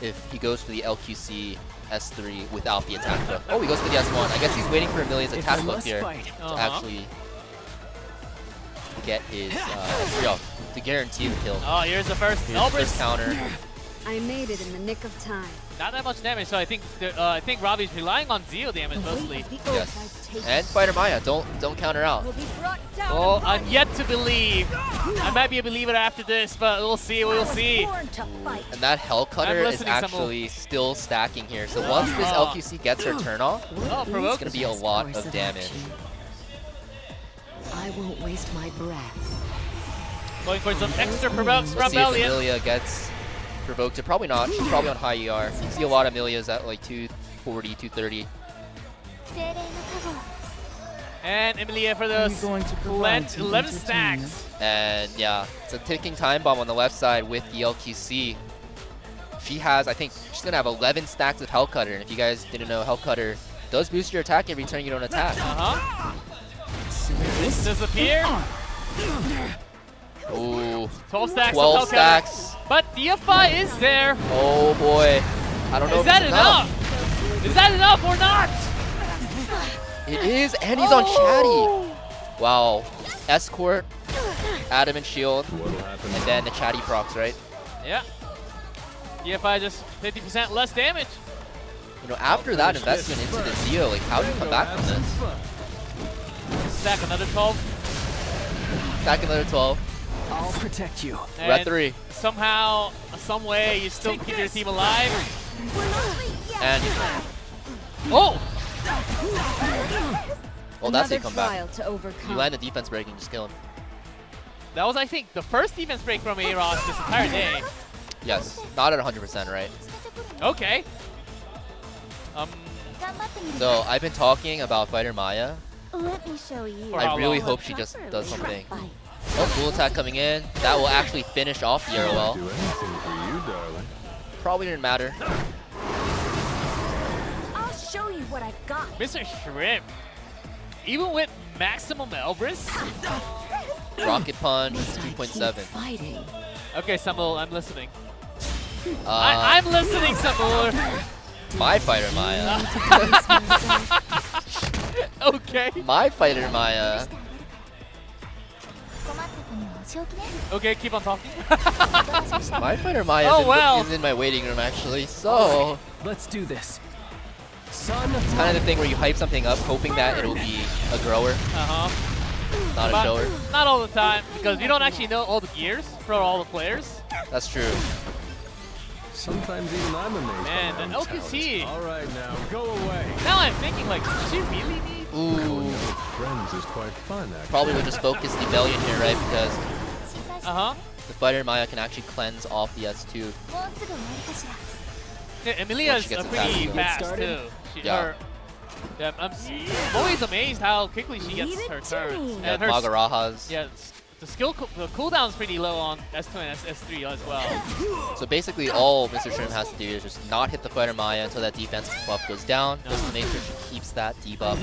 if he goes for the LQC S3 without the attack buff. Oh, he goes for the S1. I guess he's waiting for Amelia's attack buff here to actually get his S3 off, to guarantee the kill. Oh, here's the first Here's the Elbrus. first counter. I made it in the nick of time. Not that much damage, so I think Robbie's relying on Zio damage mostly. Yes. And Fighter Maya, don't counter out. Oh, I'm yet to believe. I might be a believer after this, but we'll see, we'll see. And that Hell Cutter is actually still stacking here. So once this LQC gets her turn off, it's going to be a lot of damage. I won't waste my breath. Going for some extra provokes from Let's see if Bellion. Amelia gets provoked. Probably not. She's probably on high ER. You see a lot of Amelias at like 240, 230. And Emilia for those 11 stacks. And yeah, it's a ticking time bomb on the left side with the LQC. She has, I think, she's going to have 11 stacks of Hell Cutter. And if you guys didn't know, Hell Cutter does boost your attack every turn you don't attack. This disappear. Ooh. 12 stacks. 12 stacks. But DFI is there. Oh boy. I don't know Is if that it's enough? Is that enough or not? It is, and he's on Chatty. Wow. Escort, Adamant Shield, and then the Chatty procs, right? Yeah. DFI just 50% less damage. You know, after that investment into the Zeo, like, how do you come back from this? Stack another 12. Stack another 12. I'll protect you. Red 3. Somehow, some way, you still keep your team alive. And oh! Well, that's a comeback. trial to overcome. You land the defense break and just kill him. That was, I think, the first defense break from A-Ross this entire day. Yes, not at 100%, right? Okay. So I've been talking about Fighter Maya. Let me show you. I really hope she just does something. Oh, full attack coming in. That will actually finish off the ROL. Do anything for you, darling. Probably didn't matter. I'll show you what I've got. Mr. Shrimp, even with maximum Elbrus? Rocket Punch, 2.7. Okay, Samuel, I'm listening. I'm listening, Samuel. My Fighter Maya. Okay. My Fighter Maya. Okay, keep on talking. My Fighter Maya is in my waiting room, actually. So let's do this. It's kind of the thing where you hype something up, hoping that it'll be a grower, not a shower. Not all the time, because you don't actually know all the gears for all the players. That's true. Sometimes even I'm amazed. Man, the LQC. All right, now go away. Now I'm thinking, like, does she really need? Ooh. Friends is quite fun, actually. Probably would just focus the Bellion here, right? Because the Fighter Maya can actually cleanse off the S2. Yeah, Emilia's gets pretty attacked. fast too. Yeah. I'm always amazed how quickly she gets her turns. Yeah, And her Magarahas. Yeah, the cooldown's pretty low on S2 and S3 as well. So basically all Mr. Shrimp has to do is just not hit the Fighter Maya until that defense buff goes down, just to make sure she keeps that debuff,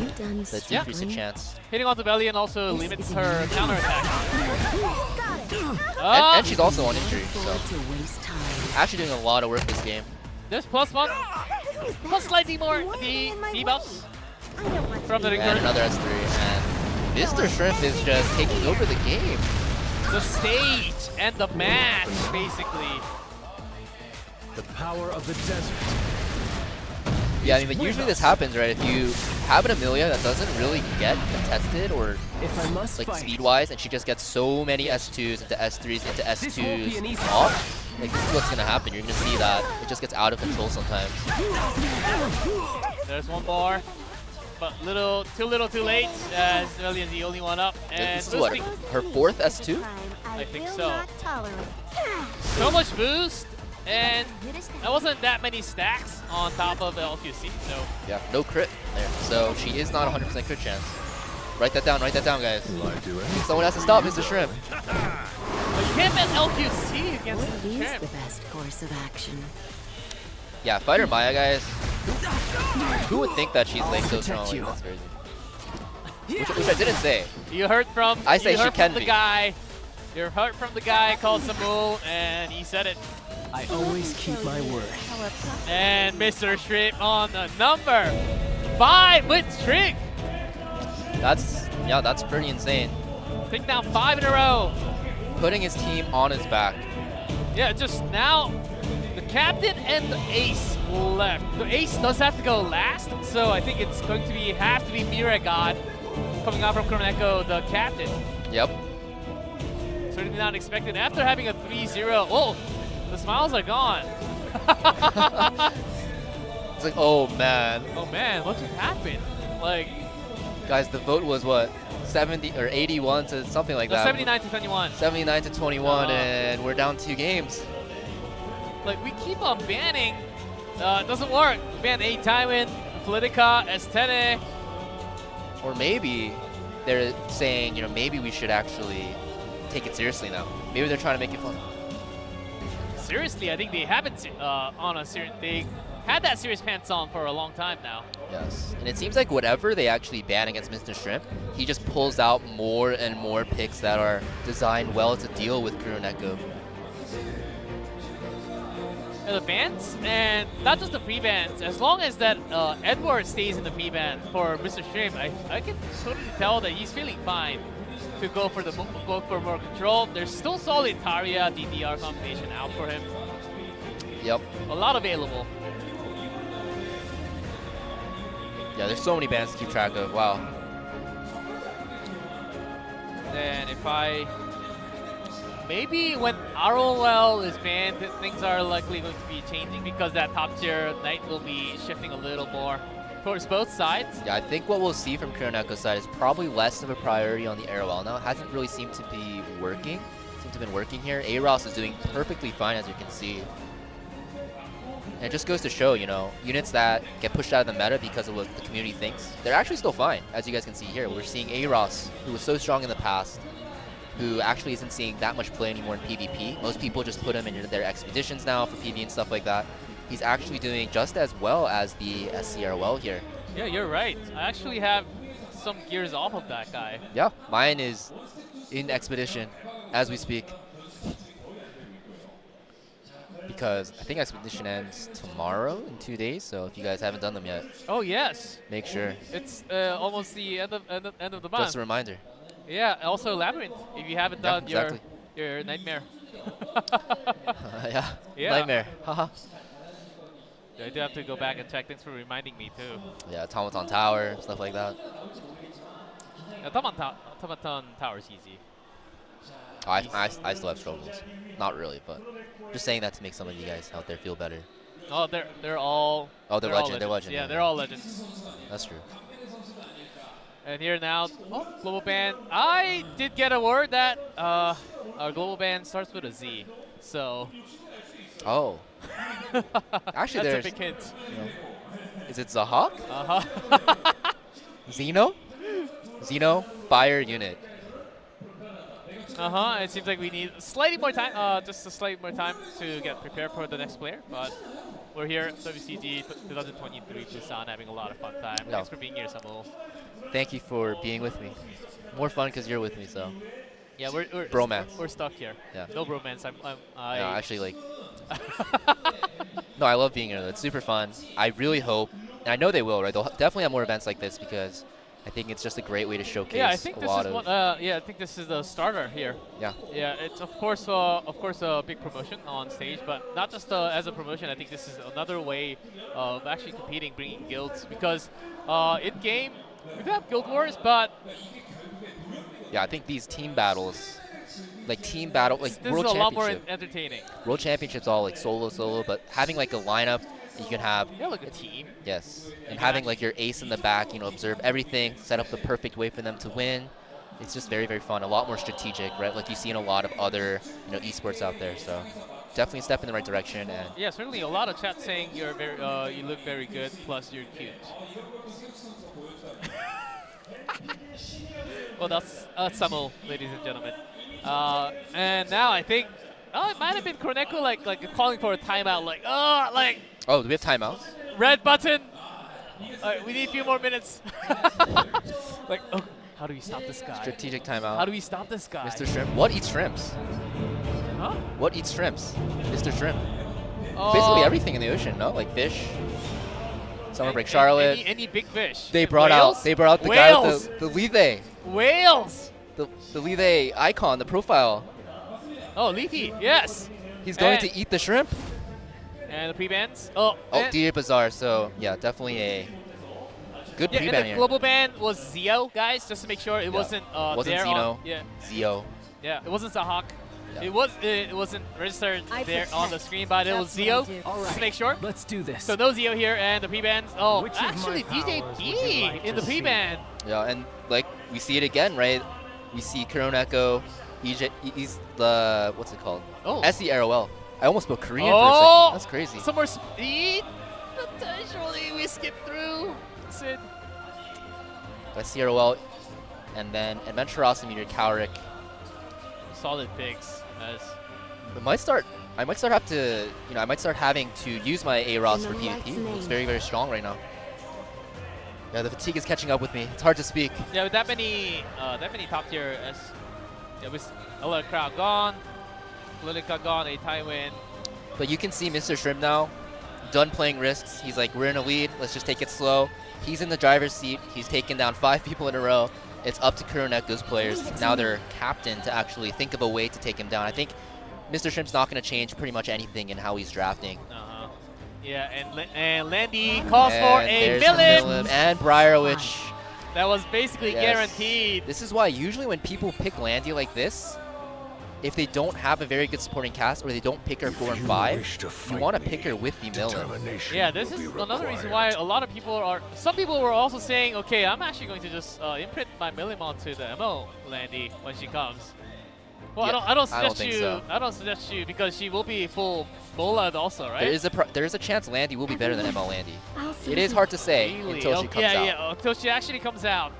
that decrease in chance. Hitting on the belly and also limits her counter attack. And she's also on injury, so actually doing a lot of work this game. There's +1, plus slightly more debuffs from the And Ringer. another S3, and Mr. Shrimp is just taking over the game. The stage and the match, basically. The power of the desert. Yeah, I mean, like, usually this happens, right? If you have an Amelia that doesn't really get contested or like speed-wise, and she just gets so many S2s into S3s into S2s off, like, this is what's gonna happen. You're gonna see that it just gets out of control sometimes. There's one bar, but too little, too late. As Aurelian's the only one up, and This is what, her 4th S2? I think so. So much boost, and there wasn't that many stacks on top of the LQC. So Yeah, no crit there. So she is not 100% crit chance. Write that down, guys. Someone has to stop Mr. Shrimp. but you can't bet LQC against Shrimp. the best course of action. Yeah, Fighter Maya, guys. Who would think that she's like so strong? Like, that's crazy. Which I didn't say. You heard from I say you she heard can from the be. guy. You heard from the guy called Samuel, and he said it. I always keep my word. And Mr. Shrimp on the number 5 with Trick. That's pretty insane. Take down 5 in a row. Putting his team on his back. Yeah, just now the captain and the ace left. The ace does have to go last, so I think it's going to have to be Mira God coming out from Kroneko, the captain. Yep. Certainly not expected after having a 3-0. Oh, the smiles are gone. It's like, oh man. Oh man, what just happened? Like, guys, the vote was what? 70 or 81 to something like that. 79 to 21. 79 to 21, and we're down 2 games. Like, we keep on banning. It doesn't work. We ban A Tywin, Politica, Estene. Or maybe they're saying, you know, maybe we should actually take it seriously now. Maybe they're trying to make it fun. Seriously, I think they haven't on a certain thing. had that serious pants on for a long time now. Yes, and it seems like whatever they actually ban against Mr. Shrimp, he just pulls out more and more picks that are designed well to deal with Kuroneko. And the bans, and not just the pre-bans, as long as that Edward stays in the pre-ban for Mr. Shrimp, I can totally tell that he's feeling fine to go for more control. There's still solid Taria DDR combination out for him. Yep. A lot available. Yeah, there's so many bans to keep track of. Wow. And if I... Maybe when ROL is banned, things are likely going to be changing because that top tier Knight will be shifting a little more towards both sides. Yeah, I think what we'll see from Kuroneko's side is probably less of a priority on the AROL now. It hasn't really seemed to be working. Seems to have been working here. AROS is doing perfectly fine, as you can see. And it just goes to show, you know, units that get pushed out of the meta because of what the community thinks, they're actually still fine, as you guys can see here. We're seeing AROS, who was so strong in the past, who actually isn't seeing that much play anymore in PvP. Most people just put him into their expeditions now for PvE and stuff like that. He's actually doing just as well as the SCRL here. Yeah, you're right. I actually have some gears off of that guy. Yeah, mine is in expedition as we speak. Because I think expedition ends tomorrow in 2 days, so if you guys haven't done them yet. Oh yes. Make sure. It's almost the end of the month. Just a reminder. Yeah, also Labyrinth, if you haven't done exactly. your Nightmare. Yeah, Nightmare. Haha. I do have to go back and check. Thanks for reminding me too. Yeah, Automaton Tower, stuff like that. Yeah, Automaton Tower is easy. Oh, I still have struggles. Not really, but just saying that to make some of you guys out there feel better. Oh, they're all. Oh, they're legend. They're legend. Yeah, they're all legends. That's true. And here now, global ban. I did get a word that our global ban starts with a Z. So. Oh. Actually, that's there's a big hint. You know, is it Zahak? Xeno? Xeno fire unit. It seems like we need slightly more time, just a slight more time to get prepared for the next player. But we're here at WCG 2023 Busan, having a lot of fun time. No. Thanks for being here, Samuel. Thank you for being with me. More fun because you're with me, so. Yeah, we're bromance. We're stuck here. Yeah. No bromance. No, actually, like. No, I love being here. It's super fun. I really hope, and I know they will, right? They'll definitely have more events like this because I think it's just a great way to showcase. Yeah, I think a this lot is of one. Yeah, I think this is the starter here. Yeah. Yeah, it's of course a big promotion on stage, but not just as a promotion. I think this is another way of actually competing, bringing guilds because in game we do have guild wars, but yeah, I think these team battles. Like team battle, like this world is a lot championship. more entertaining. World championships all like solo, but having like a lineup, you can have. Yeah, like a team. Yes, and having like your ace in the back, you know, observe everything, set up the perfect way for them to win. It's just very, very fun. A lot more strategic, right? Like you see in a lot of other, you know, esports out there. So definitely a step in the right direction. And yeah, certainly a lot of chat saying you're very, you look very good. Plus you're cute. Well, that's Samuel, ladies and gentlemen. And now I think, it might have been Kuroneko like calling for a timeout, like. Oh, do we have timeouts? Red button. We need a few more minutes. Like, oh, how do we stop this guy? Strategic timeout. How do we stop this guy? Mr. Shrimp. What eats shrimps? Huh? What eats shrimps? Mr. Shrimp. Basically everything in the ocean, no? Like fish. Summer Break Charlotte. Any big fish. They brought out the guy with the Lethe. Whales. The Lethe icon, the profile. Oh, Leafy, yes. He's going to eat the shrimp. And the pre-bans. DJ Bazaar, so yeah, definitely a good pre-ban and the here. global ban was Zio, guys, just to make sure it wasn't wasn't there Zeno. yeah. Zio. Yeah, it wasn't Zahak. Yeah. It wasn't registered there on the screen, but it was Zio. Just to make sure. Let's do this. So no Zio here, and the pre-bans. Oh, Which of actually my DJ powers B would you like in to the pre-ban. Yeah, and like we see it again, right? We see Kuroneko. He's the what's it called? Oh. SEROL. I almost spoke Korean for a second. That's crazy. Some more speed. Potentially we skip through. Sid. SEROL, and then Adventurosity Meteor Cowrick. Solid picks. It might start. I might start having to use my A-Ross for PvP. It's very, very strong right now. Yeah, the fatigue is catching up with me. It's hard to speak. Yeah, with that many top tier with LR crowd gone, Politica gone, a tie win. But you can see Mr. Shrimp now, done playing risks. He's like, we're in a lead, let's just take it slow. He's in the driver's seat. He's taken down 5 people in a row. It's up to Kuroneko's players, now their captain, to actually think of a way to take him down. I think Mr. Shrimp's not going to change pretty much anything in how he's drafting. Yeah, and Landy calls for a Milim. And Briar, which... That was basically guaranteed. This is why usually when people pick Landy like this, if they don't have a very good supporting cast or they don't pick her 4 and 5, you want to pick her with the Milim. Yeah, this is another reason why a lot of people are... Some people were also saying, okay, I'm actually going to just imprint my Milim onto the MO Landy when she comes. Well, yeah, I don't suggest you because she will be full Molad also, right? There is a chance Landy will be better than ML Landy. It is hard to say until she comes out. Yeah, until she actually comes out.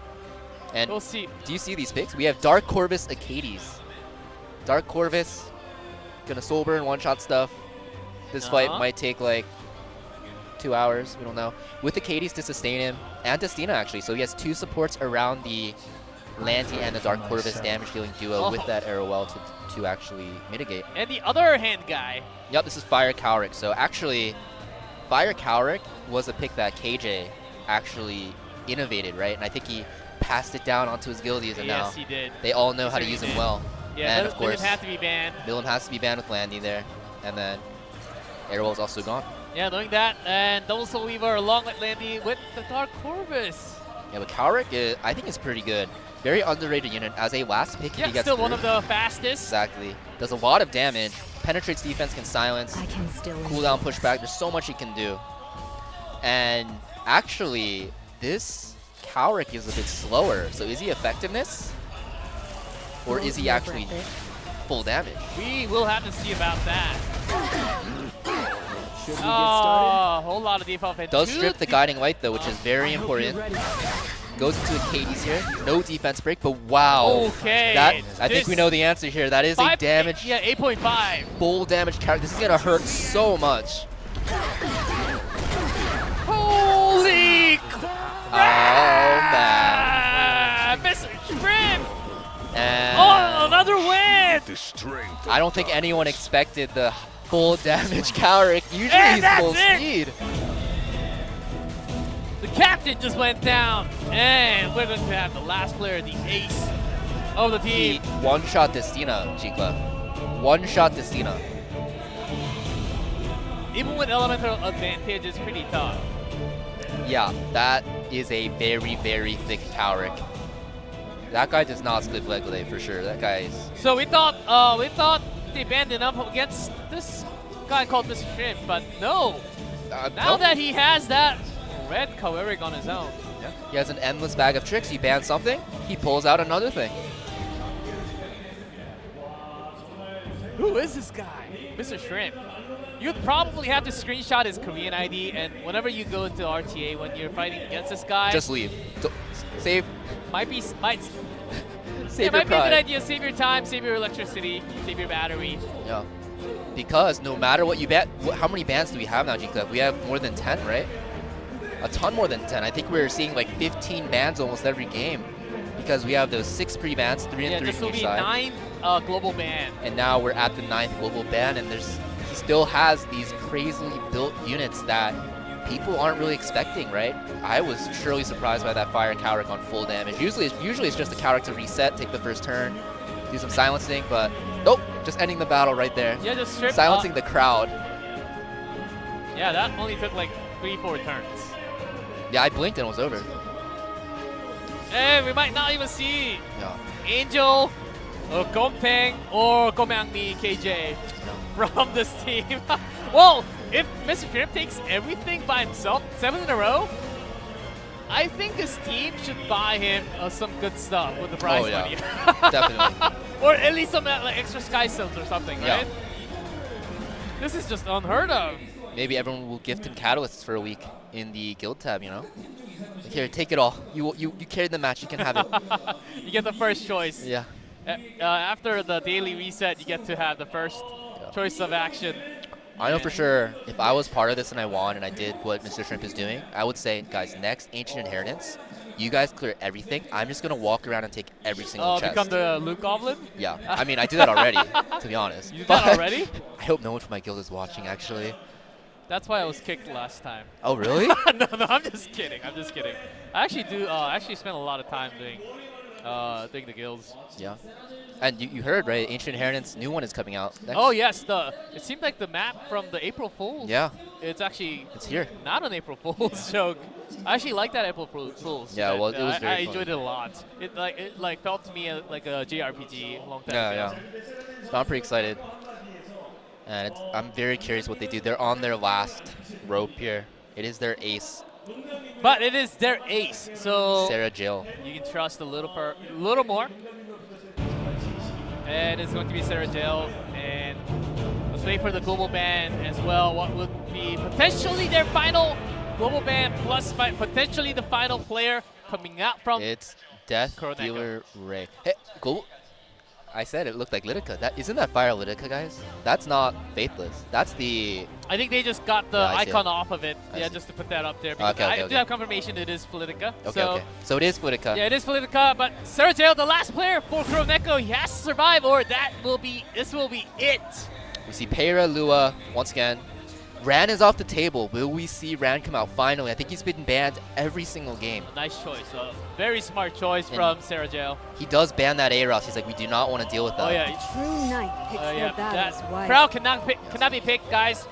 And we'll see. Do you see these picks? We have Dark Corvus Acades. Dark Corvus, gonna soul burn, one-shot stuff. This fight might take like 2 hours, we don't know. With Acades to sustain him, and Destina actually, so he has 2 supports around the Landy and the Dark Corvus damage dealing duo with that arrow well to actually mitigate. And the other hand guy. Yep, this is Fire Cowrick. So actually, Fire Cowrick was a pick that KJ actually innovated, right? And I think he passed it down onto his guildies, and now he did. They all know how to use him well. Yeah, and of course, Milim has to be banned. Milim has to be banned with Landy there, and then Arrowwell's also gone. Yeah, knowing that, and Double Soul Weaver along with Landy with the Dark Corvus. Yeah, but Cowrick, I think is pretty good. Very underrated unit. As a last pick, yeah, he gets still through. One of the fastest. Exactly. Does a lot of damage. Penetrates defense, can silence. Cooldown pushback. There's so much he can do. And actually, this Cowrick is a bit slower. So is he effectiveness? Or is he actually full damage? We will have to see about that. Should we get started? A whole lot of debuff. Does strip the Guiding Light though, which is very important. Goes into Acades here. No defense break, but wow. Okay. I think we know the answer here. That is a damage. Yeah, 8.5. Full damage character. This is going to hurt so much. Holy crap! Oh, man. Mr. Shrimp! And oh, another win! I don't think anyone expected the full damage Cowrick. Usually he's full speed. The captain just went down, and we're going to have the last player, the ace of the team. One-shot Destina, G-Clef. One-shot Destina. Even with elemental advantage, it's pretty tough. Yeah, that is a very, very thick Cowrick. That guy does not split Legley for sure. That guy is... So we thought they banned enough against this guy called Mr. Shrimp, but no. Now that he has that red Cowrick on his own. Yeah. He has an endless bag of tricks. He bans something, he pulls out another thing. Who is this guy? Mr. Shrimp. You'd probably have to screenshot his Korean ID, and whenever you go into RTA when you're fighting against this guy, just leave. Save. Might be save be a good idea. Save your time, save your electricity, save your battery. Yeah. Because no matter what you ban, how many bans do we have now, G-Clef? We have more than 10, right? A ton more than 10. I think we're seeing like 15 bans almost every game because we have those 6 pre-bans, 3 and 3 this from will each be side. 9 global ban. And now we're at the 9th global ban, and he still has these crazily built units that people aren't really expecting, right? I was surely surprised by that Fire Cowrick on full damage. Usually it's just a Cowrick to reset, take the first turn, do some silencing, but nope, just ending the battle right there. Yeah, just strip silencing the crowd. Yeah, that only took like 3-4 turns. Yeah, I blinked and it was over. And we might not even see Angel, or Gompeng, or Gomangmi KJ from this team. Well, if Mr. Shrimp takes everything by himself, 7 in a row, I think his team should buy him some good stuff with the prize money. Definitely. Or at least some like extra Sky Silks or something, right? This is just unheard of. Maybe everyone will gift him catalysts for a week in the guild tab, you know? Like, here, take it all. You carried the match, you can have it. You get the first choice. Yeah. After the daily reset, you get to have the first choice of action. I know for sure if I was part of this and I won and I did what Mr. Shrimp is doing, I would say, guys, next Ancient Inheritance, you guys clear everything. I'm just going to walk around and take every single chest. Become the Luke Goblin? Yeah. I mean, I do that already, to be honest. You did that already? I hope no one from my guild is watching, actually. That's why I was kicked last time. Oh, really? no, I'm just kidding. I'm just kidding. I actually do. Actually spent a lot of time doing the guilds. Yeah. And you heard, right? Ancient Inheritance, new one is coming out next. Oh yes, it seemed like the map from the April Fools. Yeah. It's here. Not an April Fools joke. I actually like that April Fools. Yeah, well, it was very I fun. enjoyed it a lot. It felt to me like a JRPG a long time Yeah, ago. yeah. So I'm pretty excited. And I'm very curious what they do. They're on their last rope here. It is their ace. But it is their ace, so Sarah Jill. You can trust a little more. And it's going to be Sarah Jill. And let's wait for the global ban as well. What would be potentially their final global ban plus potentially the final player coming out from It's Death Dealer Ray. Hey, global. I said it looked like Lidica. Isn't that Fire Lidica, guys? That's not Faithless. That's the... I think they just got the icon off of it. I see. Just to put that up there. Because I do have confirmation it is Politica. Okay. So it is Politica. Yeah, it is Politica, but Sergio, the last player for Kuroneko, he has to survive, or this will be it. We see Peira, Lua, once again. Ran is off the table. Will we see Ran come out finally? I think he's been banned every single game. Nice choice. Very smart choice from Sarah Jail. He does ban that A-Ross. He's like, we do not want to deal with that. Oh, yeah. True knight picks their battles wisely. Crowd cannot be picked, guys.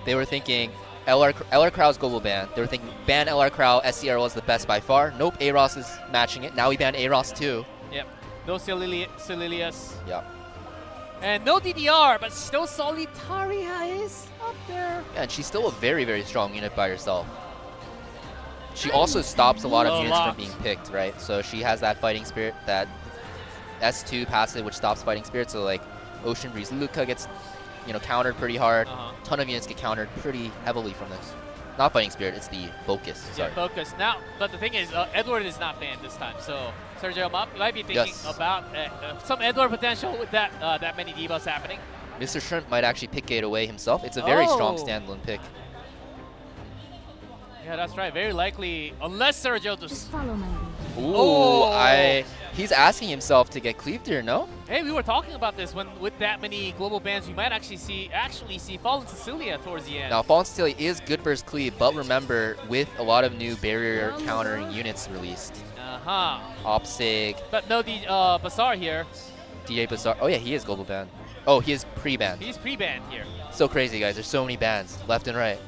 They were thinking LR Crow's global ban. They were thinking ban LR Crow, SCR was the best by far. Nope, A-Ross is matching it. Now we ban A-Ross too. Yep. No Celilius. Yep. And no DDR, but still Solitaria is up there. Yeah, and she's still a very, very strong unit by herself. She also stops a lot of units from being picked, right? So she has that fighting spirit, that S2 passive, which stops fighting spirit. So like Ocean Breeze Luca gets, countered pretty hard. Ton of units get countered pretty heavily from this. Not fighting spirit, it's the focus. Sorry. Yeah, focus. Now, but the thing is, Edward is not banned this time, so Sergio might be thinking about some Edward potential with that many debuffs happening. Mr. Shrimp might actually pick it away himself. It's a very strong standalone pick. Yeah, that's right. Very likely, unless Sergio just follow my lead. Ooh, he's asking himself to get cleaved here, no? Hey, we were talking about this when with that many global bans, you might actually see Fallen Cecilia towards the end. Now, Fallen Cecilia is good versus cleave, but remember, with a lot of new barrier countering units released. Opsig. But no, Bazaar here. DJ Bazaar. Oh yeah, he is global ban. Oh, he is pre-banned. He's pre-banned here. So crazy, guys. There's so many bans, left and right.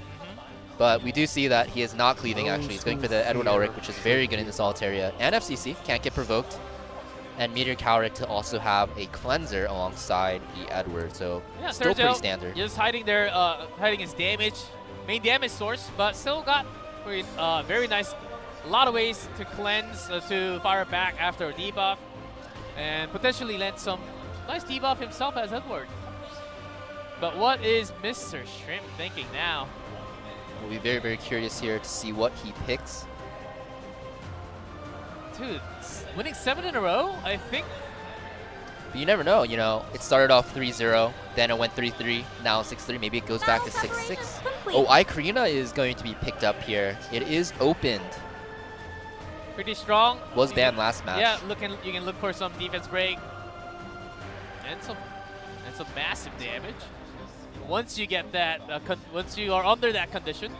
But we do see that he is not cleaving, actually. He's going for the Edward Elric, which is very good in this Solitaria. And FCC, can't get provoked. And Meteor Cowric to also have a cleanser alongside the Edward. So yeah, still Sergio pretty standard. Just hiding his damage, main damage source, but still got very nice. A lot of ways to cleanse, to fire back after a debuff. And potentially land some nice debuff himself as Edward. But what is Mr. Shrimp thinking now? We'll be very, very curious here to see what he picks. Dude, winning 7 in a row, I think. But you never know, It started off 3-0, then it went 3-3, now 6-3. Maybe it goes back to 6-6. Oh, Ikarina is going to be picked up here. It is opened. Pretty strong. Was banned last match. Yeah, you can look for some defense break and some massive damage. Once you get that, once you are under that condition.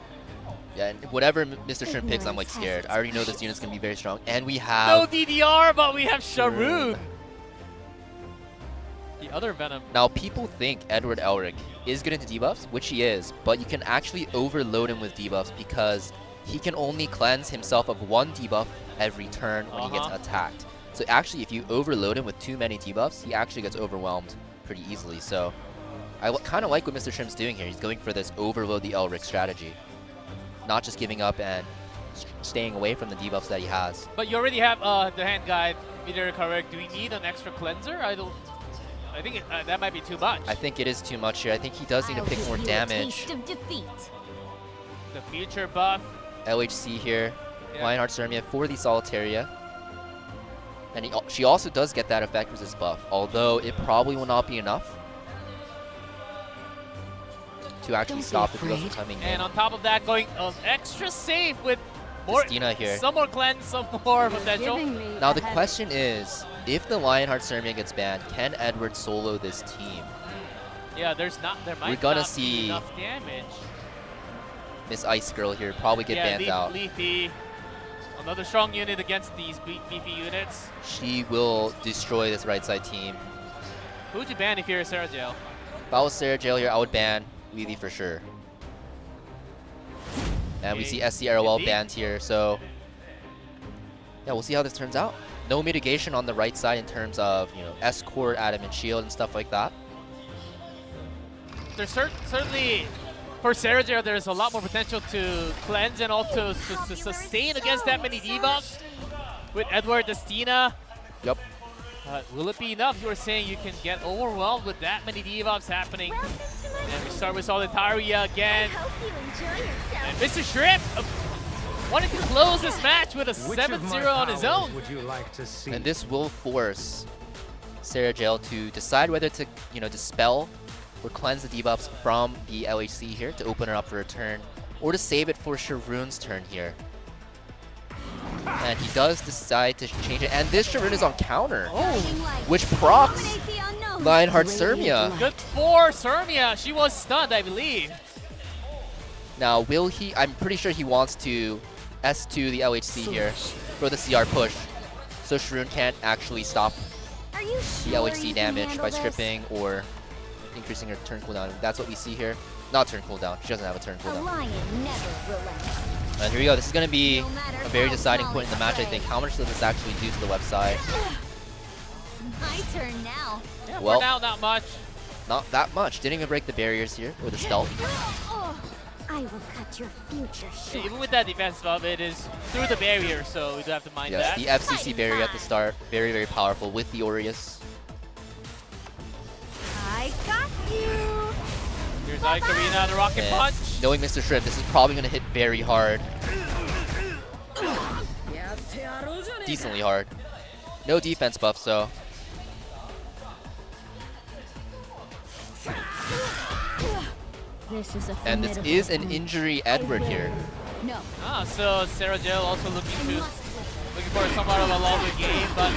Yeah, and whatever Mr. Shrimp picks, I'm scared. I already know this unit's gonna be very strong, and we No have DDR, but we have Sharoon. The other Venom. Now people think Edward Elric is good into debuffs, which he is, but you can actually overload him with debuffs because he can only cleanse himself of one debuff every turn when he gets attacked. So actually, if you overload him with too many debuffs, he actually gets overwhelmed pretty easily. So I kind of like what Mr. Shrimp's doing here. He's going for this overload the Elric strategy. Not just giving up and staying away from the debuffs that he has. But you already have the hand guide, Meteor Correct. Do we need an extra cleanser? I think that might be too much. I think it is too much here. I think he does need to pick more damage. The future buff. LHC here. Lionheart Sermia for the Solitaria. And she also does get that effect resist buff, although it probably will not be enough. to actually stop the debuff from coming And in. on top of that, going extra safe with more, Christina here. some more cleanse, some more potential. Now the question is, if the Lionheart Sermia gets banned, can Edward solo this team? Yeah, there might gonna not see be enough damage. Miss Ice Girl here probably get banned out. Leafy, another strong unit against these beefy units. She will destroy this right side team. Who would you ban if you're a Sarah Jail? If I was Sarah Jail here, I would ban Leafy for sure. And we see SCRL banned here, so yeah, we'll see how this turns out. No mitigation on the right side in terms of, you know, Escort, Adamant Shield, and stuff like that. There's certainly, for Sarah Jail, there's a lot more potential to cleanse and also to sustain against that many debuffs. With Edward, Destina. Yep. Will it be enough? You were saying you can get overwhelmed with that many debuffs happening. And we start with Solitaria again. And Mr. Shrimp wanted to close this match with a 7-0 on his own. Would you like to see? And this will force Sarah Jail to decide whether to, you know, dispel or cleanse the debuffs from the LHC here to open it up for a turn, or to save it for Sharoon's turn here. And he does decide to change it, and this Sharoon is on counter, which procs Lionheart Sermia. Good for Sermia. She was stunned, I believe. Now, will he? I'm pretty sure he wants to S2 the LHC here for the CR push, so Sharoon can't actually stop the LHC damage by stripping or increasing her turn cooldown. That's what we see here. Not turn cooldown. She doesn't have a turn cooldown. And here we go. This is going to be a very deciding point in the match, I think. How much does this actually do to the web side? My turn now. Yeah, well, for now, not much. Not that much. Didn't even break the barriers here, or the stealth. I will cut your future short. Even with that defense buff, it is through the barrier, so we do have to mind Yes, that. the FCC barrier at the start. Very, very powerful with the Aureus. I got you. Here's Ikarina, the rocket And punch. knowing Mr. Shrimp, this is probably going to hit very hard. Decently hard. No defense buff, so. This is a And this is an injury Edward here. No. Ah, so Sarah Jail also looking for somewhat of a longer game, but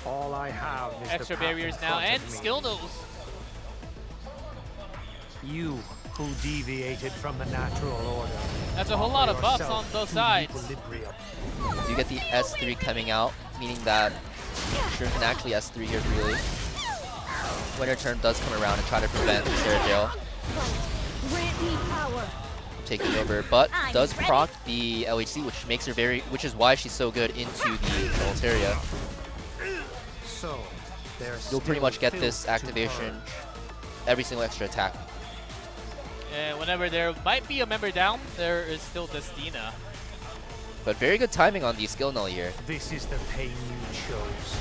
all I have is extra the path barriers in now front and of me. skill knows. You who deviated from the natural order. That's a whole lot of buffs on both sides. You get the S3 coming out, meaning that Sharoon can actually S3 here really. When her turn does come around and try to prevent Sarah Jail Grant me power. taking over, but does proc the LHC, which makes her which is why she's so good into the Solitaria. So, You'll pretty much get this activation every single extra attack. And whenever there might be a member down, there is still Destina. But very good timing on the skill null here. This is the pain you chose.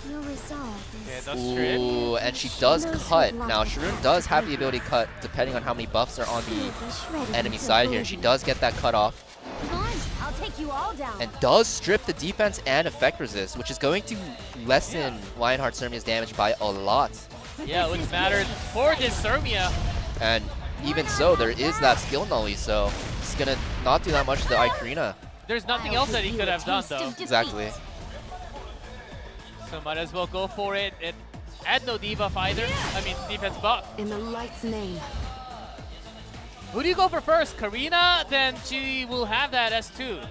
Your resolve is Ooh, and she does cut. Now, Sharoon does have the ability to cut depending on how many buffs are on the enemy side here. She does get that cut off. Come on, I'll take you all down. And does strip the defense and effect resist, which is going to lessen Lionheart Sermia's damage by a lot. Yeah, which mattered for this Sermia. And even so, there is that skill nully, so it's going to not do that much to the Ikarina. There's nothing else that he could have done, though. Exactly. So might as well go for it. It had no debuff either. I mean, defense buff. In the light's name. Who do you go for first? Karina? Then she will have that S2.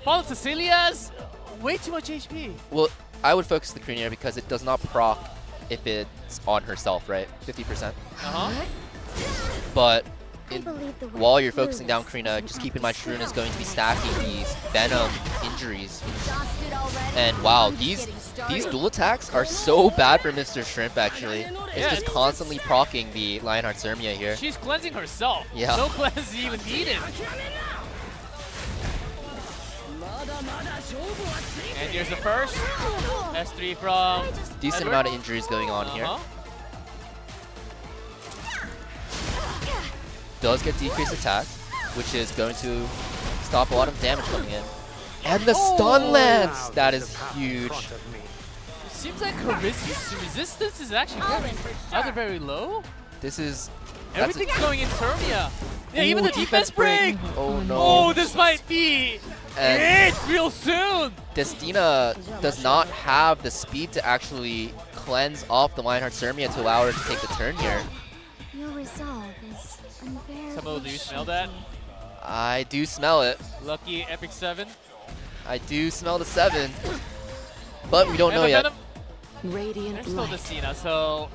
Fallen Cecilia's way too much HP. Well, I would focus the Karina because it does not proc if it's on herself, right? 50%. Uh-huh. But while you're focusing down Karina, just keep in mind Sharoon is going to be stacking these Venom injuries. And wow, these dual attacks are so bad for Mr. Shrimp, actually. It's just constantly proccing the Lionheart Sermia here. She's cleansing herself. Yeah. No cleanse even needed. And here's the first. S3 from Decent Edward. amount of injuries going on here. Does get decreased attack, which is going to stop a lot of damage coming in. And the stun lands! That is huge. Seems like her resistance is actually either very low This is... Everything's going in Termia. Yeah, Ooh, even the defense break. Oh no. Oh, this might be And it real soon. Destina does not have the speed to actually cleanse off the Lionheart Sermia to allow her to take the turn here. Your resolve is unbearably Samo, do you smell that? I do smell it. Lucky Epic 7. I do smell the 7. But we don't And know the yet. Venom, Radiant there's still light. Destina, so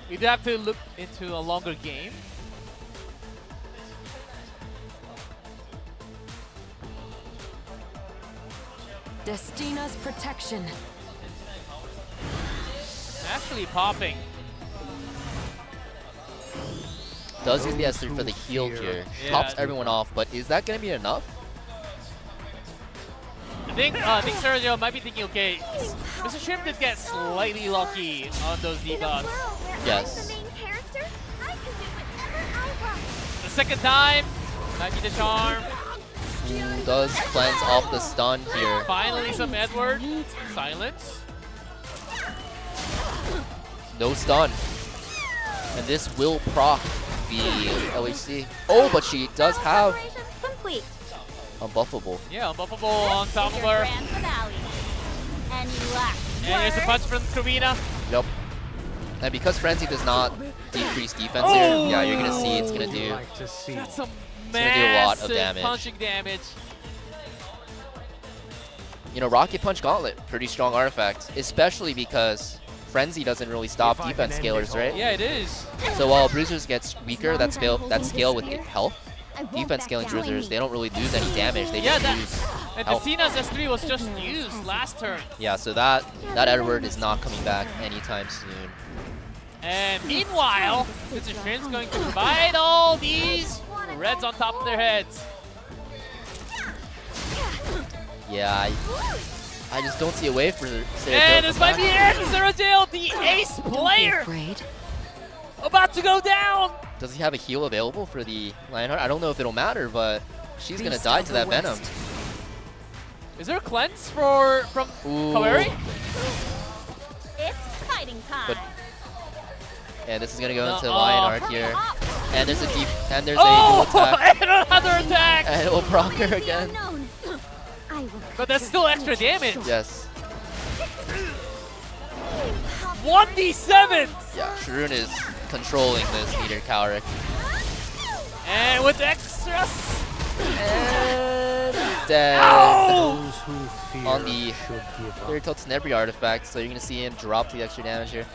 we do have to look into a longer game. Destina's protection. Actually popping. Does use the S3 for the heal here. Yeah. Tops everyone off, but is that going to be enough? I think Sergio might be thinking, okay, Mr. Shrimp did get slightly lucky on those debuffs. Yes. The second time might be the charm. Ooh, does cleanse off the stun here. Finally some Edward. Silence. No stun. And this will proc the LHC. Oh, but she does have complete. unbuffable. Yeah, unbuffable on top of her. Grand finale. And you lack. And there's a punch from Karina. Yep. And because Frenzy does not decrease defense here, yeah, you're gonna see it's gonna do. That's some It's gonna do a lot of massive damage. punching damage. You know, Rocket Punch Gauntlet, pretty strong artifact, especially because Frenzy doesn't really stop defense scalers, right? Yeah, it is. So while Bruisers gets weaker, that scale with health, defense scaling Bruisers, they don't really lose any damage. They just lose And health. Destina's S3 was just used last turn. Yeah, so that Edward is not coming back anytime soon. And meanwhile, Mr. Shrimp's going to provide all these reds on top of their heads. Yeah, I just don't see a way for Sarah And to this come might be back. it! Sarajale, the ace player, Afraid. about to go down. Does he have a heal available for the Lionheart? I don't know if it'll matter, but she's gonna Beast die of to the that Venom. West. Is there a cleanse from Kawari? It's fighting time. But and this is gonna go into No, Lionheart here. And there's a dual Oh, attack. and another attack! And it will proc her again. But that's still extra damage. Yes. 1d7! Yeah, Sharun is controlling this meter Cowrick. And with extras. And dead. Ow! On the Fairy Tail Tenebri artifact, so you're gonna see him drop the extra damage here.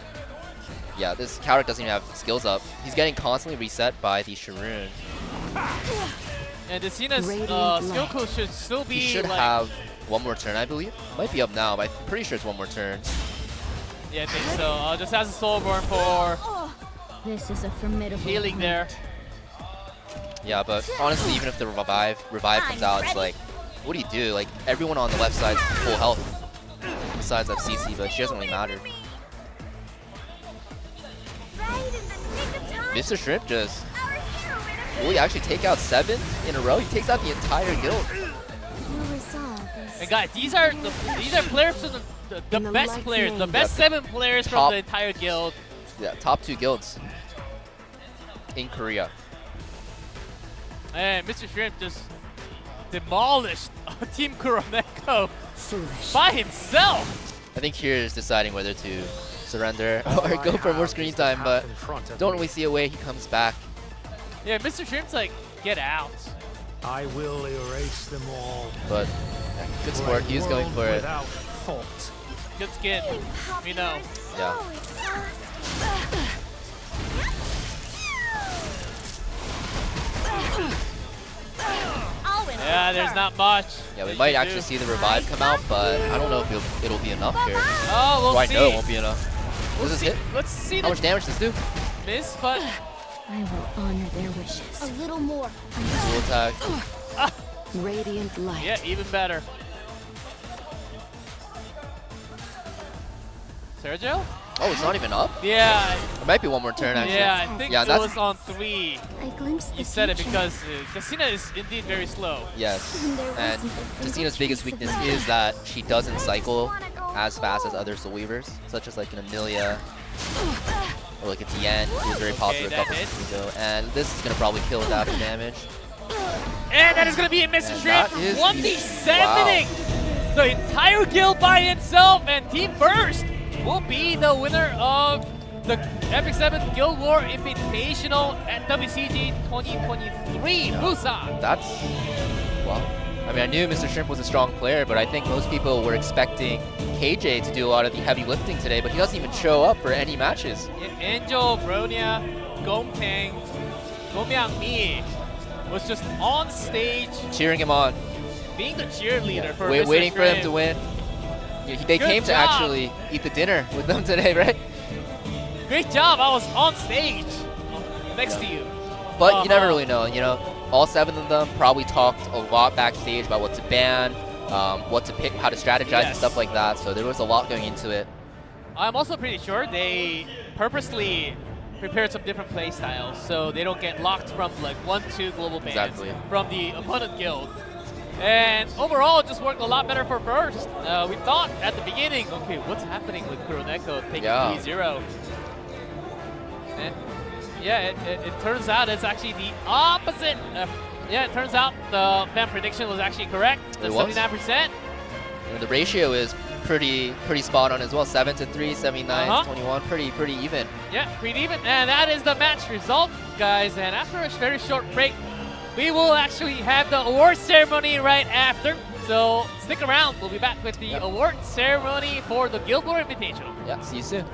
Yeah, this Cowrick doesn't even have skills up. He's getting constantly reset by the Sharun. And Destina's skill cool should still be He should like, have one more turn, I believe. Might be up now, but I'm pretty sure it's one more turn. Yeah, I think so. Just has a Soulborn for This is a formidable healing there. Yeah, but honestly, even if the revive comes out, it's like, what do you do? Like, everyone on the left side's full health, besides FCC, but she doesn't really matter. Mr. Shrimp just, will he actually take out 7 in a row? He takes out the entire guild. And guys, these are players from the best players, the best 7 players from the entire guild. Yeah, top 2 guilds in Korea. And Mr. Shrimp just demolished Team Kuroneko by himself. I think here is deciding whether to surrender or go for more screen time, but don't really see a way he comes back. Yeah, Mr. Shrimp's like, get out. I will erase them all. But yeah, good sport, he was going for it. Without fault. Good skin, we know. Yeah. Yeah, there's not much. Yeah, we might actually see the revive come out, but I don't know if it'll be enough here. Oh, we'll I see. know it won't be enough. We'll Does see. this hit? Let's see How much damage does this do? Miss, but I will honor their wishes. A little more. Dual attack. Radiant light. yeah, even better. Sergio? Oh, it's not even up? Yeah. It might be one more turn, actually. Yeah, I think yeah, it that's, was on 3. You said it because Casina is indeed very slow. Yes, and Tessina's biggest weakness is that she doesn't cycle as fast as other Soul Weavers, such as like an Amelia Or like a DN, who was very popular a that couple hit. seasons ago. And this is going to probably kill without the damage. And that is going to be a Mr. And Shrimp that is 1v7ing the entire guild by himself. And Team First will be the winner of the Epic 7 Guild War Invitational at WCG 2023 Busan. That's, well, I mean, I knew Mr. Shrimp was a strong player, but I think most people were expecting KJ to do a lot of the heavy lifting today, but he doesn't even show up for any matches. Yeah, Angel, Bronya, Gomtang, Gomyang Mi was just on stage Cheering him on. being the cheerleader for Mr. Waiting for him Shrimp. to win. Yeah, they Good came to job. actually eat the dinner with them today, right? Great job, I was on stage next to you. But you never really know, you know. All 7 of them probably talked a lot backstage about what to ban, what to pick, how to strategize and Yes. stuff like that. So there was a lot going into it. I'm also pretty sure they purposely prepared some different play styles so they don't get locked from like 1-2 global bans Exactly. from the opponent guild. And overall, it just worked a lot better for First. We thought at the beginning, okay, what's happening with Kuroneko taking Yeah. 3-0? And yeah, it turns out it's actually the opposite. Yeah, it turns out the fan prediction was actually correct. The It was. 79%. And the ratio is pretty spot on as well. 7-3, 79, Uh-huh. 21, pretty even. Yeah, pretty even. And that is the match result, guys. And after a very short break, we will actually have the award ceremony right after. So stick around. We'll be back with the award ceremony for the Guild War Invitational. Yeah, see you soon.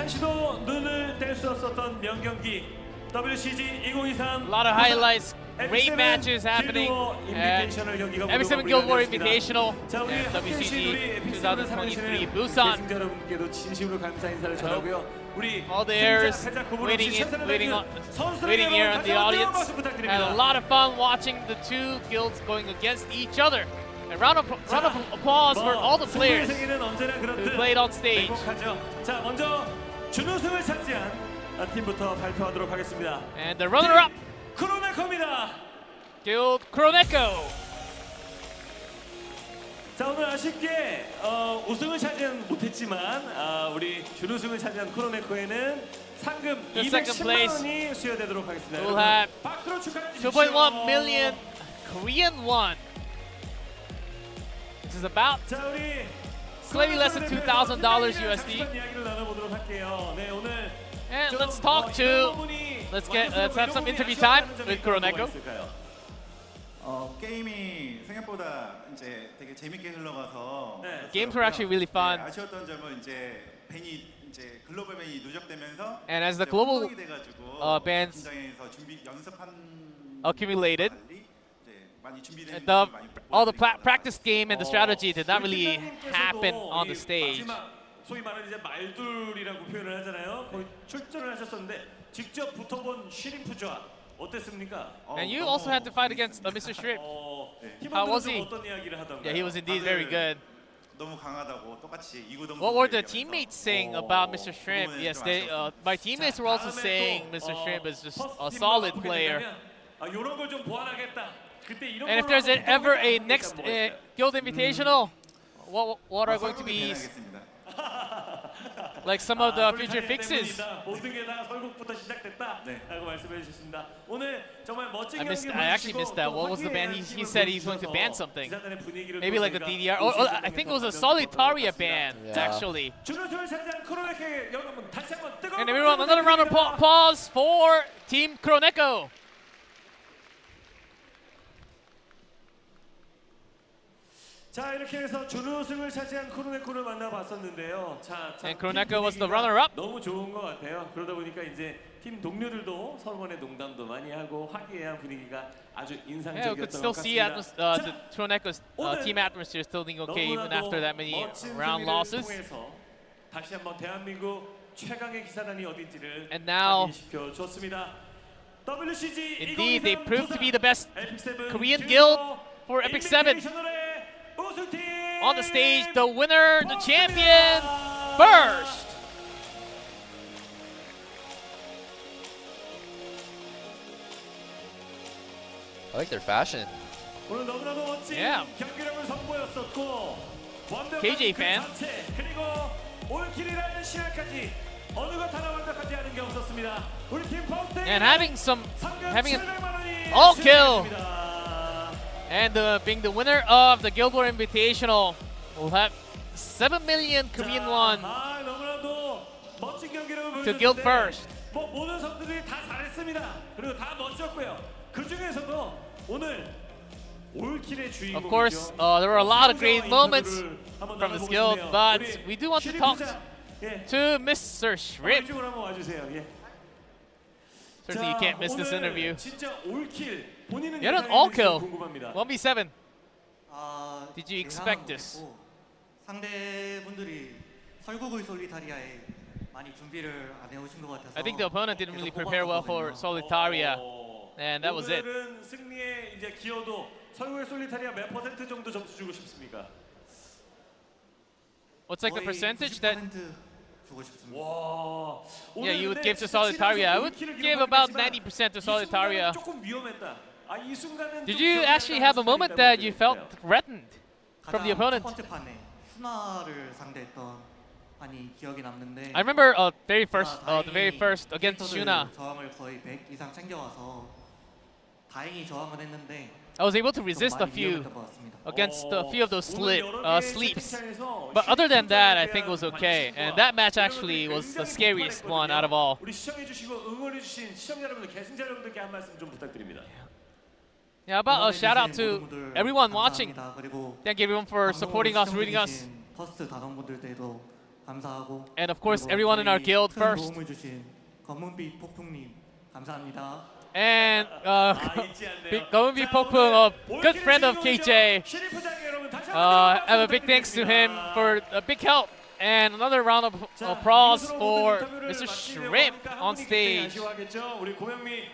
잠시도 눈을 뗄 수 없었던 명경기 WCG 2023. A lot of highlights, great matches happening at Epic7 Guild War Invitational and WCG 2023 Busan. 여러분께도 진심으로 감사 인사를 전하고요. 우리 all the heirs waiting here in the audience had a lot of fun watching the two guilds going against each other. And round of applause for all the players who played on stage. 자, 먼저 준우승을 차지한 팀부터 발표하도록 하겠습니다. And the runner-up, 크로네코입니다. Guild Kroneco. 자, 오늘 아쉽게 우승을 차지는 못했지만 우리 준우승을 차지한 크로네코에는 상금 The second 210만 place 원이 수여되도록 하겠습니다. will have 박수로 축하해 주십시오. 2.1 million Korean won. This is about slightly less than $2,000 USD. And let's talk to, let's have some interview time with Kroneco. 게임이 생각보다 이제 되게 재밌게 흘러가서 Games were actually really fun. 아쉬웠던 점은 이제 밴이 이제 글로벌 밴이 누적되면서 And as the global bans 현장에서 준비 연습한 accumulated, 많이 준비된 and all the practice game and the strategy did not really happen on the stage. 소위 말하는 이제 말둘이라고 표현을 하잖아요. 거의 출전을 하셨었는데 직접 붙어본 쉬림프좌 어땠습니까? And you also had to fight against Mr. Shrimp. How was he? 어떤 이야기를 하던가요? Yeah, he was indeed very good. 너무 강하다고 똑같이 이구동성. What were the teammates saying about Mr. Shrimp? Yes, my teammates were also saying Mr. Shrimp is just a solid player. 이런 걸 좀 보완하겠다. And if there's ever a next Guild Invitational, what are going to be like some of the future fixes? 모든 게 다 설국부터 시작됐다라고 말씀해 주셨습니다. 오늘 정말 멋진 경기 I actually missed that. What was the ban? He said he's going to ban something. Maybe like a DDR. Or I think it was a Solitaria ban, actually. And everyone, another round of applause for Team Kroneco. 자, 이렇게 해서 준우승을 차지한 크로네코를 만나봤었는데요. And Kroneco was the runner-up. 너무 좋은 것 같아요. 그러다 보니까 이제 팀 동료들도 서로 간의 농담도 많이 하고 화기애애한 분위기가 아주 인상적이었던 we could still see the Kroneco's team atmosphere still being okay even after that many round losses. 다시 한번 대한민국 최강의 기사단이 어딘지를 And now, 줬습니다. WCG indeed, they proved to be the best Korean guild for Epic7. On the stage, the winner, the champion, Burst. I like their fashion. 오늘 너무나도 멋진 경기력을 선보였었고 KJ fan. 그리고 올킬이라는 시간까지 어느 것 하나 완벽하지 않은 게 없었습니다. 우리 팀 퍼스트 And having an all kill. And being the winner of the Guild War Invitational will have 7 million Korean won to Guild First. 모든 선수들이 다 잘했습니다. 그리고 다 멋졌고요. 그 중에서도 오늘 올킬의 주인공이죠. Of course, there were a lot of great moments from this guild, but we do want to talk to Mr. Shrimp. 이쪽으로 한번 와주세요. Certainly, you can't miss this interview. 진짜 올킬. You had an all kill, 1v7. Did you expect this? 상대분들이 설국의 솔리타리아에 많이 준비를 안 해오신 것 같아서. I think the opponent didn't really prepare well for Solitaria, and that was it. 오늘은 승리에 이제 기여도 설국의 솔리타리아 몇 % 정도 점수 주고 싶습니까? What's like the percentage that? 주고 싶습니다. Yeah, you would give to Solitaria. I would give about 90% to Solitaria. 조금 위험했다. 이 순간은 Did you actually have a moment that you felt threatened from the opponent? 첫 번째 판에 스나를 상대했던 판이 기억이 남는데. I remember the very first against Shuna. 저항을 거의 100 이상 챙겨와서 다행히 저항을 했는데. I was able to resist a few against a few of those sleeps. But other than that, I think it was okay. And that match actually was the scariest one out of all. 우리 시청해주시고 응원해주신 시청자 여러분들, 계승자 여러분들께 한 말씀 좀 부탁드립니다. Yeah, about a shout out to everyone watching. Thank everyone for supporting us, rooting us. 퍼스트 단원분들께도 감사하고 And of course, 그리고 everyone in our 저희 guild 큰 first. 도움을 주신 검은빛 폭풍님 감사합니다. And Gounbi Pokpung, a good friend of KJ. Have a big thanks to him for a big help. And another round of applause for Mr. Shrimp on stage. 우리 고명미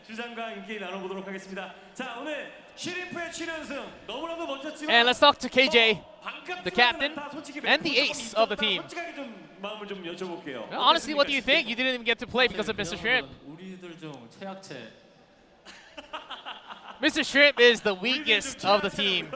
주장과 인기 나눠보도록 하겠습니다. 자, 오늘 시림프의 7연승 너무나도 멋졌지만 And let's talk to KJ, the captain and the ace of the team. 솔직하게 좀 마음을 좀 여쭤볼게요. Honestly, what do you think? You didn't even get to play because of Mr. Shrimp. 우리들 중 최약체. Mr. Shrimp is the weakest of the team.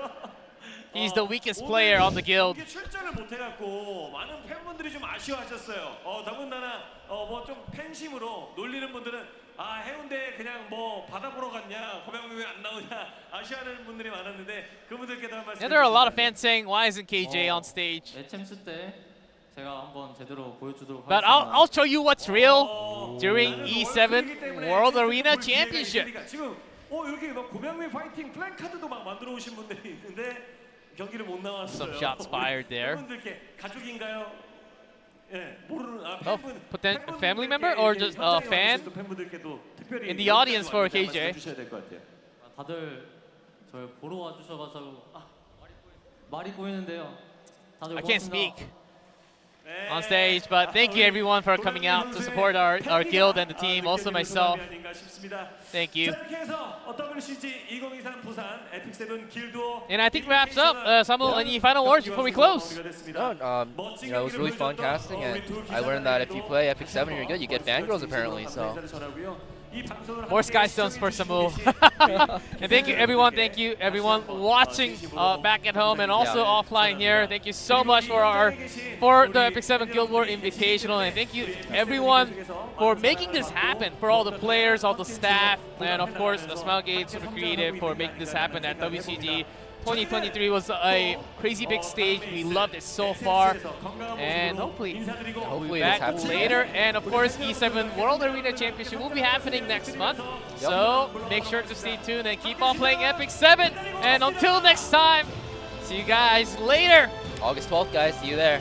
He's the weakest player on the guild. 출전을 못 해갖고 많은 팬분들이 좀 아쉬워하셨어요. 더군다나 뭐 좀 팬심으로 놀리는 분들은 아 해운대 그냥 뭐 바다 보러 갔냐 고명미 왜 안 나오냐 아쉬워하는 분들이 많았는데 그분들께도 한 말씀. And there are a lot of fans saying, "Why isn't KJ on stage?" HMC 때 제가 한번 제대로 보여주도록 But 하겠습니다. I'll show you what's real during E7 World Arena Championship. 지금 여기 막 고명미 파이팅 플랜카드도 막 만들어 오신 분들이 있는데 경기를 못 나왔어요. Some shots fired there. 팬분들께 가족인가요? 예, 모르는 Family member or just a fan in the audience for KJ? 다들 저를 보러 와주셔가지고 말이 보이는데요. 다들 I can't 고맙습니다. speak on stage, but thank you everyone for coming out to support our guild and the team, also myself. Thank you. And I think wraps up. Samuel, any final words before we close? No, you know, it was really fun casting, and I learned that if you play Epic 7 and you're good, you get fangirls apparently. So more Skystones for Samuel. And thank you everyone watching back at home and also offline here. Thank you so much for the Epic 7 Guild War Invitational, and thank you everyone for making this happen, for all the players, all the staff, and of course the Smilegate Super Creative for making this happen at WCG. 2023 was a crazy big stage. We loved it so far, and hopefully back later. And of course, E7 World Arena Championship will be happening next month. So make sure to stay tuned and keep on playing Epic 7. And until next time, see you guys later. August 12th, guys. See you there.